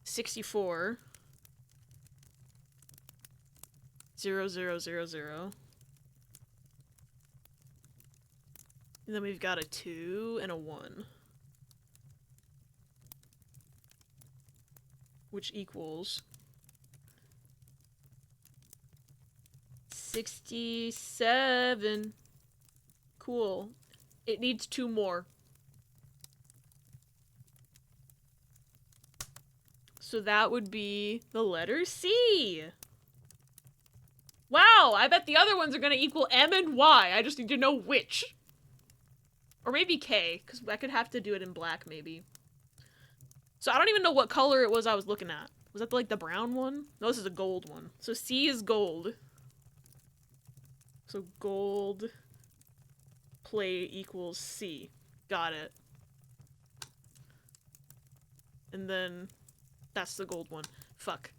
Speaker 1: 64. 0, 0, 0, 0. And then we've got a 2 and a 1. Which equals 67. Cool. It needs 2 more. So that would be the letter C. Wow, I bet the other ones are gonna equal M and Y. I just need to know which. Or maybe K, because I could have to do it in black, maybe. So I don't even know what color it was I was looking at. Was that like the brown one? No, this is a gold one. So C is gold. So gold plate equals C. Got it. And then that's the gold one. Fuck.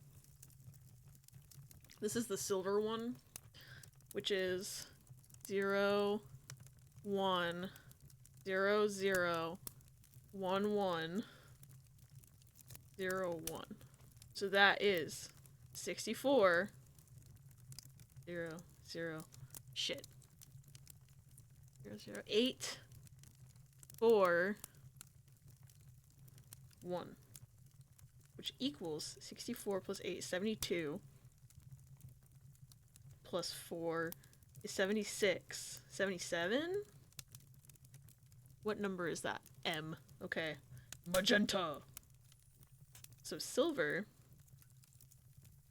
Speaker 1: This is the silver one, which is 0, 1, 0, 0, 1, 1, 0, 1. So that is 64, 0, 0, shit. 0, 0, 8, 4, 1. Which equals 64 plus 8 is 72. Plus 4 is 76. 77? What number is that? M. Okay. Magenta. So silver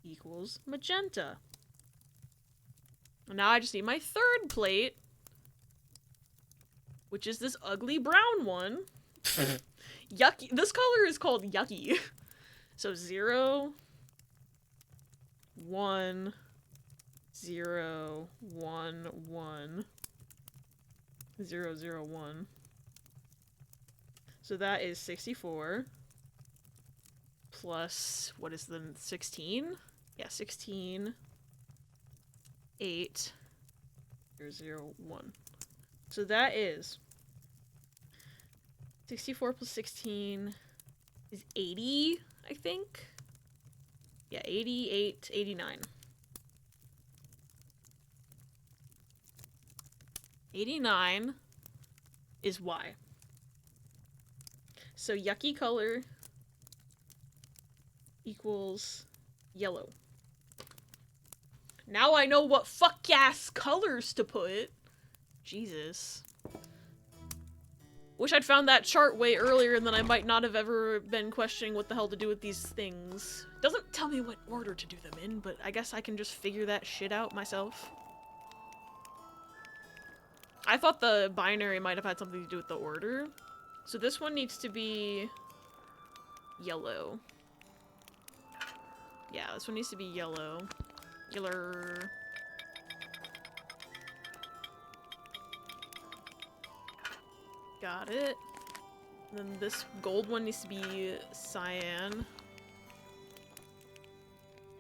Speaker 1: equals magenta. And now I just need my third plate, which is this ugly brown one. Yucky. This color is called yucky. So 0, 1, 0, 1, 1, 0, 0, 1. So that is 64 plus, what is the 16? Yeah, 16, 8, 0, 1. So that is 64 plus 16 is 80, I think. Yeah, 88, 89. 89 is Y. So yucky color equals yellow. Now I know what fuck-ass colors to put. Jesus. Wish I'd found that chart way earlier and then I might not have ever been questioning what the hell to do with these things. Doesn't tell me what order to do them in, but I guess I can just figure that shit out myself. I thought the binary might have had something to do with the order. So this one needs to be yellow. Yeah, this one needs to be yellow. Yeller. Got it. Then this gold one needs to be cyan.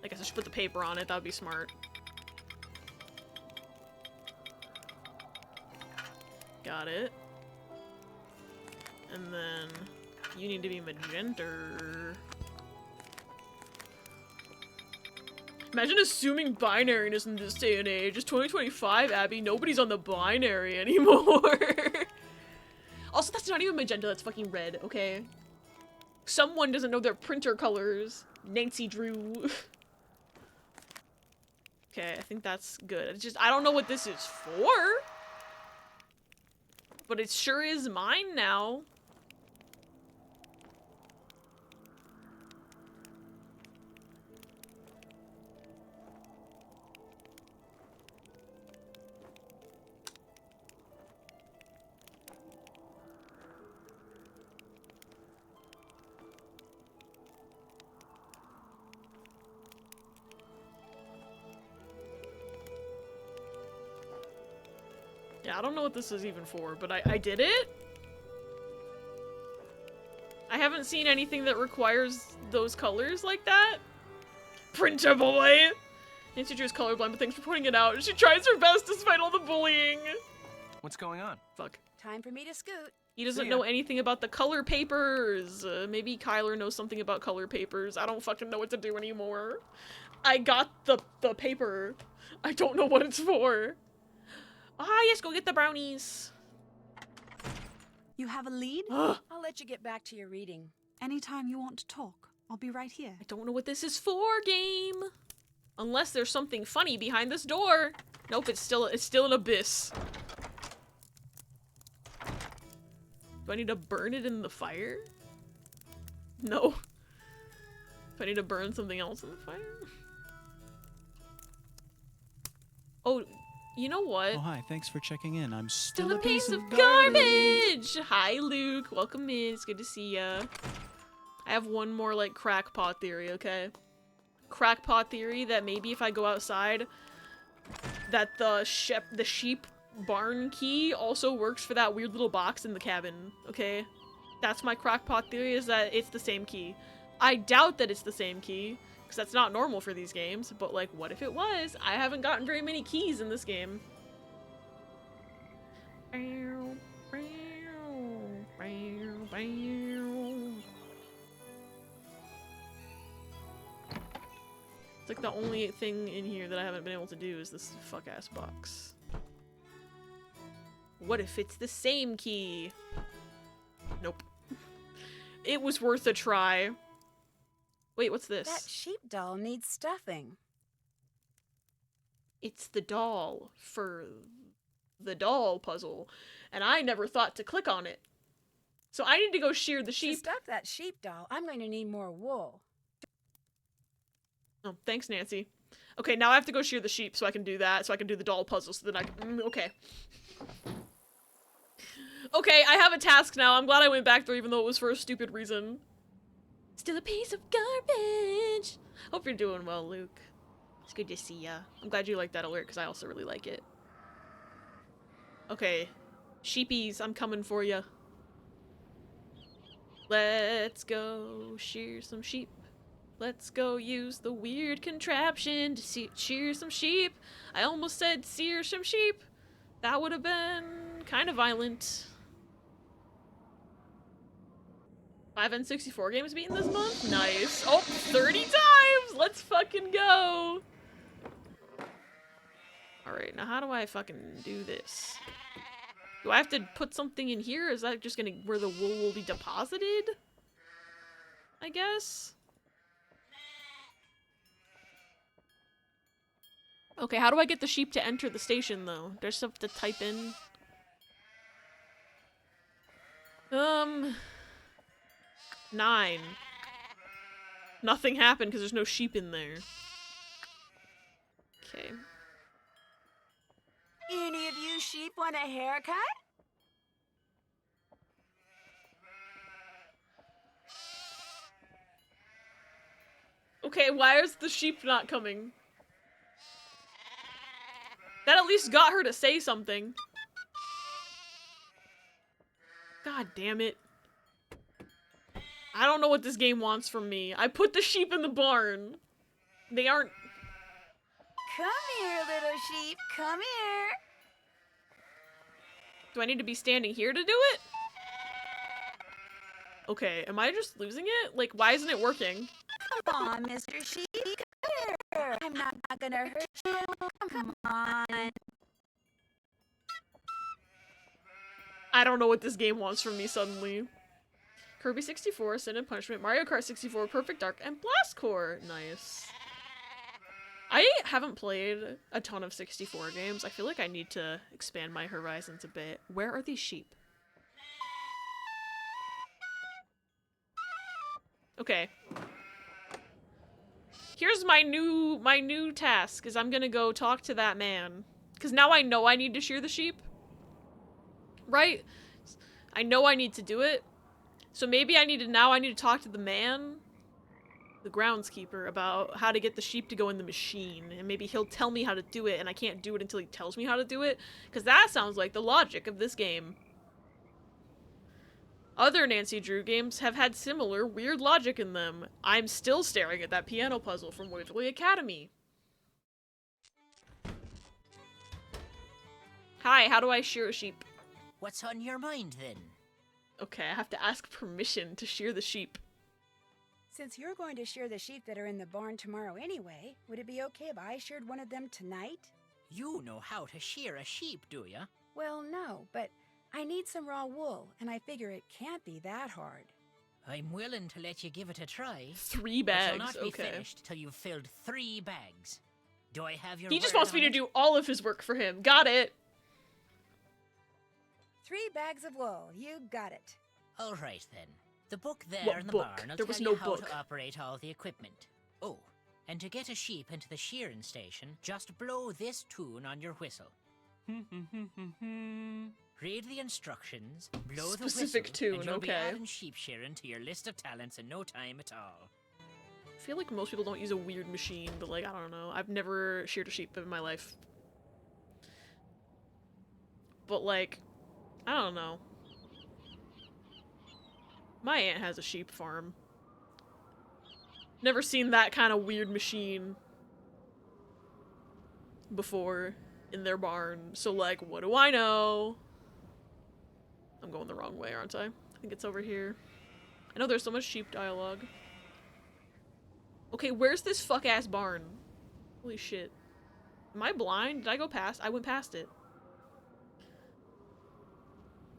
Speaker 1: I guess I should put the paper on it, that would be smart. Got it. And then you need to be magenta. Imagine assuming binariness in this day and age. It's 2025, Abby. Nobody's on the binary anymore. Also, that's not even magenta, that's fucking red, okay? Someone doesn't know their printer colors. Nancy Drew. Okay, I think that's good. It's just, I don't know what this is for. But it sure is mine now. Yeah, I don't know what this is even for, but I did it? I haven't seen anything that requires those colors like that. Printer boy! Nancy Drew is colorblind, but thanks for pointing it out. She tries her best despite all the bullying.
Speaker 5: What's going on?
Speaker 1: Fuck.
Speaker 7: Time for me to scoot.
Speaker 1: He doesn't know anything about the color papers. Maybe Kyler knows something about color papers. I don't fucking know what to do anymore. I got the paper. I don't know what it's for. Ah, yes, go get the brownies.
Speaker 8: You have a lead?
Speaker 7: I'll let you get back to your reading.
Speaker 8: Anytime you want to talk, I'll be right here.
Speaker 1: I don't know what this is for, game. Unless there's something funny behind this door. Nope, it's still an abyss. Do I need to burn it in the fire? No. Do I need to burn something else in the fire? Oh, you know what?
Speaker 2: Oh, hi. Thanks for checking in. I'm
Speaker 1: Still a piece of garbage! Hi, Luke. Welcome in. It's good to see ya. I have one more, like, crackpot theory, okay? Crackpot theory that maybe if I go outside, that the sheep barn key also works for that weird little box in the cabin, okay? That's my crackpot theory, is that it's the same key. I doubt that it's the same key, because that's not normal for these games, but like, what if it was? I haven't gotten very many keys in this game. It's like the only thing in here that I haven't been able to do is this fuck-ass box. What if it's the same key? Nope. It was worth a try. Wait, what's this?
Speaker 7: That sheep doll needs stuffing.
Speaker 1: It's the doll for the doll puzzle, and I never thought to click on it. So I need to go shear the sheep.
Speaker 7: To stuff that sheep doll, I'm going to need more wool.
Speaker 1: Oh, thanks, Nancy. Okay, now I have to go shear the sheep so I can do that, so I can do the doll puzzle, so that I can... okay. Okay, I have a task now. I'm glad I went back there even though it was for a stupid reason. Still a piece of garbage! Hope you're doing well, Luke. It's good to see ya. I'm glad you like that alert, because I also really like it. Okay. Sheepies, I'm coming for ya. Let's go shear some sheep. Let's go use the weird contraption to shear some sheep. I almost said sear some sheep. That would have been kind of violent. 5 N64 games beaten this month? Nice. Oh, 30 times! Let's fucking go! Alright, now how do I fucking do this? Do I have to put something in here? Is that just gonna where the wool will be deposited? I guess? Okay, how do I get the sheep to enter the station though? Do I just have to type in? 9. Nothing happened because there's no sheep in there. Okay.
Speaker 7: Any of you sheep want a haircut?
Speaker 1: Okay, why is the sheep not coming? That at least got her to say something. God damn it. I don't know what this game wants from me. I put the sheep in the barn. They aren't...
Speaker 7: Come here, little sheep. Come here.
Speaker 1: Do I need to be standing here to do it? Okay, am I just losing it? Like, why isn't it working?
Speaker 7: Come on, Mr. Sheep. Come here. I'm not gonna hurt you. Come on.
Speaker 1: I don't know what this game wants from me suddenly. Kirby 64, Sin and Punishment, Mario Kart 64, Perfect Dark, and Blast Core. Nice. I haven't played a ton of 64 games. I feel like I need to expand my horizons a bit. Where are these sheep? Okay. Here's my new task, is I'm gonna go talk to that man. Because now I know I need to shear the sheep. Right? I know I need to do it. So maybe I need to talk to the man, the groundskeeper, about how to get the sheep to go in the machine. And maybe he'll tell me how to do it, and I can't do it until he tells me how to do it. Because that sounds like the logic of this game. Other Nancy Drew games have had similar weird logic in them. I'm still staring at that piano puzzle from Waverly Academy. Hi, how do I shear a sheep?
Speaker 9: What's on your mind, then?
Speaker 1: Okay, I have to ask permission to shear the sheep.
Speaker 7: Since you're going to shear the sheep that are in the barn tomorrow anyway, would it be okay if I sheared one of them tonight?
Speaker 9: You know how to shear a sheep, do ya?
Speaker 7: Well, no, but I need some raw wool, and I figure it can't be that hard.
Speaker 9: I'm willing to let you give it a try.
Speaker 1: 3
Speaker 9: But
Speaker 1: bags,
Speaker 9: you'll not be
Speaker 1: okay.
Speaker 9: finished till you've filled 3 bags. Do I have your
Speaker 1: He just
Speaker 9: word
Speaker 1: wants me
Speaker 9: on
Speaker 1: to
Speaker 9: it?
Speaker 1: do all of his work for him. Got it.
Speaker 7: 3 bags of wool, you got it.
Speaker 9: All right, then. The book there
Speaker 1: What
Speaker 9: in the
Speaker 1: book?
Speaker 9: barn will
Speaker 1: There was
Speaker 9: tell
Speaker 1: no
Speaker 9: you how
Speaker 1: book.
Speaker 9: to operate all the equipment. Oh, and to get a sheep into the shearing station, just blow this tune on your whistle. Read the instructions, blow
Speaker 1: Specific
Speaker 9: the whistle,
Speaker 1: tune,
Speaker 9: and you'll be
Speaker 1: okay.
Speaker 9: adding sheep shearing to your list of talents in no time at all.
Speaker 1: I feel like most people don't use a weird machine, but like, I don't know. I've never sheared a sheep in my life. But like, I don't know. My aunt has a sheep farm. Never seen that kind of weird machine before in their barn. So like, what do I know? I'm going the wrong way, aren't I? I think it's over here. I know there's so much sheep dialogue. Okay, where's this fuck-ass barn? Holy shit. Am I blind? Did I go past? I went past it.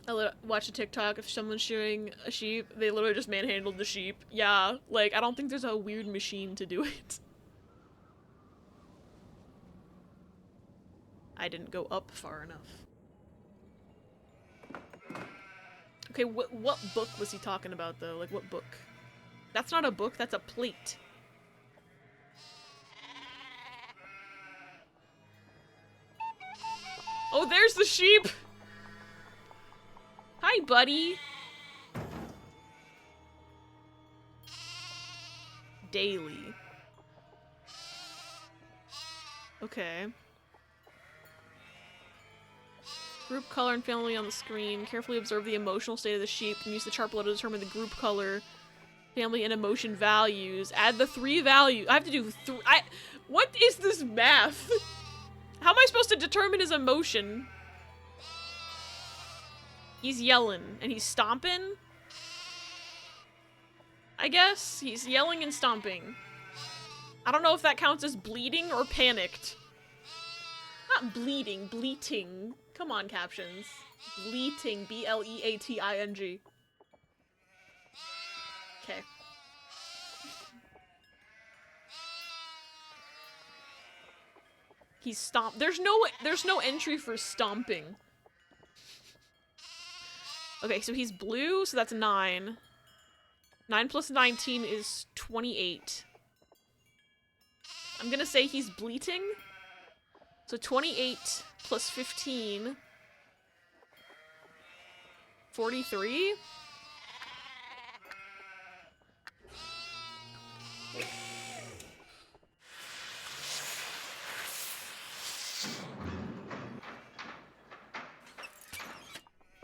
Speaker 1: I watched a TikTok of someone shearing a sheep. They literally just manhandled the sheep. Yeah, like, I don't think there's a weird machine to do it. I didn't go up far enough. Okay, what book was he talking about, though? Like, what book? That's not a book, that's a plate. Oh, there's the sheep! Hi, buddy! Daily. Okay. Group color and family on the screen. Carefully observe the emotional state of the sheep and use the chart below to determine the group color. Family and emotion values. Add the 3 values. I have to do what is this math? How am I supposed to determine his emotion? He's yelling and he's stomping. I guess he's yelling and stomping. I don't know if that counts as bleeding or panicked. Not bleeding, bleating. Come on, captions. Bleating, B-L-E-A-T-I-N-G. Okay. He's there's no entry for stomping. Okay, so he's blue, so that's 9. 9 plus 19 is 28. I'm gonna say he's bleating. So 28 plus 15. 43?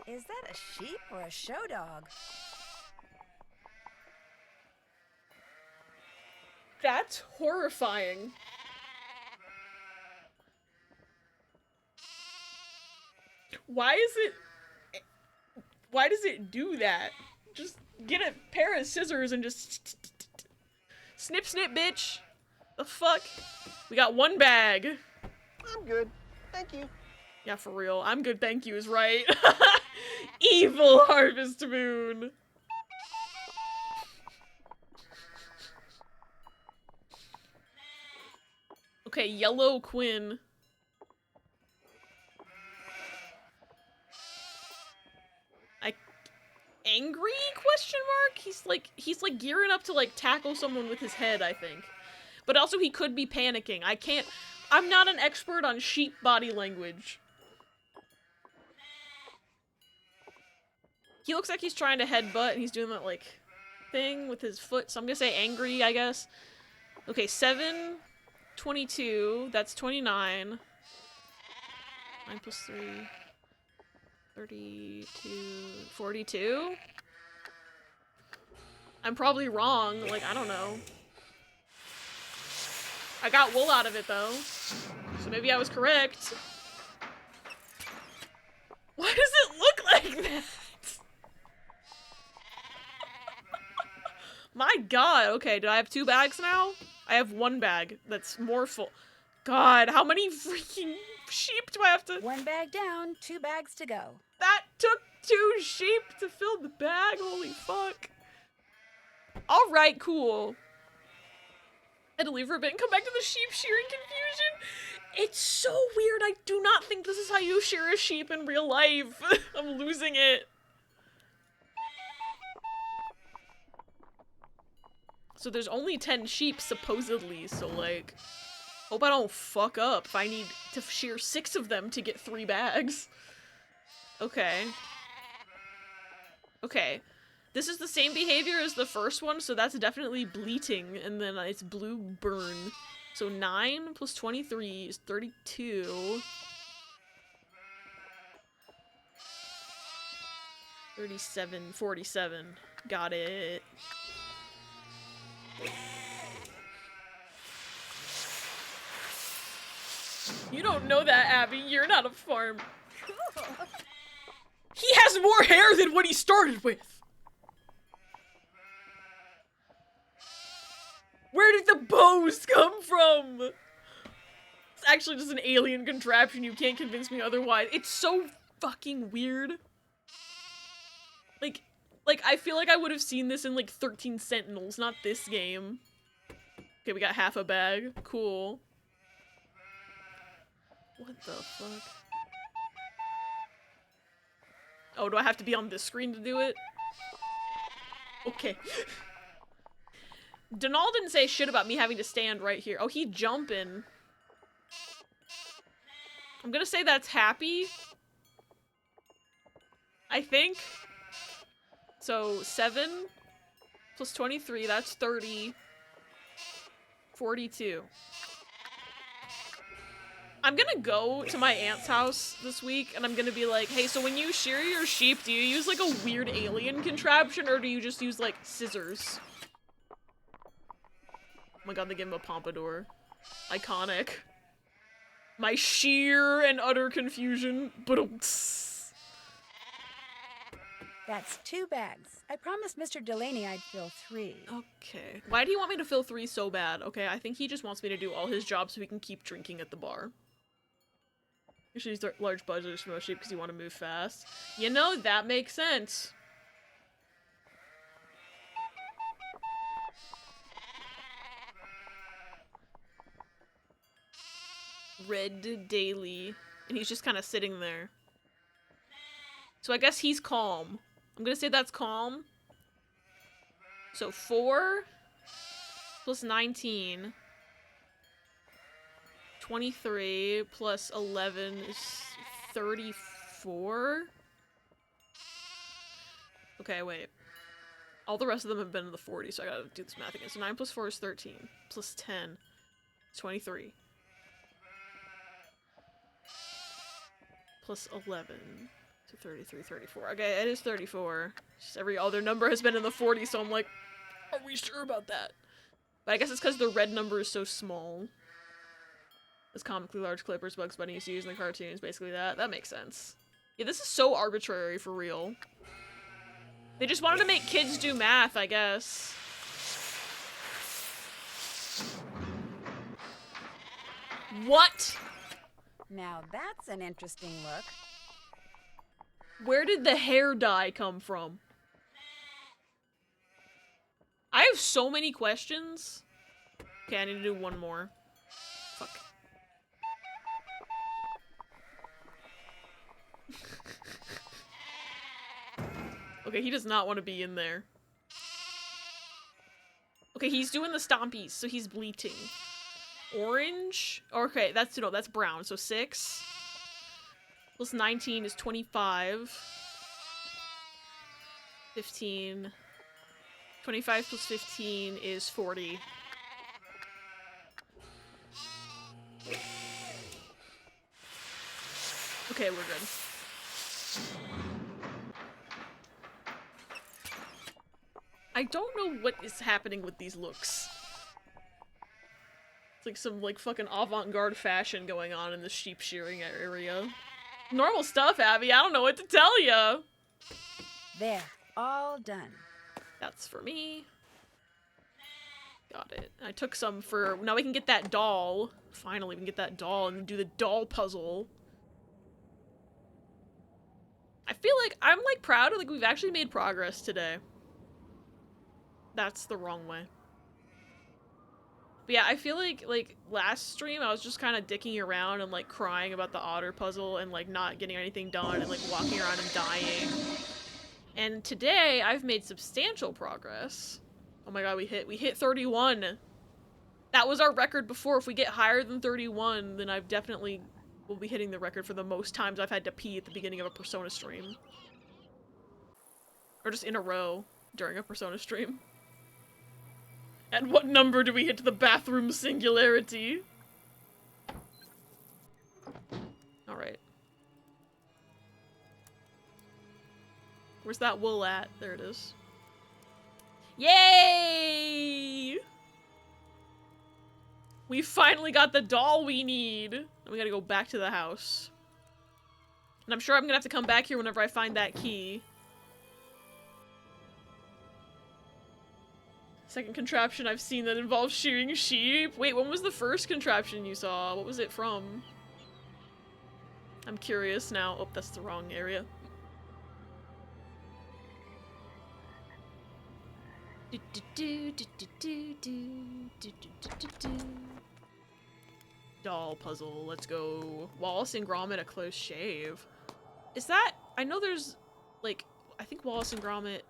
Speaker 7: Is that a sheep or a show dog?
Speaker 1: That's horrifying. Why does it do that? Just get a pair of scissors and just snip snip, bitch. The fuck? We got 1 bag.
Speaker 11: I'm good. Thank you.
Speaker 1: Yeah, for real. I'm good, thank you is right. Evil Harvest Moon. Okay, Yellow Quinn. Angry? Question mark? He's like gearing up to like tackle someone with his head, I think. But also he could be panicking. I'm not an expert on sheep body language. He looks like he's trying to headbutt and he's doing that like thing with his foot, so I'm gonna say angry, I guess. Okay, 7, 22, that's 29. 9 plus 3. 32, 42? I'm probably wrong, like, I don't know. I got wool out of it, though. So maybe I was correct. Why does it look like that? My god, okay, do I have 2 bags now? I have 1 bag that's more full. God, how many freaking sheep do I have to—
Speaker 7: 1 bag down, 2 bags to go.
Speaker 1: That took 2 sheep to fill the bag, holy fuck. Alright, cool. I had to leave for a bit and come back to the sheep shearing confusion. It's so weird, I do not think this is how you shear a sheep in real life. I'm losing it. So there's only 10 sheep, supposedly, so like, hope I don't fuck up if I need to shear 6 of them to get 3 bags. Okay. Okay. This is the same behavior as the first one, so that's definitely bleating, and then it's blue burn. So 9 plus 23 is 32. 37, 47. Got it. You don't know that, Abby. You're not a farm.
Speaker 7: Cool.
Speaker 1: He has more hair than what he started with. Where did the bows come from? It's actually just an alien contraption. You can't convince me otherwise. It's so fucking weird. Like, I feel like I would have seen this in, like, 13 Sentinels, not this game. Okay, we got half a bag. Cool. What the fuck? Oh, do I have to be on this screen to do it? Okay. Donald didn't say shit about me having to stand right here. Oh, he's jumping. I'm gonna say that's happy. I think. So, 7 plus 23, that's 30. 42. I'm gonna go to my aunt's house this week, and I'm gonna be like, hey, so when you shear your sheep, do you use, like, a weird alien contraption, or do you just use, like, scissors? my god, they gave him a pompadour. Iconic. My sheer and utter confusion.
Speaker 7: That's 2 bags. I promised Mr. Delaney I'd fill 3.
Speaker 1: Okay. Why do you want me to fill 3 so bad? Okay, I think he just wants me to do all his jobs so he can keep drinking at the bar. Usually use large budgets for most sheep because you want to move fast. You know, that makes sense. Red Daily. And he's just kind of sitting there. So I guess he's calm. I'm gonna say that's calm. So 4 plus 19. 23 plus 11 is 34? Okay, wait. All the rest of them have been in the 40s, so I gotta do this math again. So 9 plus 4 is 13. Plus 10 is 23. Plus 11. So 33, 34. Okay, it is 34. Just every other number has been in the 40s, so I'm like, are we sure about that? But I guess it's because the red number is so small. As comically large clippers Bugs Bunny used to use in the cartoons, basically that. That makes sense. Yeah, this is so arbitrary for real. They just wanted to make kids do math, I guess. What?
Speaker 7: Now that's an interesting look.
Speaker 1: Where did the hair dye come from? I have so many questions. Okay, I need to do one more. Fuck. Okay, he does not want to be in there. Okay, he's doing the stompies, so he's bleating. Orange? Okay, that's brown, so 6. Plus 19 is 25. 15. 25 plus 15 is 40. Okay, we're good. I don't know what is happening with these looks. It's like some fucking avant-garde fashion going on in the sheep shearing area. Normal stuff, Abby. I don't know what to tell ya.
Speaker 7: There, all done.
Speaker 1: That's for me. Got it. I took some for... Now we can get that doll. Finally, we can get that doll and do the doll puzzle. I feel like I'm proud of we've actually made progress today. That's the wrong way. But yeah, I feel like last stream I was just kind of dicking around and crying about the otter puzzle and not getting anything done and walking around and dying. And today I've made substantial progress. Oh my god, we hit 31. That was our record before. If we get higher than 31, then I've definitely will be hitting the record for the most times I've had to pee at the beginning of a Persona stream. Or just in a row during a Persona stream. At what number do we hit the bathroom singularity? Alright. Where's that wool at? There it is. Yay! We finally got the doll we need! And we gotta go back to the house. And I'm sure I'm gonna have to come back here whenever I find that key. Second contraption I've seen that involves shearing sheep. Wait, when was the first contraption you saw? What was it from? I'm curious now. Oh, that's the wrong area. Doll puzzle. Let's go. Wallace and Gromit, a close shave. Is that... I know there's, I think Wallace and Gromit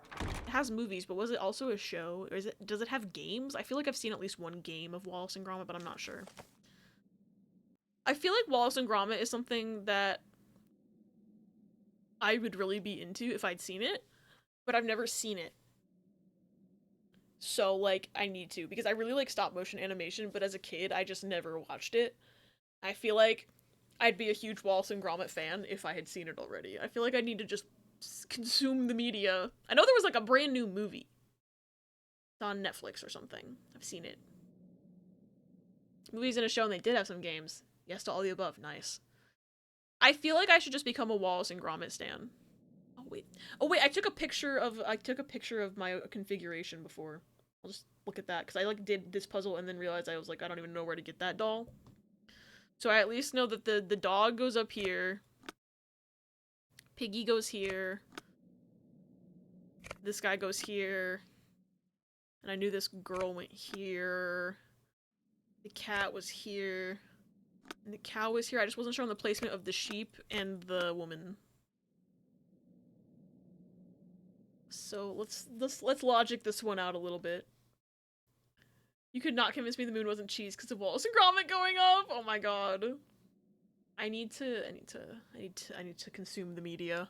Speaker 1: has movies, but was it also a show? Or does it have games? I feel like I've seen at least one game of Wallace and Gromit, but I'm not sure. I feel like Wallace and Gromit is something that I would really be into if I'd seen it, but I've never seen it. So, I need to, because I really like stop motion animation, but as a kid, I just never watched it. I feel like I'd be a huge Wallace and Gromit fan if I had seen it already. I feel like I need to just consume the media. I know there was a brand new movie. It's on Netflix or something. I've seen it. Movies and a show, and they did have some games. Yes to all the above. Nice. I feel like I should just become a Wallace and Gromit stan. Oh wait. Oh wait, I took a picture of my configuration before. I'll just look at that because I like did this puzzle and then realized I was like I don't even know where to get that doll. So I at least know that the dog goes up here. Piggy goes here. This guy goes here. And I knew this girl went here. The cat was here. And the cow was here. I just wasn't sure on the placement of the sheep and the woman. So let's logic this one out a little bit. You could not convince me the moon wasn't cheese because of Wallace and Gromit going up. Oh my god. I need to consume the media.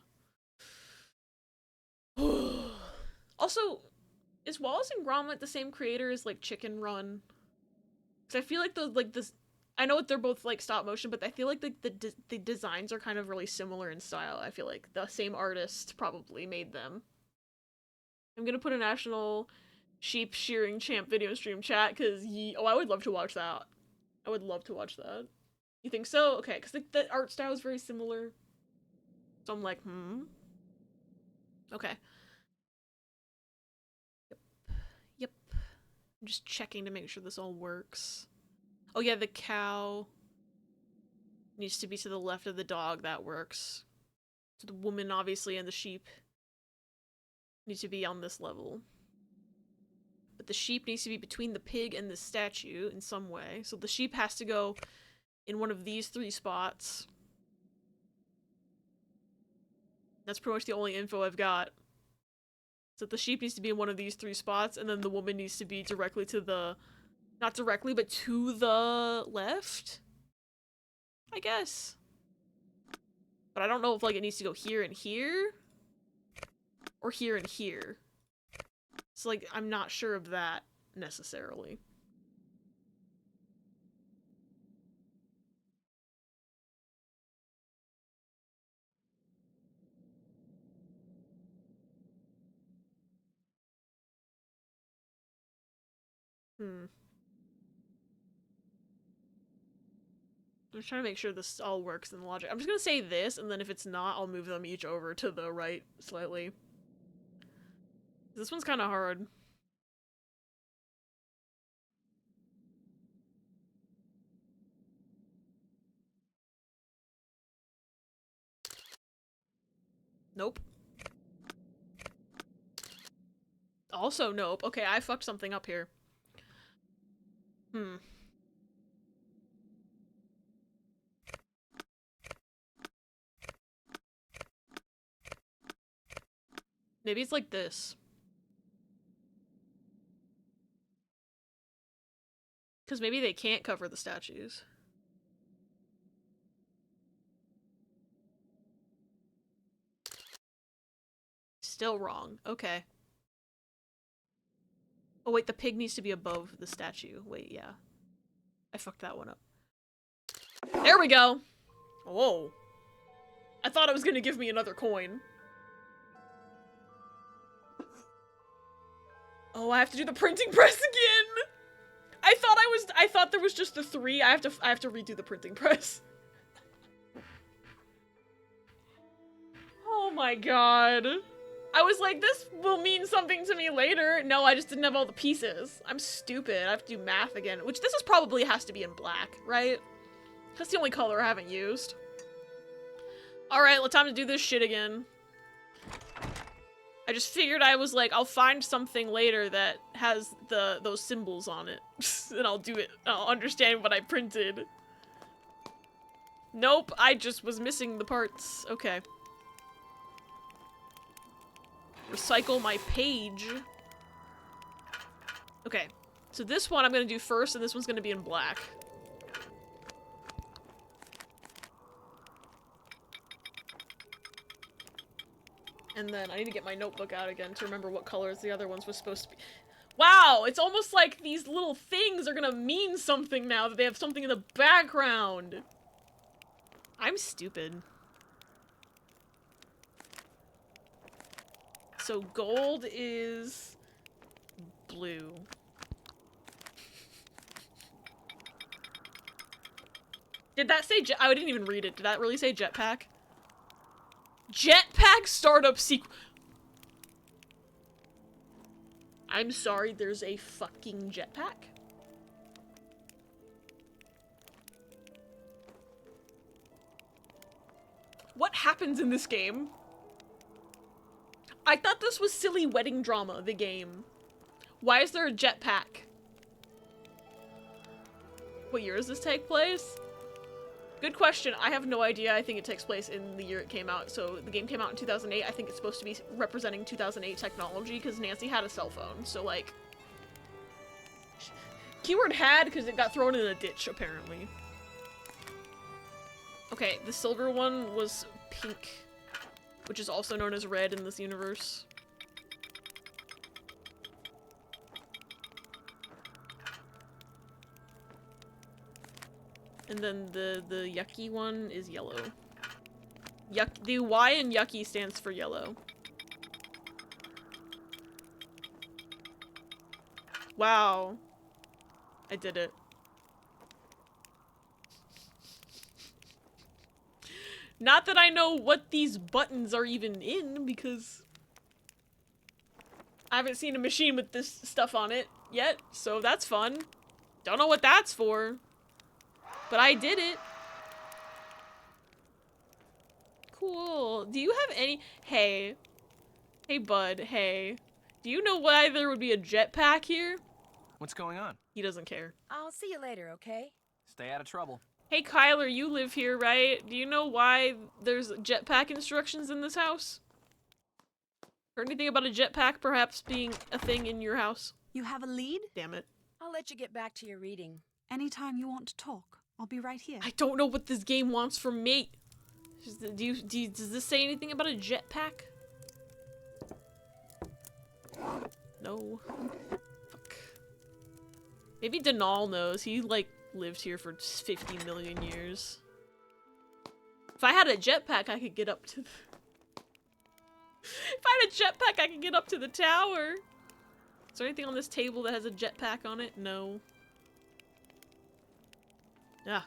Speaker 1: Also, is Wallace and Gromit the same creator as like Chicken Run? Because I feel like I know they're both like stop motion, but I feel like the designs are kind of really similar in style. I feel like the same artist probably made them. I'm gonna put a national sheep shearing champ video stream chat because I would love to watch that. I would love to watch that. You think so? Okay, because the art style is very similar. So I'm like, Okay. Yep. I'm just checking to make sure this all works. Oh yeah, the cow needs to be to the left of the dog. That works. So the woman, obviously, and the sheep need to be on this level. But the sheep needs to be between the pig and the statue in some way. So the sheep has to go in one of these 3 spots. That's pretty much the only info I've got. So the sheep needs to be in one of these 3 spots, and then the woman needs to be directly to the... Not directly, but to the left? I guess. But I don't know if, like, it needs to go here and here? Or here and here. So, like, I'm not sure of that, necessarily. I'm just trying to make sure this all works in the logic. I'm just gonna say this, and then if it's not, I'll move them each over to the right slightly. This one's kind of hard. Nope. Also nope. Okay, I fucked something up here. Maybe it's like this. Because maybe they can't cover the statues. Still wrong. Okay. Oh wait, the pig needs to be above the statue. Wait, yeah. I fucked that one up. There we go! Whoa. I thought it was gonna give me another coin. Oh, I have to do the printing press again! I thought there was just the 3. I have to redo the printing press. Oh my god. I was like, this will mean something to me later. No, I just didn't have all the pieces. I'm stupid. I have to do math again. Which this is probably has to be in black, right? That's the only color I haven't used. Alright, well, time to do this shit again. I just figured I was like, I'll find something later that has those symbols on it. And I'll do it. I'll understand what I printed. Nope, I just was missing the parts. Okay. Recycle my page. Okay. So this one I'm gonna do first, and this one's gonna be in black. And then I need to get my notebook out again to remember what colors the other ones was supposed to be. Wow, it's almost like these little things are gonna mean something now that they have something in the background. I'm stupid. So gold is blue. Did that say I didn't even read it. Did that really say jetpack? Jetpack startup sequel. I'm sorry, there's a fucking jetpack? What happens in this game? I thought this was Silly Wedding Drama, the game. Why is there a jetpack? What year does this take place? Good question. I have no idea. I think it takes place in the year it came out. So the game came out in 2008. I think it's supposed to be representing 2008 technology because Nancy had a cell phone. So like, keyword had because it got thrown in a ditch apparently. Okay, the silver one was pink, which is also known as red in this universe. And then the yucky one is yellow. The Y in yucky stands for yellow. Wow. I did it. Not that I know what these buttons are even in, because I haven't seen a machine with this stuff on it yet, so that's fun. Don't know what that's for. But I did it. Cool. Do you have any- Hey. Hey, bud. Hey. Do you know why there would be a jetpack here?
Speaker 5: What's going on?
Speaker 1: He doesn't care.
Speaker 7: I'll see you later, okay?
Speaker 5: Stay out of trouble.
Speaker 1: Hey, Kyler, you live here, right? Do you know why there's jetpack instructions in this house? Heard anything about a jetpack perhaps being a thing in your house?
Speaker 8: You have a lead?
Speaker 1: Damn it.
Speaker 7: I'll let you get back to your reading.
Speaker 8: Anytime you want to talk, I'll be right here.
Speaker 1: I don't know what this game wants from me. Does this say anything about a jetpack? No. Fuck. Maybe Denal knows. He, like, lived here for 50 million years. If I had a jetpack, I could get up to the... If I had a jetpack, I could get up to the tower. Is there anything on this table that has a jetpack on it? No. Yeah.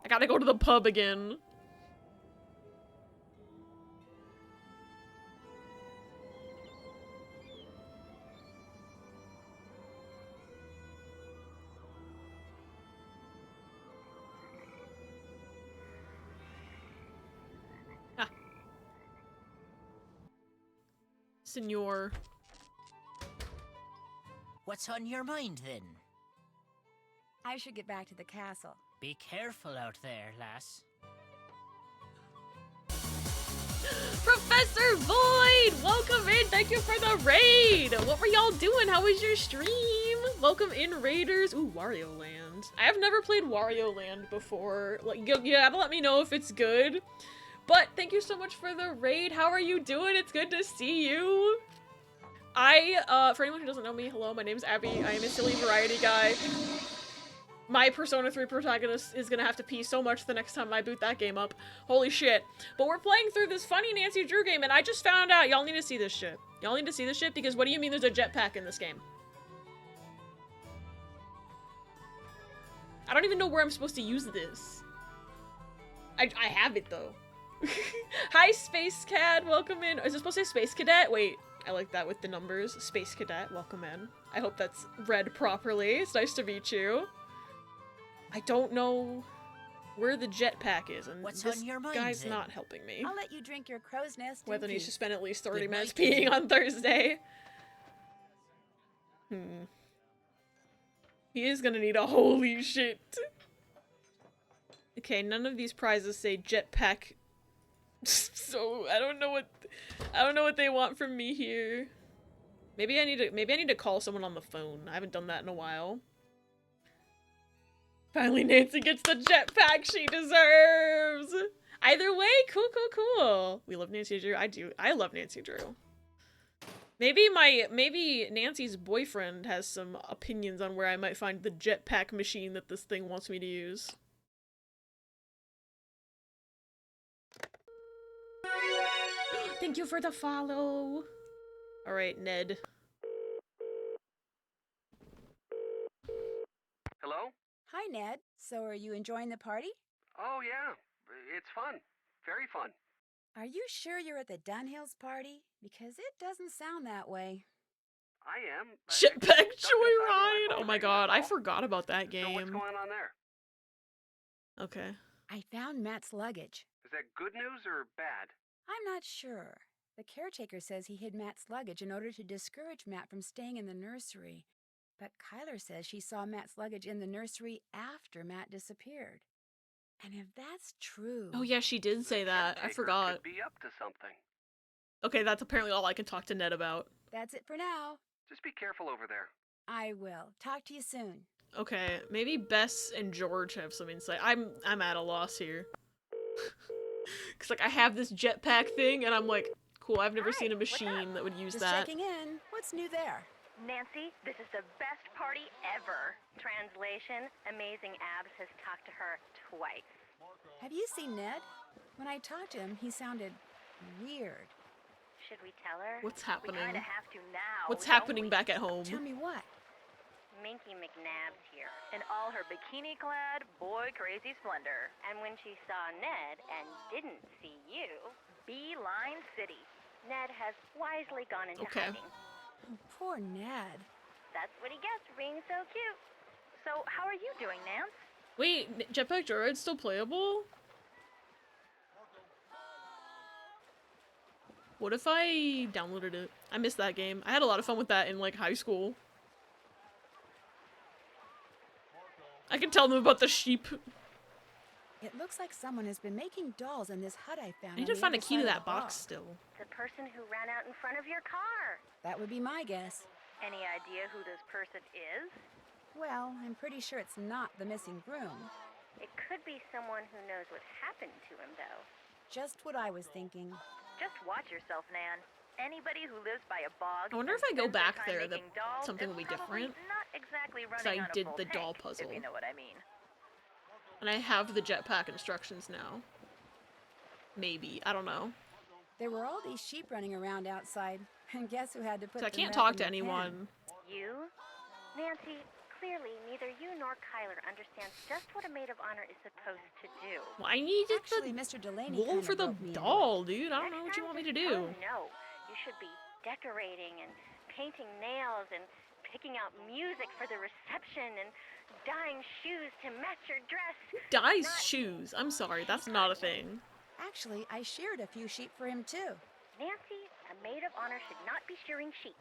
Speaker 1: I gotta go to the pub again. Ah. Senor.
Speaker 9: What's on your mind then?
Speaker 7: I should get back to the castle.
Speaker 9: Be careful out there, lass.
Speaker 1: Professor Void! Welcome in! Thank you for the raid! What were y'all doing? How was your stream? Welcome in, Raiders. Ooh, Wario Land. I have never played Wario Land before. Like, you gotta let me know if it's good. But thank you so much for the raid. How are you doing? It's good to see you. For anyone who doesn't know me, hello, my name's Abby. I am a silly variety guy. My Persona 3 protagonist is gonna have to pee so much the next time I boot that game up. Holy shit. But we're playing through this funny Nancy Drew game, and I just found out y'all need to see this shit. Y'all need to see this shit because what do you mean there's a jetpack in this game? I don't even know where I'm supposed to use this. I have it though. Hi, Space Cad, welcome in. Is it supposed to say Space Cadet? Wait, I like that with the numbers. Space Cadet, welcome in. I hope that's read properly. It's nice to meet you. I don't know where the jetpack is, and
Speaker 9: What's
Speaker 1: this
Speaker 9: on your mind,
Speaker 1: guy's
Speaker 9: then?
Speaker 1: not helping me.
Speaker 7: I'll let you drink your crow's nest.
Speaker 1: Weather needs to spend at least 30
Speaker 9: Good
Speaker 1: minutes
Speaker 9: night.
Speaker 1: peeing on Thursday. He is gonna need a holy shit. Okay, none of these prizes say jetpack. So I don't know what they want from me here. Maybe I need to call someone on the phone. I haven't done that in a while. Finally, Nancy gets the jetpack she deserves! Either way, cool. We love Nancy Drew. I do. I love Nancy Drew. Maybe Nancy's boyfriend has some opinions on where I might find the jetpack machine that this thing wants me to use. Thank you for the follow! Alright, Ned.
Speaker 5: Hello?
Speaker 7: Ned. So are you enjoying the party?
Speaker 13: Oh, yeah. It's fun. Very fun.
Speaker 7: Are you sure you're at the Dunhills party? Because it doesn't sound that way.
Speaker 13: I am.
Speaker 1: Jetpack Joyride! Oh my god, I forgot about that game.
Speaker 13: So what's going on there?
Speaker 1: Okay.
Speaker 7: I found Matt's luggage.
Speaker 13: Is that good news or bad?
Speaker 7: I'm not sure. The caretaker says he hid Matt's luggage in order to discourage Matt from staying in the nursery. But Kyler says she saw Matt's luggage in the nursery after Matt disappeared. And if that's true...
Speaker 1: Oh yeah, she did say that. I forgot.
Speaker 13: Could be up to something.
Speaker 1: Okay, that's apparently all I can talk to Ned about.
Speaker 7: That's it for now.
Speaker 13: Just be careful over there.
Speaker 7: I will. Talk to you soon.
Speaker 1: Okay, maybe Bess and George have some insight. I'm at a loss here. Cause like I have this jetpack thing and I'm like, cool, I've never seen a machine that would use
Speaker 7: Just
Speaker 1: that.
Speaker 7: checking in. What's new there?
Speaker 14: Nancy, this is the best party ever. Translation, Amazing Abs has talked to her twice.
Speaker 7: Have you seen Ned? When I talked to him, he sounded weird.
Speaker 14: Should we tell her?
Speaker 1: What's happening?
Speaker 14: We kinda have to now.
Speaker 1: What's
Speaker 14: don't
Speaker 1: happening
Speaker 14: we?
Speaker 1: back at home?
Speaker 7: Tell me what?
Speaker 14: Minky McNabb's here, in all her bikini-clad, boy-crazy splendor. And when she saw Ned and didn't see you, Beeline City. Ned has wisely gone into hiding.
Speaker 7: Oh, poor Ned.
Speaker 14: That's what he gets for being so cute. So, how are you doing, Nance?
Speaker 1: Wait, Jetpack Joyride's still playable? What if I downloaded it? I missed that game. I had a lot of fun with that in like high school. I can tell them about the sheep.
Speaker 7: It looks like someone has been making dolls in this hut I found.
Speaker 1: I need to find a key to that box still.
Speaker 14: The person who ran out in front of your car.
Speaker 7: That would be my guess.
Speaker 14: Any idea who this person is?
Speaker 7: Well, I'm pretty sure it's not the missing groom.
Speaker 14: It could be someone who knows what happened to him, though.
Speaker 7: Just what I was thinking.
Speaker 14: Just watch yourself, Nan. Anybody who lives by a bog.
Speaker 1: I wonder if I go back there, that something will be different.
Speaker 14: Not exactly
Speaker 1: Because
Speaker 14: running
Speaker 1: I
Speaker 14: on a
Speaker 1: did
Speaker 14: full
Speaker 1: the
Speaker 14: tank,
Speaker 1: doll puzzle.
Speaker 14: if you know what I mean.
Speaker 1: And I have the jetpack instructions now. Maybe. I don't know.
Speaker 7: There were all these sheep running around outside. And guess who had to put
Speaker 1: So I
Speaker 7: them
Speaker 1: can't
Speaker 7: back
Speaker 1: talk
Speaker 7: in
Speaker 1: to
Speaker 7: the
Speaker 1: anyone.
Speaker 14: You? Nancy, clearly neither you nor Kyler understands just what a maid of honor is supposed to do.
Speaker 1: Well, I needed
Speaker 7: Actually,
Speaker 1: the
Speaker 7: Mr. Delaney
Speaker 1: wool
Speaker 7: kinda
Speaker 1: for the
Speaker 7: broke me into
Speaker 1: doll, dude. I don't know what you want me to do.
Speaker 14: Oh no, you should be decorating and painting nails and picking out music for the reception and dyeing shoes to match your dress.
Speaker 1: Dyes shoes. I'm sorry, that's not a thing.
Speaker 7: Actually, I sheared a few sheep for him, too.
Speaker 14: Nancy, a maid of honor should not be shearing sheep.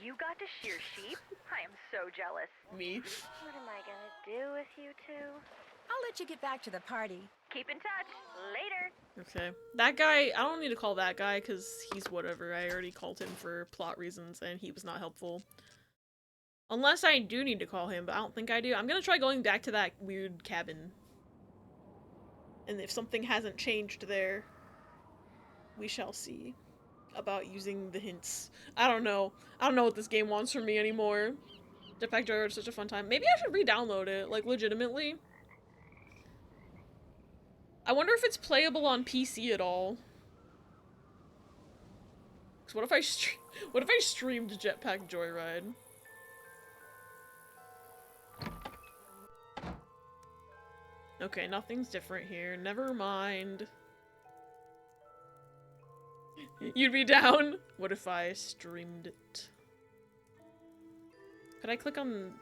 Speaker 14: You got to shear sheep? I am so jealous.
Speaker 1: Me?
Speaker 14: What am I gonna do with you two?
Speaker 7: I'll let you get back to the party.
Speaker 14: Keep in touch. Later.
Speaker 1: Okay. That guy, I don't need to call that guy because he's whatever. I already called him for plot reasons and he was not helpful. Unless I do need to call him, but I don't think I do. I'm gonna try going back to that weird cabin. And if something hasn't changed there, we shall see about using the hints. I don't know. I don't know what this game wants from me anymore. Jetpack Joyride is such a fun time. Maybe I should re-download it, like legitimately. I wonder if it's playable on PC at all. Cause what if I streamed Jetpack Joyride? Okay, nothing's different here. Never mind. You'd be down? What if I streamed it? Could I click on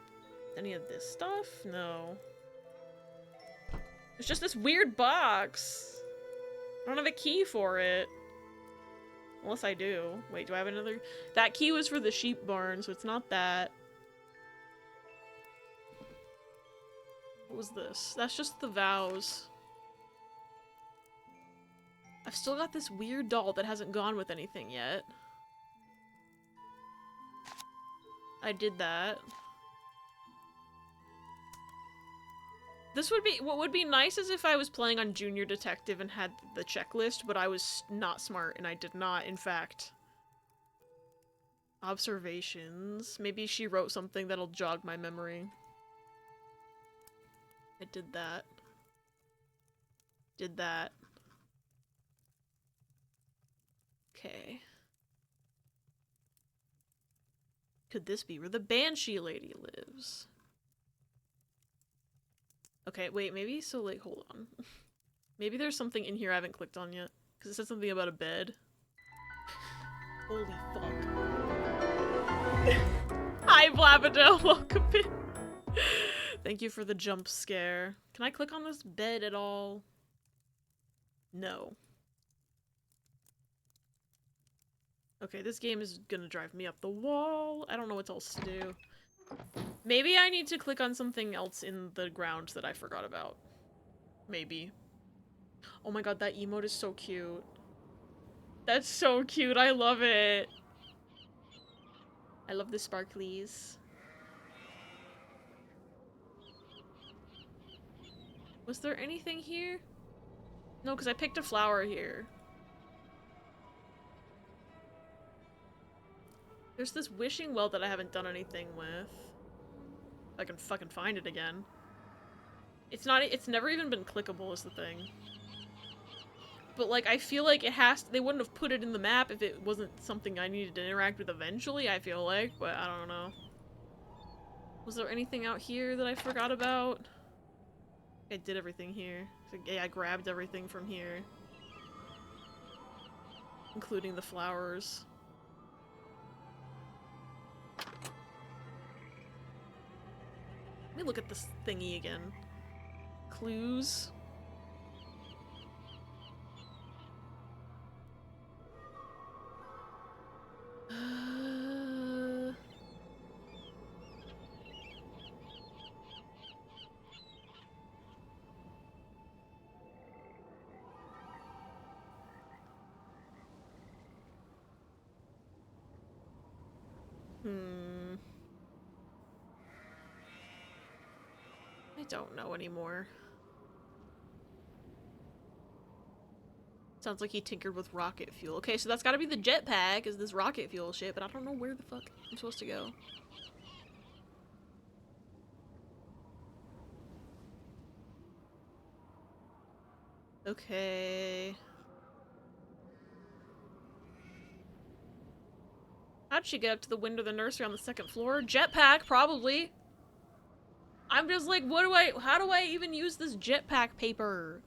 Speaker 1: any of this stuff? No. It's just this weird box. I don't have a key for it. Unless I do. Wait, do I have another? That key was for the sheep barn, so it's not that. What was this? That's just the vows. I've still got this weird doll that hasn't gone with anything yet. I did that. This would be- what would be nice is if I was playing on Junior Detective and had the checklist, but I was not smart and I did not, in fact. Observations. Maybe she wrote something that'll jog my memory. I did that. Did that. Okay. Could this be where the Banshee lady lives? Okay, wait, maybe, so, like, hold on. Maybe there's something in here I haven't clicked on yet. Because it said something about a bed. Holy fuck. Hi, Blabadell, welcome in. Thank you for the jump scare. Can I click on this bed at all? No. Okay, this game is gonna drive me up the wall. I don't know what else to do. Maybe I need to click on something else in the ground that I forgot about. Maybe. Oh my god, that emote is so cute. That's so cute, I love it. I love the sparklies. Was there anything here? No, because I picked a flower here. There's this wishing well that I haven't done anything with. If I can fucking find it again. It's never even been clickable is the thing. But like, I feel like they wouldn't have put it in the map if it wasn't something I needed to interact with eventually, I feel like, but I don't know. Was there anything out here that I forgot about? I did everything here. So, yeah, I grabbed everything from here. Including the flowers. Let me look at this thingy again. Clues. I don't know anymore. Sounds like he tinkered with rocket fuel. Okay, so that's gotta be the jetpack, is this rocket fuel shit, but I don't know where the fuck I'm supposed to go. Okay. How'd she get up to the window of the nursery on the second floor? Jetpack, probably. I'm just like, how do I even use this jetpack paper?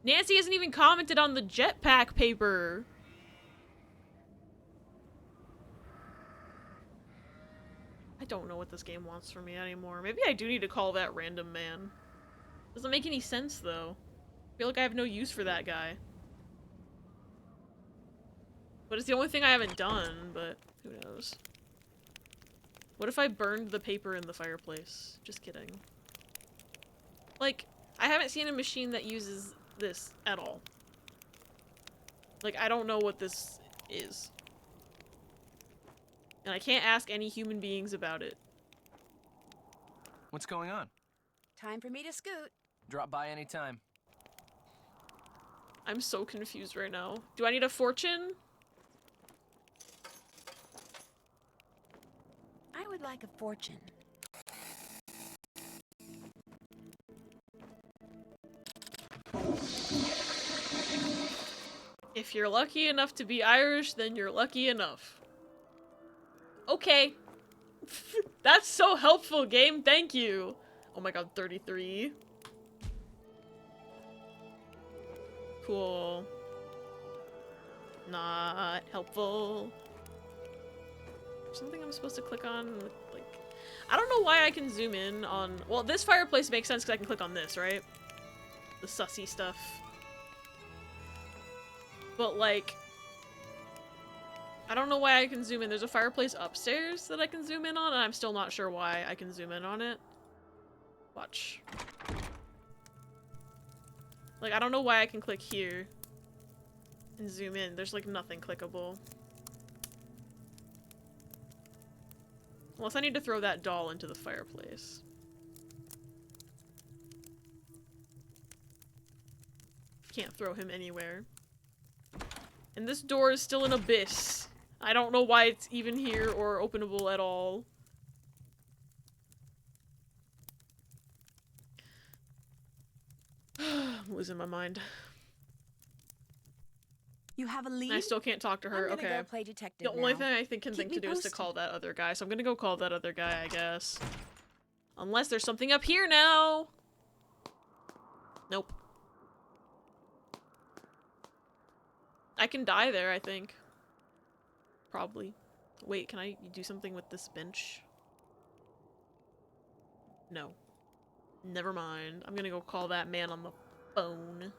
Speaker 1: Nancy hasn't even commented on the jetpack paper. I don't know what this game wants from me anymore. Maybe I do need to call that random man. Doesn't make any sense, though. I feel like I have no use for that guy. But it's the only thing I haven't done, but who knows. What if I burned the paper in the fireplace? Just kidding. Like, I haven't seen a machine that uses this at all. Like, I don't know what this is. And I can't ask any human beings about it.
Speaker 5: What's going on?
Speaker 7: Time for me to scoot.
Speaker 5: Drop by anytime.
Speaker 1: I'm so confused right now. Do I need a fortune?
Speaker 7: I would like a fortune.
Speaker 1: If you're lucky enough to be Irish, then you're lucky enough. Okay. That's so helpful, game. Thank you. Oh my god, 33. Cool. Not helpful. Something I'm supposed to click on with, like... I don't know why I can zoom in on... Well, this fireplace makes sense because I can click on this, right? The sussy stuff. But, like... I don't know why I can zoom in. There's a fireplace upstairs that I can zoom in on, and I'm still not sure why I can zoom in on it. Watch. Like, I don't know why I can click here and zoom in. There's, like, nothing clickable. Unless I need to throw that doll into the fireplace. Can't throw him anywhere. And this door is still an abyss. I don't know why it's even here or openable at all. I'm losing my mind.
Speaker 8: You have a lead?
Speaker 1: I still can't talk to her.
Speaker 7: I'm gonna
Speaker 1: Okay.
Speaker 7: go play detective
Speaker 1: The only
Speaker 7: now.
Speaker 1: thing I can think to do is to call that other guy, so I'm gonna go call that other guy, I guess. Unless there's something up here now! Nope. I can die there, I think. Probably. Wait, can I do something with this bench? No. Never mind. I'm gonna go call that man on the phone.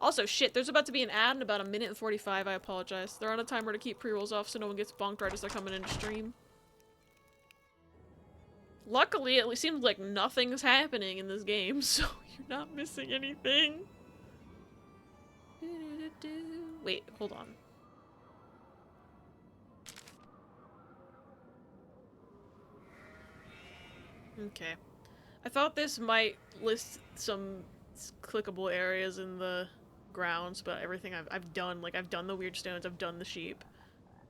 Speaker 1: Also, shit, there's about to be an ad in about 1:45. I apologize. They're on a timer to keep pre-rolls off so no one gets bonked right as they're coming into stream. Luckily, it seems like nothing's happening in this game, so you're not missing anything. Wait, hold on. Okay. I thought this might list some clickable areas in the grounds, but everything I've done, like I've done the weird stones, I've done the sheep,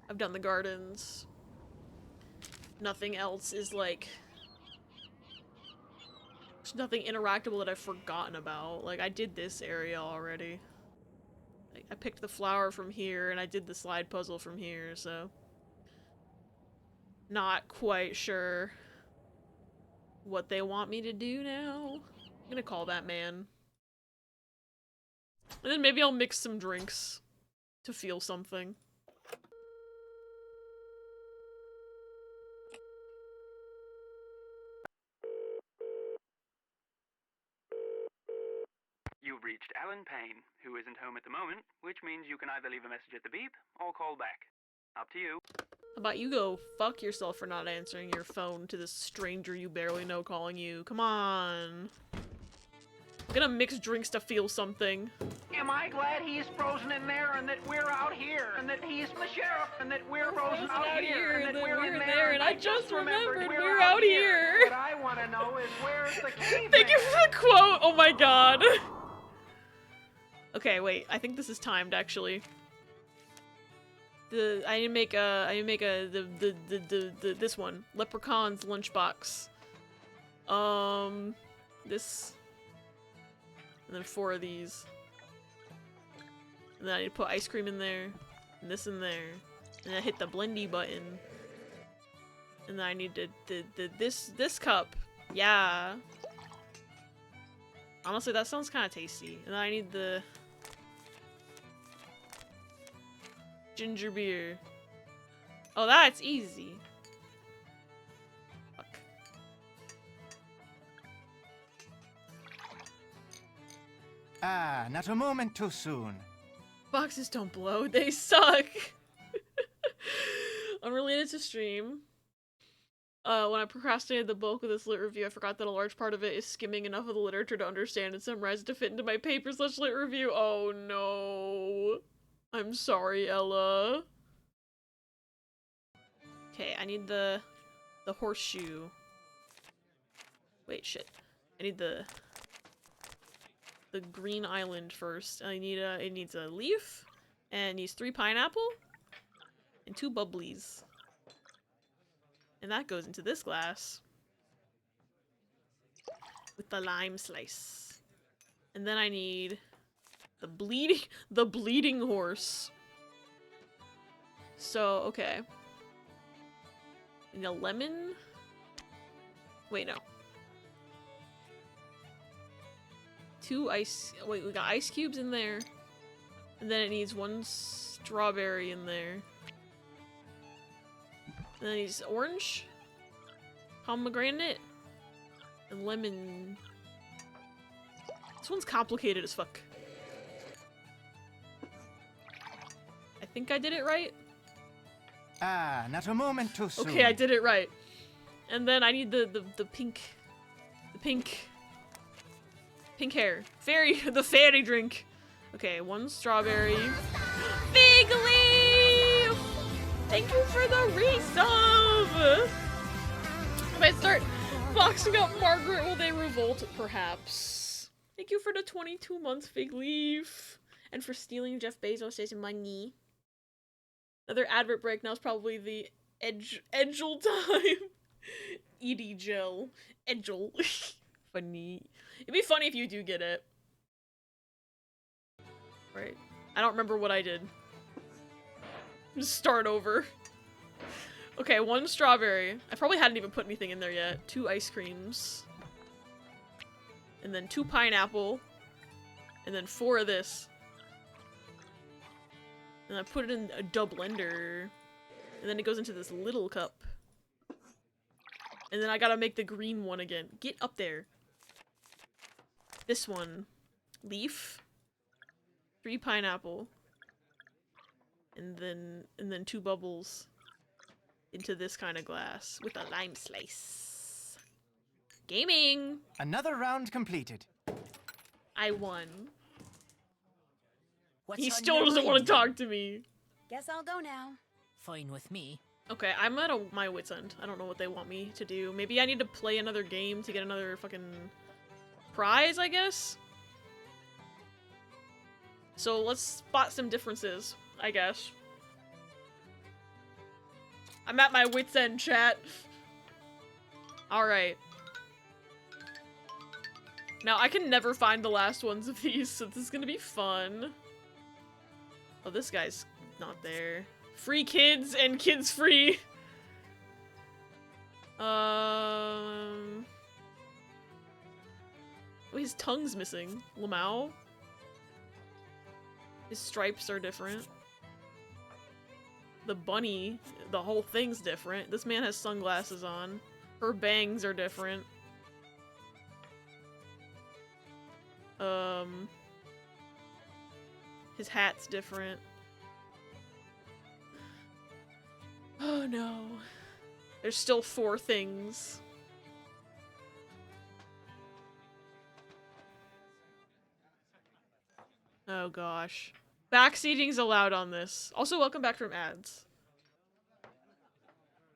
Speaker 1: I've done the gardens. Nothing else is like, there's nothing interactable that I've forgotten about. Like I did this area already. Like, I picked the flower from here and I did the slide puzzle from here, so not quite sure what they want me to do now. I'm gonna call that man. And then maybe I'll mix some drinks to feel something.
Speaker 13: You've reached Alan Payne, who isn't home at the moment, which means you can either leave a message at the beep or call back. Up to you.
Speaker 1: How about you go fuck yourself for not answering your phone to this stranger you barely know calling you? Come on. I'm gonna mix drinks to feel something.
Speaker 15: Am I glad he's frozen in there and that we're out here and that he's the sheriff and that we're frozen out here and that we're in there and I just remembered we're out here. What I want to know is where's the caveman?
Speaker 1: Thank you for the quote! Oh my god. Okay, wait. I think this is timed actually. I need to make this one. Leprechaun's lunchbox. This. And then 4 of these. And then I need to put ice cream in there. And this in there. And I hit the blendy button. And then I need this cup. Yeah. Honestly, that sounds kind of tasty. And then I need the ginger beer. Oh, that's easy. Fuck.
Speaker 10: Ah, not a moment too soon.
Speaker 1: Boxes don't blow, they suck! Unrelated to stream. When I procrastinated the bulk of this lit review, I forgot that a large part of it is skimming enough of the literature to understand and summarize it to fit into my paper/lit review. Oh no. I'm sorry, Ella. Okay, I need the horseshoe. Wait, shit. I need the green island first. I need it needs a leaf, and it needs 3 pineapple, and 2 bubblies. And that goes into this glass. With the lime slice. And then I need the bleeding horse. So, okay. I need a lemon. Wait, no. 2 ice. Wait, we got ice cubes in there. And then it needs 1 strawberry in there. And then it needs orange, pomegranate, and lemon. This one's complicated as fuck. I think I did it right.
Speaker 10: Ah, not a moment too soon.
Speaker 1: Okay, I did it right. And then I need the pink hair. The fairy drink. Okay, 1 strawberry. Big leaf! Thank you for the resub! If I start boxing up Margaret, will they revolt? Perhaps. Thank you for the 22 months, Fig Leaf. And for stealing Jeff Bezos' money. Another advert break. Now is probably the Edgel time. Edie gel. Edgel. Funny. It'd be funny if you do get it. Right. I don't remember what I did. Just start over. Okay, 1 strawberry. I probably hadn't even put anything in there yet. 2 ice creams. and then 2 pineapple, and then 4 of this. And I put it in a blender, and then it goes into this little cup. And then I gotta make the green one again. Get up there. This one. Leaf. 3 pineapple. And then 2 bubbles into this kind of glass with a lime slice. Gaming!
Speaker 10: Another round completed.
Speaker 1: I won.
Speaker 9: What's
Speaker 1: He
Speaker 9: on
Speaker 1: still
Speaker 9: your
Speaker 1: doesn't want
Speaker 9: mind,
Speaker 1: to talk
Speaker 9: then?
Speaker 1: to me.
Speaker 7: Guess I'll go now.
Speaker 9: Fine with me.
Speaker 1: Okay, I'm at my wit's end. I don't know what they want me to do. Maybe I need to play another game to get another fucking prize, I guess? So let's spot some differences, I guess. I'm at my wit's end, chat. Alright. Now, I can never find the last ones of these, so this is gonna be fun. Oh, this guy's not there. Free kids and kids free. Oh, his tongue's missing. Lamau. His stripes are different. The bunny, the whole thing's different. This man has sunglasses on. Her bangs are different. His hat's different. Oh no. There's still 4 things. Oh gosh. Backseating's allowed on this. Also, welcome back from ads.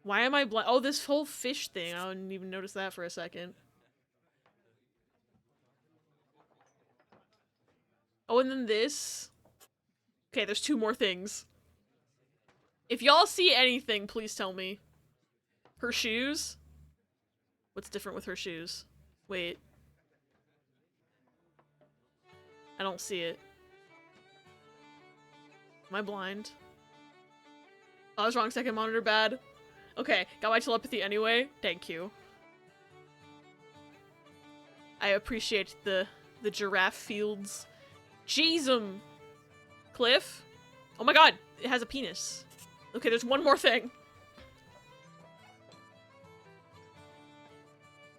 Speaker 1: Why am I blind? Oh, this whole fish thing. I didn't even notice that for a second. Oh, and then this. Okay, there's 2 more things. If y'all see anything, please tell me. Her shoes? What's different with her shoes? Wait. I don't see it. Am I blind? Oh, I was wrong. Second monitor bad. Okay, got my telepathy anyway. Thank you. I appreciate the giraffe fields. Jeezum! Cliff? Oh my god! It has a penis. Okay, there's 1 more thing.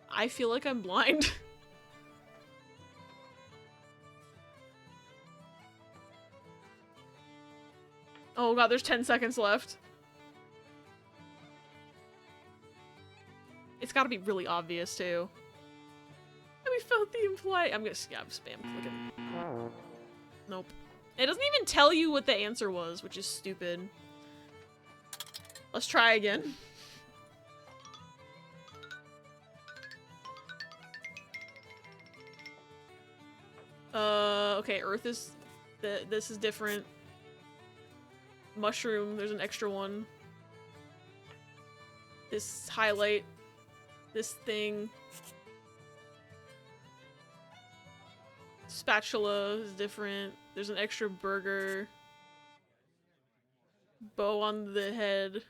Speaker 1: I feel like I'm blind. Oh god, there's 10 seconds left. It's gotta be really obvious, too. And we felt the implied- I'm spam clicking. Nope. It doesn't even tell you what the answer was, which is stupid. Let's try again. Okay, Earth is... this is different. Mushroom, there's an extra one. This highlight. This thing. Spatula is different. There's an extra burger. Bow on the head.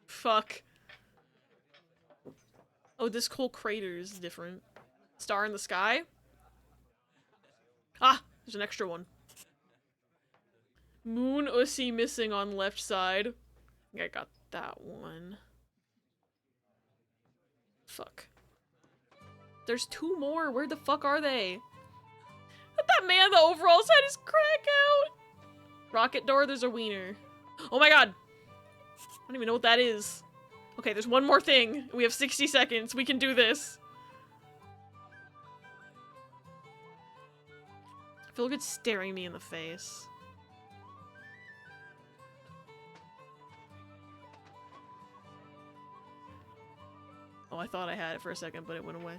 Speaker 1: Fuck. Oh, this whole crater is different. Star in the sky? Ah! There's an extra one. Moon Ussy missing on left side. I think I got that one. Fuck. There's 2 more. Where the fuck are they? That man on the overalls had his crack out. Rocket door, there's a wiener. Oh my god. I don't even know what that is. Okay, there's 1 more thing. We have 60 seconds. We can do this. I feel like it's staring me in the face. Oh, I thought I had it for a second, but it went away.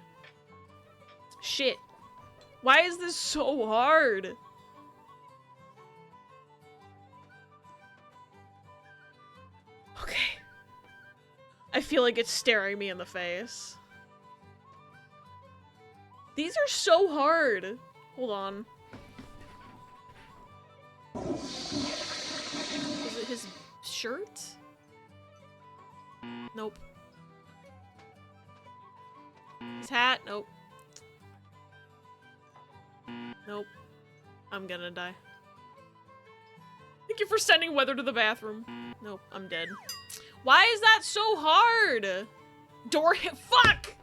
Speaker 1: Shit. Why is this so hard? Okay. I feel like it's staring me in the face. These are so hard. Hold on. Is it his shirt? Nope. His hat? Nope. Nope. I'm gonna die. Thank you for sending Weather to the bathroom. Nope, I'm dead. Why is that so hard? Door hinge. Fuck!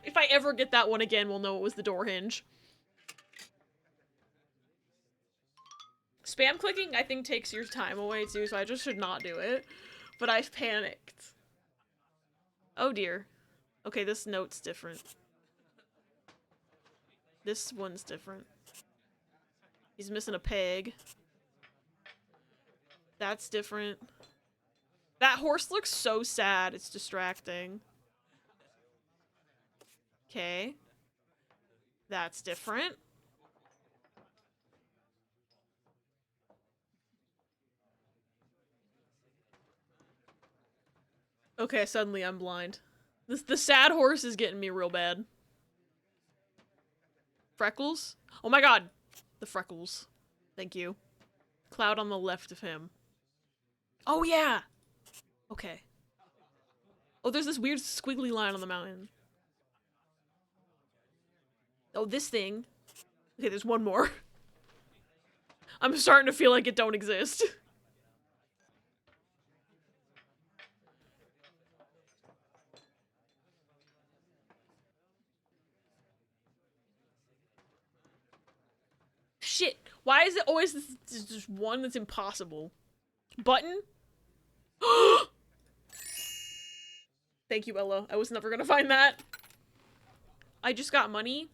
Speaker 1: If I ever get that one again, we'll know it was the door hinge. Spam clicking, I think, takes your time away too, so I just should not do it. But I've panicked. Oh dear. Okay, this note's different. This one's different. He's missing a peg. That's different. That horse looks so sad, it's distracting. Okay. That's different. Okay, suddenly I'm blind. The sad horse is getting me real bad. Freckles? Oh my god! The freckles. Thank you. Cloud on the left of him. Oh yeah! Okay. Oh, there's this weird squiggly line on the mountain. Oh, this thing. Okay, there's one more. I'm starting to feel like it don't exist. Shit! Why is it always this just one that's impossible? Button? Thank you, Ella. I was never gonna find that. I just got money.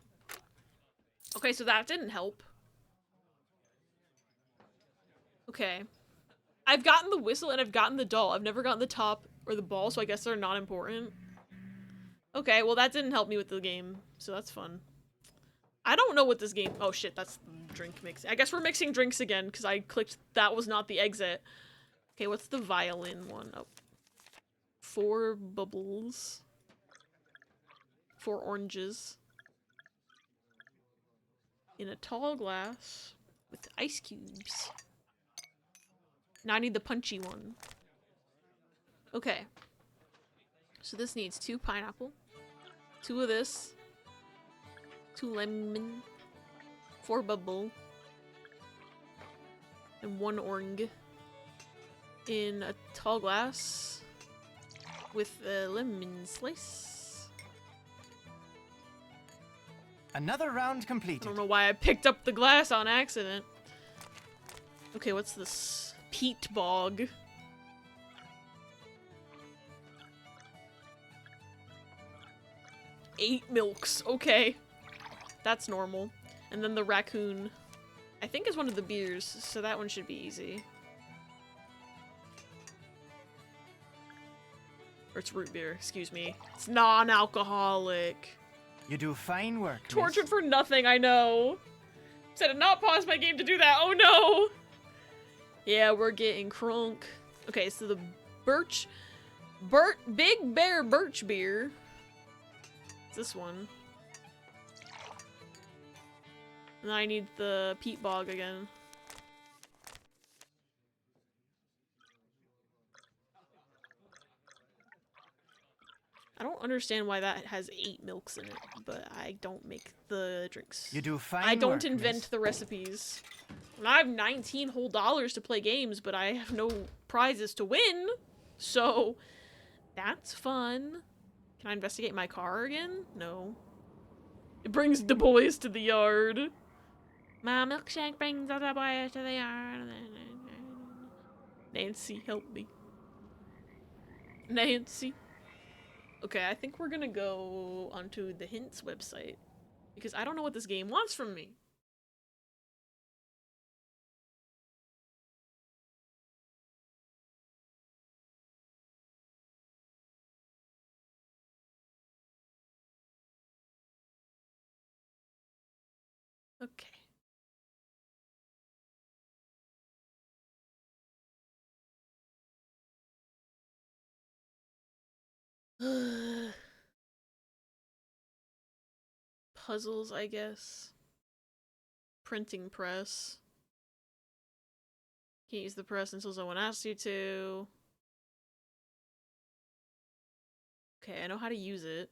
Speaker 1: Okay, so that didn't help. Okay. I've gotten the whistle and I've gotten the doll. I've never gotten the top or the ball, so I guess they're not important. Okay, well that didn't help me with the game, so that's fun. I don't know what this game- oh shit, that's drink mix. I guess we're mixing drinks again, because I clicked- that was not the exit. Okay, what's the violin one? Oh. 4 bubbles. 4 oranges. In a tall glass with ice cubes. Now I need the punchy one. Okay. So this needs 2 pineapple. 2 of this. 2 lemon. 4 bubble. And 1 orange. In a tall glass. With a lemon slice.
Speaker 10: Another round completed.
Speaker 1: I don't know why I picked up the glass on accident. Okay, what's this? Peat bog. Eight milks. Okay. That's normal. And then the raccoon, I think, is one of the beers, so that one should be easy. Or it's root beer, excuse me. It's non-alcoholic.
Speaker 10: You do fine work, miss.
Speaker 1: Tortured for nothing, I know. Said to not pause my game to do that. Oh no! Yeah, we're getting crunk. Okay, so the Big Bear Birch Beer. It's this one. And I need the peat bog again. I don't understand why that has 8 milks in it, but I don't make the drinks.
Speaker 10: You do fine
Speaker 1: I don't
Speaker 10: work,
Speaker 1: invent
Speaker 10: miss.
Speaker 1: the recipes. And I have 19 whole dollars to play games, but I have no prizes to win. So, that's fun. Can I investigate my car again? No. It brings the boys to the yard. My milkshake brings all the boys to the yard. Nancy, help me. Nancy. Okay, I think we're gonna go onto the hints website. Because I don't know what this game wants from me. Okay. Puzzles, I guess. Printing press. Can't use the press until someone asks you to. Okay, I know how to use it.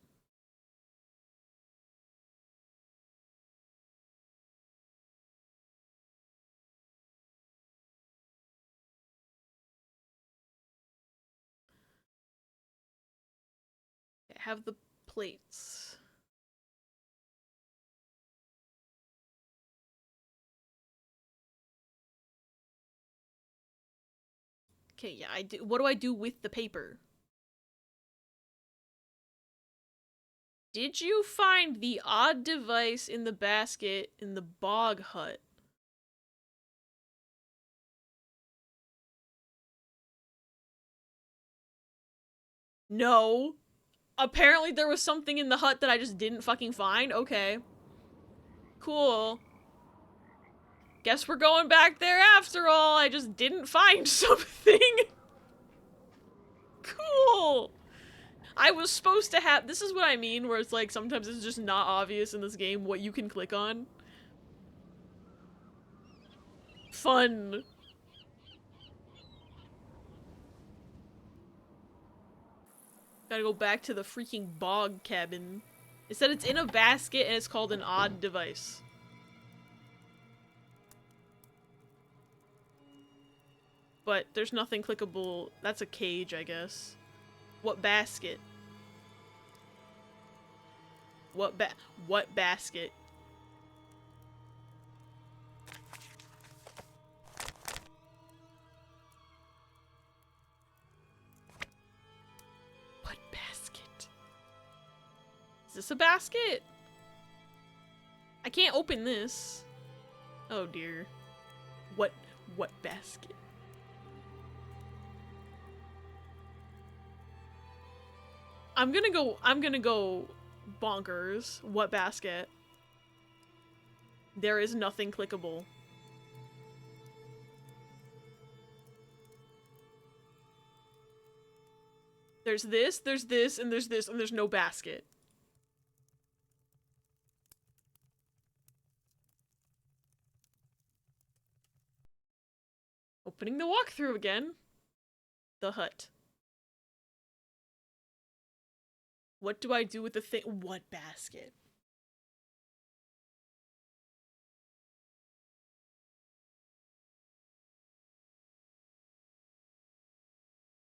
Speaker 1: have the plates. Okay, yeah, I do. What do I do with the paper? Did you find the odd device in the basket in the bog hut? No. Apparently there was something in the hut that I just didn't fucking find? Okay. Cool. Guess we're going back there after all. I just didn't find something. Cool. I was supposed to have- this is what I mean, where it's like sometimes it's just not obvious in this game what you can click on. Fun. Gotta go back to the freaking bog cabin. It said it's in a basket and it's called an odd device. But there's nothing clickable. That's a cage, I guess. What basket? What basket? What basket? Is this a basket? I can't open this. Oh dear. What basket? I'm gonna go bonkers. What basket? There is nothing clickable. There's this, and there's this, and there's no basket. Opening the walkthrough again. The hut. What do I do with the thing? What basket?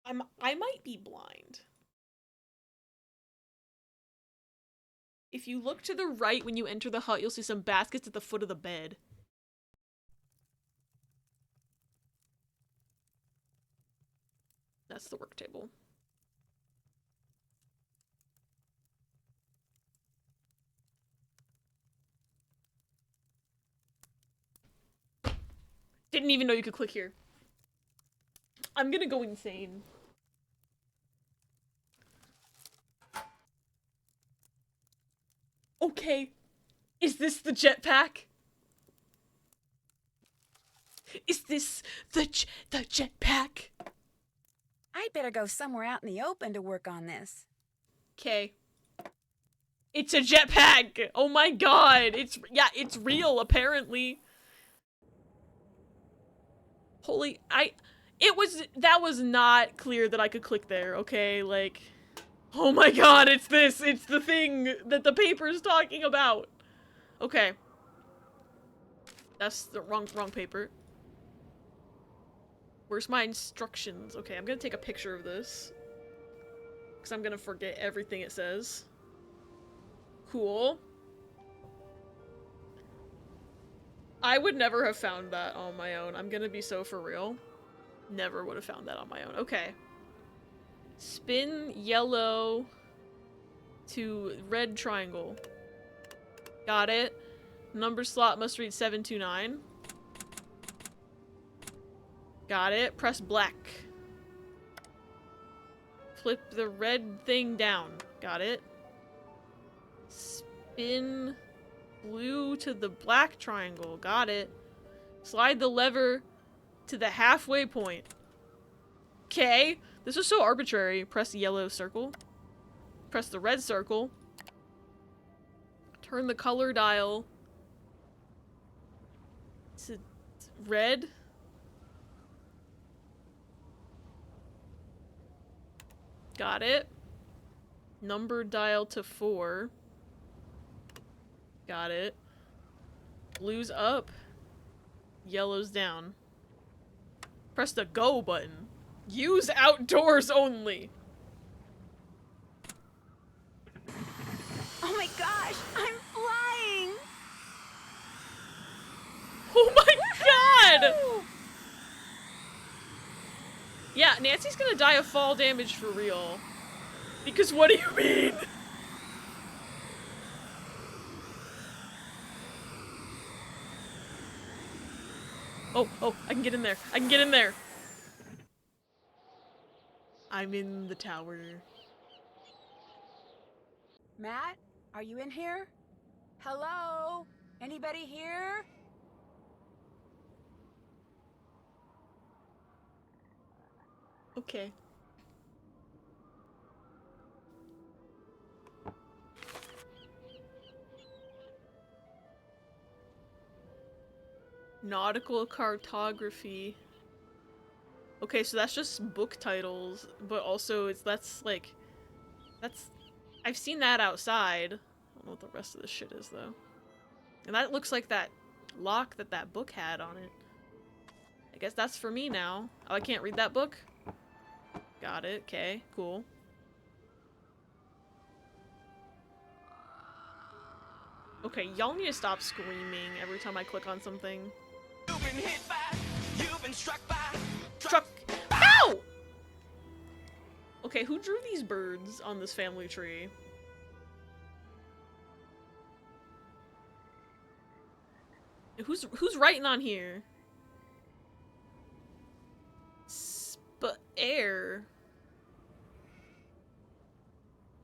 Speaker 1: I might be blind. If you look to the right when you enter the hut, you'll see some baskets at the foot of the bed. That's the work table. Didn't even know you could click here. I'm gonna go insane. Okay. Is this the jetpack? Is this the jetpack?
Speaker 7: I'd better go somewhere out in the open to work on this.
Speaker 1: Okay. It's a jetpack! Oh my god! It's real, apparently. Holy, that was not clear that I could click there, okay? Like, oh my god, it's this! It's the thing that the paper's talking about! Okay. That's the wrong paper. Where's my instructions? Okay, I'm gonna take a picture of this. Because I'm gonna forget everything it says. Cool. I would never have found that on my own. I'm gonna be so for real. Never would have found that on my own. Okay. Spin yellow to red triangle. Got it. Number slot must read 729. Got it. Press black. Flip the red thing down. Got it. Spin blue to the black triangle. Got it. Slide the lever to the halfway point. Okay. This is so arbitrary. Press the yellow circle. Press the red circle. Turn the color dial to red. Got it. Number dial to 4. Got it. Blue's up. Yellow's down. Press the go button. Use outdoors only.
Speaker 3: my gosh, I'm flying!
Speaker 1: Oh my god! Yeah, Nancy's gonna die of fall damage for real. Because what do you mean? Oh, I can get in there. I can get in there. I'm in the tower.
Speaker 7: Matt, are you in here? Hello? Anybody here?
Speaker 1: Okay. Nautical cartography. Okay, so that's just book titles, but also that's I've seen that outside. I don't know what the rest of this shit is though. And that looks like that lock that book had on it. I guess that's for me now. Oh, I can't read that book? Got it, okay, cool. Okay, y'all need to stop screaming every time I click on something.
Speaker 16: You've been hit by, you've been struck by.
Speaker 1: Truck! Ow! Okay, who drew these birds on this family tree? Who's writing on here? Air.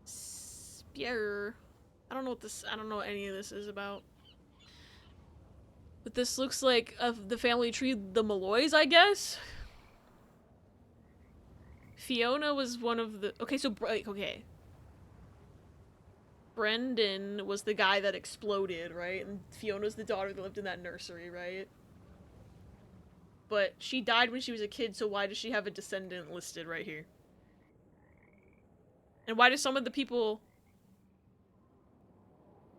Speaker 1: Spear. I don't know what any of this is about. But this looks like of the family tree, the Malloys, I guess? Fiona was one of the... Okay, so... Okay. Brendan was the guy that exploded, right? And Fiona's the daughter that lived in that nursery, right? But she died when she was a kid, so why does she have a descendant listed right here? And why do some of the people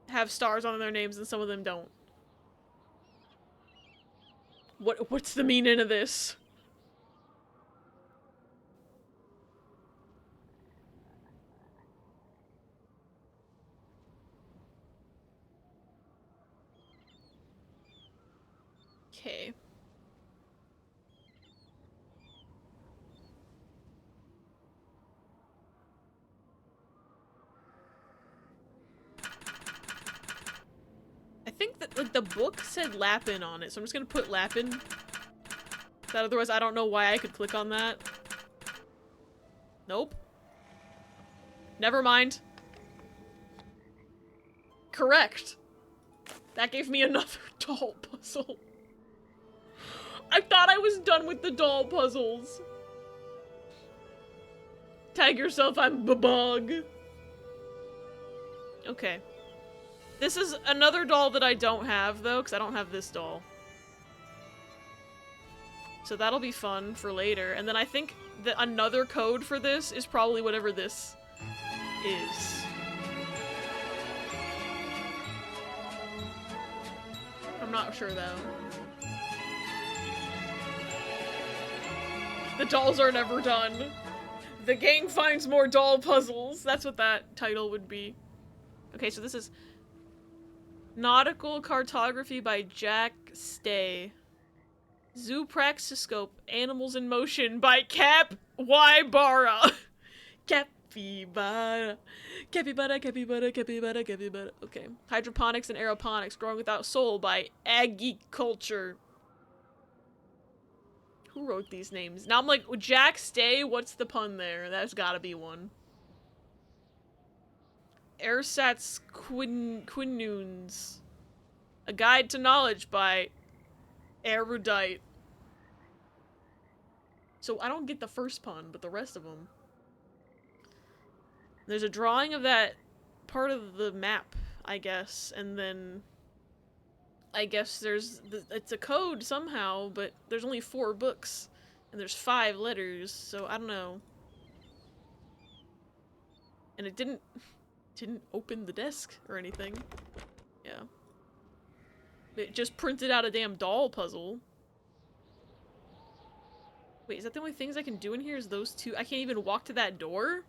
Speaker 1: have stars on their names and some of them don't? What's the meaning of this? Okay. I think that, like, the book said Lapin on it, so I'm just gonna put Lapin. That otherwise I don't know why I could click on that. Nope. Never mind. Correct. That gave me another doll puzzle. I thought I was done with the doll puzzles. Tag yourself, I'm bug. Okay. This is another doll that I don't have, though, because I don't have this doll. So that'll be fun for later. And then I think that another code for this is probably whatever this is. I'm not sure, though. The dolls are never done. The gang finds more doll puzzles. That's what that title would be. Okay, so this is Nautical Cartography by Jack Stay. Zoo Praxiscope, Animals in Motion by Cap Wybara. Capybara. Capybara, capybara, capybara, capybara. Okay. Hydroponics and Aeroponics, Growing Without Soul by Agriculture. Who wrote these names? Now I'm like, Jack Stay, what's the pun there? That's gotta be one. Airsats Quinoons. A Guide to Knowledge by Erudite. So I don't get the first pun, but the rest of them. There's a drawing of that part of the map, I guess, and then I guess it's a code somehow, but there's only 4 books, and there's 5 letters, so I don't know. And it didn't open the desk or anything. Yeah. It just printed out a damn doll puzzle. Wait, is that the only things I can do in here is those 2? I can't even walk to that door?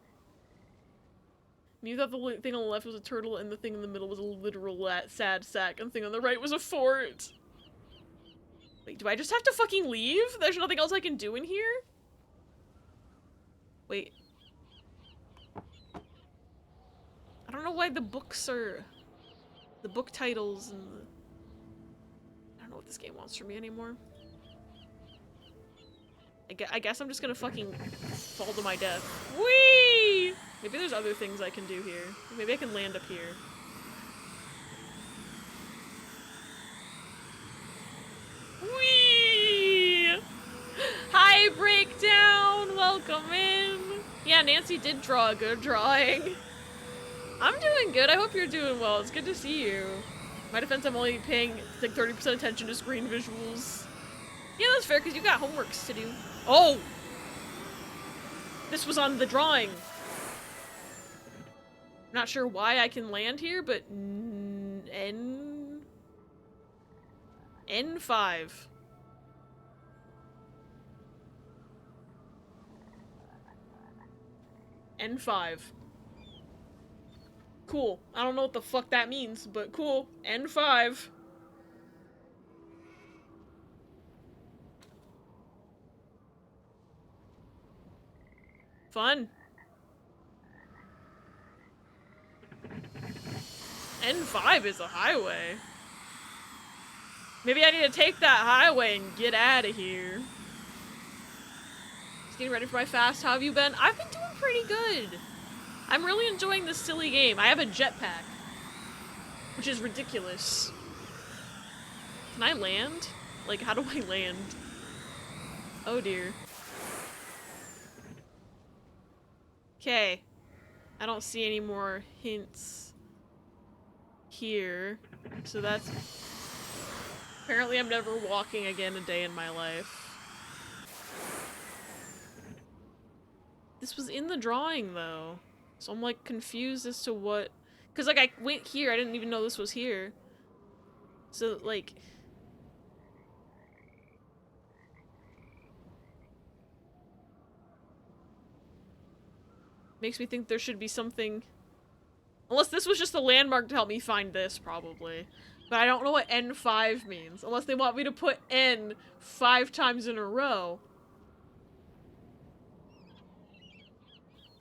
Speaker 1: You thought the thing on the left was a turtle and the thing in the middle was a literal sad sack and the thing on the right was a fort. Wait, do I just have to fucking leave? There's nothing else I can do in here? Wait. I don't know why the books are... The book titles and the... I don't know what this game wants from me anymore. I guess I'm just gonna fucking fall to my death. Whee! Maybe there's other things I can do here. Maybe I can land up here. Whee! Hi, Breakdown! Welcome in! Yeah, Nancy did draw a good drawing. I'm doing good. I hope you're doing well. It's good to see you. My defense, I'm only paying like 30% attention to screen visuals. Yeah, that's fair, because you got homeworks to do. Oh! This was on the drawing. Not sure why I can land here, but N5. N5. Cool. I don't know what the fuck that means, but cool. N5. Fun. N5 is a highway. Maybe I need to take that highway and get out of here. Just getting ready for my fast. How have you been? I've been doing pretty good. I'm really enjoying this silly game. I have a jetpack, which is ridiculous. Can I land? Like, how do I land? Oh dear. Okay. I don't see any more hints here. So that's... Apparently I'm never walking again a day in my life. This was in the drawing, though. So I'm, like, confused as to what... Because, like, I went here. I didn't even know this was here. So, like... Makes me think there should be something... Unless this was just a landmark to help me find this, probably. But I don't know what N5 means. Unless they want me to put N 5 times in a row.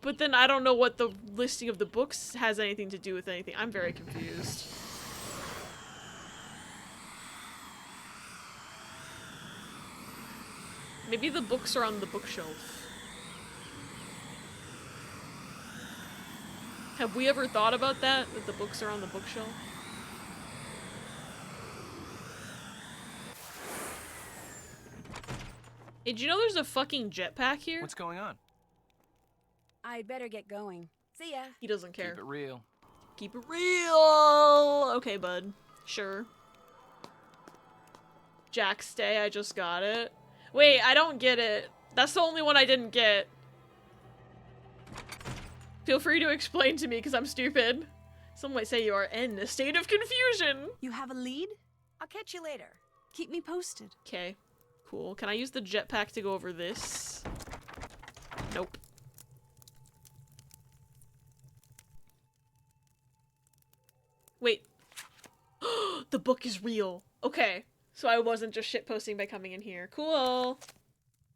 Speaker 1: But then I don't know what the listing of the books has anything to do with anything. I'm very confused. Maybe the books are on the bookshelf. Have we ever thought about that? That the books are on the bookshelf? Hey, did you know there's a fucking jetpack here?
Speaker 5: What's going on?
Speaker 7: I'd better get going. See ya.
Speaker 1: He doesn't care.
Speaker 5: Keep it real.
Speaker 1: Keep it real! Okay, bud. Sure. Jack, stay. I just got it. Wait, I don't get it. That's the only one I didn't get. Feel free to explain to me, because I'm stupid. Some might say you are in a state of confusion.
Speaker 8: You have a lead?
Speaker 7: I'll catch you later.
Speaker 8: Keep me posted.
Speaker 1: Okay. Cool. Can I use the jetpack to go over this? Nope. Wait. The book is real. Okay. So I wasn't just shitposting by coming in here. Cool.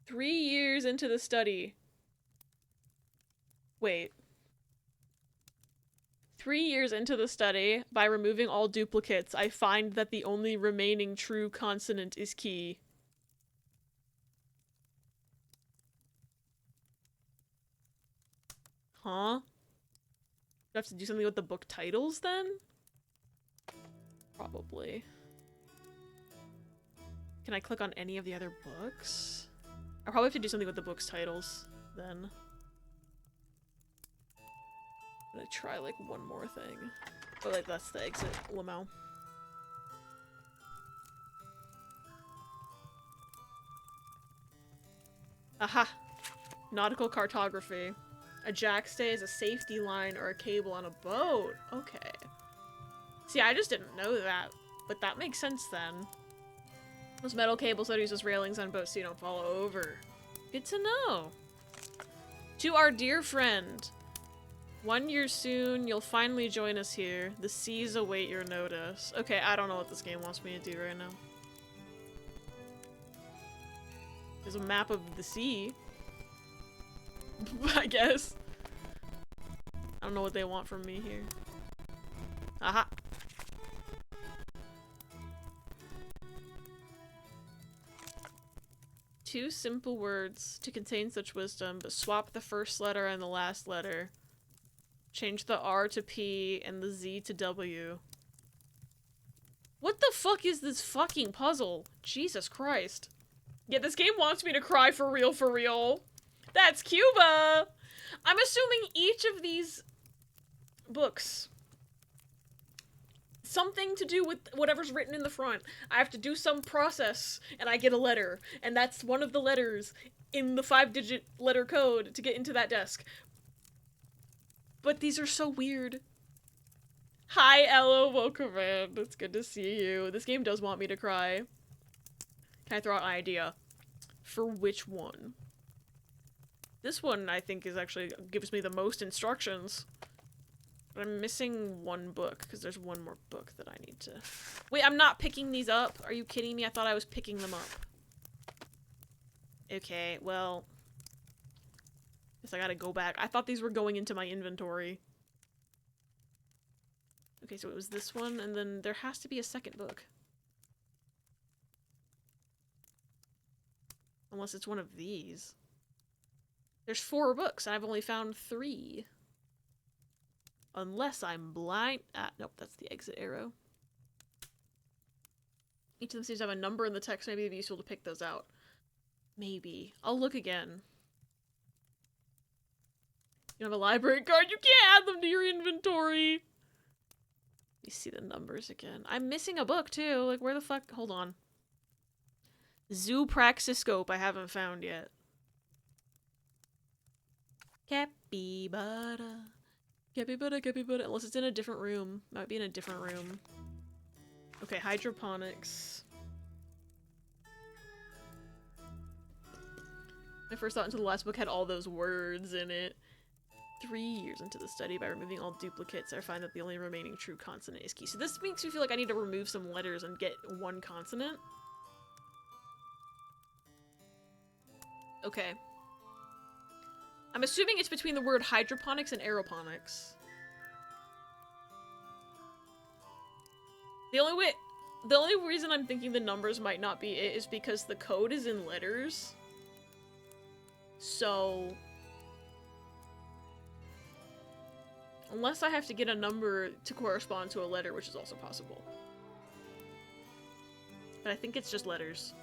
Speaker 1: 3 years into the study. Wait. 3 years into the study, by removing all duplicates, I find that the only remaining true consonant is key. Huh? Do I have to do something with the book titles then? Probably. Can I click on any of the other books? I probably have to do something with the book's titles then. I'm gonna try like one more thing. Oh, like that's the exit limo. Aha! Nautical cartography. A jackstay is a safety line or a cable on a boat. Okay. See, I just didn't know that, but that makes sense then. Those metal cables that use as railings on boats so you don't fall over. Good to know. To our dear friend, 1 year soon, you'll finally join us here. The seas await your notice. Okay, I don't know what this game wants me to do right now. There's a map of the sea. I guess. I don't know what they want from me here. Aha! Two simple words to contain such wisdom, but swap the first letter and the last letter. Change the R to P and the Z to W. What the fuck is this fucking puzzle? Jesus Christ. Yeah, this game wants me to cry for real, for real. That's Cuba! I'm assuming each of these books, something to do with whatever's written in the front. I have to do some process, and I get a letter. And that's one of the letters in the 5-digit letter code to get into that desk. But these are so weird. Hi, Ella, welcome in. It's good to see you. This game does want me to cry. Can I throw out an idea? For which one? This one, I think, is actually gives me the most instructions. But I'm missing one book, because there's one more book that I need to... Wait, I'm not picking these up? Are you kidding me? I thought I was picking them up. Okay, well... Guess I gotta go back. I thought these were going into my inventory. Okay, so it was this one, and then there has to be a second book. Unless it's one of these. There's 4 books, and I've only found 3. Unless I'm blind. Ah, nope, that's the exit arrow. Each of them seems to have a number in the text. Maybe it'd be useful to pick those out. Maybe. I'll look again. You have a library card? You can't add them to your inventory! Let me see the numbers again. I'm missing a book, too. Like, where the fuck? Hold on. Zoopraxiscope I haven't found yet. Capybara. Capybara, capybara. Unless it's in a different room. Might be in a different room. Okay, hydroponics. My first thought into the last book had all those words in it. 3 years into the study, by removing all duplicates, I find that the only remaining true consonant is key. So this makes me feel like I need to remove some letters and get one consonant. Okay. I'm assuming it's between the word hydroponics and aeroponics. The only reason I'm thinking the numbers might not be it is because the code is in letters. So... Unless I have to get a number to correspond to a letter, which is also possible. But I think it's just letters.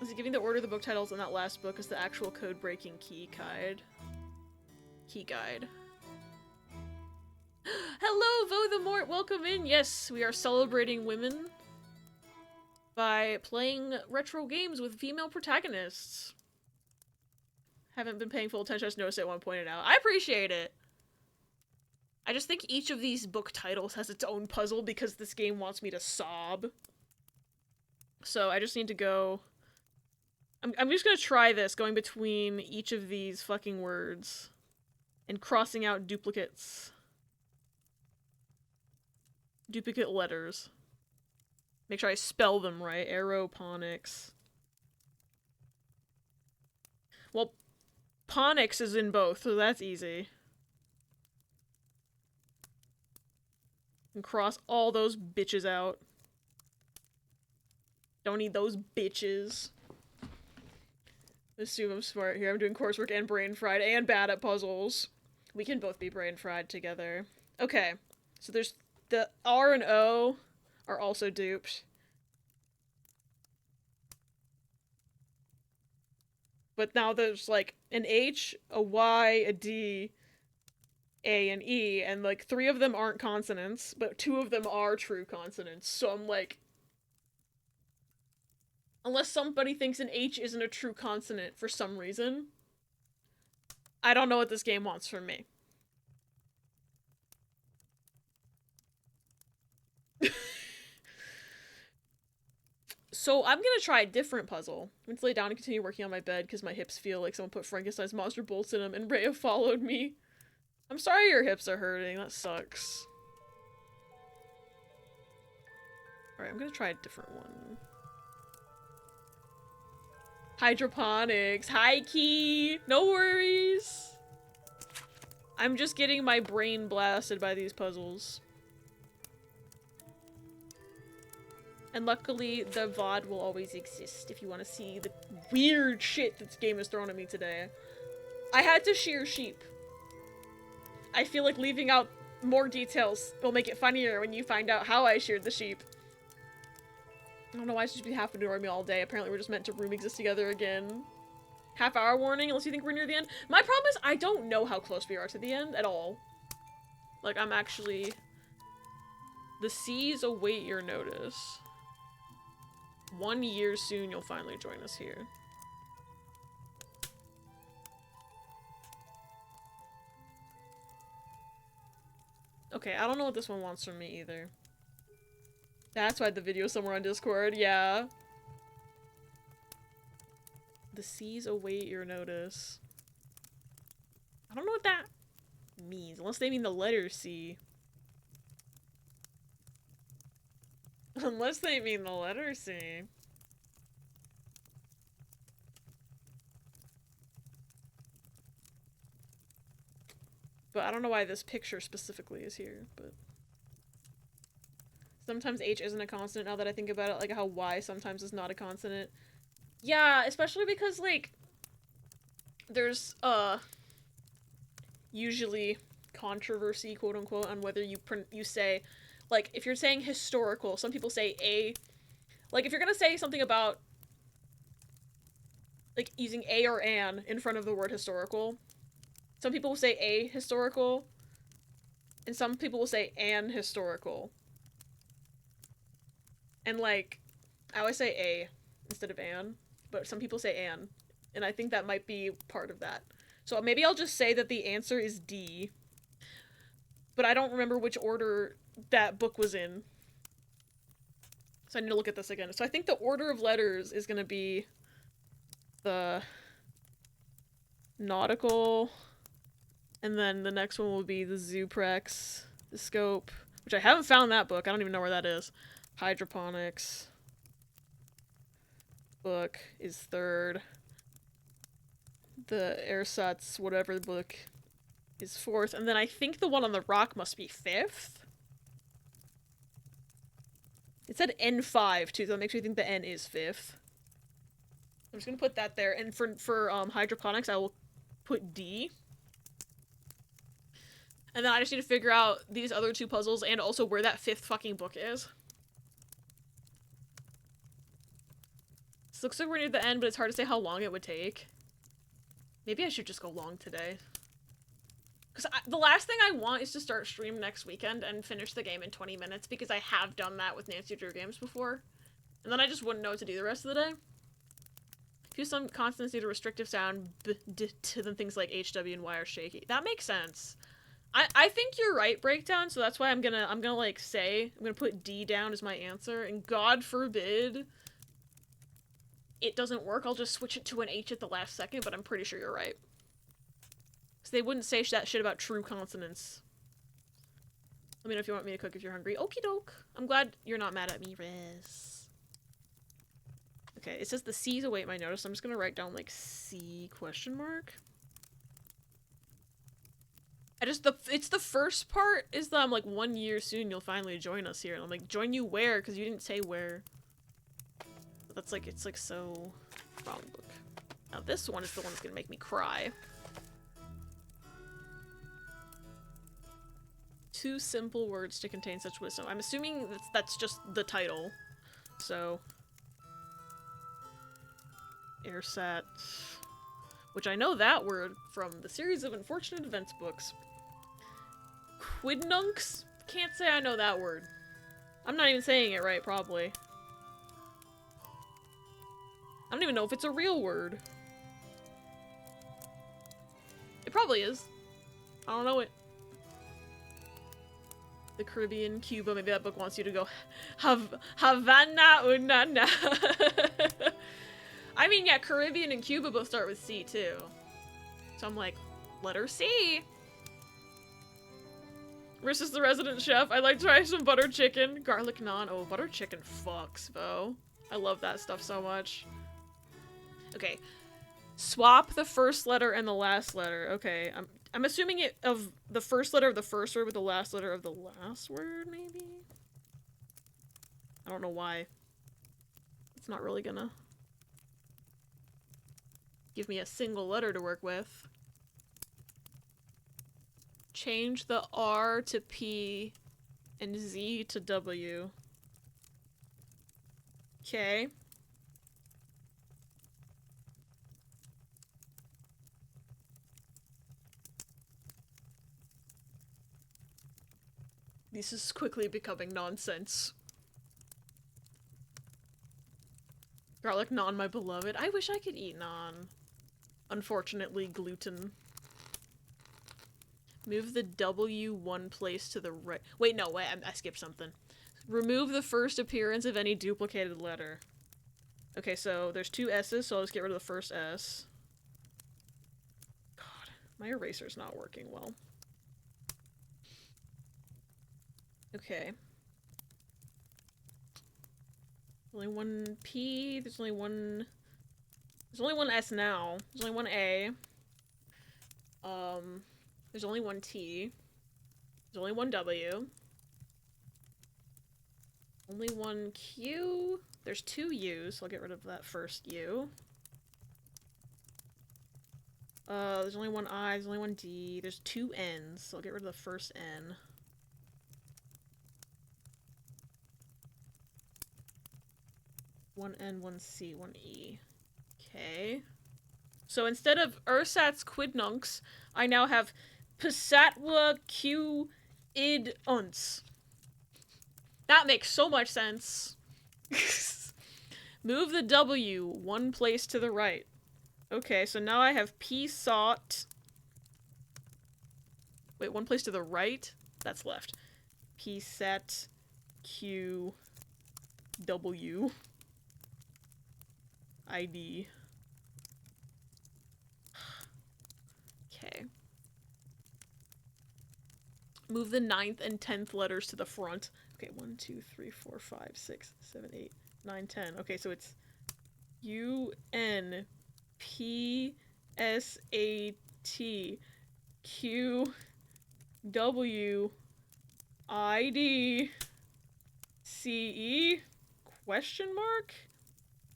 Speaker 1: Is it giving the order of the book titles in that last book is the actual code-breaking key guide? Key guide. Hello, Voldemort! Welcome in! Yes, we are celebrating women by playing retro games with female protagonists. Haven't been paying full attention, I just noticed it when I pointed out. I appreciate it! I just think each of these book titles has its own puzzle because this game wants me to sob. So I just need to go... I'm just gonna try this, going between each of these fucking words. And crossing out duplicates. Duplicate letters. Make sure I spell them right. Aeroponics. Well, Ponix is in both, so that's easy. And cross all those bitches out. Don't need those bitches. Assume I'm smart here. I'm doing coursework and brain fried and bad at puzzles. We can both be brain fried together. Okay. So there's the R and O are also duped. But now there's like an H, a Y, a D, A, and E, and like 3 of them aren't consonants, but 2 of them are true consonants. So I'm like, unless somebody thinks an H isn't a true consonant for some reason, I don't know what this game wants from me. So I'm gonna try a different puzzle. I'm going to lay down and continue working on my bed because my hips feel like someone put Frankenstein's monster bolts in them, and Rhea followed me. I'm sorry your hips are hurting, that sucks. Alright, I'm gonna try a different one. Hydroponics. Hi, Key! No worries! I'm just getting my brain blasted by these puzzles. And luckily, the VOD will always exist if you want to see the weird shit this game has thrown at me today. I had to shear sheep. I feel like leaving out more details will make it funnier when you find out how I sheared the sheep. I don't know why it's just been happening to me all day. Apparently we're just meant to room exist together again. Half-hour warning unless you think we're near the end. My problem is I don't know how close we are to the end at all. Like, I'm actually... The seas await your notice. 1 year soon you'll finally join us here. Okay, I don't know what this one wants from me either. That's why the video's somewhere on Discord, yeah. The seas await your notice. I don't know what that means, unless they mean the letter C. Unless they mean the letter C. But I don't know why this picture specifically is here, but... Sometimes H isn't a consonant now that I think about it, like how Y sometimes is not a consonant. Yeah, especially because, like, there's, usually controversy, quote-unquote, on whether you say, like, if you're saying historical, some people say a, like, if you're gonna say something about, like, using a or an in front of the word historical, some people will say a historical, and some people will say an historical. And, like, I always say a instead of an, but some people say an, and I think that might be part of that. So maybe I'll just say that the answer is D, but I don't remember which order that book was in. So I need to look at this again. So I think the order of letters is gonna be the nautical, and then the next one will be the Zooprex, the scope, which I haven't found that book. I don't even know where that is. Hydroponics book is third. The ersatz whatever book is fourth, and then I think the one on the rock must be fifth. It said N5 too, so that makes me think the N is fifth. I'm just gonna put that there, and for hydroponics I will put D. And then I just need to figure out these other two puzzles and also where that fifth fucking book is. This looks like we're near the end, but it's hard to say how long it would take. Maybe I should just go long today. Because the last thing I want is to start stream next weekend and finish the game in 20 minutes, because I have done that with Nancy Drew games before. And then I just wouldn't know what to do the rest of the day. If you some consonants need a restrictive sound, then things like H, W, and Y are shaky. That makes sense. I think you're right, Breakdown, so that's why I'm gonna like say, I'm gonna put D down as my answer, and God forbid it doesn't work, I'll just switch it to an H at the last second, but I'm pretty sure you're right. So they wouldn't say that shit about true consonants. Let me know if you want me to cook if you're hungry. Okie doke. I'm glad you're not mad at me, Riz. Okay, it says the C's await my notice. I'm just gonna write down, like, C question mark. It's the first part is that I'm like, 1 year soon you'll finally join us here. And I'm like, join you where? Because you didn't say where. But that's like, it's like so wrong book. Now this one is the one that's gonna make me cry. Two simple words to contain such wisdom. I'm assuming that's just the title. So. Airsat. Which I know that word from the series of Unfortunate Events books. Quidnunks? Can't say I know that word. I'm not even saying it right, probably. I don't even know if it's a real word. It probably is. I don't know it. the Caribbean, Cuba. Maybe that book wants you to go Havana Unana. I mean, yeah, Caribbean and Cuba both start with C too. So I'm like, letter C. Versus the resident chef. I'd like to try some butter chicken. Garlic naan. Oh, butter chicken fucks, Bo. I love that stuff so much. Okay. Swap the first letter and the last letter. Okay, I'm assuming it of the first letter of the first word with the last letter of the last word, maybe? I don't know why. It's not really gonna give me a single letter to work with. Change the R to P and Z to W. Okay. This is quickly becoming nonsense. Garlic naan, my beloved. I wish I could eat naan. Unfortunately, gluten. Move the W one place to the right. Wait, no, wait, I skipped something. Remove the first appearance of any duplicated letter. Okay, so there's two S's, so I'll just get rid of the first S. God, my eraser's not working well. Okay. Only one P, there's only one S now. There's only one A. There's only one T. There's only one W. Only one Q. There's two U's, so I'll get rid of that first U. There's only one I, there's only one D. There's two N's, so I'll get rid of the first N. One N, one C, one E. Okay. So instead of ersatz quidnuncs, I now have Pisatwa Q id unce. That makes so much sense. Move the W one place to the right. Okay, so now I have P sought. Wait, one place to the right? That's left. P set Q W ID. Okay. Move the 9th and 10th letters to the front. Okay, 1, 2, 3, 4, 5, 6, 7, 8, 9, 10. Okay, so it's U N P S A T Q W I D C E question mark?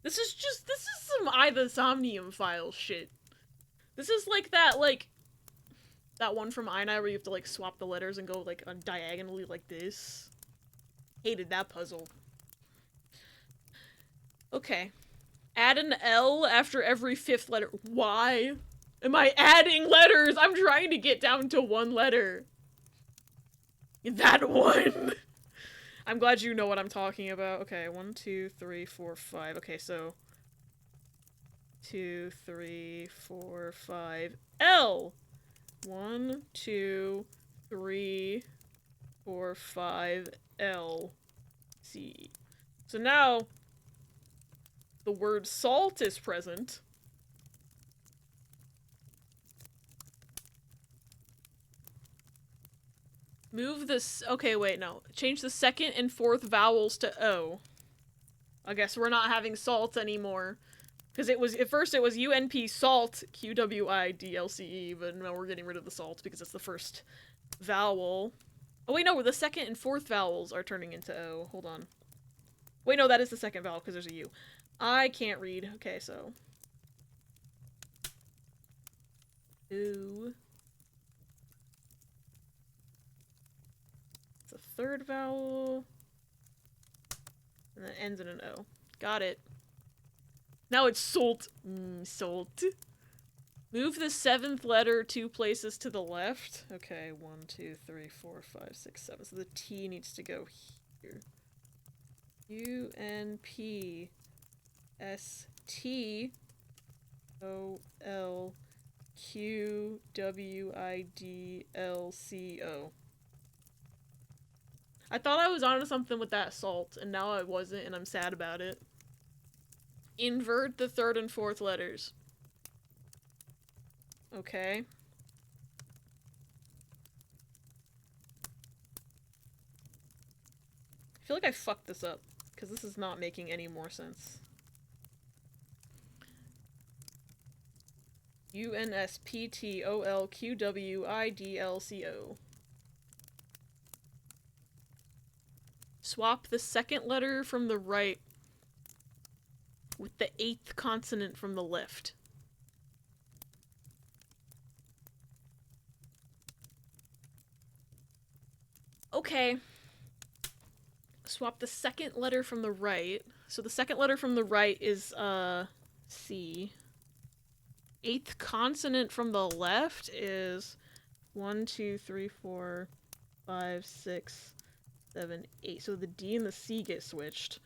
Speaker 1: This is some I the Somnium file shit. This is like that one from yknow where you have to like swap the letters and go like diagonally like this. Hated that puzzle. Okay. Add an L after every 5th letter. Why am I adding letters? I'm trying to get down to one letter. That one. I'm glad you know what I'm talking about. Okay, 1, 2, 3, 4, 5. Okay, so 2, 3, 4, 5. L. 1, 2, 3, 4, 5. L. C. So now the word salt is present. Move this. Okay, wait, no. Change the 2nd and 4th vowels to O. I guess we're not having salt anymore. Because it was, at first it was UNP salt, QWIDLCE, but now we're getting rid of the salt because it's the first vowel. Oh wait, no, the 2nd and 4th vowels are turning into O. Hold on. Wait, no, that is the 2nd vowel because there's a U. I can't read. Okay, so. Ooh. It's a 3rd vowel. And then ends in an O. Got it. Now it's salt. Salt. Move the 7th letter 2 places to the left. Okay, 1, 2, 3, 4, 5, 6, 7. So the T needs to go here. UNP ST OL QWIDLCO. I thought I was onto something with that salt, and now I wasn't, and I'm sad about it. Invert the third and fourth letters. Okay. I feel like I fucked this up, because this is not making any more sense. UNSPTOLQWIDLCO. Swap the second letter from the right with the 8th consonant from the left. Okay. Swap the second letter from the right. So the second letter from the right is, C. 8th consonant from the left is 1, 2, 3, 4, 5, 6, 7, 8. So the D and the C get switched.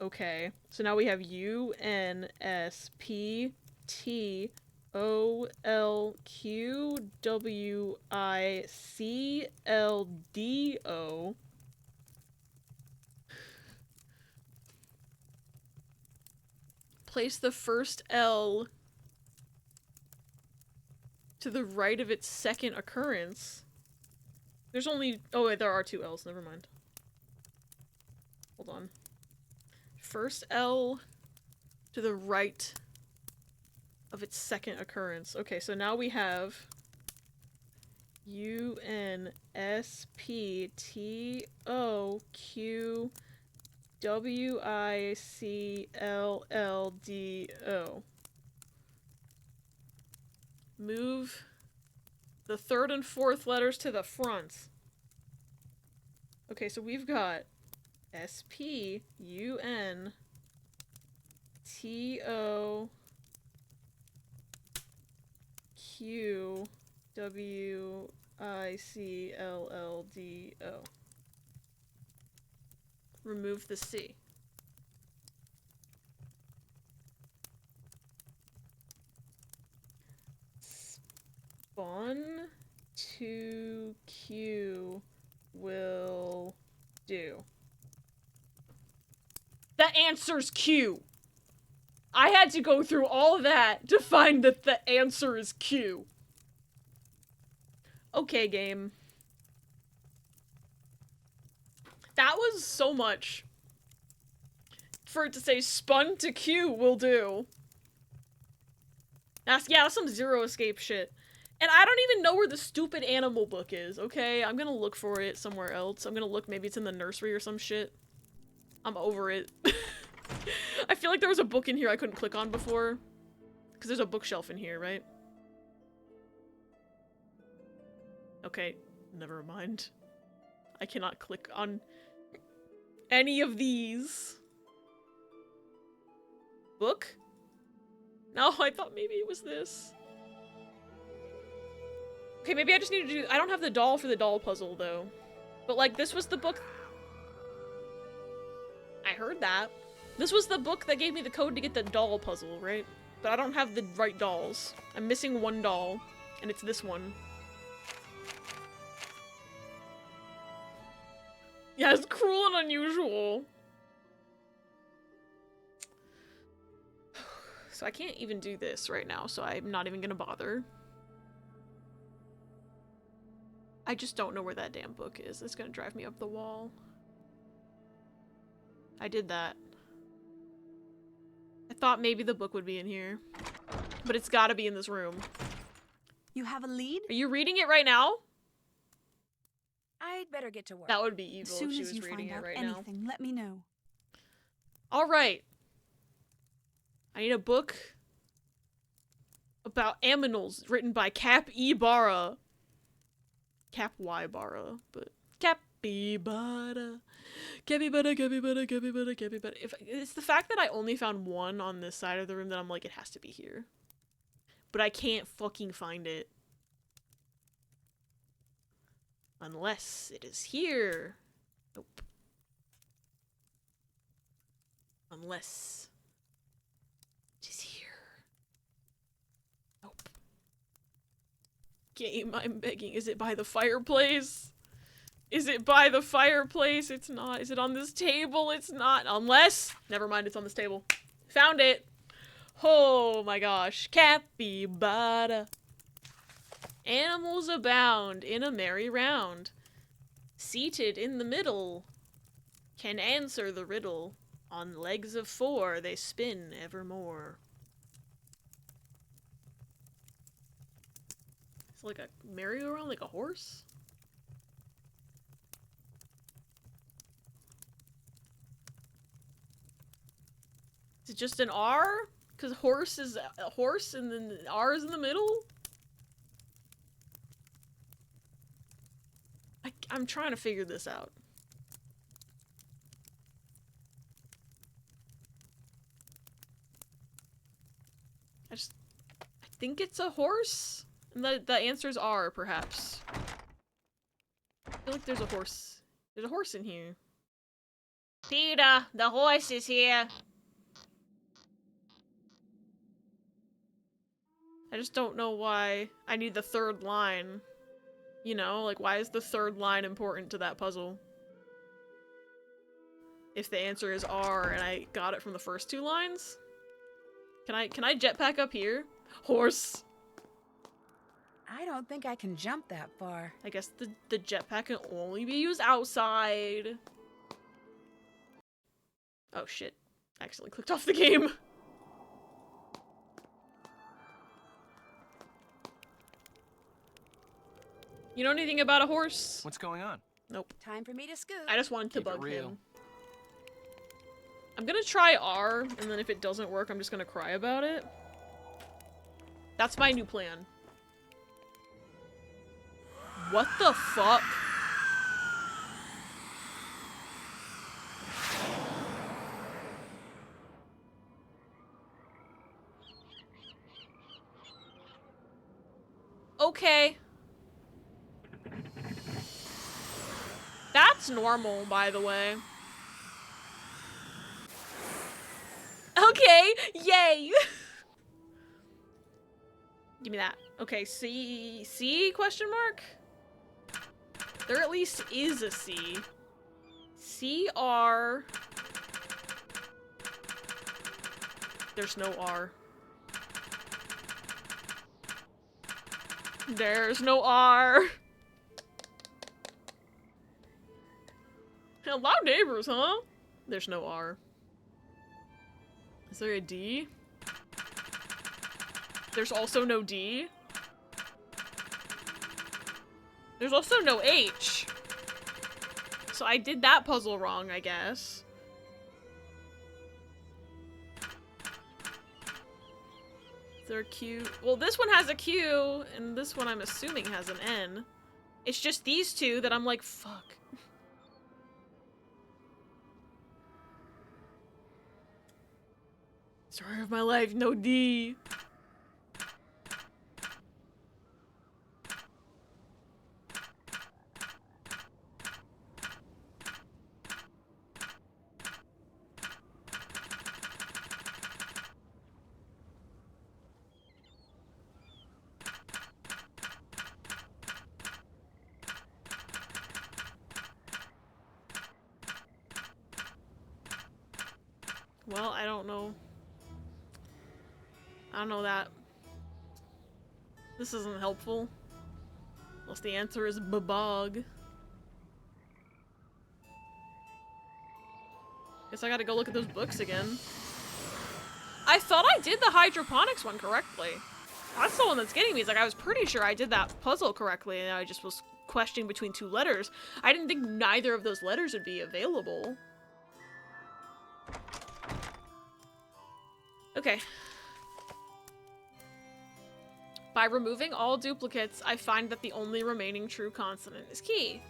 Speaker 1: Okay. So now we have U, N, S, P, T, O, L, Q, W, I, C, L, D, O. Place the first L to the right of its second occurrence. There's only... Oh, wait, there are 2 L's. Never mind. Hold on. First L to the right of its second occurrence. Okay, so now we have U, N, S, P, T, O, Q, W, I, C, L, L, D, O. Move the third and fourth letters to the front. Okay, so we've got S, P, U, N, T, O, Q, W, I, C, L, L, D, O. Remove the C. Spawn to Q will do. The answer's Q. I had to go through all of that to find that the answer is Q. Okay, game. That was so much. For it to say spun to Q will do. That's some Zero Escape shit. And I don't even know where the stupid animal book is, okay? I'm gonna look for it somewhere else. I'm gonna look, maybe it's in the nursery or some shit. I'm over it. I feel like there was a book in here I couldn't click on before. Because there's a bookshelf in here, right? Okay, never mind. I cannot click on any of these. Book? No, I thought maybe it was this. Okay, maybe I just need to do- I don't have the doll for the doll puzzle, though. But, like, this was the book- I heard that. This was the book that gave me the code to get the doll puzzle, right? But I don't have the right dolls. I'm missing one doll, and it's this one. Yeah, it's cruel and unusual. So I can't even do this right now, so I'm not even gonna bother. I just don't know where that damn book is. It's gonna drive me up the wall. I did that. I thought maybe the book would be in here. But it's gotta be in this room.
Speaker 8: You have a lead?
Speaker 1: Are you reading it right now?
Speaker 7: I'd better get to work.
Speaker 1: That would be evil
Speaker 8: As soon
Speaker 1: if she
Speaker 8: as
Speaker 1: was
Speaker 8: you
Speaker 1: reading
Speaker 8: find
Speaker 1: it
Speaker 8: out
Speaker 1: right
Speaker 8: anything, let me know.
Speaker 1: Alright. I need a book about aminals written by Cap E. Barra. Cap Y. Barra, but Capybara. Capybara, capybara, capybara, capybara. If it's the fact that I only found one on this side of the room that I'm like, it has to be here. But I can't fucking find it. Unless it is here. Nope. Unless it is here. Nope. Game, I'm begging. Is it by the fireplace? Is it by the fireplace? It's not. Is it on this table? It's not. Unless... Never mind, it's on this table. Found it! Oh my gosh. Capybara. Animals abound in a merry round. Seated in the middle. Can answer the riddle. On legs of 4 they spin evermore. It's like a merry-go-round, like a horse? Is it just an R? Because horse is a horse and then R is in the middle? I'm trying to figure this out. I think it's a horse? And the answers are, perhaps. I feel like there's a horse. There's a horse in here. Peter, the horse is here. I just don't know why I need the 3rd line. You know, like, why is the 3rd line important to that puzzle? If the answer is R and I got it from the first 2 lines? Can I jetpack up here? Horse.
Speaker 7: I don't think I can jump that far.
Speaker 1: I guess the jetpack can only be used outside. Oh shit. I accidentally clicked off the game. You know anything about a horse?
Speaker 5: What's going on?
Speaker 1: Nope.
Speaker 7: Time for me to scoot.
Speaker 1: I just wanted to
Speaker 5: Keep it
Speaker 1: bug
Speaker 5: real.
Speaker 1: him. I'm gonna try R, and then if it doesn't work, I'm just gonna cry about it. That's my new plan. What the fuck? Okay. That's normal, by the way. Okay, yay! Give me that. Okay, C question mark? There at least is a C. CR. There's no R. There's no R. A lot of neighbors, huh? There's no R. Is there a D? There's also no D. There's also no H. So I did that puzzle wrong, I guess. Is there a Q? Well, this one has a Q, and this one I'm assuming has an N. It's just these two that I'm like, fuck. Story of my life, no D. Well, I don't know. I don't know that. This isn't helpful. Unless the answer is babog. Guess I gotta go look at those books again. I thought I did the hydroponics one correctly. That's the one that's getting me. It's like I was pretty sure I did that puzzle correctly and I just was questioning between 2 letters. I didn't think neither of those letters would be available. Okay. By removing all duplicates, I find that the only remaining true consonant is key.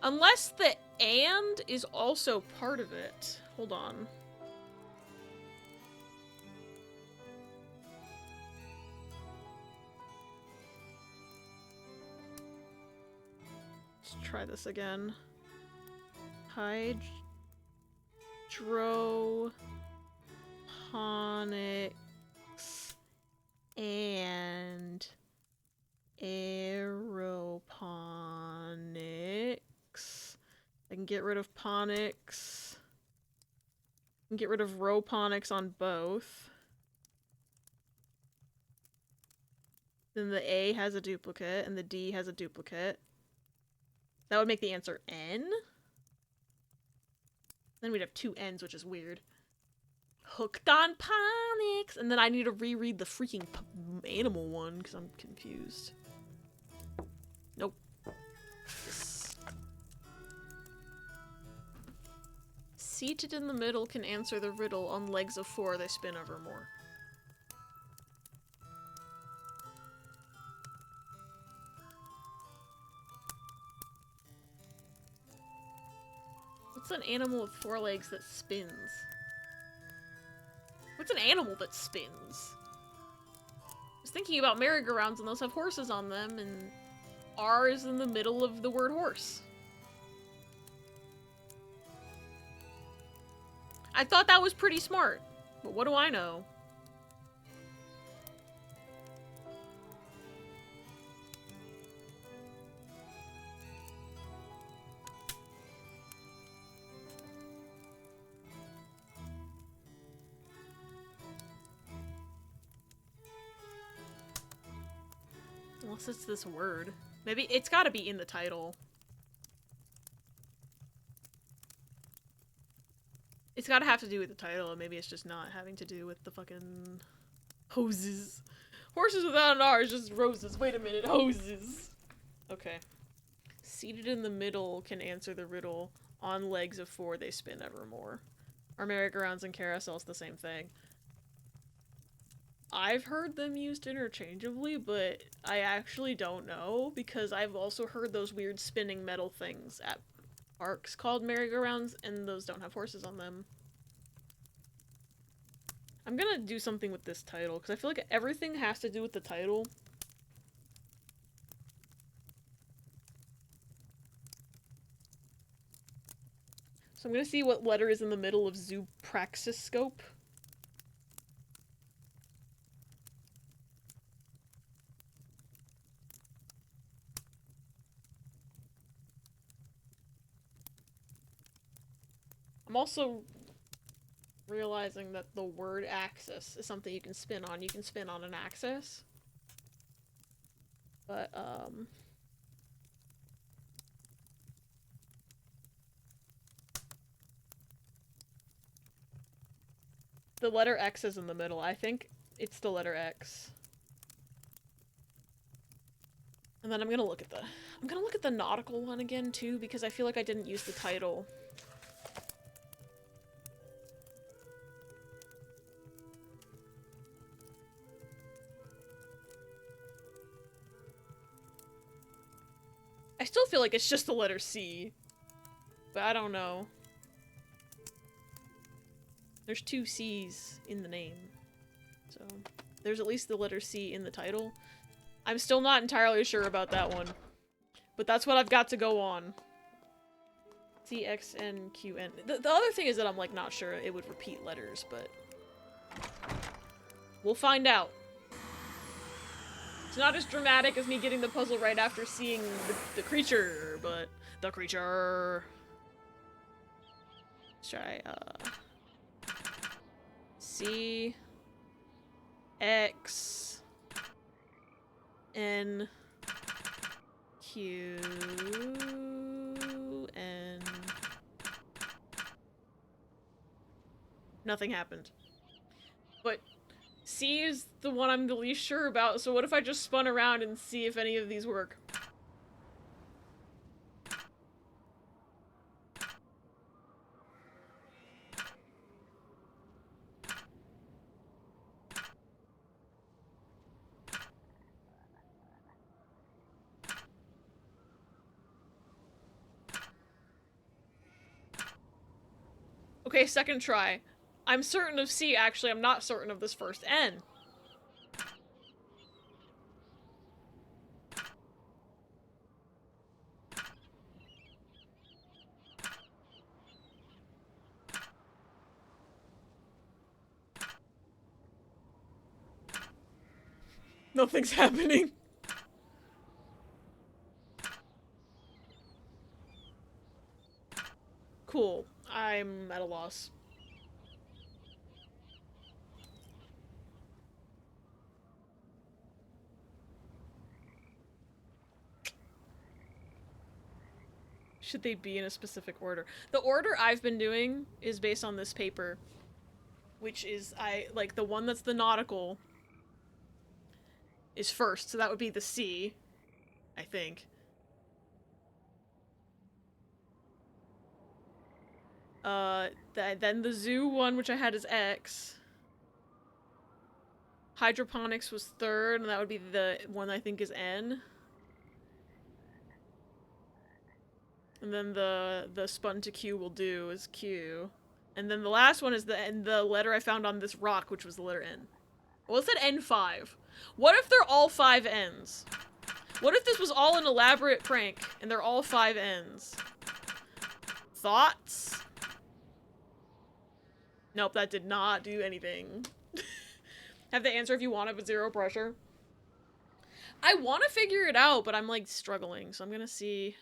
Speaker 1: Unless the and is also part of it. Hold on. Let's try this again. Hydroponics and aeroponics. get rid of ponics. And get rid of row ponics on both. Then the A has a duplicate, and the D has a duplicate. That would make the answer N? Then we'd have two N's, which is weird. Hooked on ponics! And then I need to reread the freaking animal one, because I'm confused. Nope. Yes. Seated in the middle can answer the riddle. On legs of 4, they spin evermore. What's an animal with 4 legs that spins? What's an animal that spins? I was thinking about merry-go-rounds and those have horses on them, and R is in the middle of the word horse. I thought that was pretty smart, but what do I know? Unless it's this word. Maybe it's gotta be in the title. It's gotta have to do with the title, and maybe it's just not having to do with the fucking hoses. Horses without an R is just roses. Wait a minute, hoses. Okay. Seated in the middle can answer the riddle. On legs of 4, they spin evermore. Are merry-go-rounds and carousels the same thing? I've heard them used interchangeably, but I actually don't know, because I've also heard those weird spinning metal things at parks called merry-go-rounds, and those don't have horses on them. I'm gonna do something with this title, because I feel like everything has to do with the title. So I'm gonna see what letter is in the middle of zoopraxiscope. I'm also realizing that the word axis is something you can spin on. You can spin on an axis. But, the letter X is in the middle. I think it's the letter X. And then I'm gonna look at the nautical one again, too, because I feel like I didn't use the title. I still feel like it's just the letter C. But I don't know. There's 2 C's in the name. So, there's at least the letter C in the title. I'm still not entirely sure about that one. But that's what I've got to go on. C, X, N, Q, N. The other thing is that I'm, like, not sure it would repeat letters, but... we'll find out. It's not as dramatic as me getting the puzzle right after seeing the creature, but... the creature... Let's try, C... X... N... Q... N... Nothing happened. But... C is the one I'm the least sure about, so what if I just spun around and see if any of these work? Okay, second try. I'm certain of C, actually. I'm not certain of this first N. Nothing's happening. Cool. I'm at a loss. Should they be in a specific order? The order I've been doing is based on this paper, which is, like, the one that's the nautical is first, so that would be the C, I think. Then the zoo one, which I had as X. Hydroponics was third, and that would be the one I think is N. And then the spun to Q will do is Q. And then the last one is the letter I found on this rock, which was the letter N. Well, it said N5. What if they're all 5 N's? What if this was all an elaborate prank, and they're all 5 N's? Thoughts? Nope, that did not do anything. Have the answer if you want it, but zero pressure. I want to figure it out, but I'm, like, struggling, so I'm gonna see.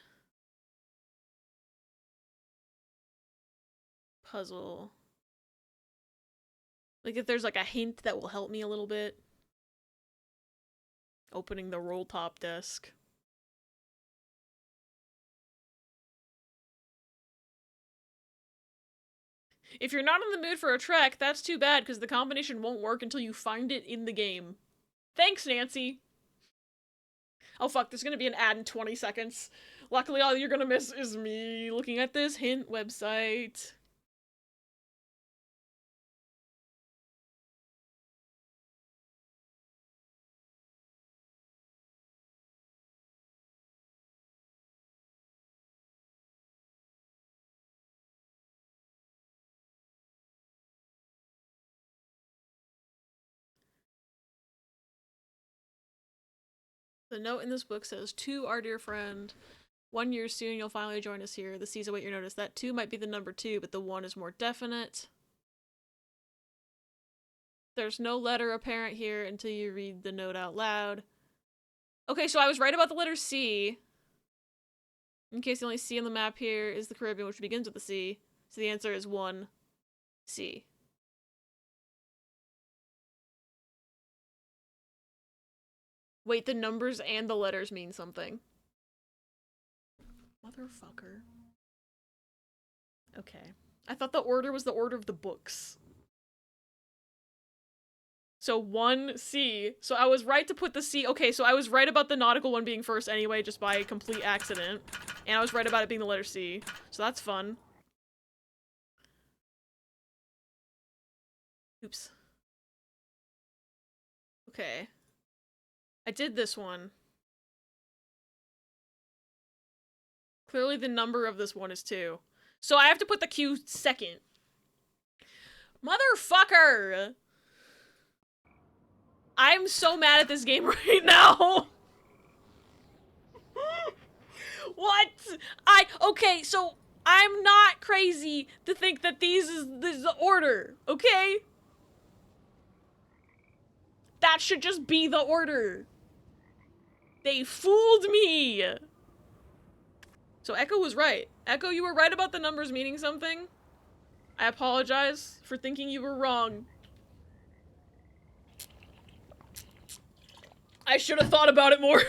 Speaker 1: Puzzle. Like, if there's, like, a hint that will help me a little bit. Opening the roll top desk. If you're not in the mood for a trek, that's too bad, because the combination won't work until you find it in the game. Thanks, Nancy! Oh fuck, there's gonna be an ad in 20 seconds. Luckily, all you're gonna miss is me looking at this hint website. The note in this book says, "To our dear friend, 1 year soon you'll finally join us here. The C's await your notice." That 2 might be the number 2, but the 1 is more definite. There's no letter apparent here until you read the note out loud. Okay, so I was right about the letter C. In case the only C on the map here is the Caribbean, which begins with the C. So the answer is 1C. Wait, the numbers and the letters mean something. Motherfucker. Okay. I thought the order was the order of the books. So 1C. So I was right to put the C. Okay, so I was right about the nautical one being first anyway, just by complete accident. And I was right about it being the letter C. So that's fun. Oops. Okay. I did this one. Clearly the number of this one is 2. So I have to put the Q second. Motherfucker! I'm so mad at this game right now! What? Okay, so I'm not crazy to think that this is the order, okay? That should just be the order. They fooled me! So Echo was right. Echo, you were right about the numbers meaning something. I apologize for thinking you were wrong. I should have thought about it more.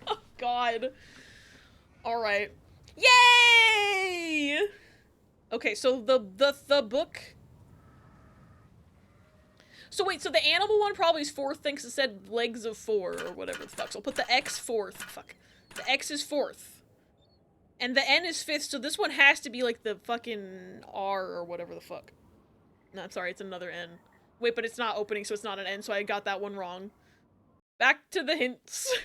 Speaker 1: Oh, God. Alright. Yay! Okay, so the book... So wait, so the animal one probably is 4th, thinks it said legs of 4, or whatever the fuck. So I'll put the X 4th. Fuck. The X is 4th. And the N is 5th, so this one has to be like the fucking R or whatever the fuck. No, I'm sorry, it's another N. Wait, but it's not opening, so it's not an N, so I got that one wrong. Back to the hints.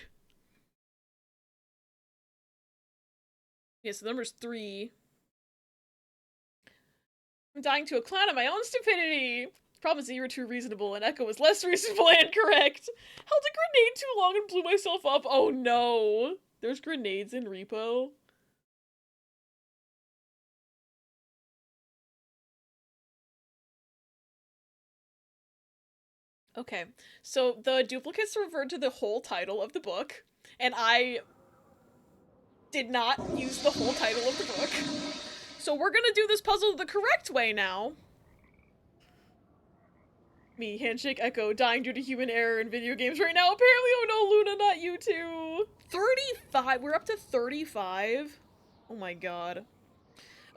Speaker 1: Yeah, so the number's 3. I'm dying to a clown of my own stupidity. Problem is that you were too reasonable, and Echo was less reasonable and correct. Held a grenade too long and blew myself up. Oh no. There's grenades in Repo. Okay, so the duplicates referred to the whole title of the book, and I did not use the whole title of the book. So we're gonna do this puzzle the correct way now. Me, handshake, echo, dying due to human error in video games right now. Apparently, oh no, Luna, not you too. 35, we're up to 35? Oh my god.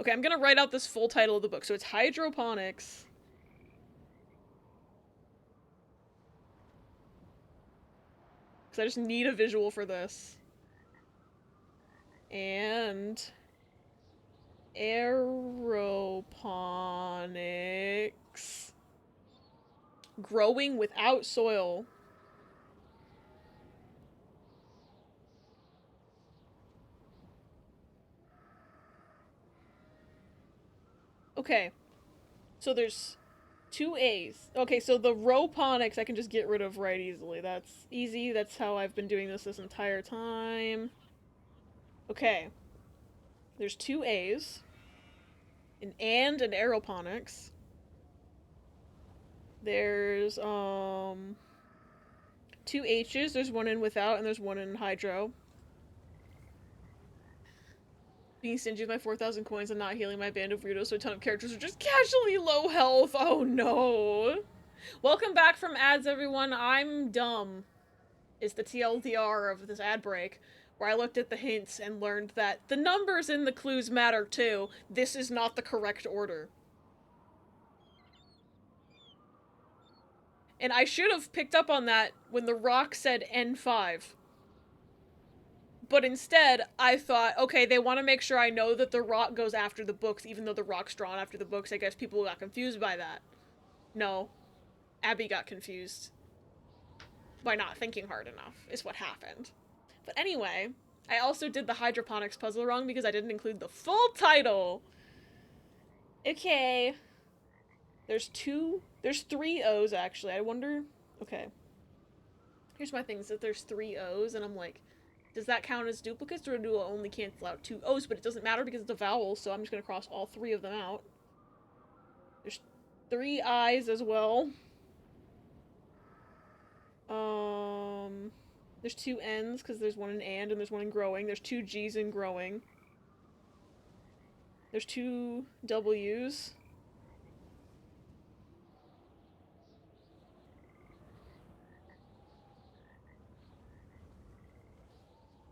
Speaker 1: Okay, I'm gonna write out this full title of the book. So it's Hydroponics. Because I just need a visual for this. And aeroponics. Growing without soil. Okay. So there's 2 A's. Okay, so the roponics I can just get rid of right easily. That's easy. That's how I've been doing this entire time. Okay. There's 2 A's. An aeroponics. There's, 2 H's. There's one in without, and there's one in hydro. Being stingy with my 4,000 coins and not healing my band of weirdos, so a ton of characters are just casually low health. Oh no. Welcome back from ads, everyone. I'm dumb. Is the TLDR of this ad break, where I looked at the hints and learned that the numbers in the clues matter too. This is not the correct order. And I should have picked up on that when the rock said N5. But instead, I thought, okay, they want to make sure I know that the rock goes after the books, even though the rock's drawn after the books. I guess people got confused by that. No. Abby got confused. By not thinking hard enough, is what happened. But anyway, I also did the hydroponics puzzle wrong because I didn't include the full title. Okay. There's 3 O's actually. I wonder, okay. Here's my thing, is that there's 3 O's and I'm like, does that count as duplicates or do I only cancel out 2 O's? But it doesn't matter because it's a vowel, so I'm just gonna cross all 3 of them out. There's 3 I's as well. There's 2 N's because there's one in and there's one in growing. There's 2 G's in growing. There's 2 W's.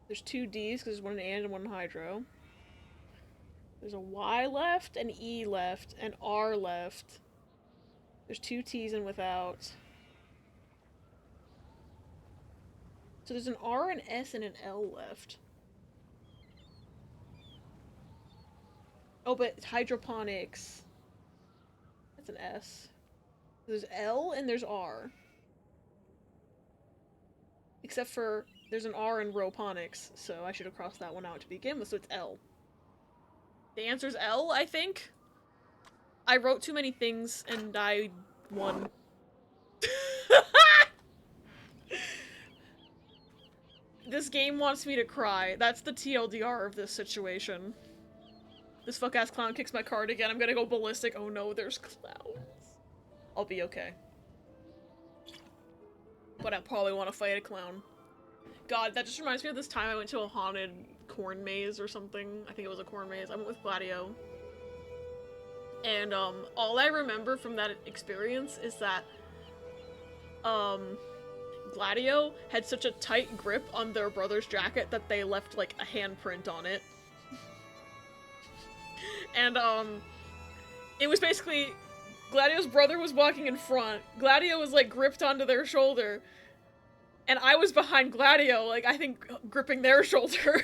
Speaker 1: There's 2 D's because there's one in and one in hydro. There's a Y left, an E left, an R left. There's 2 T's in without. So there's an R, an S, and an L left. Oh, but it's hydroponics. That's an S. There's L and there's R. Except for there's an R in roponics, so I should have crossed that one out to begin with, so it's L. The answer's L, I think? I wrote too many things and I won. This game wants me to cry. That's the TLDR of this situation. This fuck-ass clown kicks my card again. I'm gonna go ballistic. Oh no, there's clowns. I'll be okay. But I probably want to fight a clown. God, that just reminds me of this time I went to a haunted corn maze or something. I think it was a corn maze. I went with Gladio. And, all I remember from that experience is that, Gladio had such a tight grip on their brother's jacket that they left, like, a handprint on it. And, it was basically, Gladio's brother was walking in front, Gladio was, like, gripped onto their shoulder, and I was behind Gladio, like, I think, gripping their shoulder.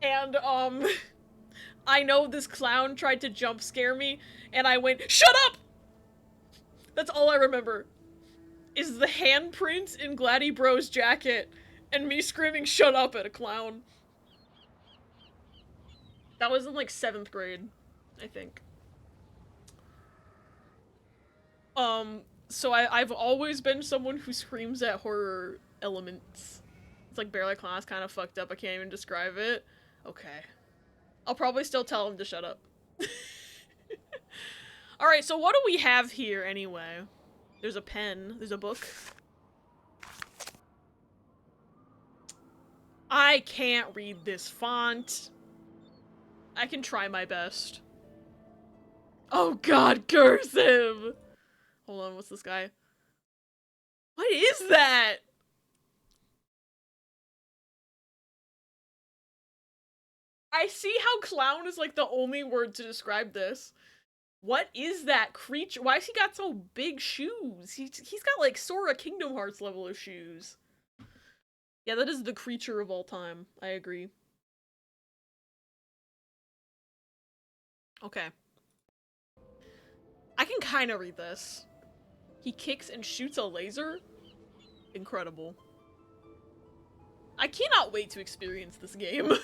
Speaker 1: And, I know this clown tried to jump scare me, and I went, "Shut up!" That's all I remember. Is the handprint in Gladdy Bro's jacket, and me screaming "shut up" at a clown. That was in, like, 7th grade, I think. So I've always been someone who screams at horror elements. It's like Barely Class kind of fucked up, I can't even describe it. Okay. I'll probably still tell him to shut up. Alright, so what do we have here anyway? There's a pen. There's a book. I can't read this font. I can try my best. Oh god, cursive! Hold on, what's this guy? What is that? I see how clown is like the only word to describe this. What is that creature? Why has he got so big shoes? He's got like Sora Kingdom Hearts level of shoes. Yeah, that is the creature of all time. I agree. Okay. I can kind of read this. He kicks and shoots a laser? Incredible. I cannot wait to experience this game.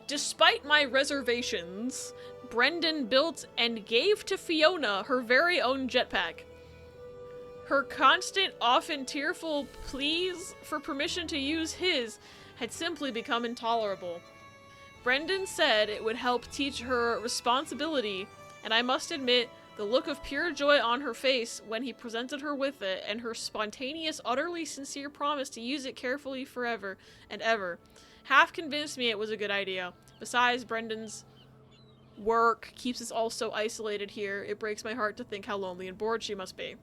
Speaker 1: Despite my reservations, Brendan built and gave to Fiona her very own jetpack. Her constant, often tearful pleas for permission to use his had simply become intolerable. Brendan said it would help teach her responsibility, and I must admit, the look of pure joy on her face when he presented her with it, and her spontaneous, utterly sincere promise to use it carefully forever and ever, half convinced me it was a good idea. Besides, Brendan's work keeps us all so isolated here, it breaks my heart to think how lonely and bored she must be.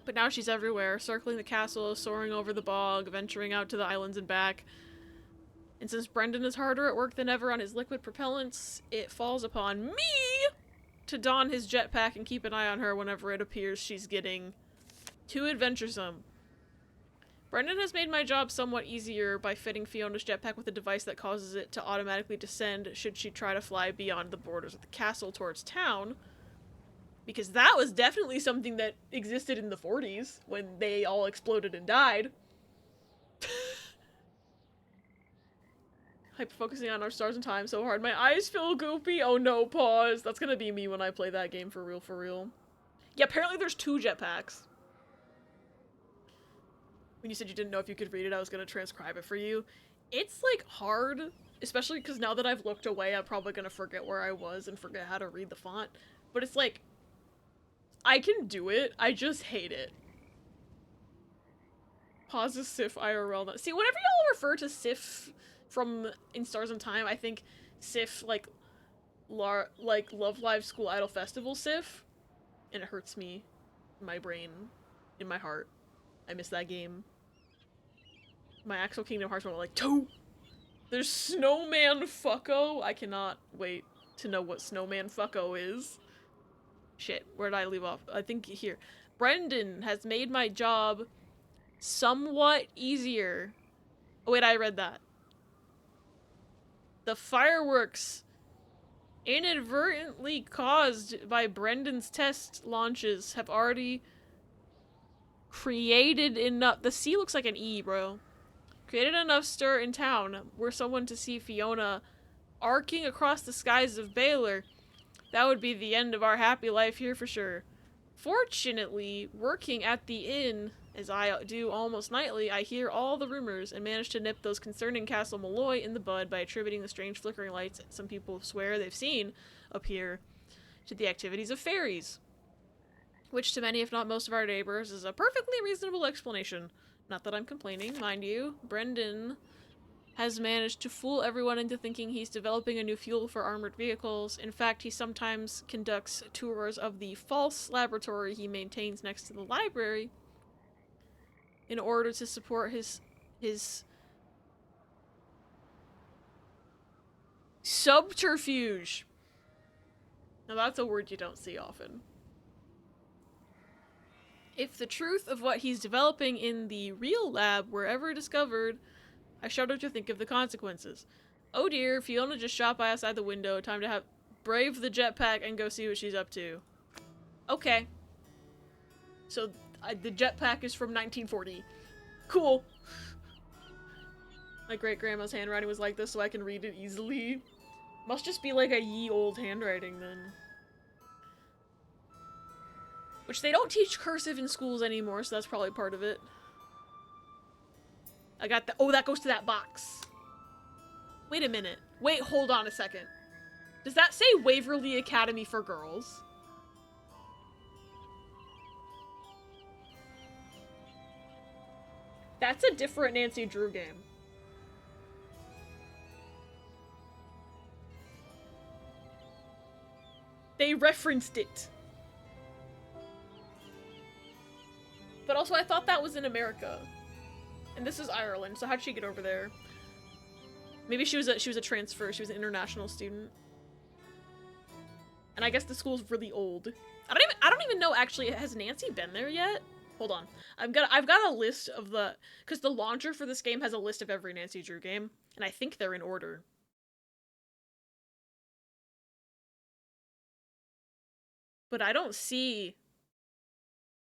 Speaker 1: But now she's everywhere, circling the castle, soaring over the bog, venturing out to the islands and back. And since Brendan is harder at work than ever on his liquid propellants, it falls upon me to don his jetpack and keep an eye on her whenever it appears she's getting too adventuresome. Brendan has made my job somewhat easier by fitting Fiona's jetpack with a device that causes it to automatically descend should she try to fly beyond the borders of the castle towards town. Because that was definitely something that existed in the 40s, when they all exploded and died. Hyper-focusing on our stars and time so hard, my eyes feel goopy. Oh no, pause. That's gonna be me when I play that game for real, for real. Yeah, apparently there's 2 jetpacks. When you said you didn't know if you could read it, I was gonna transcribe it for you. It's, like, hard, especially because now that I've looked away, I'm probably gonna forget where I was and forget how to read the font. But it's like, I can do it, I just hate it. Pause is Sif IRL. See, whenever y'all refer to Sif from In Stars and Time, I think Sif, like Love Live School Idol Festival Sif, and it hurts me in my brain, in my heart. I miss that game. My actual Kingdom Hearts were like, 2! There's Snowman Fucko! I cannot wait to know what Snowman Fucko is. Shit, where did I leave off? I think here. Brendan has made my job somewhat easier. Oh wait, I read that. The fireworks inadvertently caused by Brendan's test launches have already created enough— the C looks like an E, bro. Created enough stir in town were someone to see Fiona arcing across the skies of Baylor. That would be the end of our happy life here for sure. Fortunately, working at the inn, as I do almost nightly, I hear all the rumors and manage to nip those concerning Castle Malloy in the bud by attributing the strange flickering lights some people swear they've seen appear to the activities of fairies. Which to many, if not most of our neighbors, is a perfectly reasonable explanation. Not that I'm complaining, mind you. Brendan has managed to fool everyone into thinking he's developing a new fuel for armored vehicles. In fact, he sometimes conducts tours of the false laboratory he maintains next to the library in order to support his subterfuge. Now that's a word you don't see often. If the truth of what he's developing in the real lab were ever discovered, I shudder to think of the consequences. Oh dear, Fiona just shot by outside the window. Time to have brave the jetpack and go see what she's up to. Okay. So, the jetpack is from 1940. Cool. My great-grandma's handwriting was like this, so I can read it easily. Must just be like a ye old handwriting, then. Which they don't teach cursive in schools anymore, so that's probably part of it. I got the— oh, that goes to that box. Wait a minute. Wait, hold on a second. Does that say Waverly Academy for Girls? That's a different Nancy Drew game. They referenced it. But also, I thought that was in America. And this is Ireland, so how'd she get over there? Maybe she was a transfer, she was an international student. And I guess the school's really old. I don't even know, actually, has Nancy been there yet? Hold on. I've got a list of the, because the launcher for this game has a list of every Nancy Drew game, and I think they're in order. But I don't see...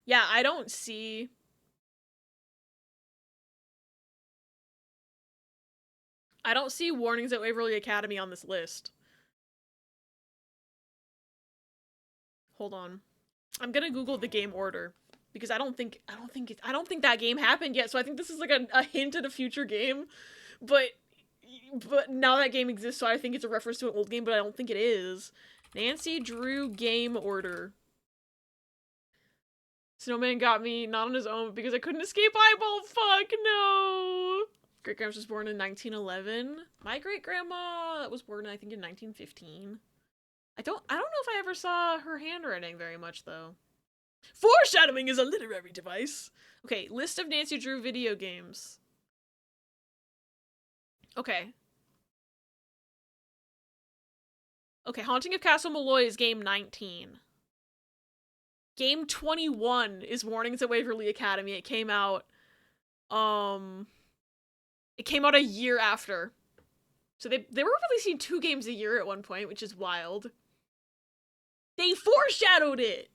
Speaker 1: Yeah, I don't see... I don't see Warnings at Waverly Academy on this list. Hold on. I'm gonna Google the game order. Because I don't think that game happened yet, so I think this is like a hint at a future game. But now that game exists, so I think it's a reference to an old game, but I don't think it is. Nancy Drew game order. Snowman got me, not on his own, because I couldn't escape eyeball. Fuck no! Great-grandma was born in 1911. My great-grandma was born, I think, in 1915. I don't know if I ever saw her handwriting very much, though. Foreshadowing is a literary device. Okay, list of Nancy Drew video games. Okay. Okay, Haunting of Castle Malloy is game 19. Game 21 is Warnings at Waverly Academy. It came out a year after. So they were releasing 2 games a year at one point, which is wild. They foreshadowed it!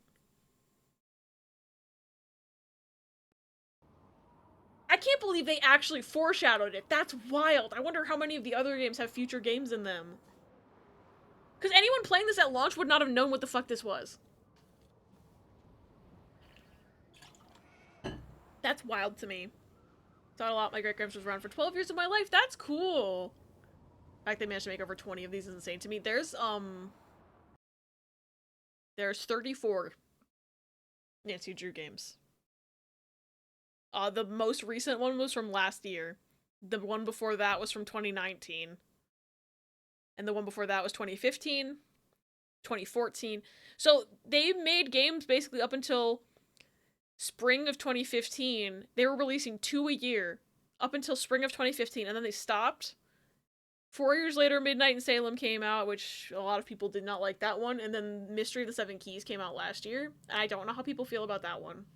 Speaker 1: I can't believe they actually foreshadowed it. That's wild. I wonder how many of the other games have future games in them. Because anyone playing this at launch would not have known what the fuck this was. That's wild to me. Thought a lot. My great-grandpa was around for 12 years of my life. That's cool. The fact they managed to make over 20 of these is insane to me. There's 34 Nancy Drew games. The most recent one was from last year. The one before that was from 2019. And the one before that was 2015, 2014. So they made games basically up until spring of 2015. They were releasing 2 a year up until spring of 2015, and then they stopped. 4 years later, Midnight in Salem came out, which a lot of people did not like that one, and then Mystery of the Seven Keys came out last year. And I don't know how people feel about that one.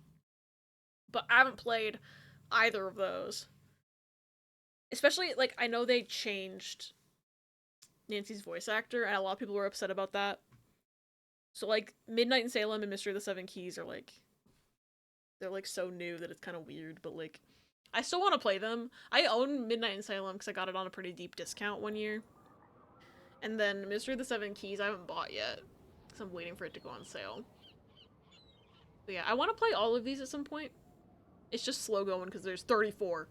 Speaker 1: But I haven't played either of those. Especially, like, I know they changed Nancy's voice actor, and a lot of people were upset about that. So, like, Midnight in Salem and Mystery of the Seven Keys are, like, they're, like, so new that it's kind of weird, but, like, I still want to play them. I own Midnight in Salem because I got it on a pretty deep discount one year. And then Mystery of the Seven Keys I haven't bought yet, because I'm waiting for it to go on sale. But yeah, I want to play all of these at some point. It's just slow going because there's 34.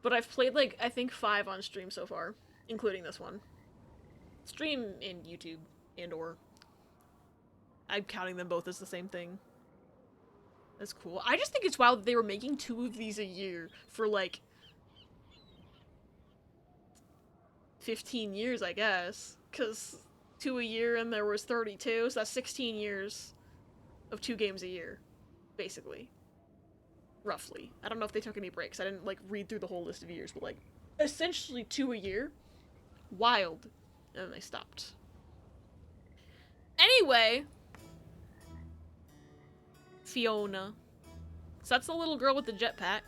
Speaker 1: But I've played, like, I think 5 on stream so far, including this one. Stream in YouTube and/or. I'm counting them both as the same thing. That's cool. I just think it's wild that they were making 2 of these a year for, like, 15 years, I guess. Because 2 a year and there was 32, so that's 16 years of 2 games a year, basically. Roughly. I don't know if they took any breaks. I didn't, like, read through the whole list of years, but, like, essentially 2 a year. Wild. And then they stopped. Anyway. Fiona. So that's the little girl with the jetpack.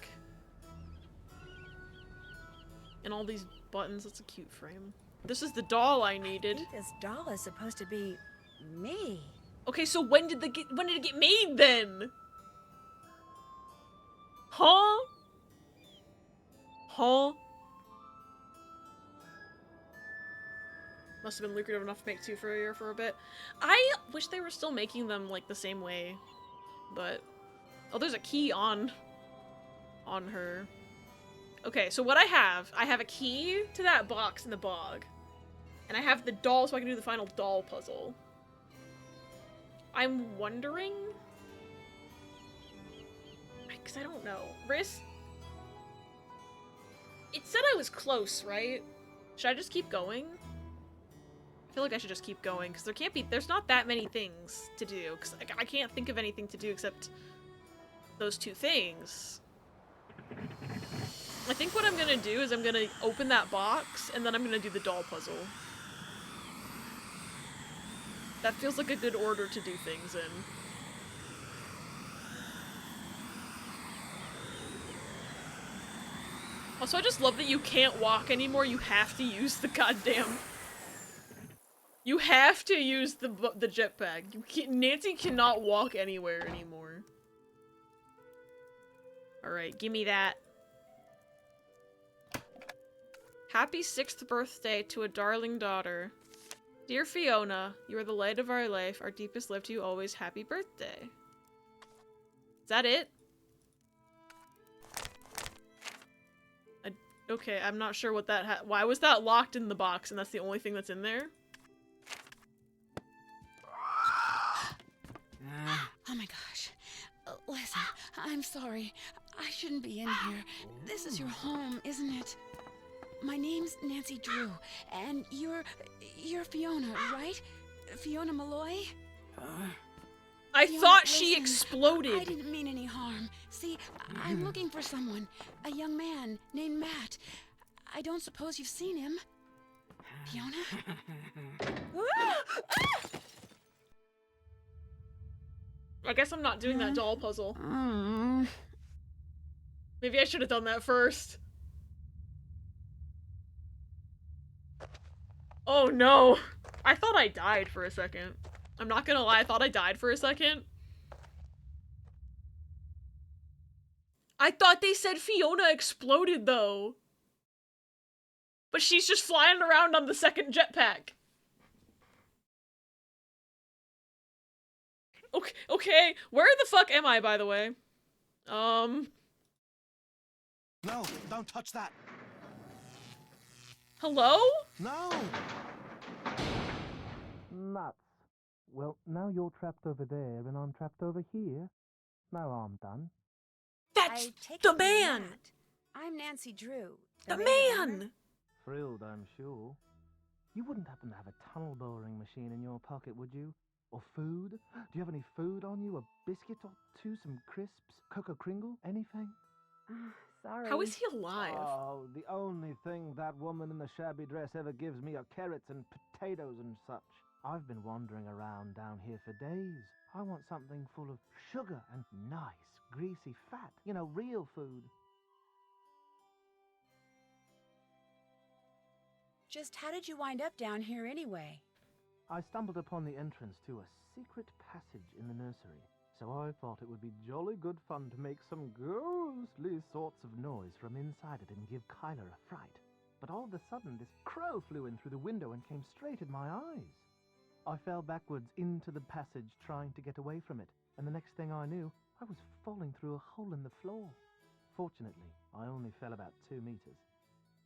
Speaker 1: And all these buttons. That's a cute frame. This is the doll I needed.
Speaker 7: I think this doll is supposed to be me.
Speaker 1: Okay, so when did it get made then? Huh? Huh? Must have been lucrative enough to make 2 for a year for a bit. I wish they were still making them, like, the same way. But... Oh, there's a key on her. Okay, so what I have a key to that box in the bog. And I have the doll so I can do the final doll puzzle. I'm wondering... Because I don't know. Riss? It said I was close, right? Should I just keep going? I feel like I should just keep going, because there's not that many things to do, because I can't think of anything to do except those two things. I think what I'm gonna do is I'm gonna open that box, and then I'm gonna do the doll puzzle. That feels like a good order to do things in. Also, I just love that you can't walk anymore, you have to use the goddamn... You have to use the jetpack. Nancy cannot walk anywhere anymore. Alright, gimme that. Happy 6th birthday to a darling daughter. Dear Fiona, you are the light of our life. Our deepest love to you always. Happy birthday. Is that it? Okay, I'm not sure what that why was that locked in the box and that's the only thing that's in there?
Speaker 3: Oh my gosh. Listen, I'm sorry. I shouldn't be in here. This is your home, isn't it? My name's Nancy Drew, and you're Fiona, right? Fiona Malloy?
Speaker 1: I
Speaker 3: Fiona,
Speaker 1: thought she
Speaker 3: listen,
Speaker 1: exploded.
Speaker 3: I didn't mean any harm. See, I'm looking for someone. A young man named Matt. I don't suppose you've seen him. Fiona?
Speaker 1: I guess I'm not doing that doll puzzle. Maybe I should have done that first. Oh no! I thought I died for a second. I'm not gonna lie, I thought I died for a second. I thought they said Fiona exploded though. But she's just flying around on the second jetpack. Okay, where the fuck am I, by the way?
Speaker 10: No, don't touch that.
Speaker 1: Hello?
Speaker 10: No! Nuts. Well, now you're trapped over there and I'm trapped over here. Now I'm done.
Speaker 1: That's
Speaker 3: the
Speaker 1: the man!
Speaker 3: I'm Nancy Drew.
Speaker 1: The
Speaker 3: maid of honor.
Speaker 1: man!
Speaker 10: Thrilled, I'm sure. You wouldn't happen to have a tunnel boring machine in your pocket, would you? Or food? Do you have any food on you? A biscuit or two? Some crisps? Cocoa Kringle? Anything?
Speaker 3: Sorry.
Speaker 1: How is he alive?
Speaker 10: Oh, the only thing that woman in the shabby dress ever gives me are carrots and potatoes and such. I've been wandering around down here for days. I want something full of sugar and nice, greasy fat. You know, real food.
Speaker 3: Just how did you wind up down here anyway?
Speaker 10: I stumbled upon the entrance to a secret passage in the nursery, so I thought it would be jolly good fun to make some ghostly sorts of noise from inside it and give Kyler a fright. But all of a sudden, this crow flew in through the window and came straight at my eyes. I fell backwards into the passage trying to get away from it, and the next thing I knew, I was falling through a hole in the floor. Fortunately, I only fell about 2 meters.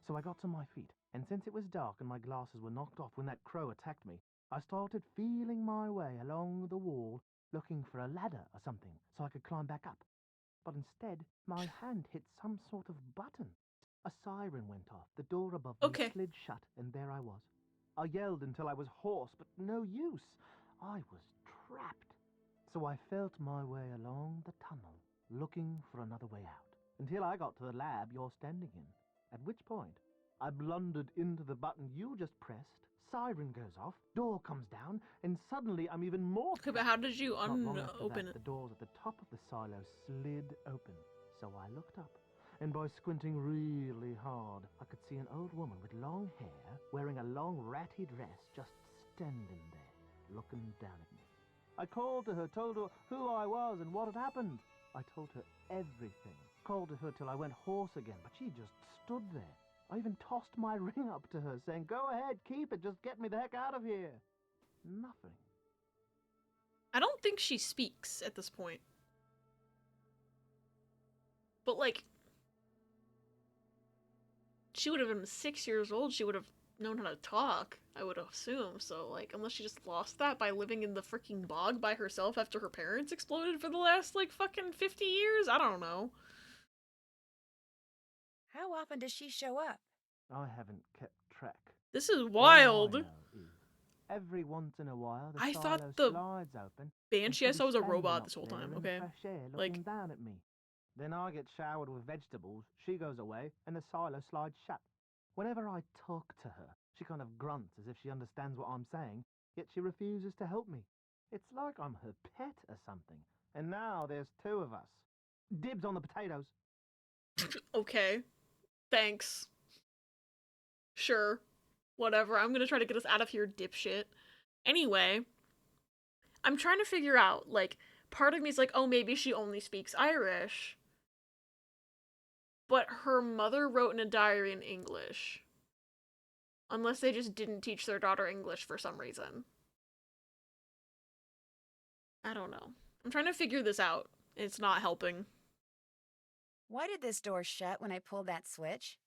Speaker 10: So I got to my feet, and since it was dark and my glasses were knocked off when that crow attacked me, I started feeling my way along the wall, looking for a ladder or something so I could climb back up. But instead, my hand hit some sort of button. A siren went off, the door above me slid shut, and there I was. I yelled until I was hoarse, but no use. I was trapped. So I felt my way along the tunnel, looking for another way out, until I got to the lab you're standing in. At which point, I blundered into the button you just pressed, siren goes off, door comes down, and suddenly I'm even more
Speaker 1: Okay, but how did you
Speaker 10: Not long after
Speaker 1: open
Speaker 10: that,
Speaker 1: it?
Speaker 10: the doors at the top of the silo slid open, so I looked up, and by squinting really hard, I could see an old woman with long hair, wearing a long ratty dress, just standing there, looking down at me. I called to her, told her who I was and what had happened. I told her everything. Called to her till I went hoarse again, but she just stood there. I even tossed my ring up to her, saying, "Go ahead, keep it, just get me the heck out of here." Nothing.
Speaker 1: I don't think she speaks at this point. But like, she would have been 6 years old, she would have known how to talk, I would assume. So like, unless she just lost that by living in the freaking bog by herself after her parents exploded for the last like fucking 50 years? I don't know.
Speaker 7: How often does she show up?
Speaker 10: I haven't kept track.
Speaker 1: This is
Speaker 10: All
Speaker 1: wild.
Speaker 10: I know is every once in a while, the
Speaker 1: I
Speaker 10: silo
Speaker 1: thought the
Speaker 10: slides open.
Speaker 1: Banshee
Speaker 10: and
Speaker 1: I
Speaker 10: she'll
Speaker 1: saw was
Speaker 10: be
Speaker 1: a
Speaker 10: standing
Speaker 1: robot
Speaker 10: up
Speaker 1: this whole
Speaker 10: there
Speaker 1: time,
Speaker 10: in the
Speaker 1: okay?
Speaker 10: fresh air
Speaker 1: Like,
Speaker 10: looking down at me. Then I get showered with vegetables, she goes away, and the silo slides shut. Whenever I talk to her, she kind of grunts as if she understands what I'm saying, yet she refuses to help me. It's like I'm her pet or something. And now there's two of us. Dibs on the potatoes.
Speaker 1: okay. Thanks. Sure. Whatever. I'm gonna try to get us out of here, dipshit. Anyway, I'm trying to figure out, like, part of me is like, oh, maybe she only speaks Irish. But her mother wrote in a diary in English. Unless they just didn't teach their daughter English for some reason. I don't know. I'm trying to figure this out. It's not helping.
Speaker 7: Why did this door shut when I pulled that switch?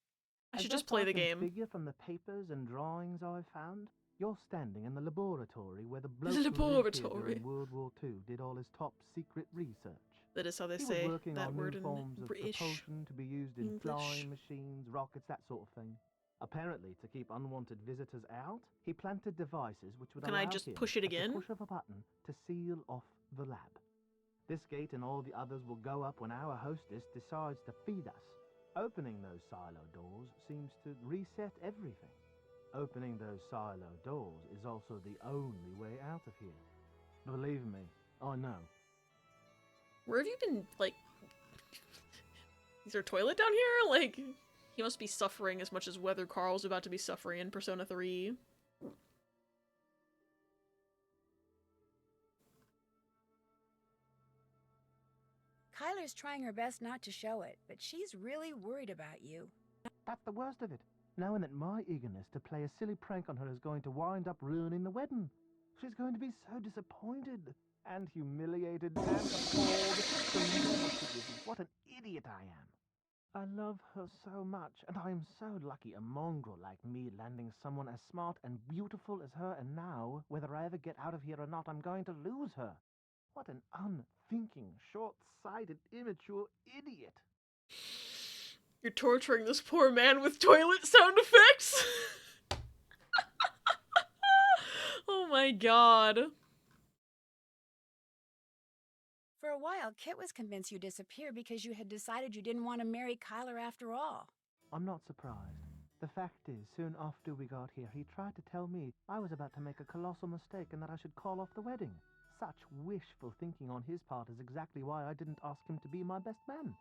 Speaker 1: I should
Speaker 10: As
Speaker 1: just
Speaker 10: best
Speaker 1: play
Speaker 10: I
Speaker 1: the
Speaker 10: can
Speaker 1: game.
Speaker 10: figure from the papers and drawings I've found, you're standing in the laboratory where the bloke who lived here
Speaker 1: Laboratory.
Speaker 10: during World War II did all his top secret research.
Speaker 1: That is how they
Speaker 10: He
Speaker 1: say
Speaker 10: was working
Speaker 1: that
Speaker 10: on
Speaker 1: word
Speaker 10: new
Speaker 1: in
Speaker 10: forms of
Speaker 1: British
Speaker 10: propulsion to be used in
Speaker 1: English.
Speaker 10: flying machines, rockets, that sort of thing. Apparently, to keep unwanted visitors out, he planted devices which would
Speaker 1: Can
Speaker 10: allow
Speaker 1: I just
Speaker 10: him,
Speaker 1: push it
Speaker 10: at the
Speaker 1: again?
Speaker 10: push of a button, to seal off the lab. This gate and all the others will go up when our hostess decides to feed us. Opening those silo doors seems to reset everything. Opening those silo doors is also the only way out of here. Believe me, I know.
Speaker 1: Where have you been, like... Is there a toilet down here? Like, he must be suffering as much as Weather Carl's about to be suffering in Persona 3.
Speaker 7: Kyler's trying her best not to show it, but she's really worried about you.
Speaker 10: That's the worst of it. Knowing that my eagerness to play a silly prank on her is going to wind up ruining the wedding. She's going to be so disappointed and humiliated and appalled. She'll never forgive me. What an idiot I am. I love her so much, and I am so lucky a mongrel like me landing someone as smart and beautiful as her, and now, whether I ever get out of here or not, I'm going to lose her. What an unthinking, short-sighted, immature idiot.
Speaker 1: You're torturing this poor man with toilet sound effects? Oh my god.
Speaker 7: For a while, Kit was convinced you disappeared because you had decided you didn't want to marry Kyler after all.
Speaker 10: I'm not surprised. The fact is, soon after we got here, he tried to tell me I was about to make a colossal mistake and that I should call off the wedding. Such wishful thinking on his part is exactly why I didn't ask him to be my best man.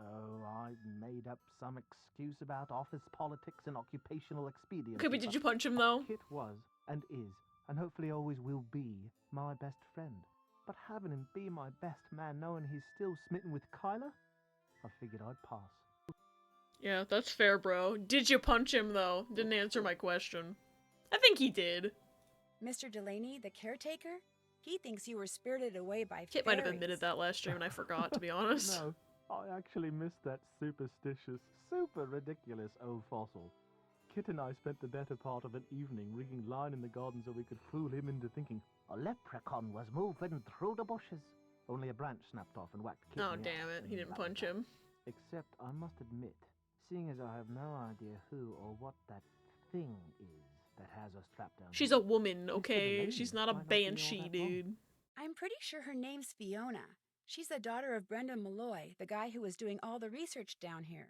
Speaker 10: Oh, I made up some excuse about office politics and occupational expediency.
Speaker 1: Okay, but did you punch him, though?
Speaker 10: Kit was, and is, and hopefully always will be, my best friend. But having him be my best man knowing he's still smitten with Kyler? I figured I'd pass.
Speaker 1: Yeah, that's fair, bro. Did you punch him, though? Didn't answer my question. I think he did.
Speaker 7: Mr. Delaney, the caretaker? He thinks you were spirited away by
Speaker 1: Kit might have admitted that last stream and I forgot, to be honest.
Speaker 10: No, I actually missed that superstitious, super ridiculous old fossil. Kit and I spent the better part of an evening rigging line in the garden so we could fool him into thinking a leprechaun was moving through the bushes. Only a branch snapped off and whacked Kit.
Speaker 1: Oh, damn it. He didn't punch him.
Speaker 10: Except, I must admit, seeing as I have no idea who or what that thing is that has us trapped down
Speaker 1: She's
Speaker 10: here,
Speaker 1: a woman, okay?
Speaker 10: Delaney
Speaker 1: She's not a
Speaker 10: might not be all
Speaker 1: banshee,
Speaker 10: that wrong.
Speaker 1: dude.
Speaker 7: I'm pretty sure her name's Fiona. She's the daughter of Brendan Malloy, the guy who was doing all the research down here.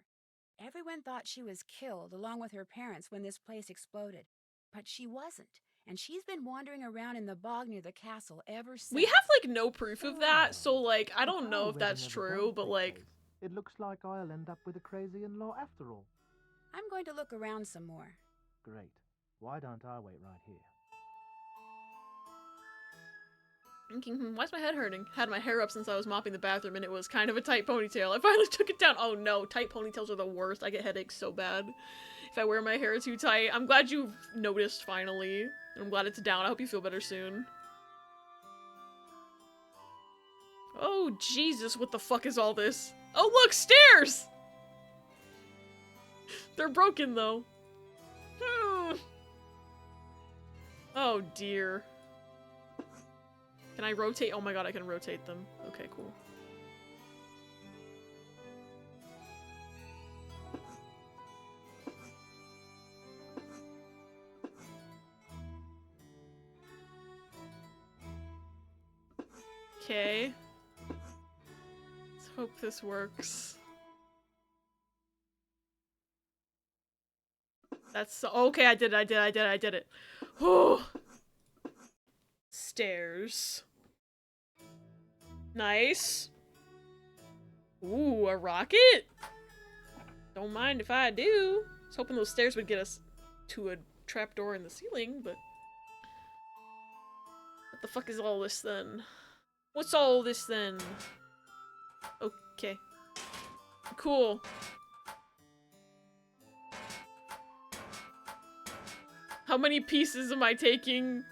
Speaker 7: Everyone thought she was killed along with her parents when this place exploded. But she wasn't, and she's been wandering around in the bog near the castle ever since.
Speaker 1: We have, like, no proof of that, so, like, I don't know if that's true, but, like...
Speaker 10: It looks like I'll end up with a crazy in-law after all.
Speaker 7: I'm going to look around some more.
Speaker 10: Great. Why don't I wait right here?
Speaker 1: Thinking, why's my head hurting? Had my hair up since I was mopping the bathroom and it was kind of a tight ponytail. I finally took it down. Oh no, tight ponytails are the worst. I get headaches so bad if I wear my hair too tight. I'm glad you've noticed finally. And I'm glad it's down. I hope you feel better soon. Oh Jesus, what the fuck is all this? Oh look, stairs! They're broken though. Oh dear. Can I rotate? Oh my god, I can rotate them. Okay, cool. Okay. Let's hope this works. That's okay. I did it. Whew. Stairs. Nice. Ooh, a rocket? Don't mind if I do. I was hoping those stairs would get us to a trapdoor in the ceiling, but... What the fuck is all this then? What's all this then? Okay. Cool. How many pieces am I taking?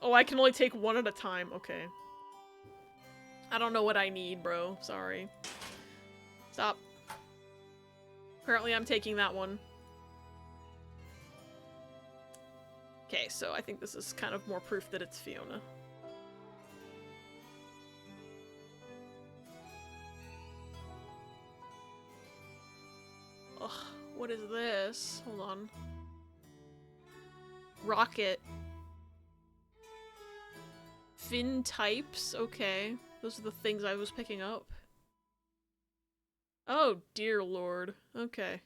Speaker 1: Oh, I can only take one at a time. Okay. I don't know what I need, bro. Sorry. Stop. Apparently I'm taking that one. Okay, so I think this is kind of more proof that it's Fiona. Ugh, what is this? Hold on. Rocket. Fin types? Okay. Those are the things I was picking up. Oh, dear lord. Okay.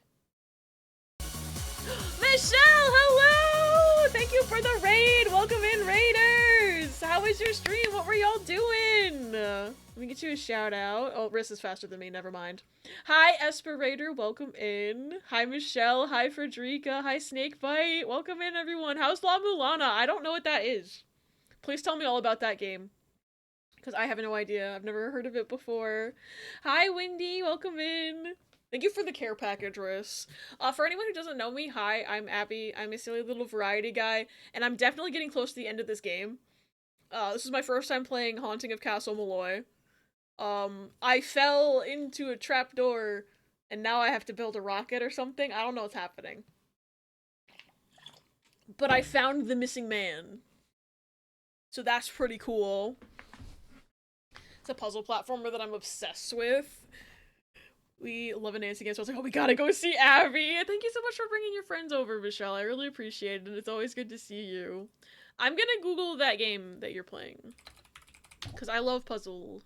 Speaker 1: Michelle, hello! Thank you for the raid! Welcome in, raiders! How was your stream? What were y'all doing? Let me get you a shout out. Oh, Riss is faster than me, never mind. Hi, Esper Raider, welcome in. Hi, Michelle. Hi, Frederica. Hi, Snakebite. Welcome in, everyone. How's La Mulana? I don't know what that is. Please tell me all about that game. Because I have no idea. I've never heard of it before. Hi, Wendy. Welcome in. Thank you for the care package, Riss. For anyone who doesn't know me, hi, I'm Abby. I'm a silly little variety guy, and I'm definitely getting close to the end of this game. This is my first time playing Haunting of Castle Malloy. I fell into a trapdoor, and now I have to build a rocket or something. I don't know what's happening. But I found the missing man. So that's pretty cool. It's a puzzle platformer that I'm obsessed with. We love a Nancy game, so I was like, oh, we gotta go see Abby! Thank you so much for bringing your friends over, Michelle. I really appreciate it, and it's always good to see you. I'm gonna Google that game that you're playing. Because I love puzzle.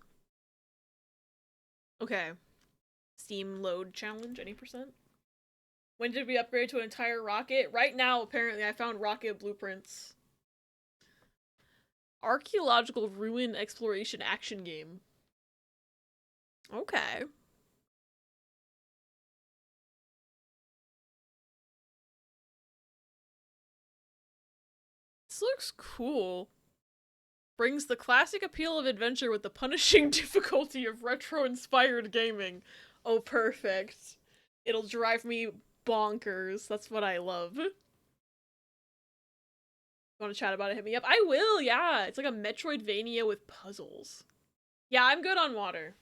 Speaker 1: Okay. Steam load challenge, any percent? When did we upgrade to an entire rocket? Right now, apparently, I found rocket blueprints. Archaeological ruin exploration action game. Okay. This looks cool. Brings the classic appeal of adventure with the punishing difficulty of retro-inspired gaming. Oh, perfect. It'll drive me bonkers. That's what I love. Want to chat about it, hit me up. I will, yeah. It's like a Metroidvania with puzzles. Yeah, I'm good on water.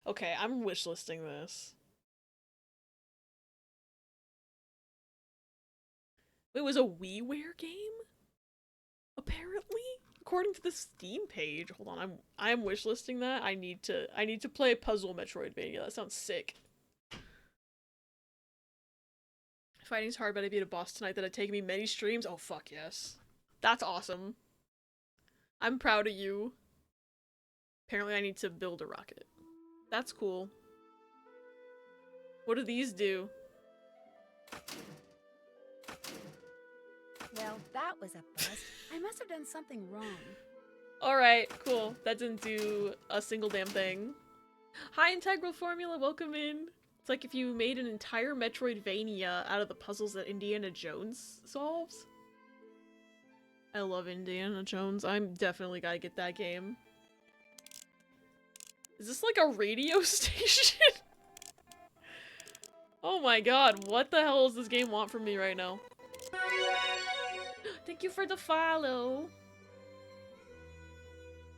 Speaker 1: Okay, I'm wishlisting this. It was a WiiWare game? Apparently? According to the Steam page. Hold on, I am wishlisting that. I need to play Puzzle Metroidvania. That sounds sick. Fighting's hard, but I beat a boss tonight that had taken me many streams. Oh fuck yes. That's awesome. I'm proud of you. Apparently I need to build a rocket. That's cool. What do these do?
Speaker 7: Well, that was a bust. I must have done something wrong.
Speaker 1: Alright, cool. That didn't do a single damn thing. Hi, Integral Formula, welcome in. It's like if you made an entire Metroidvania out of the puzzles that Indiana Jones solves. I love Indiana Jones. I'm definitely gotta get that game. Is this like a radio station? Oh my god, what the hell does this game want from me right now? Thank you for the follow.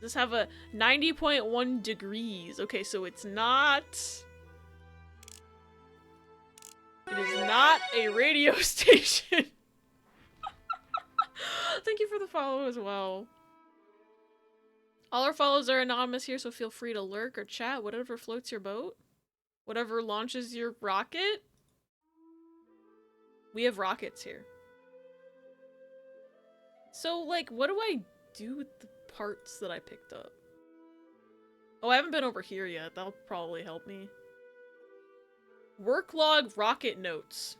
Speaker 1: Does this have a 90.1 degrees? Okay, so it's not... It is not a radio station. Thank you for the follow as well. All our follows are anonymous here, so feel free to lurk or chat, whatever floats your boat. Whatever launches your rocket. We have rockets here. So, like, what do I do with the parts that I picked up? Oh, I haven't been over here yet. That'll probably help me. Work log rocket notes.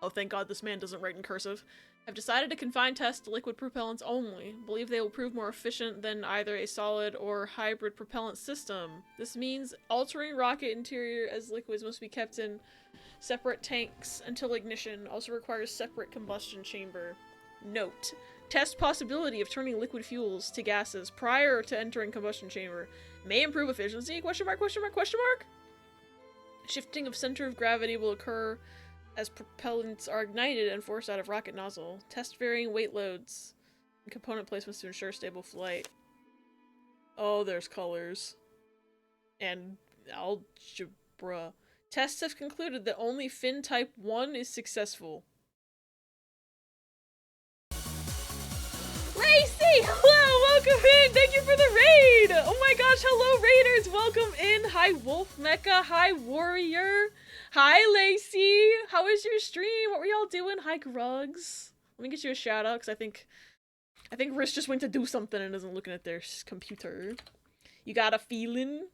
Speaker 1: Oh, thank God this man doesn't write in cursive. I've decided to confine tests to liquid propellants only. Believe they will prove more efficient than either a solid or hybrid propellant system. This means altering rocket interior as liquids must be kept in separate tanks until ignition. Also requires separate combustion chamber. Note: test possibility of turning liquid fuels to gases prior to entering combustion chamber. May improve efficiency? Question mark, question mark, question mark? Shifting of center of gravity will occur as propellants are ignited and forced out of rocket nozzle. Test varying weight loads and component placements to ensure stable flight. Oh, there's colors. And algebra. Tests have concluded that only fin type 1 is successful. Lacey! Hello! Welcome in! Thank you for the raid! Oh my gosh, hello raiders! Welcome in! Hi Wolf Mecha! Hi Warrior! Hi Lacey! How was your stream? What were y'all doing? Hi Grugs! Let me get you a shout out, because I think Riz just went to do something and isn't looking at their computer. You got a feeling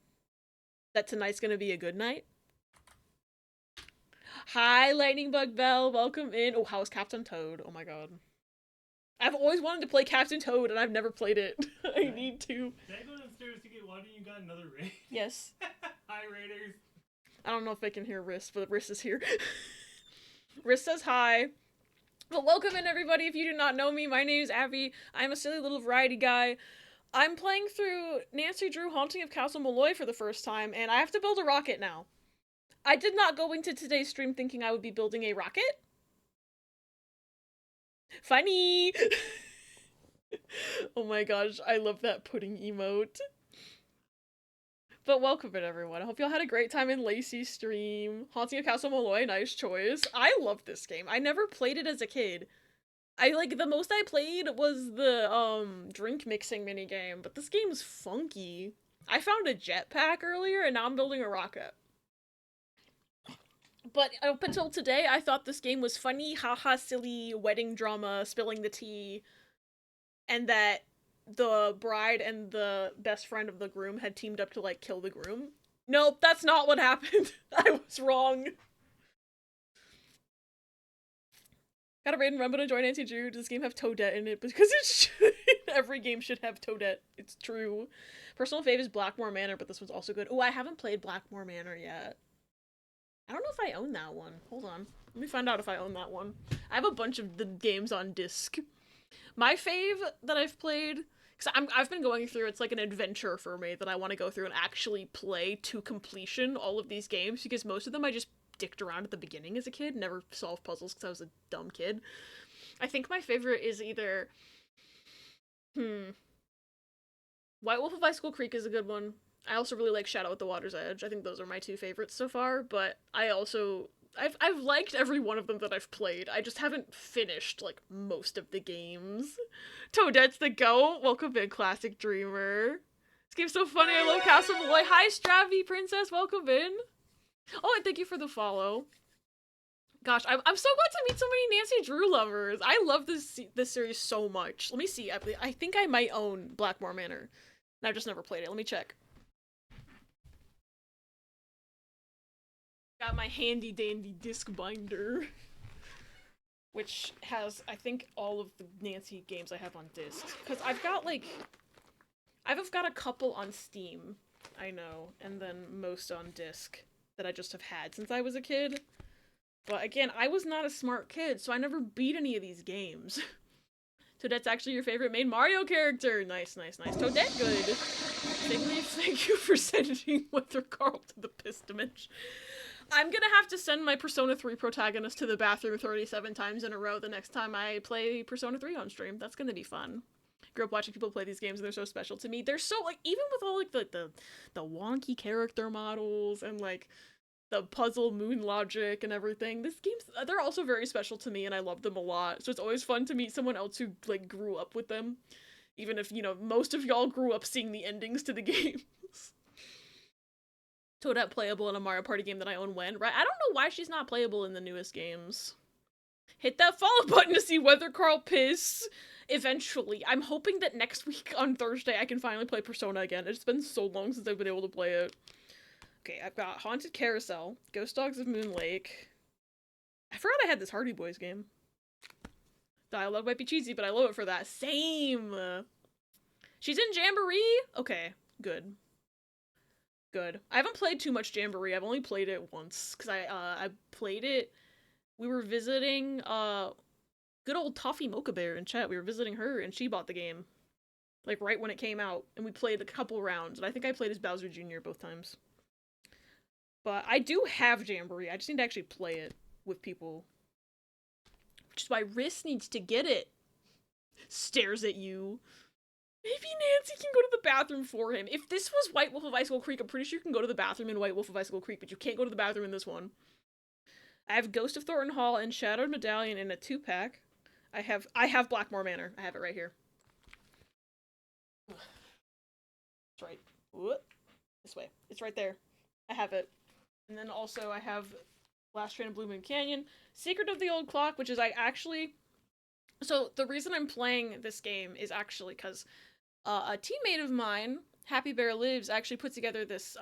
Speaker 1: that tonight's gonna be a good night? Hi Lightning Bug Bell! Welcome in! Oh, how's Captain Toad? Oh my god. I've always wanted to play Captain Toad and I've never played it. I need to.
Speaker 4: Did I go downstairs to get water and you got another raid?
Speaker 1: Yes.
Speaker 4: Hi, Raiders.
Speaker 1: I don't know if they can hear Riss, but Riss is here. Riss says hi. But welcome in everybody. If you do not know me, my name is Abby. I'm a silly little variety guy. I'm playing through Nancy Drew Haunting of Castle Malloy for the first time, and I have to build a rocket now. I did not go into today's stream thinking I would be building a rocket. Funny! Oh my gosh, I love that pudding emote. But welcome in everyone. I hope y'all had a great time in Lacey's stream. Haunting of Castle Malloy, nice choice. I love this game. I never played it as a kid. The most I played was the, drink mixing minigame, but this game is funky. I found a jetpack earlier, and now I'm building a rocket. But up until today, I thought this game was funny, haha, silly, wedding drama, spilling the tea, and that the bride and the best friend of the groom had teamed up to, like, kill the groom. Nope, that's not what happened. I was wrong. Gotta raid and run, but enjoy Nancy Drew. Does this game have Toadette in it? Because it should. Every game should have Toadette. It's true. Personal fave is Blackmore Manor, but this one's also good. Oh, I haven't played Blackmore Manor yet. I don't know if I own that one. Hold on. Let me find out if I own that one. I have a bunch of the games on disc. My fave that I've played, because I've been going through, it's like an adventure for me that I want to go through and actually play to completion all of these games, because most of them I just dicked around at the beginning as a kid, never solved puzzles because I was a dumb kid. I think my favorite is either, White Wolf of Icicle Creek is a good one. I also really like Shadow at the Water's Edge. I think those are my two favorites so far, but I've liked every one of them that I've played. I just haven't finished, like, most of the games. Toadette's the GOAT! Welcome in, Classic Dreamer. This game's so funny, I love Castle Malloy. Hi, Stravy Princess, welcome in. Oh, and thank you for the follow. Gosh, I'm so glad to meet so many Nancy Drew lovers. I love this series so much. Let me see, I think I might own Blackmore Manor. And I've just never played it. Let me check. Got my handy dandy disc binder, which has, I think, all of the Nancy games I have on disc. Because I've got a couple on Steam, I know, and then most on disc that I just have had since I was a kid. But again, I was not a smart kid, so I never beat any of these games. Toadette's actually your favorite main Mario character! Nice, nice, nice. Toadette, good! Thank you for sending Wither Carl to the piss dimension. I'm gonna have to send my Persona 3 protagonist to the bathroom 37 times in a row the next time I play Persona 3 on stream. That's gonna be fun. Grew up watching people play these games and they're so special to me. They're so, like, even with all, like, the wonky character models and, like, the puzzle moon logic and everything, these games, they're also very special to me and I love them a lot. So it's always fun to meet someone else who, like, grew up with them. Even if, you know, most of y'all grew up seeing the endings to the games. Toadette playable in a Mario Party game that I own when, right? I don't know why she's not playable in the newest games. Hit that follow button to see whether Carl piss eventually. I'm hoping that next week on Thursday I can finally play Persona again. It's been so long since I've been able to play it. Okay, I've got Haunted Carousel, Ghost Dogs of Moon Lake. I forgot I had this Hardy Boys game. Dialogue might be cheesy, but I love it for that. Same! She's in Jamboree? Okay, good. Good. I haven't played too much Jamboree. I've only played it once, because I played it. We were visiting, good old Toffee Mocha Bear in chat. We were visiting her, and she bought the game. Like, right when it came out. And we played a couple rounds, and I think I played as Bowser Jr. both times. But I do have Jamboree. I just need to actually play it with people. Which is why Riss needs to get it. Stares at you. Maybe Nancy can go to the bathroom for him. If this was White Wolf of Icicle Creek, I'm pretty sure you can go to the bathroom in White Wolf of Icicle Creek, but you can't go to the bathroom in this one. I have Ghost of Thornton Hall and Shadowed Medallion in a 2-pack. I have Blackmore Manor. I have it right here. That's right. Whoop. This way. It's right there. I have it. And then also I have Last Train of Blue Moon Canyon, Secret of the Old Clock, which is so the reason I'm playing this game is actually because a teammate of mine, Happy Bear Lives, actually put together this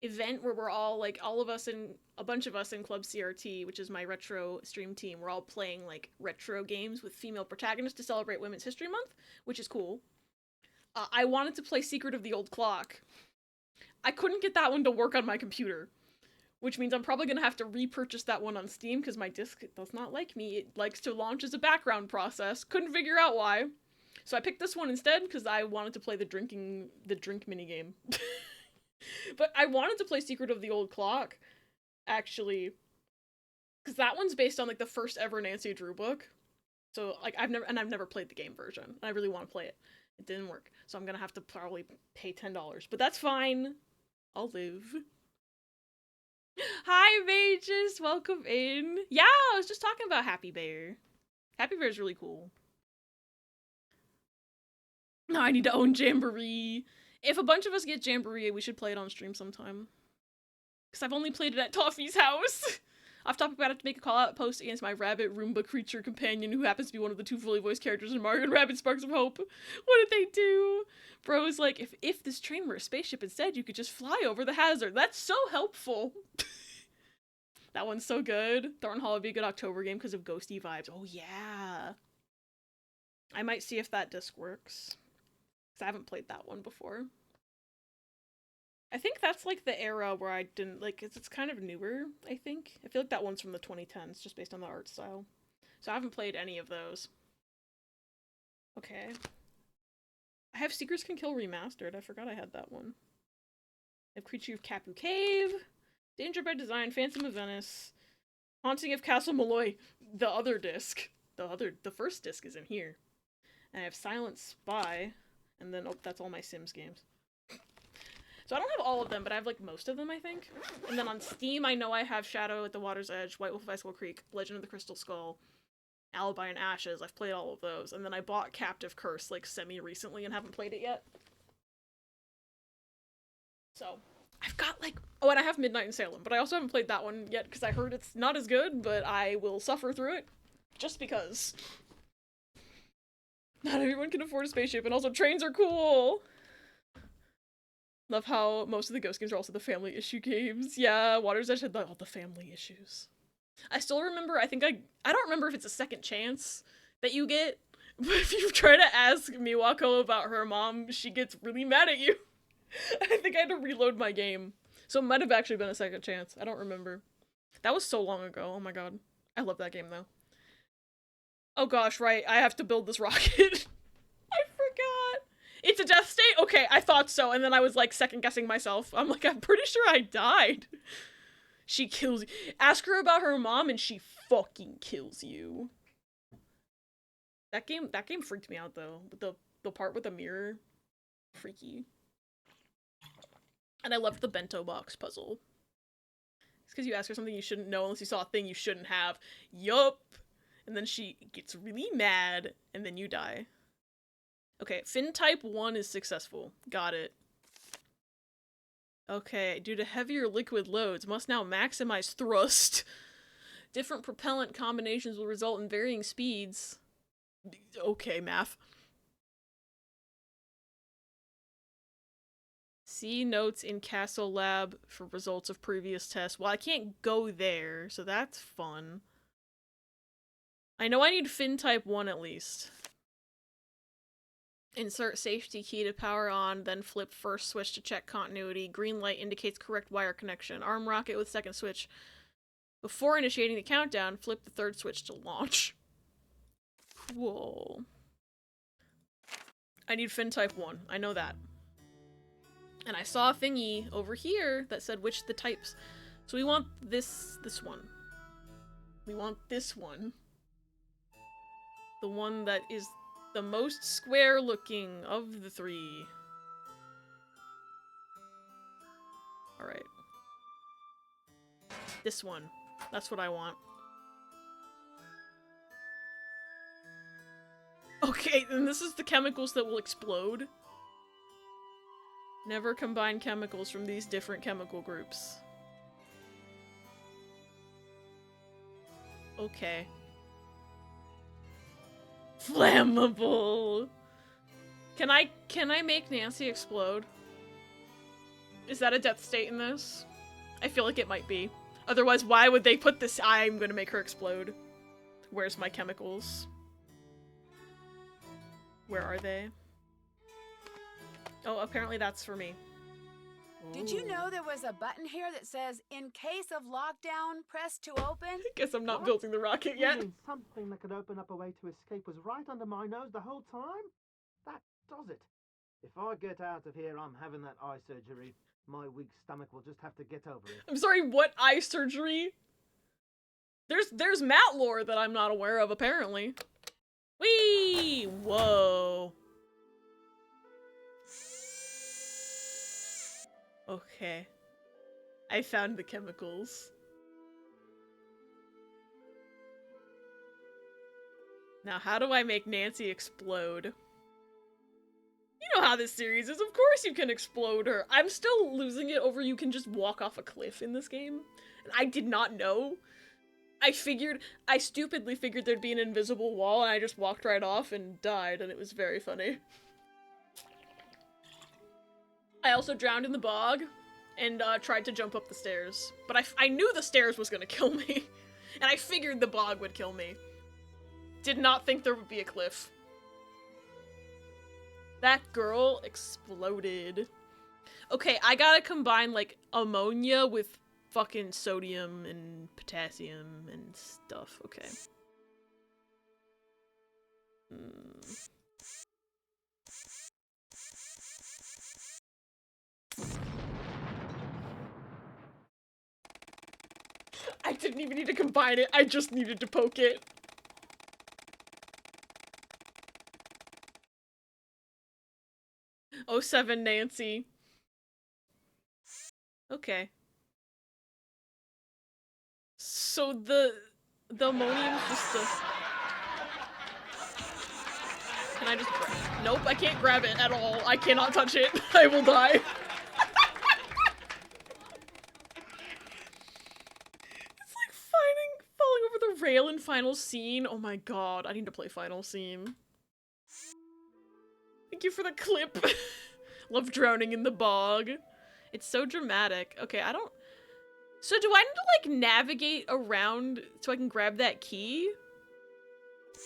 Speaker 1: event where we're all, like, a bunch of us in Club CRT, which is my retro stream team, we're all playing, like, retro games with female protagonists to celebrate Women's History Month, which is cool. I wanted to play Secret of the Old Clock. I couldn't get that one to work on my computer, which means I'm probably gonna have to repurchase that one on Steam because my disc does not like me. It likes to launch as a background process. Couldn't figure out why. So I picked this one instead because I wanted to play the drink minigame. But I wanted to play Secret of the Old Clock, actually, because that one's based on, like, the first ever Nancy Drew book. So, like, I've never played the game version, and I really want to play it. It didn't work, so I'm gonna have to probably pay $10, but that's fine. I'll live. Hi, Mages! Welcome in! Yeah, I was just talking about Happy Bear. Happy Bear's really cool. No, I need to own Jamboree. If a bunch of us get Jamboree, we should play it on stream sometime. Because I've only played it at Toffee's house. Off topic, but I have to make a call-out post against my rabbit Roomba creature companion who happens to be one of the 2 fully voiced characters in Mario and Rabbids Sparks of Hope. What did they do? Bro is like, if this train were a spaceship instead, you could just fly over the hazard. That's so helpful. That one's so good. Thornton Hall would be a good October game because of ghosty vibes. Oh, yeah. I might see if that disc works. Because I haven't played that one before. I think that's, like, the era where I didn't, like, it's kind of newer, I think. I feel like that one's from the 2010s, just based on the art style. So I haven't played any of those. Okay. I have Secrets Can Kill Remastered. I forgot I had that one. I have Creature of Kapu Cave, Danger by Design, Phantom of Venice, Haunting of Castle Malloy, the other disc. The first disc is in here. And I have Silent Spy, and then, oh, that's all my Sims games. So I don't have all of them, but I have, like, most of them, I think. And then on Steam, I know I have Shadow at the Water's Edge, White Wolf of Icicle Creek, Legend of the Crystal Skull, Alibi and Ashes. I've played all of those. And then I bought Captive Curse, like, semi-recently and haven't played it yet. So, I've got, like... Oh, and I have Midnight in Salem, but I also haven't played that one yet because I heard it's not as good, but I will suffer through it. Just because. Not everyone can afford a spaceship, and also trains are cool! Love how most of the Ghost games are also the family issue games. Yeah, Water's Edge had all the family issues. I still remember, I don't remember if it's a second chance that you get, but if you try to ask Miwako about her mom, she gets really mad at you. I think I had to reload my game. So it might have actually been a second chance. I don't remember. That was so long ago. Oh my god. I love that game though. Oh gosh, right. I have to build this rocket. I forgot. It's a death state? Okay, I thought so, and then I was, like, second-guessing myself. I'm like, I'm pretty sure I died. She kills you. Ask her about her mom, and she fucking kills you. That game freaked me out, though. The part with the mirror. Freaky. And I loved the bento box puzzle. It's because you ask her something you shouldn't know unless you saw a thing you shouldn't have. Yup! And then she gets really mad, and then you die. Okay, Fin Type 1 is successful. Got it. Okay, due to heavier liquid loads, must now maximize thrust. Different propellant combinations will result in varying speeds. Okay, math. See notes in Castle Lab for results of previous tests. Well, I can't go there, so that's fun. I know I need fin type 1 at least. Insert safety key to power on, then flip first switch to check continuity. Green light indicates correct wire connection. Arm rocket with second switch. Before initiating the countdown, flip the third switch to launch. Cool. I need fin type 1. I know that. And I saw a thingy over here that said which the types. So we want this one. We want this one. The one that is the most square looking of the three. Alright. This one. That's what I want. Okay, and this is the chemicals that will explode. Never combine chemicals from these different chemical groups. Okay. Flammable! Can I make Nancy explode? Is that a death state in this? I feel like it might be. Otherwise, why would they put this? I'm gonna make her explode. Where's my chemicals? Where are they? Oh, apparently that's for me.
Speaker 7: Did you know there was a button here that says, in case of lockdown, press to open?
Speaker 1: Guess I'm not
Speaker 10: What?
Speaker 1: building the rocket
Speaker 10: You
Speaker 1: yet.
Speaker 10: mean something that could open up a way to escape was right under my nose the whole time? That does it. If I get out of here, I'm having that eye surgery. My weak stomach will just have to get over it.
Speaker 1: I'm sorry, what eye surgery? There's Matt lore that I'm not aware of, apparently. Whee! Whoa. Okay. I found the chemicals. Now, how do I make Nancy explode? You know how this series is. Of course you can explode her. I'm still losing it over you can just walk off a cliff in this game. And I did not know. I stupidly figured there'd be an invisible wall, and I just walked right off and died, and it was very funny. I also drowned in the bog, and tried to jump up the stairs. But I knew the stairs was gonna kill me, and I figured the bog would kill me. Did not think there would be a cliff. That girl exploded. Okay, I gotta combine, like, ammonia with fucking sodium and potassium and stuff. Okay. I didn't even need to combine it, I just needed to poke it. Oh, 07 Nancy. Okay. So the ammonium's just a... Can I just grab it? Nope, I can't grab it at all. I cannot touch it. I will die. It's like falling over the rail in Final Scene. Oh my god, I need to play Final Scene. Thank you for the clip. Love drowning in the bog. It's so dramatic. Okay, I don't... So do I need to, like, navigate around so I can grab that key?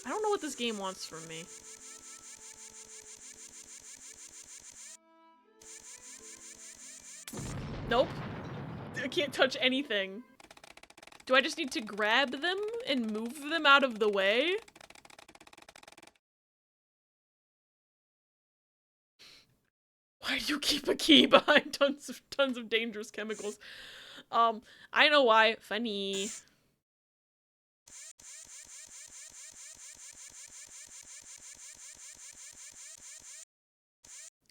Speaker 1: I don't know what this game wants from me. Nope. I can't touch anything. Do I just need to grab them and move them out of the way? Why do you keep a key behind tons of dangerous chemicals? I know why. Funny.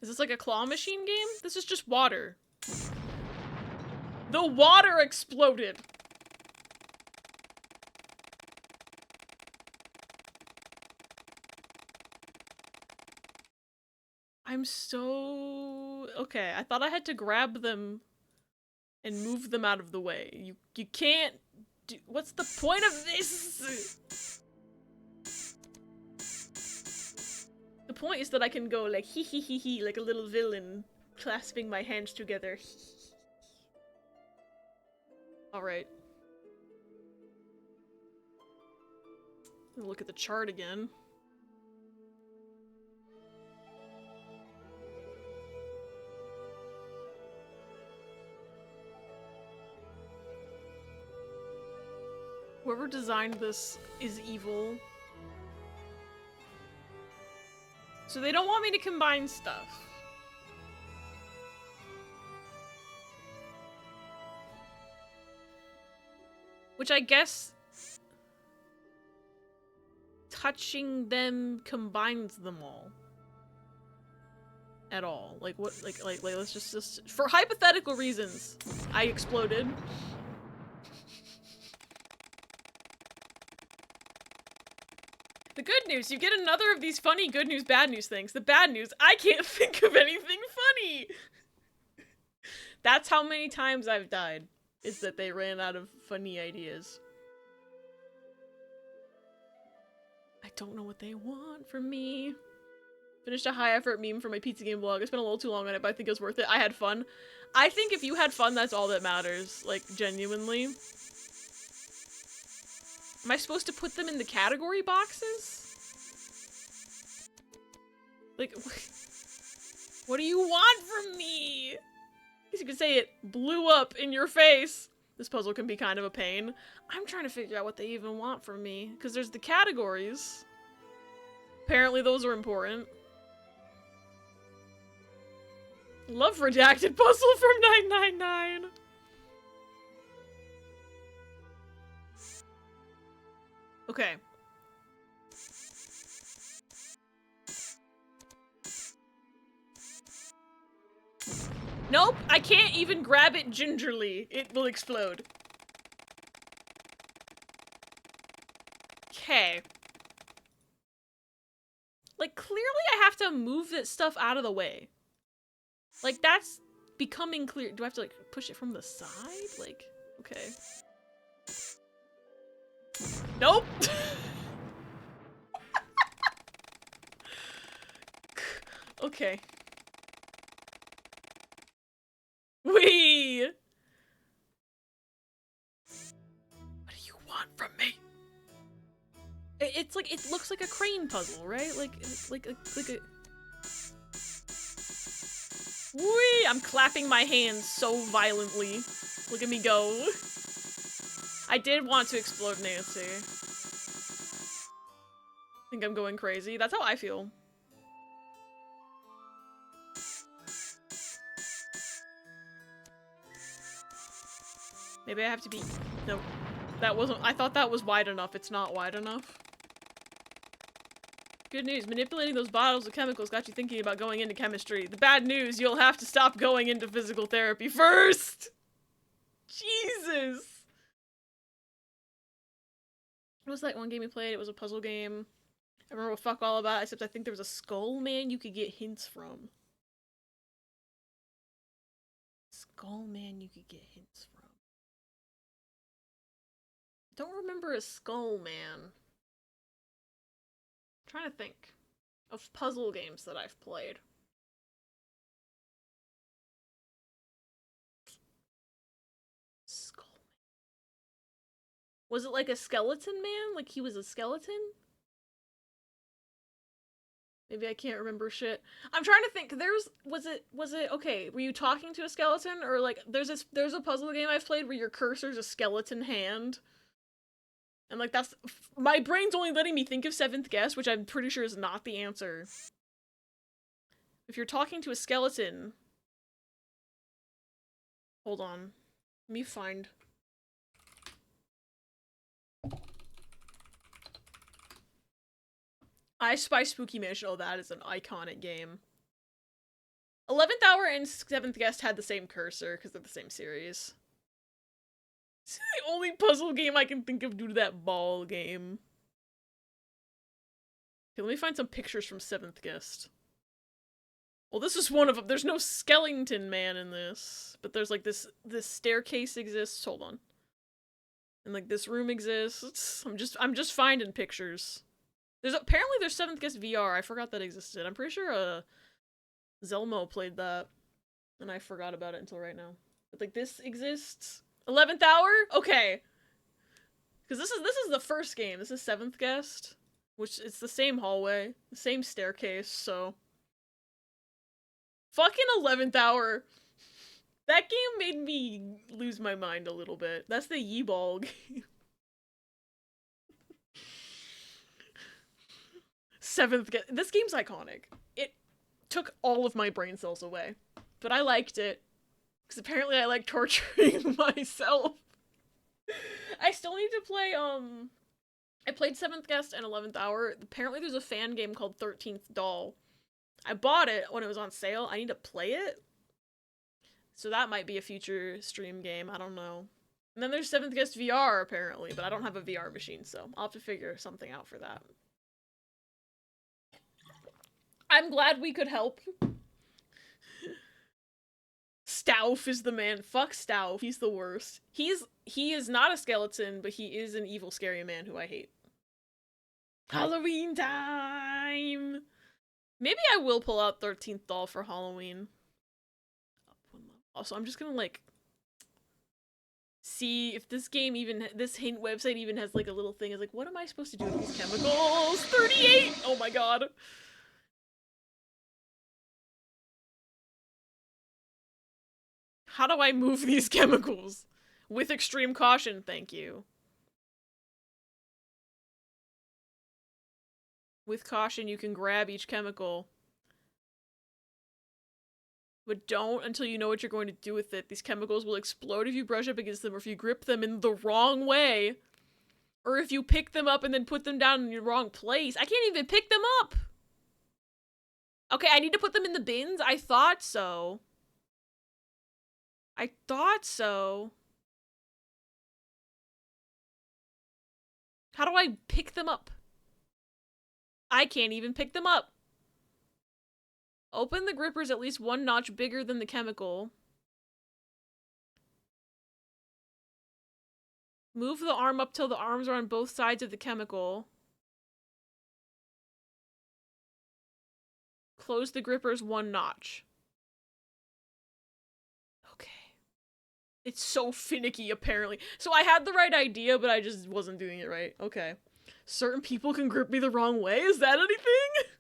Speaker 1: Is this like a claw machine game? This is just water. The water exploded! I'm so... Okay, I thought I had to grab them and move them out of the way. You can't What's the point of this? The point is that I can go like hee hee hee hee like a little villain, clasping my hands together. Alright. Look at the chart again. Whoever designed this is evil. So they don't want me to combine stuff. Which I guess touching them combines them all. At all. Like what like let's just for hypothetical reasons, I exploded. The good news, you get another of these funny good news, bad news things. The bad news, I can't think of anything funny! That's how many times I've died, is that they ran out of funny ideas. I don't know what they want from me. Finished a high effort meme for my pizza game vlog. I spent a little too long on it, but I think it was worth it. I had fun. I think if you had fun, that's all that matters. Like, genuinely. Am I supposed to put them in the category boxes? Like, what do you want from me? Because you could say it blew up in your face. This puzzle can be kind of a pain. I'm trying to figure out what they even want from me. Because there's the categories. Apparently those are important. Love redacted puzzle from 999. Okay. Nope, I can't even grab it gingerly. It will explode. Okay. Like, clearly I have to move that stuff out of the way. Like, that's becoming clear. Do I have to, like, push it from the side? Like, okay. Nope! Okay. Wee! What do you want from me? It's like, it looks like a crane puzzle, right? Like a... Wee! I'm clapping my hands so violently. Look at me go. I did want to explode Nancy. Think I'm going crazy. That's how I feel. Maybe I have to be... No. That wasn't... I thought that was wide enough. It's not wide enough. Good news. Manipulating those bottles of chemicals got you thinking about going into chemistry. The bad news, you'll have to stop going into physical therapy first! Jesus! What was that one game we played? It was a puzzle game. I remember what fuck all about it, except I think there was a skull man you could get hints from. Skull man you could get hints from. Don't remember a skull man. I'm trying to think of puzzle games that I've played. Skull man. Was it like a skeleton man? Like he was a skeleton? Maybe I can't remember shit. I'm trying to think. Was it okay, were you talking to a skeleton? Or like, there's a puzzle game I've played where your cursor's a skeleton hand. And like, that's, my brain's only letting me think of Seventh Guess, which I'm pretty sure is not the answer. If you're talking to a skeleton... Hold on. Let me find... I Spy Spooky Mansion. Oh, that is an iconic game. 11th Hour and 7th Guest had the same cursor, because they're the same series. It's the only puzzle game I can think of due to that ball game. Okay, let me find some pictures from 7th Guest. Well, this is one of them. There's no skeleton man in this. But there's like this staircase exists. Hold on. And like this room exists. I'm just finding pictures. Apparently there's 7th Guest VR. I forgot that existed. I'm pretty sure Zelmo played that. And I forgot about it until right now. But like this exists. 11th Hour? Okay. Because this is the first game. This is 7th Guest. Which it's the same hallway. The same staircase, so. Fucking 11th Hour. That game made me lose my mind a little bit. That's the Yeeball game. 7th Guest. This game's iconic. It took all of my brain cells away. But I liked it. Because apparently I like torturing myself. I still need to play, I played 7th Guest and 11th Hour. Apparently there's a fan game called 13th Doll. I bought it when it was on sale. I need to play it. So that might be a future stream game. I don't know. And then there's 7th Guest VR, apparently. But I don't have a VR machine, so I'll have to figure something out for that. I'm glad we could help. Stauff is the man. Fuck Stauff. He's the worst. He is not a skeleton, but he is an evil, scary man who I hate. Halloween time! Maybe I will pull out 13th Doll for Halloween. Also, I'm just gonna, like, see if this game even, this hint website even has, like, a little thing. It's like, what am I supposed to do with these chemicals? 38! Oh my god. How do I move these chemicals? With extreme caution, thank you. With caution, you can grab each chemical. But don't until you know what you're going to do with it. These chemicals will explode if you brush up against them or if you grip them in the wrong way. Or if you pick them up and then put them down in the wrong place. I can't even pick them up! Okay, I need to put them in the bins? I thought so. I thought so. How do I pick them up? I can't even pick them up. Open the grippers at least one notch bigger than the chemical. Move the arm up till the arms are on both sides of the chemical. Close the grippers one notch. Okay. It's so finicky, apparently. So I had the right idea, but I just wasn't doing it right. Okay. Certain people can grip me the wrong way? Is that anything?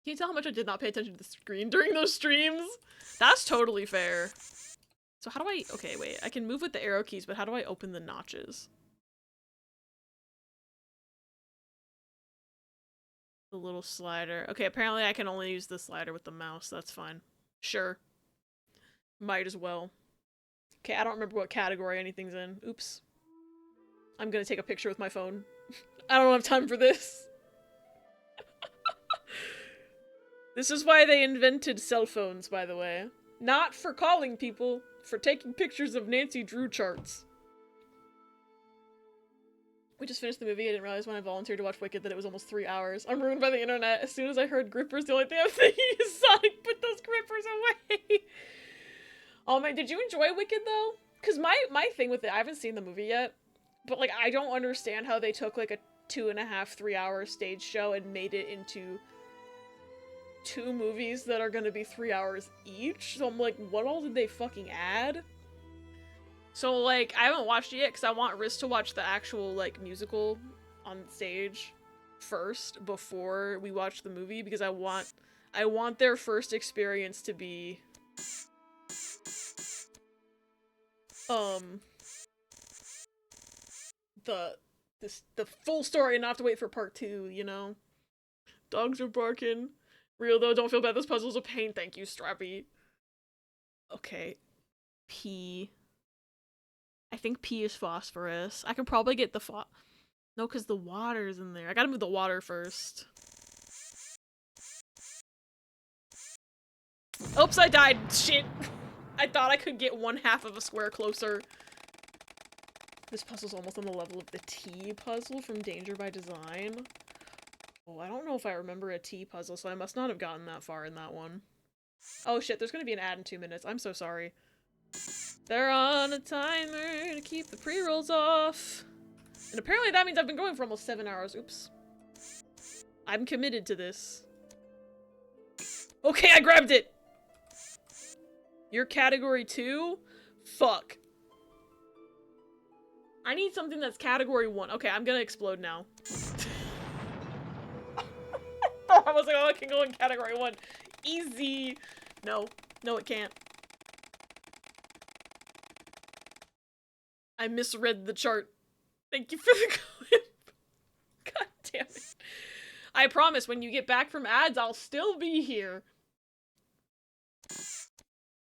Speaker 1: Can you tell how much I did not pay attention to the screen during those streams? That's totally fair. So how do I... Okay, wait. I can move with the arrow keys, but how do I open the notches? The little slider. Okay, apparently I can only use the slider with the mouse. That's fine. Sure. Might as well. Okay, I don't remember what category anything's in. Oops. I'm gonna take a picture with my phone. I don't have time for this. This is why they invented cell phones, by the way. Not for calling people, for taking pictures of Nancy Drew charts. We just finished the movie. I didn't realize when I volunteered to watch Wicked that it was almost 3 hours. I'm ruined by the internet. As soon as I heard grippers, the only thing I'm thinking is Sonic, put those grippers away! Oh man, did you enjoy Wicked though? Because my thing with it, I haven't seen the movie yet, but like I don't understand how they took like a 2.5, 3 hour stage show and made it into 2 movies that are gonna be 3 hours each. So I'm like, what all did they fucking add? So like, I haven't watched it yet because I want Riz to watch the actual like musical on stage first before we watch the movie because I want their first experience to be the full story and not have to wait for part 2, you know? Dogs are barking. Real though, don't feel bad, this puzzle's a pain. Thank you, Strappy. Okay. P. I think P is phosphorus. I can probably get the no, because the water's in there. I gotta move the water first. Oops, I died. Shit. I thought I could get 1/2 of a square closer. This puzzle's almost on the level of the T puzzle from Danger by Design. Oh, I don't know if I remember a T puzzle, so I must not have gotten that far in that one. Oh shit, there's gonna be an ad in 2 minutes. I'm so sorry. They're on a timer to keep the pre-rolls off. And apparently that means I've been going for almost 7 hours. Oops. I'm committed to this. Okay, I grabbed it! You're category 2? Fuck. I need something that's category 1. Okay, I'm gonna explode now. I was like, oh, it can go in category 1. Easy. No. No, it can't. I misread the chart. Thank you for the clip. God damn it. I promise, when you get back from ads, I'll still be here.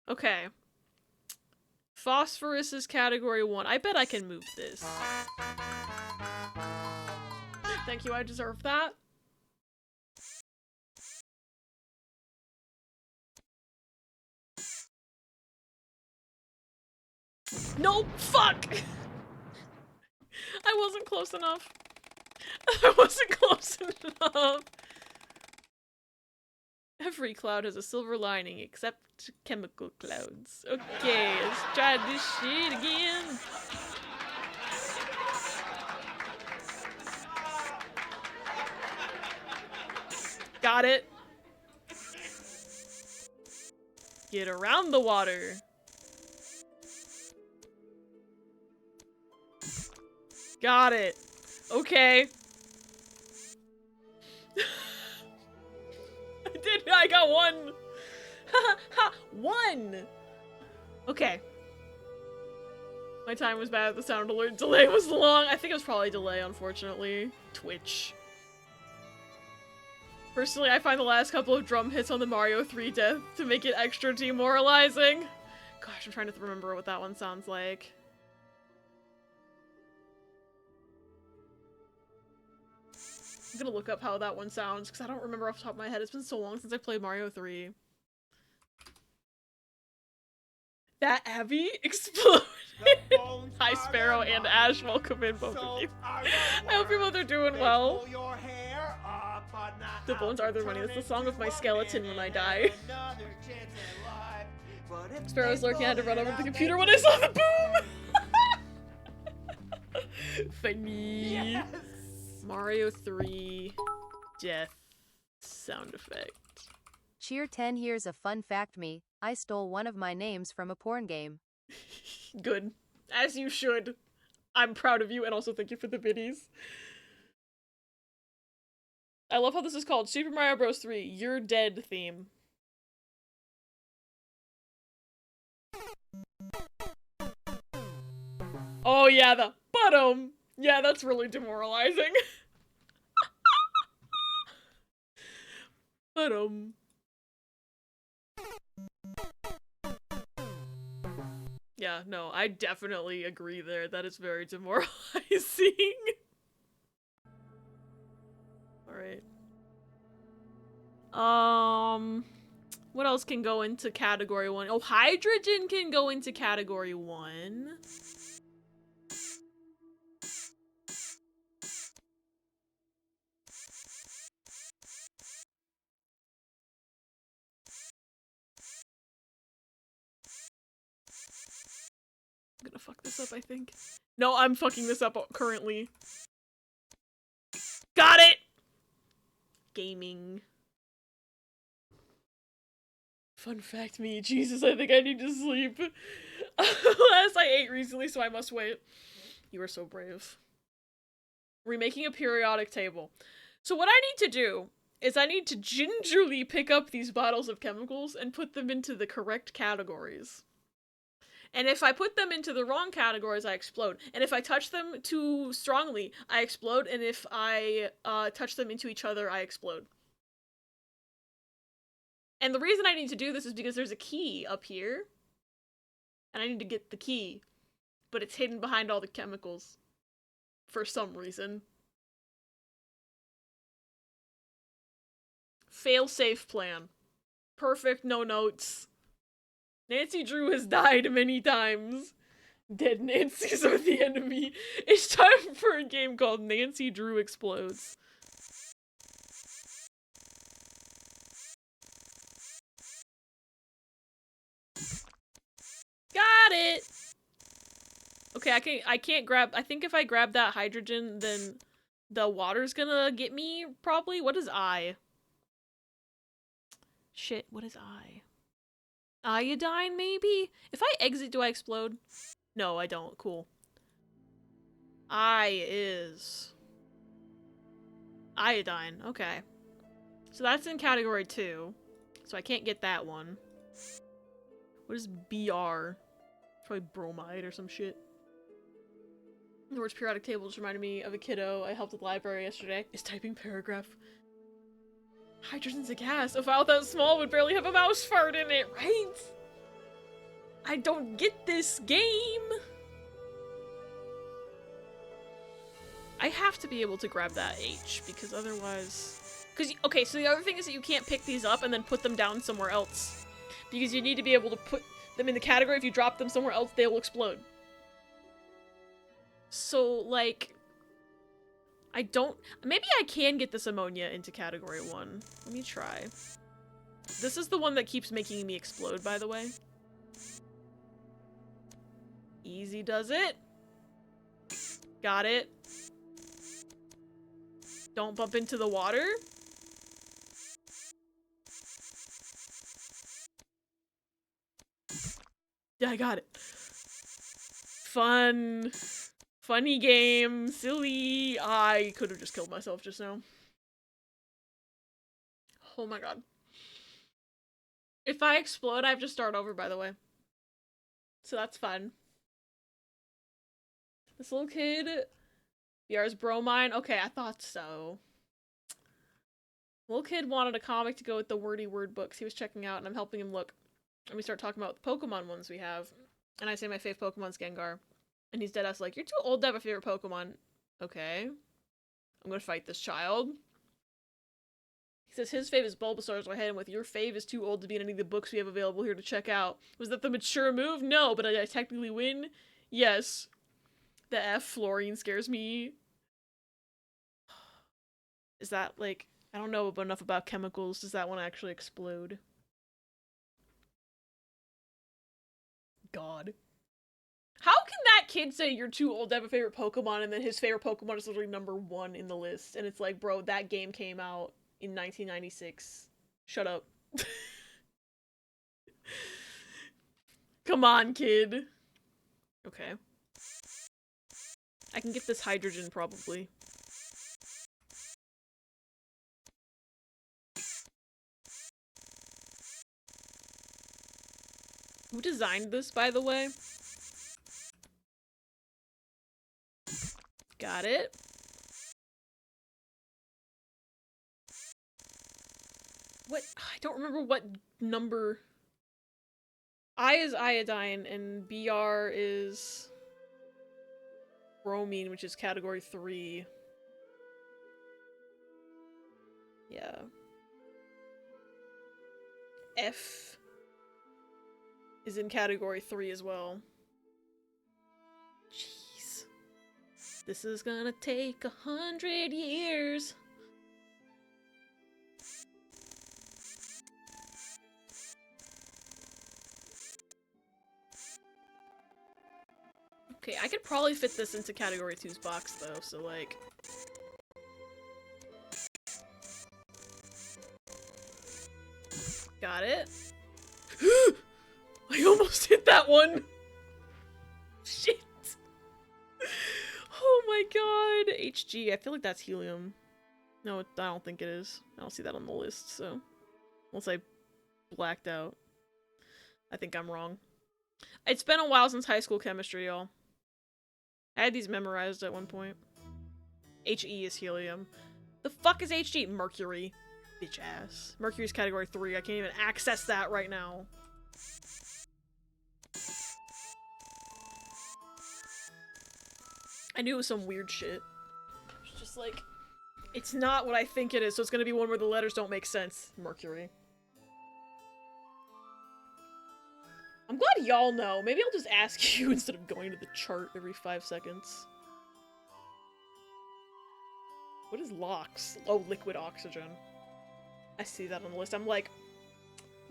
Speaker 1: Okay. Phosphorus is category 1. I bet I can move this. Thank you, I deserve that. Nope! Fuck! I wasn't close enough. I wasn't close enough. Every cloud has a silver lining except chemical clouds. Okay, let's try this shit again. Got it. Get around the water. Got it. Okay. I got 1. Ha! 1! Okay. My time was bad. The sound alert delay was long. I think it was probably delay, unfortunately. Twitch. Personally, I find the last couple of drum hits on the Mario 3 death to make it extra demoralizing. Gosh, I'm trying to remember what that one sounds like. I'm gonna look up how that one sounds, because I don't remember off the top of my head. It's been so long since I played Mario 3. That Abby exploded. Hi Sparrow and Ash, welcome in, both of you. I hope you both are doing well. The bones are their money. That's the song of my skeleton when I die. Sparrow's lurking. I had to run over to the computer when I saw the boom! Funny. Yes! Mario 3 death sound effect.
Speaker 17: Cheer 10. Here's a fun fact me. I stole one of my names from a porn game.
Speaker 1: Good. As you should. I'm proud of you, and also thank you for the biddies. I love how this is called Super Mario Bros. 3 You're Dead theme. Oh yeah, the bottom! Yeah, that's really demoralizing. Bottom. Yeah, no, I definitely agree there. That is very demoralizing. Alright. What else can go into category 1? Oh, hydrogen can go into category 1. I'm gonna fuck this up, I think. No, I'm fucking this up currently. Got it! Gaming. Fun fact me, Jesus, I think I need to sleep. Last I ate recently, so I must wait. You are so brave. Remaking a periodic table. So what I need to do is I need to gingerly pick up these bottles of chemicals and put them into the correct categories. And if I put them into the wrong categories, I explode. And if I touch them too strongly, I explode. And if I touch them into each other, I explode. And the reason I need to do this is because there's a key up here. And I need to get the key. But it's hidden behind all the chemicals. For some reason. Fail-safe plan. Perfect, no notes. Nancy Drew has died many times. Dead Nancys are the enemy. It's time for a game called Nancy Drew Explodes. Got it! Okay, I can't grab, I think if I grab that hydrogen, then the water's gonna get me, probably. What is I? Shit, what is I? Iodine, maybe? If I exit, do I explode? No, I don't. Cool. I is iodine. Okay. So that's in category 2. So I can't get that one. What is BR? Probably bromide or some shit. The words periodic table just reminded me of a kiddo I helped at the library yesterday. Is typing paragraph. Hydrogen's a gas. A file that small would barely have a mouse fart in it, right? I don't get this game. I have to be able to grab that H, because otherwise... okay, so the other thing is that you can't pick these up and then put them down somewhere else. Because you need to be able to put them in the category. If you drop them somewhere else, they will explode. So, like... I don't... Maybe I can get this ammonia into category 1. Let me try. This is the one that keeps making me explode, by the way. Easy does it. Got it. Don't bump into the water. Yeah, I got it. Fun. Funny game. Silly. I could have just killed myself just now. Oh my god. If I explode, I have to start over, by the way. So that's fun. This little kid. BR's bromine. Okay, I thought so. Little kid wanted a comic to go with the wordy word books he was checking out, and I'm helping him look. And we start talking about the Pokemon ones we have. And I say my fave Pokemon's Gengar. And he's deadass like, you're too old to have a favorite Pokemon. Okay. I'm gonna fight this child. He says his fave is Bulbasaur, so I hit him with, your fave is too old to be in any of the books we have available here to check out. Was that the mature move? No, but I technically win? Yes. The F, fluorine, scares me. Is that, like... I don't know enough about chemicals. Does that one actually explode? God. How can that kid say you're too old to have a favorite Pokemon and then his favorite Pokemon is literally number 1 in the list? And it's like, bro, that game came out in 1996. Shut up. Come on, kid. Okay. I can get this hydrogen, probably. Who designed this, by the way? Got it. What? I don't remember what number. I is iodine, and BR is bromine, which is category 3. Yeah. F is in category 3 as well. Jeez. This is gonna take 100 years. Okay, I could probably fit this into category 2's box though, so like... Got it. I almost hit that one! Shit! Oh my god! HG, I feel like that's helium. No, I don't think it is. I don't see that on the list, so... Unless I blacked out. I think I'm wrong. It's been a while since high school chemistry, y'all. I had these memorized at one point. HE is helium. The fuck is HG? Mercury. Bitch ass. Mercury's category 3. I can't even access that right now. I knew it was some weird shit. It's just like, it's not what I think it is, so it's gonna be one where the letters don't make sense. Mercury. I'm glad y'all know. Maybe I'll just ask you instead of going to the chart every 5 seconds. What is LOX? Oh, liquid oxygen. I see that on the list. I'm like,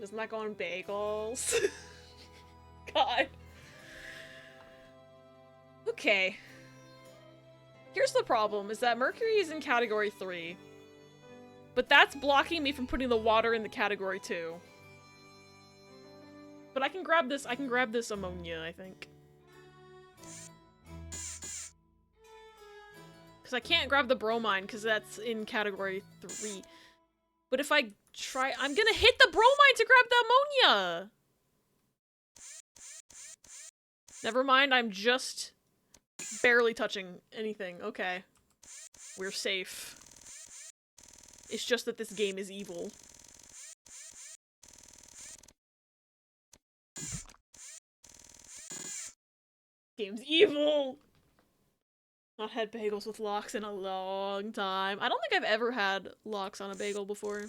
Speaker 1: doesn't that go on bagels? God. Okay. Here's the problem, is that Mercury is in category 3. But that's blocking me from putting the water in the category 2. But I can grab this ammonia, I think. Because I can't grab the bromine, because that's in category 3. But if I try, I'm gonna hit the bromine to grab the ammonia! Never mind, I'm just barely touching anything. Okay. We're safe. It's just that this game is evil. Game's evil! Not had bagels with lox in a long time. I don't think I've ever had lox on a bagel before.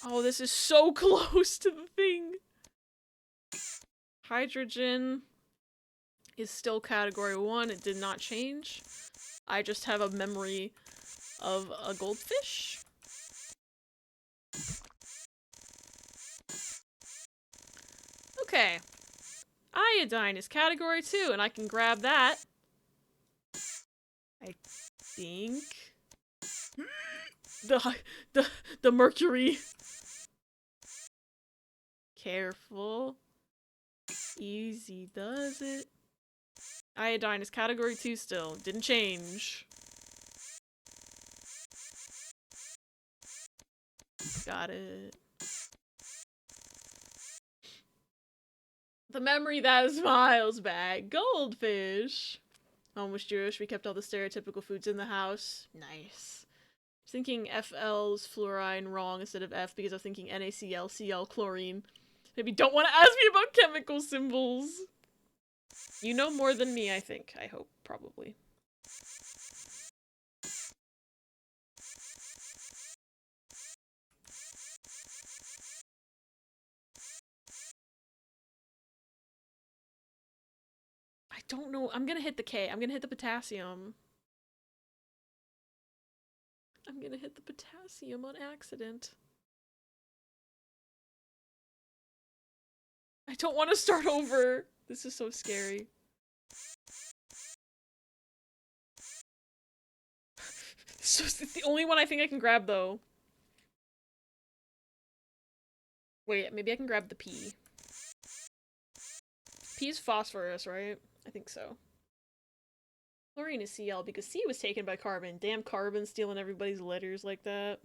Speaker 1: Oh, this is so close to the thing. Hydrogen is still category 1. It did not change. I just have a memory of a goldfish. Okay. Iodine is category 2, and I can grab that. I think. The mercury. Careful. Easy does it. Iodine is category 2 still. Didn't change. Got it. The memory that smiles back. Goldfish. Mom was Jewish. We kept all the stereotypical foods in the house. Nice. I was thinking FL's fluorine wrong instead of F because I was thinking NaCl, Cl, chlorine. Maybe don't want to ask me about chemical symbols. You know more than me, I think. I hope. Probably. I don't know. I'm gonna hit the K. I'm gonna hit the potassium. I'm gonna hit the potassium on accident. I don't want to start over. This is so scary. So it's the only one I think I can grab, though. Wait, maybe I can grab the P. P is phosphorus, right? I think so. Chlorine is Cl because C was taken by carbon. Damn carbon stealing everybody's letters like that.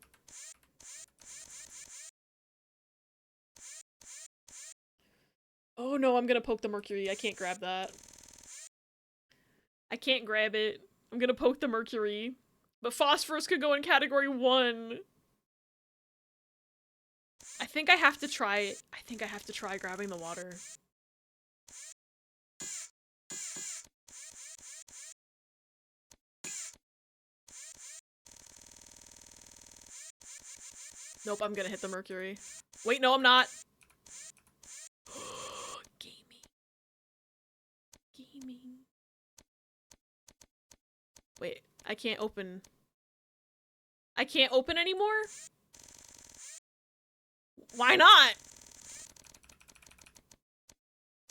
Speaker 1: Oh no, I'm gonna poke the mercury. I can't grab that. I can't grab it. I'm gonna poke the mercury. But phosphorus could go in category 1. I think I have to try grabbing the water. Nope, I'm gonna hit the mercury. Wait, no, I'm not. Gaming. Gaming. Wait, I can't open. I can't open anymore? Why not?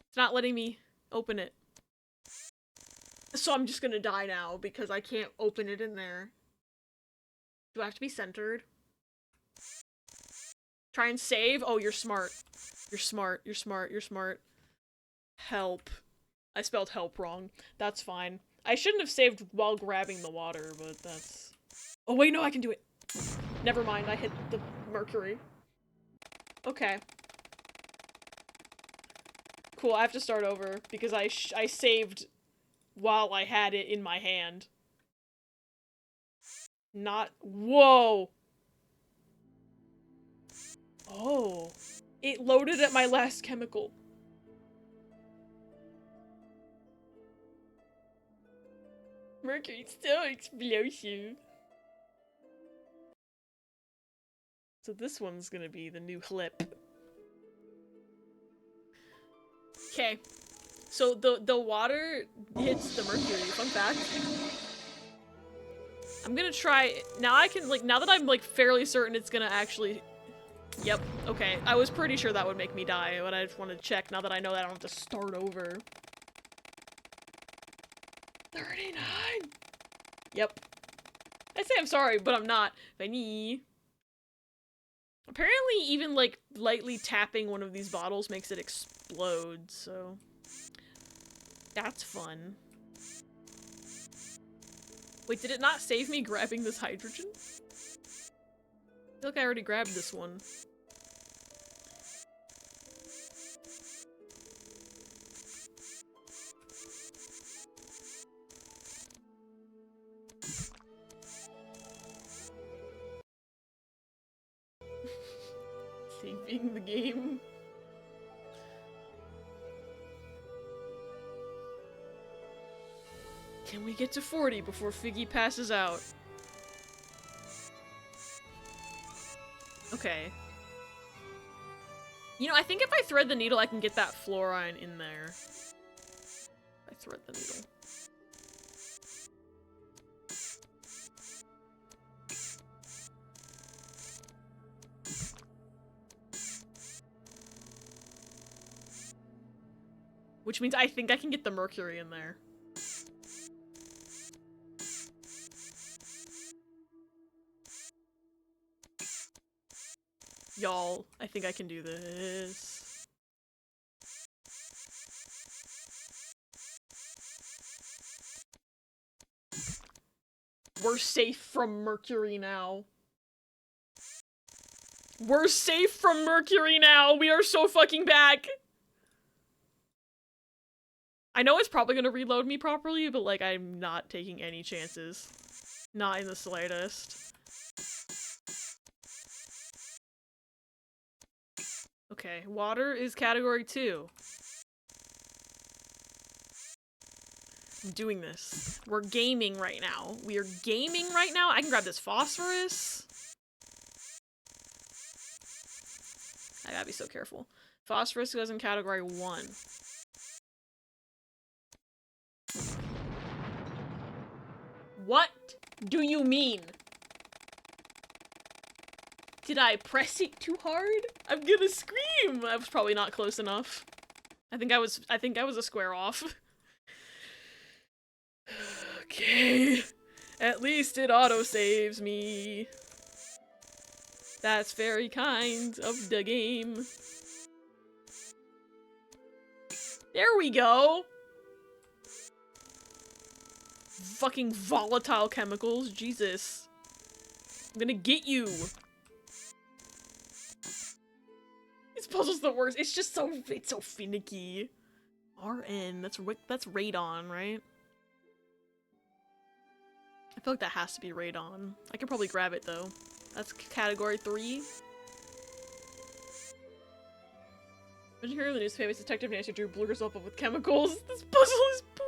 Speaker 1: It's not letting me open it. So I'm just gonna die now because I can't open it in there. Do I have to be centered? Try and save? Oh, you're smart. You're smart. You're smart. You're smart. Help. I spelled help wrong. That's fine. I shouldn't have saved while grabbing the water, but that's... Oh, wait, no, I can do it. Never mind, I hit the mercury. Okay. Cool, I have to start over because I saved while I had it in my hand. Not... Whoa! Oh. It loaded at my last chemical. Mercury's so explosive. So this one's gonna be the new clip. Okay. So the water hits the mercury. Fun fact. I'm gonna try now I can now that I'm fairly certain it's gonna actually Yep, okay. I was pretty sure that would make me die, but I just wanted to check now that I know that I don't have to start over. 39! Yep. I say I'm sorry, but I'm not. Funny. Apparently, even, like, lightly tapping one of these bottles makes it explode, so... That's fun. Wait, did it not save me grabbing this hydrogen? I feel like I already grabbed this one. Saving the game. Can we get to 40 before Figgy passes out? Okay. You know, I think if I thread the needle, I can get that fluorine in there. I thread the needle. Which means I think I can get the mercury in there. Y'all, I think I can do this. We're safe from mercury now. We're safe from mercury now! We are so fucking back! I know it's probably gonna reload me properly, but like, I'm not taking any chances. Not in the slightest. Okay, water is category 2. I'm doing this. We're gaming right now. We are gaming right now. I can grab this phosphorus. I gotta be so careful. Phosphorus goes in category 1. What do you mean? Did I press it too hard? I'm gonna scream! I was probably not close enough. I think I was a square off. Okay. At least it auto-saves me. That's very kind of the game. There we go! Fucking volatile chemicals, Jesus. I'm gonna get you. This puzzle's the worst. It's just so, it's so finicky. RN, that's radon, right? I feel like that has to be radon. I could probably grab it though. That's category 3. Imagine hearing the news famous Detective Nancy Drew blew herself up with chemicals. This puzzle is poop.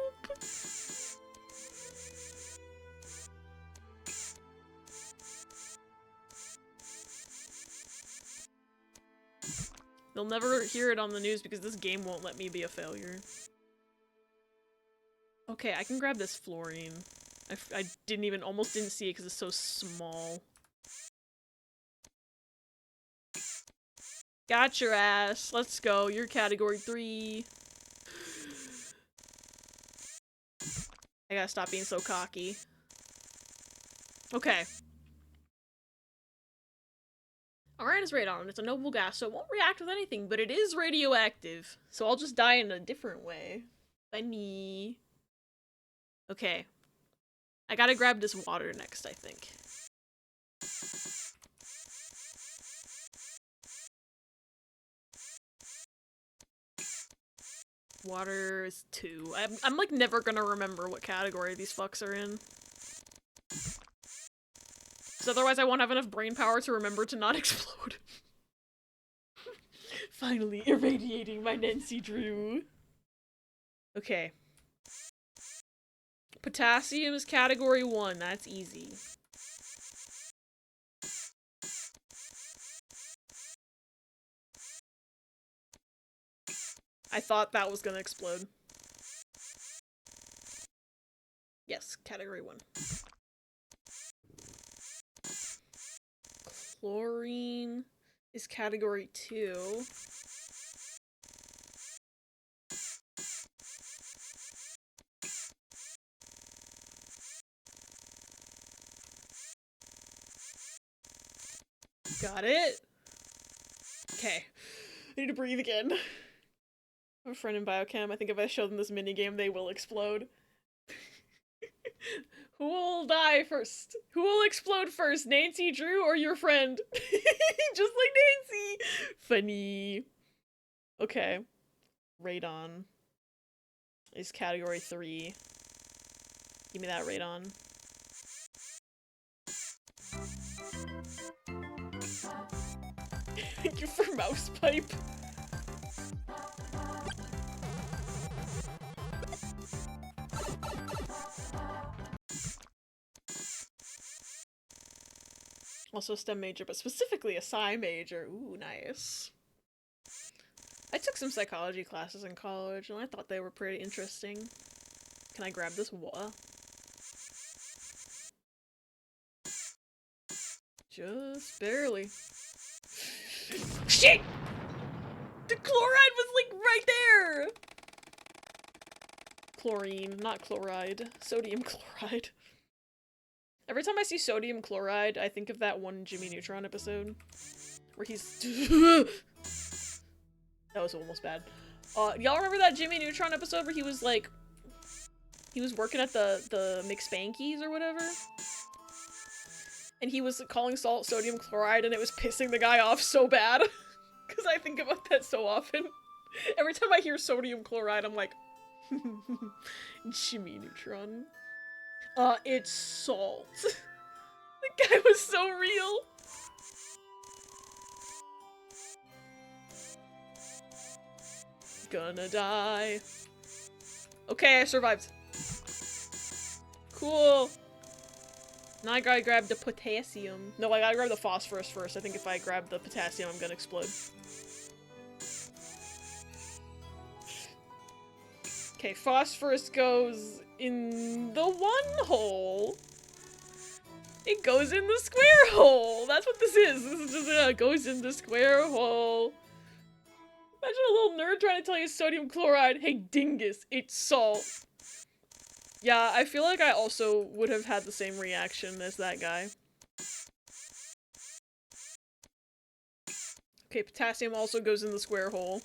Speaker 1: They'll never hear it on the news because this game won't let me be a failure. Okay, I can grab this fluorine. I almost didn't see it because it's so small. Got your ass. Let's go. You're category 3. I gotta stop being so cocky. Okay. Iron is radon. It's a noble gas, so it won't react with anything, but it is radioactive. So I'll just die in a different way. Funny. Okay. I gotta grab this water next, I think. Water is 2. I'm like never gonna remember what category these fucks are in. Because otherwise I won't have enough brain power to remember to not explode. Finally irradiating my Nancy Drew. Okay. Potassium is category 1. That's easy. I thought that was gonna explode. Yes, category 1. Chlorine is category 2. Got it. Okay. I need to breathe again. I have a friend in biochem. I think if I show them this minigame, they will explode. Who will die first? Who will explode first? Nancy Drew or your friend? Just like Nancy! Funny. Okay. Radon is category 3. Give me that radon. Thank you for mouse pipe. Also a STEM major, but specifically a Sci major. Ooh, nice. I took some psychology classes in college, and I thought they were pretty interesting. Can I grab this water? Just barely. Shit! The chloride was, like, right there! Chlorine, not chloride. Sodium chloride. Every time I see sodium chloride, I think of that one Jimmy Neutron episode. Where he's... That was almost bad. Y'all remember that Jimmy Neutron episode where he was, like... He was working at the McSpankies or whatever? And he was calling salt sodium chloride and it was pissing the guy off so bad. Because I think about that so often. Every time I hear sodium chloride, I'm like... Jimmy Neutron. It's salt. The guy was so real. Gonna die. Okay, I survived. Cool. Now I gotta grab the potassium. No, I gotta grab the phosphorus first. I think if I grab the potassium, I'm gonna explode. Okay, phosphorus goes in the 1 hole. It goes in the square hole. That's what this is. This is just, it goes in the square hole. Imagine a little nerd trying to tell you sodium chloride. Hey, dingus, it's salt. Yeah, I feel like I also would have had the same reaction as that guy. Okay, potassium also goes in the square hole.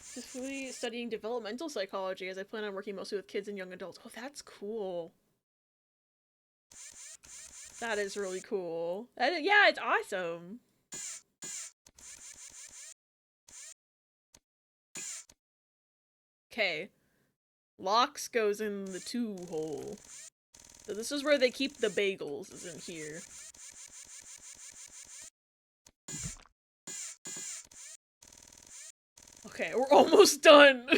Speaker 1: Specifically studying developmental psychology as I plan on working mostly with kids and young adults. Oh, that's cool. That is really cool. Yeah, it's awesome. Okay. Lox goes in the 2 hole. So this is where they keep the bagels, is in here. Okay, we're almost done.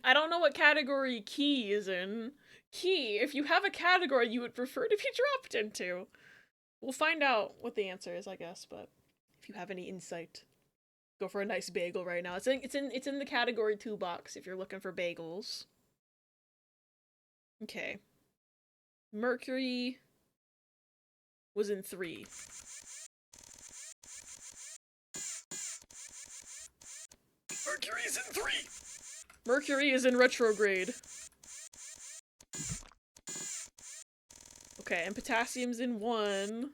Speaker 1: I don't know what category key is in. Key, if you have a category you would prefer to be dropped into. We'll find out what the answer is, I guess, but if you have any insight, go for a nice bagel right now. It's in the category 2 box if you're looking for bagels. Okay. Mercury was in 3. Mercury's in 3! Mercury is in retrograde. Okay, and potassium's in 1.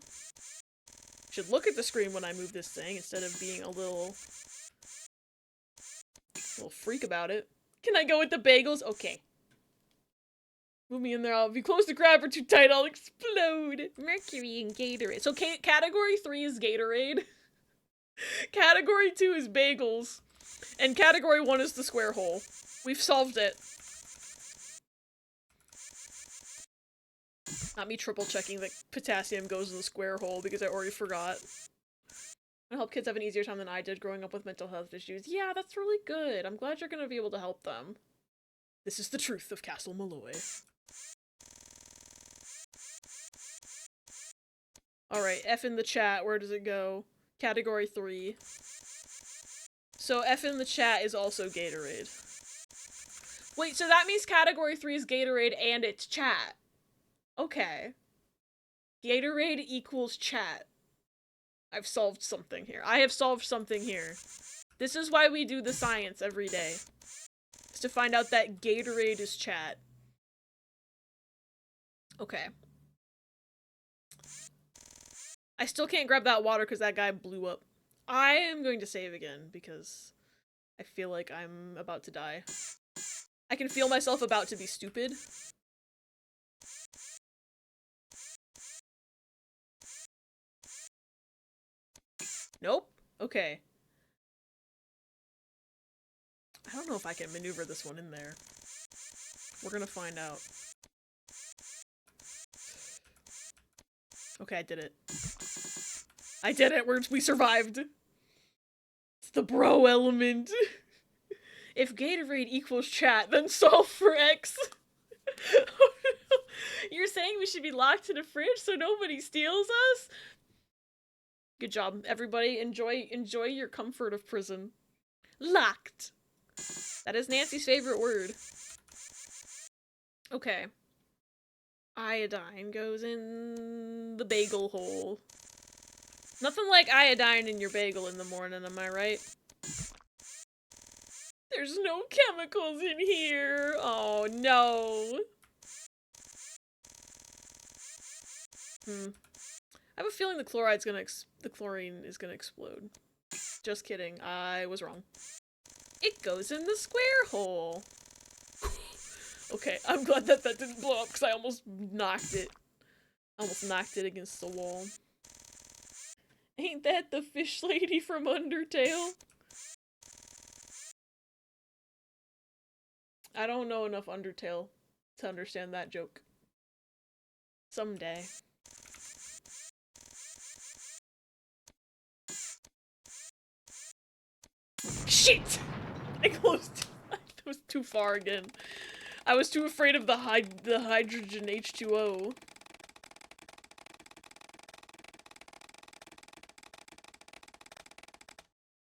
Speaker 1: Should look at the screen when I move this thing instead of being a little freak about it. Can I go with the bagels? Okay. Move me in there. I'll be close to grab or too tight. I'll explode. Mercury and Gatorade. So category 3 is Gatorade. Category 2 is bagels. And category 1 is the square hole. We've solved it. Not me triple checking that potassium goes in the square hole because I already forgot. I help kids have an easier time than I did growing up with mental health issues. Yeah, that's really good. I'm glad you're gonna be able to help them. This is the truth of Castle Malloy. Alright, F in the chat, where does it go? Category 3. So F in the chat is also Gatorade. Wait, so that means category 3 is Gatorade and it's chat. Okay. Gatorade equals chat. I've solved something here. I have solved something here. This is why we do the science every day. It's to find out that Gatorade is chat. Okay. I still can't grab that water because that guy blew up. I am going to save again because I feel like I'm about to die. I can feel myself about to be stupid. Nope. Okay. I don't know if I can maneuver this one in there. We're gonna find out. Okay, I did it. I did it! We survived! It's the bro element! If Gatorade equals chat, then solve for X! Oh, no. You're saying we should be locked in a fridge so nobody steals us? Good job, everybody. Enjoy your comfort of prison. Locked! That is Nancy's favorite word. Okay. Iodine goes in the bagel hole. Nothing like iodine in your bagel in the morning, am I right? There's no chemicals in here! Oh no! I have a feeling the chlorine is gonna explode. Just kidding, I was wrong. It goes in the square hole! Okay, I'm glad that didn't blow up because I almost knocked it. Almost knocked it against the wall. Ain't that the fish lady from Undertale? I don't know enough Undertale to understand that joke. Someday. Shit! I closed. That was too far again. I was too afraid of the hydrogen H2O.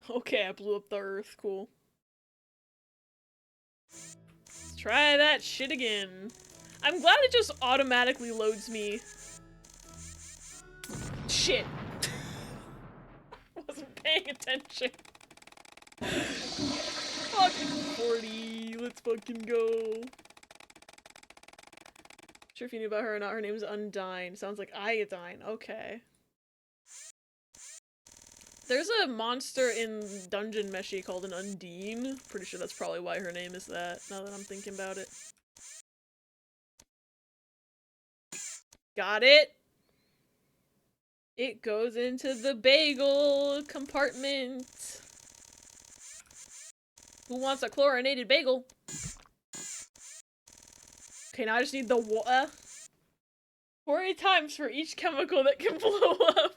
Speaker 1: Okay, I blew up the earth. Cool. Let's try that shit again. I'm glad it just automatically loads me. Shit. Wasn't paying attention. Fucking 40. Let's fucking go. Sure if you knew about her or not. Her name's Undyne. Sounds like iodine. Okay. There's a monster in Dungeon Meshi called an Undine. Pretty sure that's probably why her name is that, now that I'm thinking about it. Got it! It goes into the bagel compartment. Who wants a chlorinated bagel? Okay, now I just need the water. 40 times for each chemical that can blow up.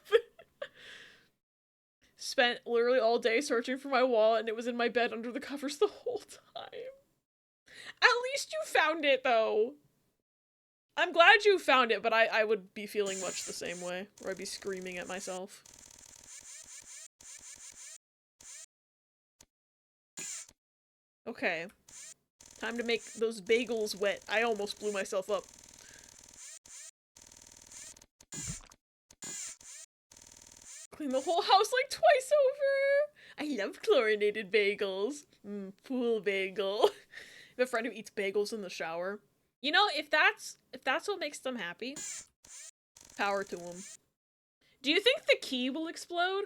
Speaker 1: Spent literally all day searching for my wallet and it was in my bed under the covers the whole time. At least you found it, though. I'm glad you found it, but I would be feeling much the same way, where I'd be screaming at myself. Okay. Time to make those bagels wet. I almost blew myself up. Clean the whole house like twice over! I love chlorinated bagels. Pool bagel. I have a friend who eats bagels in the shower. You know, if that's what makes them happy, power to them. Do you think the key will explode?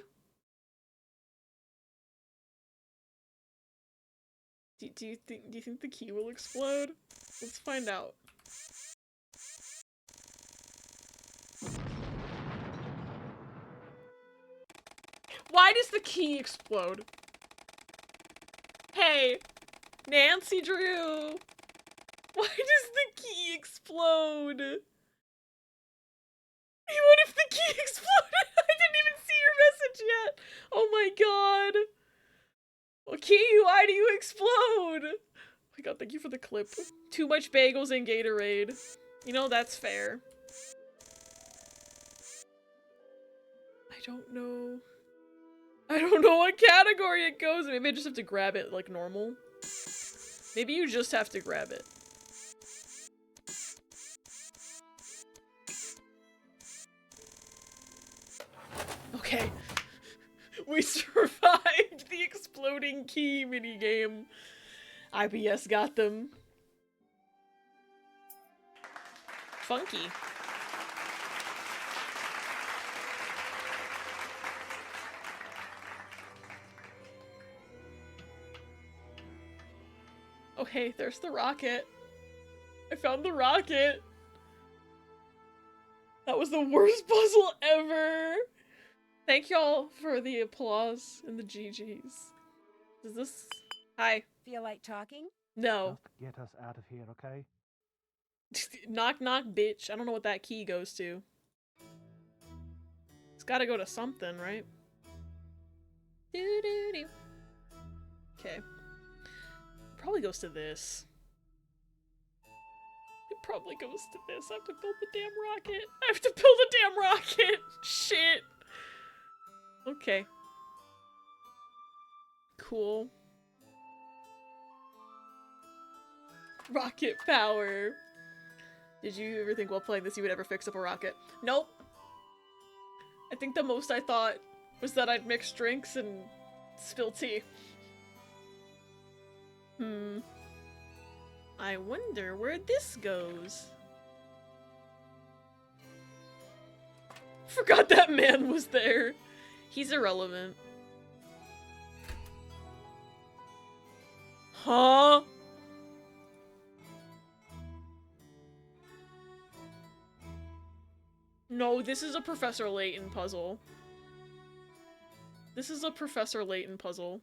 Speaker 1: Do you think the key will explode? Let's find out. Why does the key explode? Hey, Nancy Drew. Why does the key explode? What if the key exploded? I didn't even see your message yet. Oh my god. Well, key, why do you explode? Oh my god, thank you for the clip. Too much bagels and Gatorade. You know, that's fair. I don't know. I don't know what category it goes in. Maybe I just have to grab it like normal. Maybe you just have to grab it. Okay. We survived the exploding key minigame. IBS got them. Funky. Oh hey, there's the rocket. I found the rocket. That was the worst puzzle ever. Thank y'all for the applause and the GGs. Is this... Hi.
Speaker 7: Feel like talking?
Speaker 1: No.
Speaker 10: Just get us out of here, okay?
Speaker 1: Knock knock, bitch. I don't know what that key goes to. It's gotta go to something, right? Doo doo doo. Okay. Probably goes to this. It probably goes to this. I have to build the damn rocket. I have to build a damn rocket! Shit! Okay. Cool. Rocket power. Did you ever think while playing this you would ever fix up a rocket? Nope. I think the most I thought was that I'd mix drinks and spill tea. I wonder where this goes. Forgot that man was there. He's irrelevant. Huh? No, this is a Professor Layton puzzle. This is a Professor Layton puzzle.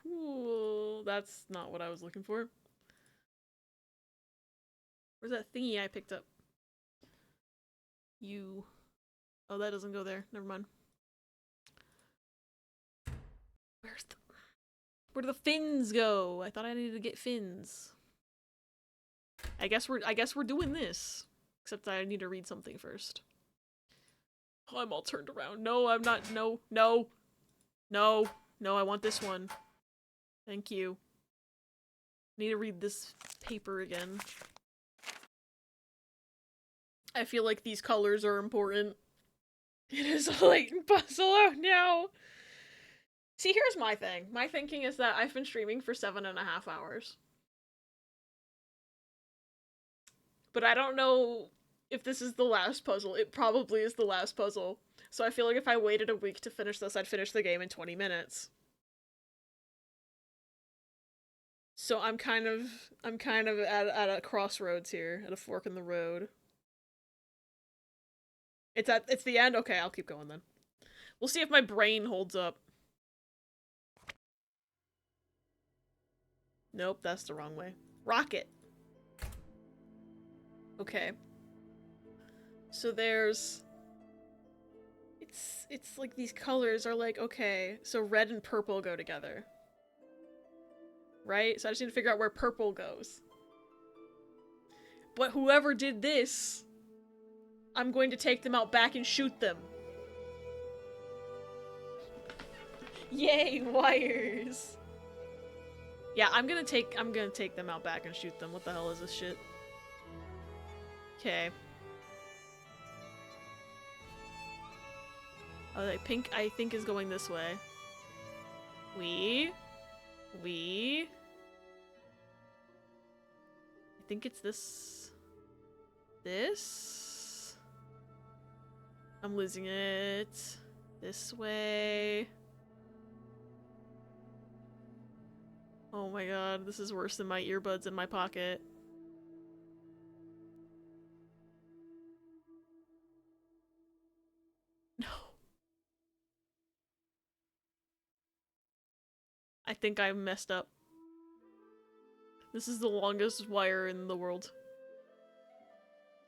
Speaker 1: Cool. That's not what I was looking for. Where's that thingy I picked up? You. Oh, that doesn't go there. Never mind. Where do the fins go? I thought I needed to get fins. I guess we're doing this. Except I need to read something first. Oh, I'm all turned around. No, I'm not. No, no. No. No, I want this one. Thank you. Need to read this paper again. I feel like these colors are important. It is a latent puzzle. Oh no. See, here's my thing. My thinking is that I've been streaming for 7.5 hours. But I don't know if this is the last puzzle. It probably is the last puzzle. So I feel like if I waited a week to finish this, I'd finish the game in 20 minutes. So I'm kind of at a crossroads here, at a fork in the road. It's the end? Okay, I'll keep going then. We'll see if my brain holds up. Nope, that's the wrong way. Rocket. Okay. So there's... It's like these colors are like, okay, so red and purple go together. Right? So I just need to figure out where purple goes. But whoever did this, I'm going to take them out back and shoot them. Yay, wires! Yeah, I'm gonna take them out back and shoot them. What the hell is this shit? Okay. Oh, like pink, I think, is going this way. I think it's this. This? I'm losing it. This way. Oh my god, this is worse than my earbuds in my pocket. No. I think I messed up. This is the longest wire in the world.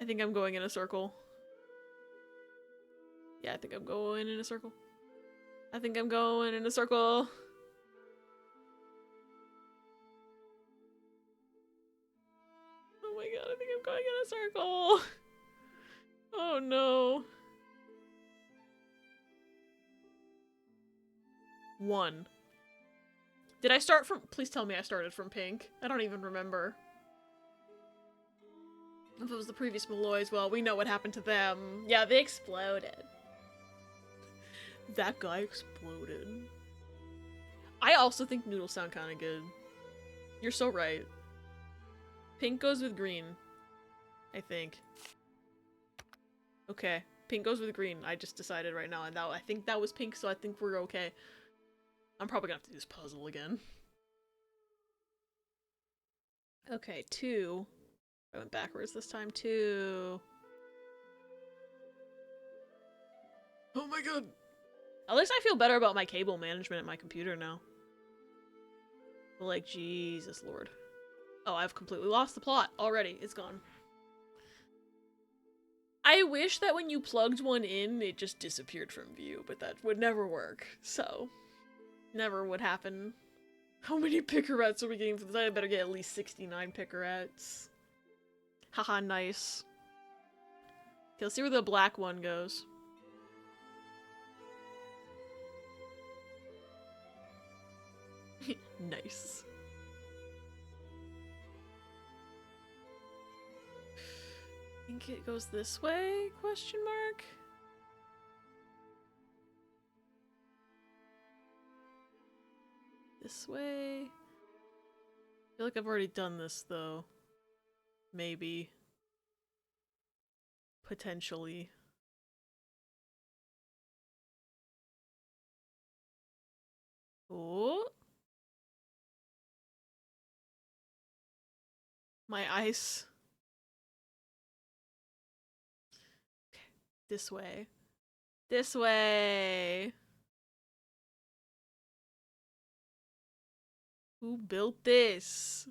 Speaker 1: I think I'm going in a circle. Yeah, I think I'm going in a circle. I think I'm going in a circle. Oh my god, I think I'm going in a circle. Oh no. 1. Did I start from- please tell me I started from pink. I don't even remember. If it was the previous Malloys, well, we know what happened to them. Yeah, they exploded. That guy exploded. I also think noodles sound kind of good. You're so right. Pink goes with green, I think. Okay, pink goes with green. I just decided right now, and I think that was pink, so I think we're okay. I'm probably gonna have to do this puzzle again. Okay, 2. I went backwards this time. 2. Oh my god. At least I feel better about my cable management at my computer now. But like, Jesus Lord. Oh, I've completely lost the plot already. It's gone. I wish that when you plugged one in, it just disappeared from view, but that would never work. So, never would happen. How many picarettes are we getting for this? I better get at least 69 picarettes. Haha, nice. Okay, let's see where the black one goes. Nice. I think it goes this way? Question mark? This way? I feel like I've already done this though. Maybe. Potentially. Oh. My ice. Okay. This way. This way. Who built this?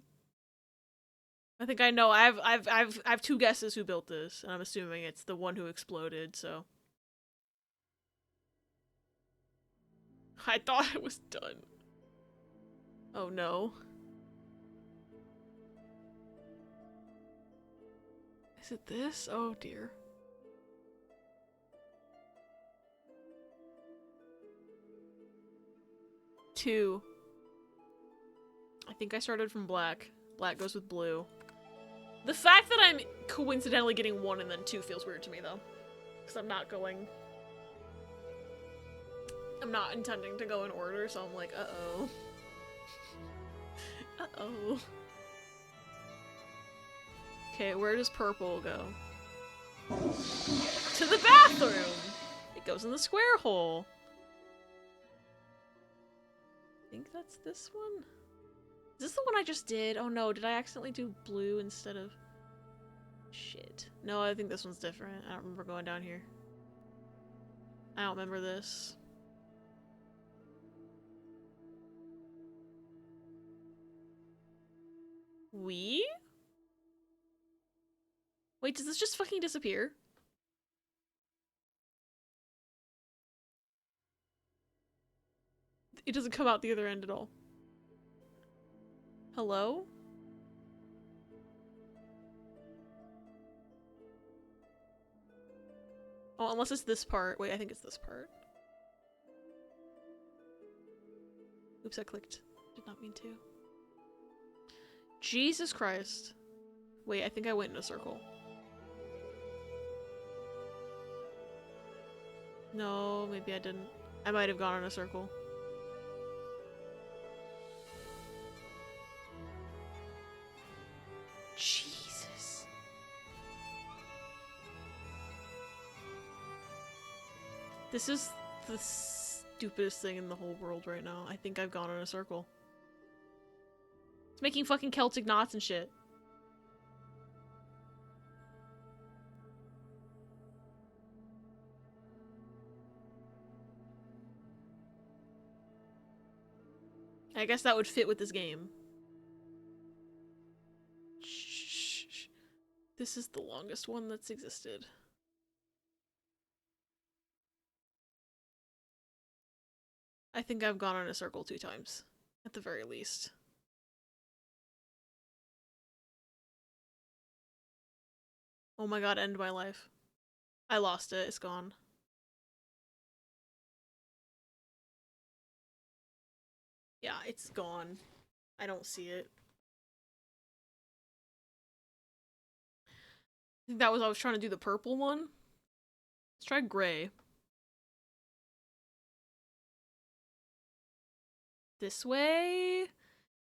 Speaker 1: I think I know. I've 2 guesses who built this, and I'm assuming it's the one who exploded, so. I thought it was done. Oh no. Is it this? Oh dear. Two. I think I started from black. Black goes with blue. The fact that I'm coincidentally getting 1 and then 2 feels weird to me though. Because I'm not intending to go in order, so I'm like, uh-oh. Uh-oh. Okay, where does purple go? To the bathroom! It goes in the square hole. I think that's this one? Is this the one I just did? Oh no, did I accidentally do blue instead of... Shit. No, I think this one's different. I don't remember going down here. I don't remember this. We? Wait, does this just fucking disappear? It doesn't come out the other end at all. Hello? Oh, unless it's this part. Wait, I think it's this part. Oops, I clicked. Did not mean to. Jesus Christ. Wait, I think I went in a circle. No, maybe I didn't. I might have gone in a circle. Jesus. This is the stupidest thing in the whole world right now. I think I've gone in a circle. It's making fucking Celtic knots and shit. I guess that would fit with this game. Shh. This is the longest one that's existed. I think I've gone in a circle 2 times, at the very least. Oh my god, end my life. I lost it, it's gone. Yeah, it's gone. I don't see it. I think that was I was trying to do the purple one. Let's try gray. This way.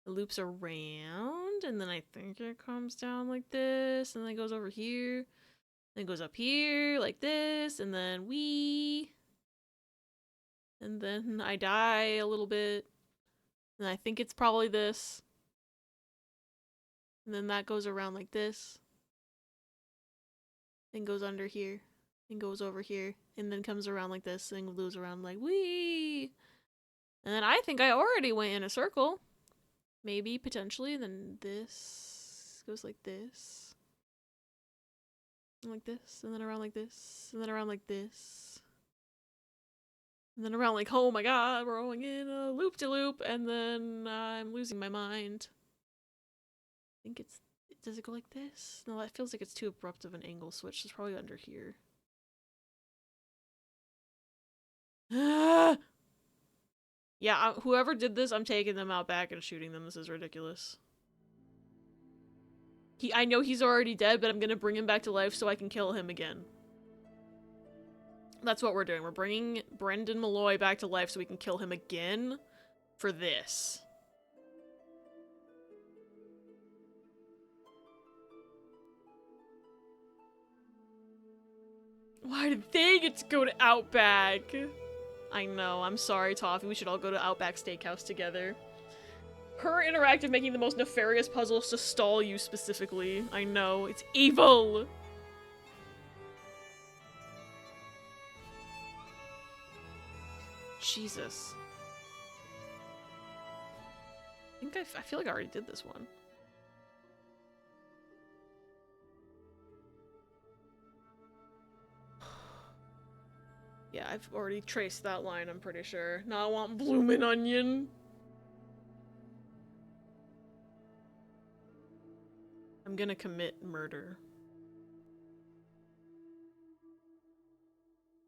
Speaker 1: It loops around, and then I think it comes down like this, and then it goes over here. Then it goes up here, like this, and then wee. And then I die a little bit. And I think it's probably this. And then that goes around like this. Then goes under here. Then goes over here. And then comes around like this. And goes around like wee. And then I think I already went in a circle. Maybe, potentially. And then this goes like this. And like this. And then around like this. And then around like this. And then around like, oh my god, we're going in a loop-de-loop. And then I'm losing my mind. I think it's... Does it go like this? No, that feels like it's too abrupt of an angle switch. It's probably under here. Yeah, whoever did this, I'm taking them out back and shooting them. This is ridiculous. I know he's already dead, but I'm gonna bring him back to life so I can kill him again. That's what we're doing. We're bringing Brendan Malloy back to life so we can kill him again for this. Why did they get to go to Outback? I know, I'm sorry, Toffee. We should all go to Outback Steakhouse together. Her interactive making the most nefarious puzzles to stall you specifically. I know, it's evil! Jesus. I feel like I already did this one. Yeah, I've already traced that line, I'm pretty sure. Now I want bloomin' onion. I'm gonna commit murder.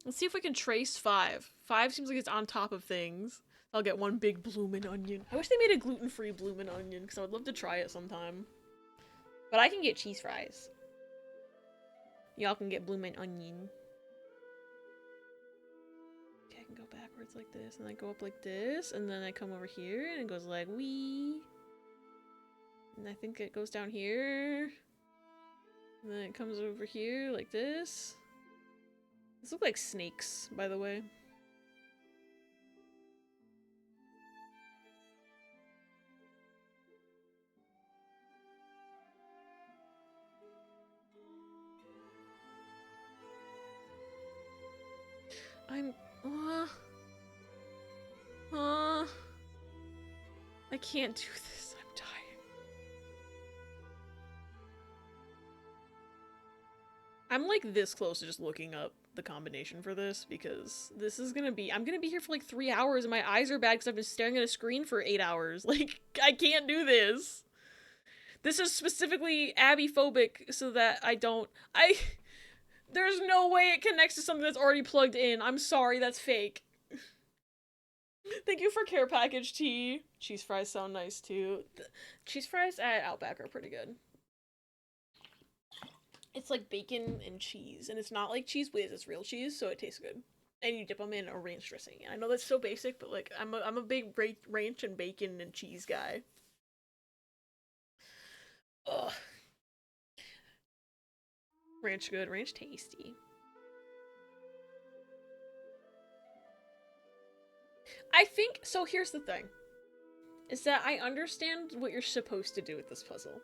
Speaker 1: Let's see if we can trace 5. 5 seems like it's on top of things. I'll get one big bloomin' onion. I wish they made a gluten-free bloomin' onion, because I would love to try it sometime. But I can get cheese fries. Y'all can get bloomin' onion. Okay, I can go backwards like this, and then go up like this, and then I come over here, and it goes like wee. And I think it goes down here. And then it comes over here like this. These look like snakes, by the way. I can't do this. I'm dying. I'm like this close to just looking up the combination for this because this is gonna be- I'm gonna be here for like 3 hours and my eyes are bad because I've been staring at a screen for 8 hours. Like, I can't do this. This is specifically Abby-phobic so that I don't- There's no way it connects to something that's already plugged in. I'm sorry, that's fake. Thank you for care package tea. Cheese fries sound nice too. Cheese fries at Outback are pretty good. It's like bacon and cheese, and it's not like Cheese Whiz, it's real cheese, so it tastes good. And you dip them in a ranch dressing. And I know that's so basic, but like I'm a big ranch and bacon and cheese guy. Ugh. Ranch good, ranch tasty. I think, so here's the thing, is that I understand what you're supposed to do with this puzzle.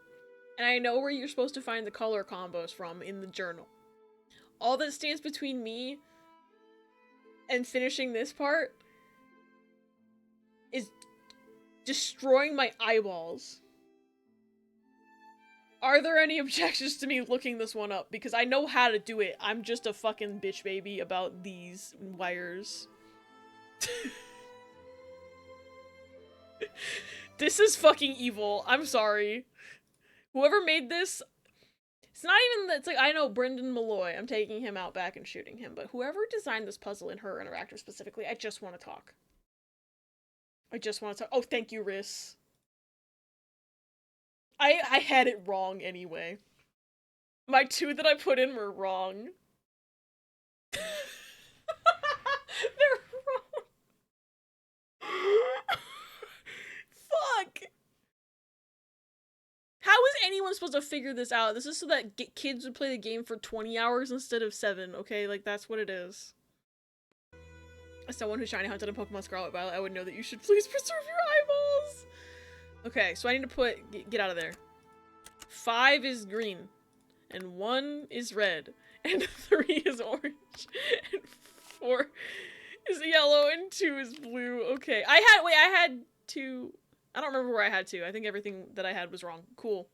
Speaker 1: And I know where you're supposed to find the color combos from in the journal. All that stands between me and finishing this part is destroying my eyeballs. Are there any objections to me looking this one up? Because I know how to do it. I'm just a fucking bitch baby about these wires. This is fucking evil. I'm sorry. Whoever made this, it's not even that, it's like, I know Brendan Malloy, I'm taking him out back and shooting him, but whoever designed this puzzle in her interactor specifically, I just want to talk. I just want to talk. Oh, thank you, Riss. I had it wrong anyway. My 2 that I put in were wrong. They're wrong. Fuck. How is anyone supposed to figure this out? This is so that kids would play the game for 20 hours instead of 7, okay? Like, that's what it is. As someone who shiny hunted in Pokemon Scarlet Violet, I would know that you should please preserve your eyeballs! Okay, so I need to put... Get out of there. 5 is green. And 1 is red. And 3 is orange. And 4 is yellow. And 2 is blue. Okay. I had 2... I don't remember where I had 2. I think everything that I had was wrong. Cool.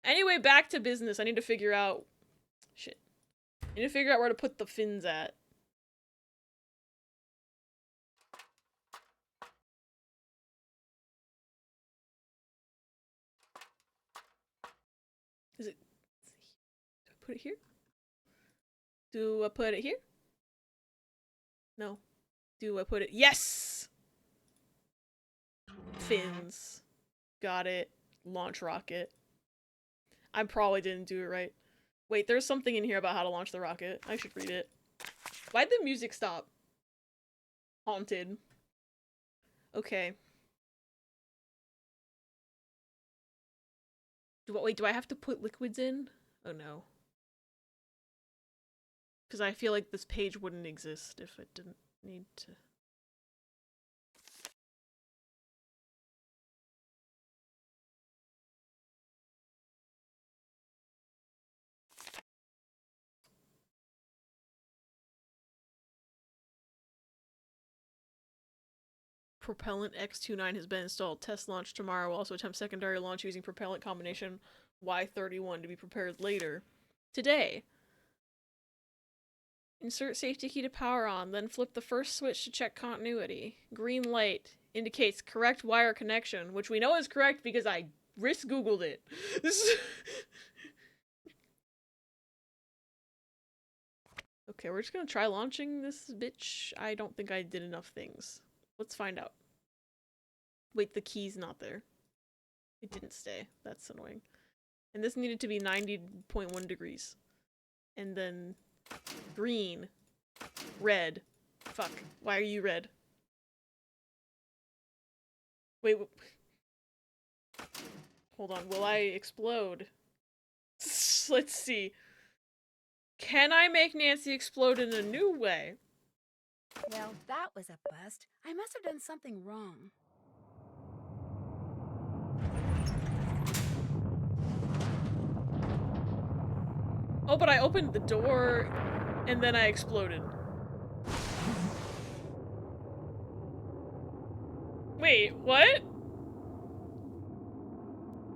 Speaker 1: Anyway, back to business. I need to figure out... Shit. I need to figure out where to put the fins at. Is it... Do I put it here? Do I put it here? No. Do I put it... Yes! Fins. Got it. Launch rocket. I probably didn't do it right. Wait, there's something in here about how to launch the rocket. I should read it. Why'd the music stop? Haunted. Okay. Wait, do I have to put liquids in? Oh no. Because I feel like this page wouldn't exist if it didn't need to. Propellant X29 has been installed. Test launch tomorrow. Will also attempt secondary launch using propellant combination Y31 to be prepared later. Today. Insert safety key to power on, then flip the first switch to check continuity. Green light indicates correct wire connection, which we know is correct because I Googled it. Okay, we're just gonna try launching this bitch. I don't think I did enough things. Let's find out. Wait, the key's not there. It didn't stay. That's annoying. And this needed to be 90.1 degrees. And then green. Red. Fuck. Why are you red? Wait. Hold on. Will I explode? Let's see. Can I make Nancy explode in a new way?
Speaker 7: Well, that was a bust. I must have done something wrong.
Speaker 1: Oh, but I opened the door and then I exploded. Wait, what?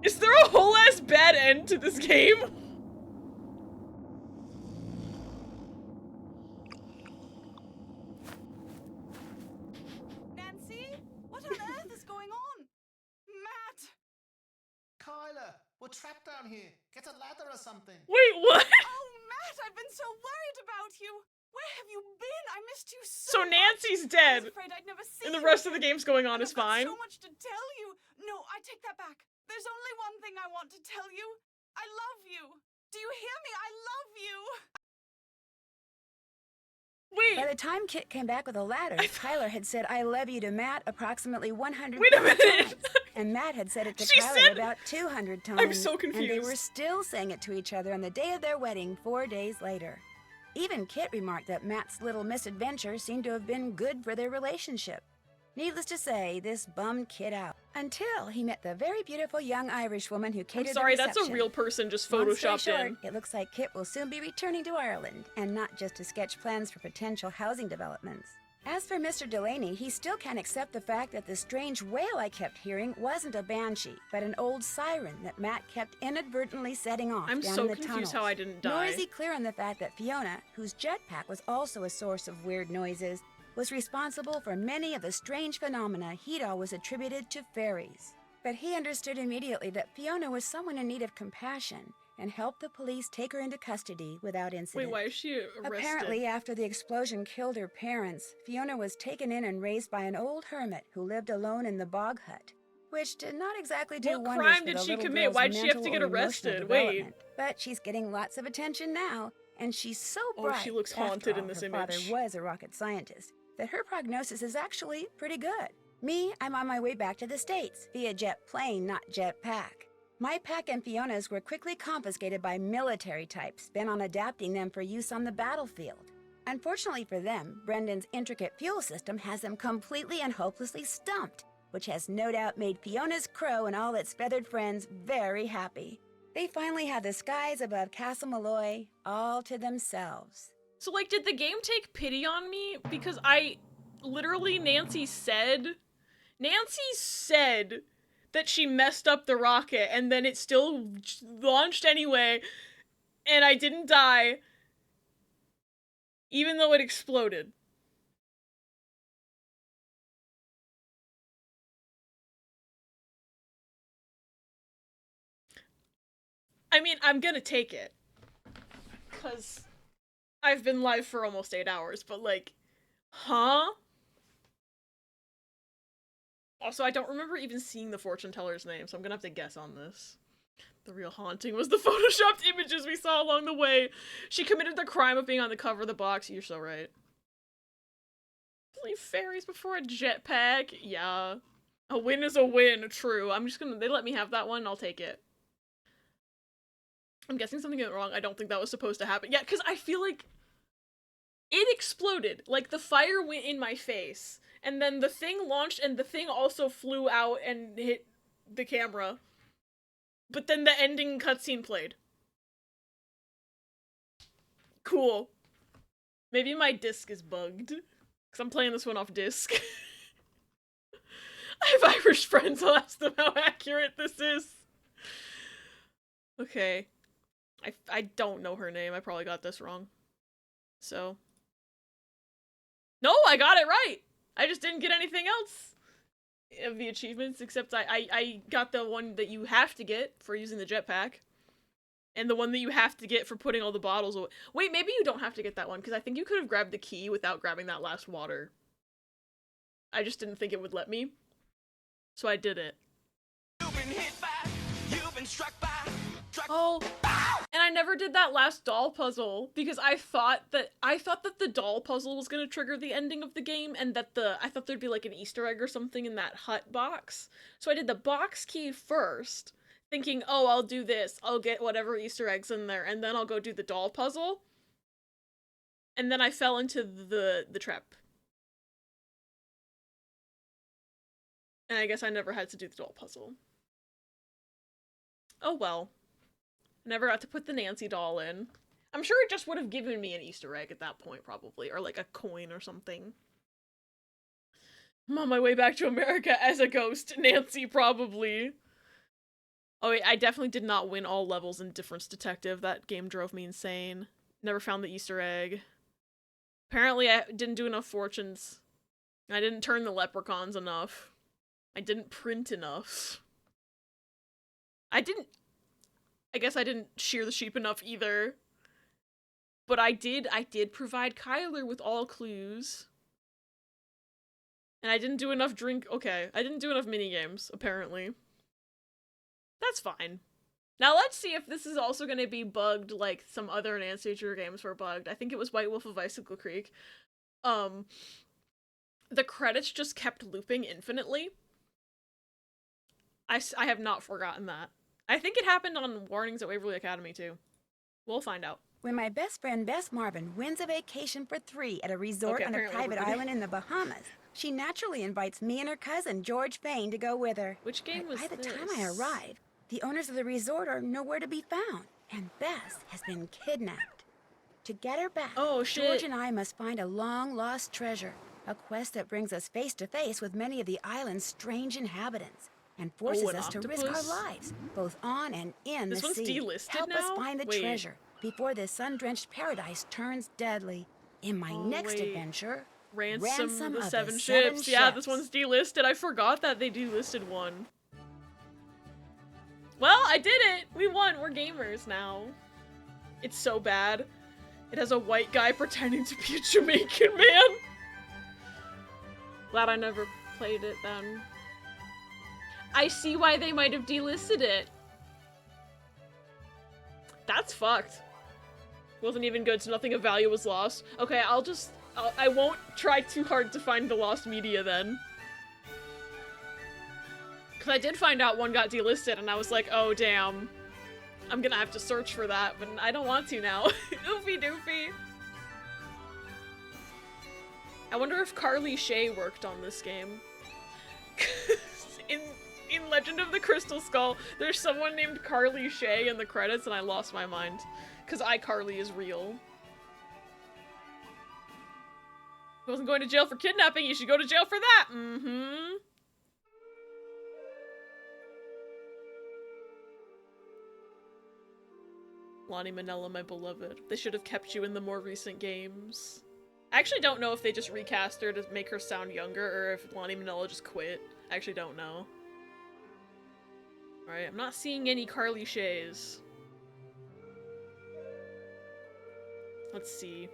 Speaker 1: Is there a whole ass bad end to this game?
Speaker 8: Nancy? What on earth is going on? Matt!
Speaker 10: Kyler, we're trapped down here. Get a ladder or something.
Speaker 1: Wait, what?
Speaker 8: Oh, Matt, I've been so worried about you. Where have you been? I missed you so much.
Speaker 1: Nancy's dead.
Speaker 8: I was afraid I'd never see
Speaker 1: And the
Speaker 8: you
Speaker 1: rest of the
Speaker 8: again.
Speaker 1: game's going on is
Speaker 8: I've got
Speaker 1: fine.
Speaker 8: so much to tell you. No, I take that back. There's only one thing I want to tell you. I love you. Do you hear me? I love you.
Speaker 1: Wait.
Speaker 7: By the time Kit came back with a ladder, Kyler had said "I love you" to Matt approximately 100
Speaker 1: Wait a minute.
Speaker 7: times. And Matt had said it to
Speaker 1: She
Speaker 7: Kyler
Speaker 1: said-
Speaker 7: about 200 times.
Speaker 1: I'm so
Speaker 7: And they
Speaker 1: confused.
Speaker 7: were still saying it to each other on the day of their wedding 4 days later. Even Kit remarked that Matt's little misadventure seemed to have been good for their relationship. Needless to say, this bummed Kit out. Until he met the very beautiful young Irish woman who
Speaker 1: I'm
Speaker 7: catered
Speaker 1: sorry,
Speaker 7: the
Speaker 1: that's a
Speaker 7: reception.
Speaker 1: real person just
Speaker 7: Long story
Speaker 1: photoshopped
Speaker 7: short,
Speaker 1: in.
Speaker 7: it looks like Kit will soon be returning to Ireland, and not just to sketch plans for potential housing developments. As for Mr. Delaney, he still can't accept the fact that the strange wail I kept hearing wasn't a banshee, but an old siren that Matt kept inadvertently setting off
Speaker 1: I'm
Speaker 7: down
Speaker 1: so
Speaker 7: in the
Speaker 1: confused
Speaker 7: tunnels.
Speaker 1: how I didn't
Speaker 7: Nor
Speaker 1: die.
Speaker 7: is he clear on the fact that Fiona, whose jetpack was also a source of weird noises, was responsible for many of the strange phenomena he'd always attributed to fairies. But he understood immediately that Fiona was someone in need of compassion, and helped the police take her into custody without incident.
Speaker 1: Wait, why is she arrested?
Speaker 7: Apparently, after the explosion killed her parents, Fiona was taken in and raised by an old hermit who lived alone in the bog hut, which did not exactly do
Speaker 1: What
Speaker 7: wonders
Speaker 1: crime
Speaker 7: for
Speaker 1: did
Speaker 7: the
Speaker 1: she
Speaker 7: little
Speaker 1: commit?
Speaker 7: girl's
Speaker 1: Why'd she have to
Speaker 7: mental
Speaker 1: get
Speaker 7: or emotional
Speaker 1: arrested? Wait.
Speaker 7: development. But she's getting lots of attention now, and she's so
Speaker 1: Oh,
Speaker 7: bright.
Speaker 1: she looks
Speaker 7: After
Speaker 1: haunted in
Speaker 7: all,
Speaker 1: this
Speaker 7: her
Speaker 1: image.
Speaker 7: father was a rocket scientist, that her prognosis is actually pretty good. Me, I'm on my way back to the States via jet plane, not jetpack. My pack and Fiona's were quickly confiscated by military types bent on adapting them for use on the battlefield. Unfortunately for them, Brendan's intricate fuel system has them completely and hopelessly stumped, which has no doubt made Fiona's crow and all its feathered friends very happy. They finally have the skies above Castle Malloy all to themselves.
Speaker 1: So, like, did the game take pity on me? Because literally, Nancy said that she messed up the rocket, and then it still launched anyway, and I didn't die, even though it exploded. I mean, I'm gonna take it, because I've been live for almost 8 hours, but like, huh? Also, I don't remember even seeing the fortune teller's name, so I'm gonna have to guess on this. The real haunting was the photoshopped images we saw along the way. She committed the crime of being on the cover of the box. You're so right. Leave fairies before a jetpack? Yeah. A win is a win, true. They let me have that one, I'll take it. I'm guessing something went wrong. I don't think that was supposed to happen. Yeah, because I feel like it exploded. Like, the fire went in my face, and then the thing launched, and the thing also flew out and hit the camera. But then the ending cutscene played. Cool. Maybe my disc is bugged, because I'm playing this one off disc. I have Irish friends, I'll ask them how accurate this is. Okay. I don't know her name, I probably got this wrong. So. No, I got it right! I just didn't get anything else of the achievements, except I got the one that you have to get for using the jetpack. And the one that you have to get for putting all the bottles away. Wait, maybe you don't have to get that one, because I think you could have grabbed the key without grabbing that last water. I just didn't think it would let me. So I did it.
Speaker 16: You've been hit by, you've been struck by.
Speaker 1: Oh, and I never did that last doll puzzle because I thought that the doll puzzle was gonna trigger the ending of the game, and that I thought there'd be like an Easter egg or something in that hut box. So I did the box key first, thinking, oh, I'll do this, I'll get whatever Easter eggs in there, and then I'll go do the doll puzzle. And then I fell into the trap. And I guess I never had to do the doll puzzle. Oh well. Never got to put the Nancy doll in. I'm sure it just would have given me an Easter egg at that point, probably. Or like a coin or something. I'm on my way back to America as a ghost. Nancy, probably. Oh wait, I definitely did not win all levels in Difference Detective. That game drove me insane. Never found the Easter egg. Apparently I didn't do enough fortunes. I didn't turn the leprechauns enough. I didn't print enough. I guess I didn't shear the sheep enough either. But I did provide Kyler with all clues. And I didn't do enough I didn't do enough minigames, apparently. That's fine. Now let's see if this is also going to be bugged like some other Nancy Drew games were bugged. I think it was White Wolf of Icicle Creek. The credits just kept looping infinitely. I have not forgotten that. I think it happened on Warnings at Waverly Academy, too. We'll find out.
Speaker 7: When my best friend Bess Marvin wins a vacation for 3 at a resort on a private island in the Bahamas, she naturally invites me and her cousin, George Fain, to go with her.
Speaker 1: Which game was
Speaker 7: this? By the time I
Speaker 1: this?
Speaker 7: arrive, the owners of the resort are nowhere to be found, and Bess has been kidnapped. To get her back, George and I must find a long-lost treasure, a quest that brings us face to face with many of the island's strange inhabitants, and forces us to risk our lives, both on and in the sea.
Speaker 1: This one's delisted
Speaker 7: Help
Speaker 1: now?
Speaker 7: us find the treasure before this sun-drenched paradise turns deadly. In my next adventure,
Speaker 1: Ransom of the Seven Ships. Yeah, this one's delisted. I forgot that they delisted one. Well, I did it! We won! We're gamers now. It's so bad. It has a white guy pretending to be a Jamaican man. Glad I never played it then. I see why they might have delisted it. That's fucked. Wasn't even good, so nothing of value was lost. Okay, I won't try too hard to find the lost media then. Because I did find out one got delisted, and I was like, oh damn. I'm gonna have to search for that, but I don't want to now. Oofy doofy. I wonder if Carly Shay worked on this game. in Legend of the Crystal Skull, there's someone named Carly Shay in the credits, and I lost my mind. Because iCarly is real. If I wasn't going to jail for kidnapping, you should go to jail for that! Mm-hmm. Lonnie Manella, my beloved. They should have kept you in the more recent games. I actually don't know if they just recast her to make her sound younger, or if Lonnie Manella just quit. I actually don't know. Alright, I'm not seeing any Carly Shays. Let's see.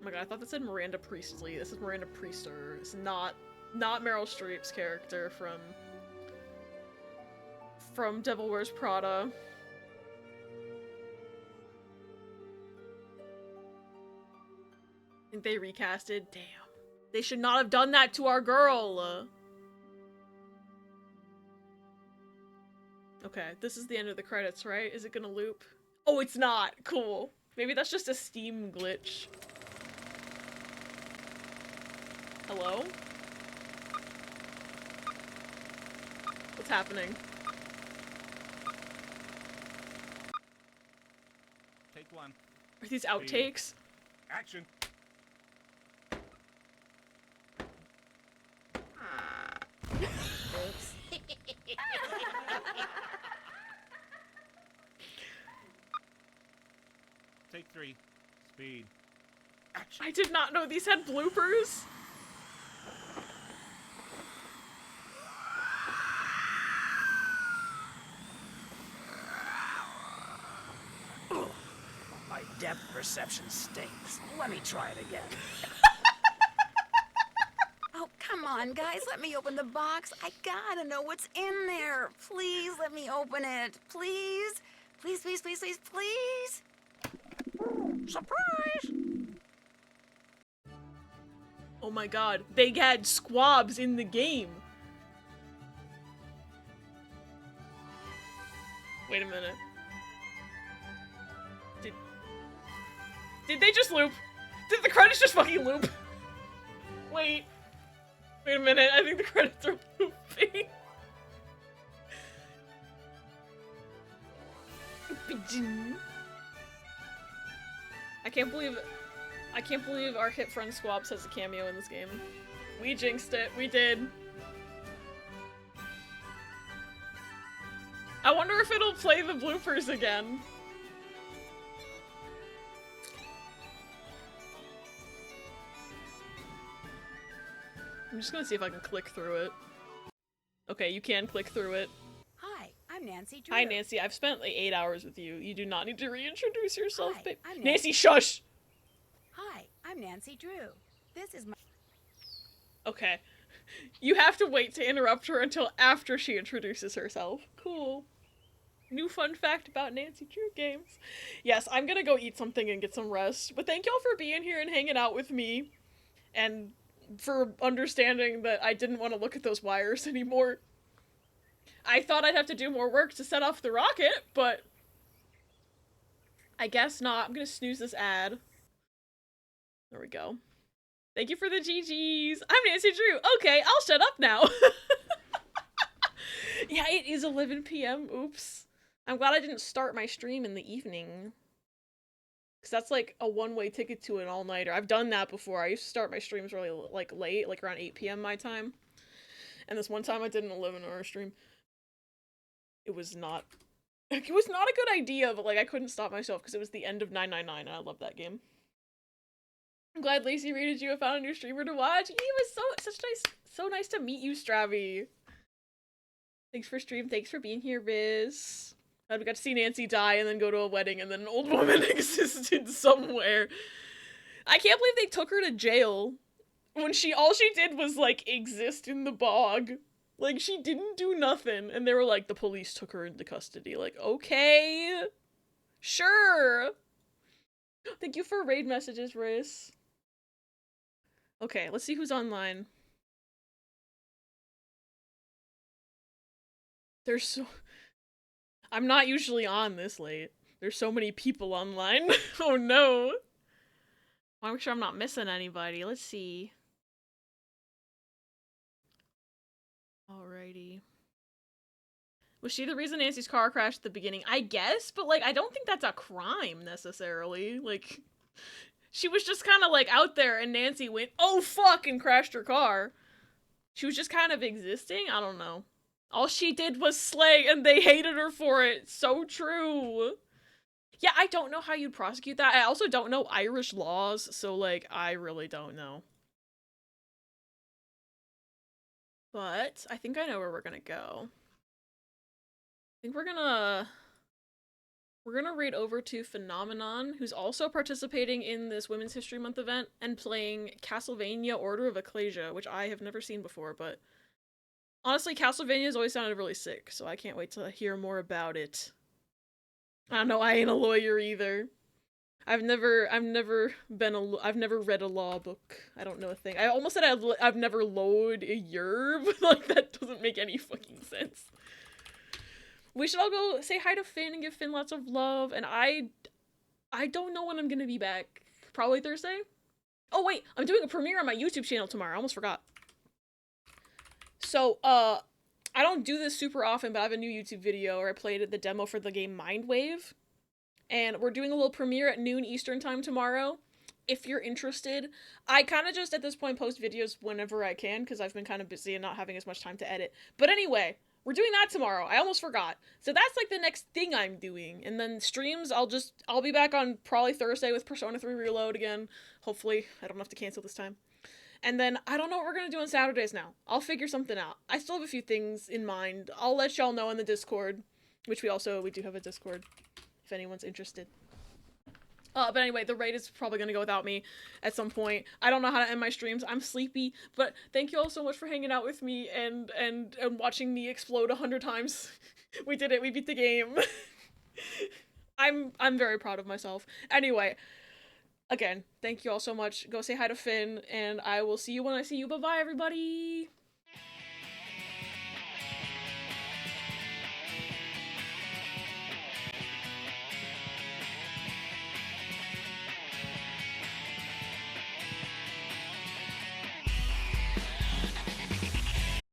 Speaker 1: Oh my god, I thought that said Miranda Priestley. This is Miranda Priester. It's not Meryl Streep's character from Devil Wears Prada. I think they recasted. Damn. They should not have done that to our girl. Okay, this is the end of the credits, right? Is it gonna loop? Oh, it's not! Cool. Maybe that's just a Steam glitch. Hello? What's happening?
Speaker 18: Take one.
Speaker 1: Are these outtakes?
Speaker 18: Action.
Speaker 9: Oops.
Speaker 18: Take three. Speed. Action.
Speaker 1: I did not know these had bloopers.
Speaker 19: My depth perception stinks. Let me try it again.
Speaker 3: Oh, come on, guys. Let me open the box. I gotta know what's in there. Please let me open it. Please. Please, please, please, please, please. Surprise!
Speaker 1: Oh my god, they had squabs in the game. Wait a minute. Did they just loop? Did the credits just fucking loop? Wait a minute, I think the credits are looping. I can't believe our hit friend Squabs has a cameo in this game. We jinxed it, we did. I wonder if it'll play the bloopers again. I'm just gonna see if I can click through it. Okay, you can click through it.
Speaker 3: Hi, I'm Nancy Drew.
Speaker 1: Hi, Nancy. I've spent like 8 hours with you. You do not need to reintroduce yourself,
Speaker 3: Hi,
Speaker 1: babe.
Speaker 3: I'm
Speaker 1: Nancy, shush!
Speaker 3: Hi, I'm Nancy Drew. This is my...
Speaker 1: Okay. You have to wait to interrupt her until after she introduces herself. Cool. New fun fact about Nancy Drew games. Yes, I'm gonna go eat something and get some rest. But thank y'all for being here and hanging out with me. And for understanding that I didn't want to look at those wires anymore. I thought I'd have to do more work to set off the rocket, but I guess not. I'm gonna snooze this ad. There we go. Thank you for the GGs. I'm Nancy Drew. Okay, I'll shut up now. Yeah, it is 11 p.m. Oops. I'm glad I didn't start my stream in the evening. Because that's like a one-way ticket to an all-nighter. I've done that before. I used to start my streams really like late, like around 8 p.m. my time. And this one time I did an 11-hour stream. It was not a good idea, but like I couldn't stop myself because it was the end of 999 and I love that game. I'm glad Lacey rated you and found a new streamer to watch. It was so nice to meet you, Stravy. Thanks for stream. Thanks for being here, Riz. We got to see Nancy die and then go to a wedding and then an old woman existed somewhere. I can't believe they took her to jail when all she did was, like, exist in the bog. Like, she didn't do nothing. And they were like, the police took her into custody. Like, okay. Sure. Thank you for raid messages, Riz. Okay, let's see who's online. I'm not usually on this late. There's so many people online. Oh no. I wanna make sure I'm not missing anybody. Let's see. Alrighty. Was she the reason Nancy's car crashed at the beginning? I guess, but like, I don't think that's a crime necessarily. Like, she was just kind of like out there and Nancy went, oh fuck, and crashed her car. She was just kind of existing? I don't know. All she did was slay and they hated her for it. So true. Yeah, I don't know how you'd prosecute that. I also don't know Irish laws, so like, I really don't know. But I think I know where we're gonna go. I think we're gonna raid over to Phenomenon, who's also participating in this Women's History Month event and playing Castlevania Order of Ecclesia, which I have never seen before, but honestly, Castlevania's always sounded really sick, so I can't wait to hear more about it. I don't know, I ain't a lawyer either. I've never read a law book. I don't know a thing. I almost said I've never lowered a yerb. Like, that doesn't make any fucking sense. We should all go say hi to Finn and give Finn lots of love, and I don't know when I'm gonna be back. Probably Thursday? Oh wait, I'm doing a premiere on my YouTube channel tomorrow. I almost forgot. So, I don't do this super often, but I have a new YouTube video where I played the demo for the game Mindwave. And we're doing a little premiere at noon Eastern time tomorrow. If you're interested, I kind of just at this point post videos whenever I can because I've been kind of busy and not having as much time to edit. But anyway, we're doing that tomorrow. I almost forgot. So that's like the next thing I'm doing. And then streams, I'll be back on probably Thursday with Persona 3 Reload again. Hopefully, I don't have to cancel this time. And then I don't know what we're gonna do on Saturdays now. I'll figure something out. I still have a few things in mind. I'll let y'all know in the Discord, which we do have a Discord if anyone's interested. But anyway, the raid is probably gonna go without me at some point. I don't know how to end my streams. I'm sleepy, but thank you all so much for hanging out with me and watching me explode 100 times. We did it. We beat the game. I'm very proud of myself. Anyway, again, thank you all so much. Go say hi to Finn, and I will see you when I see you. Bye-bye, everybody!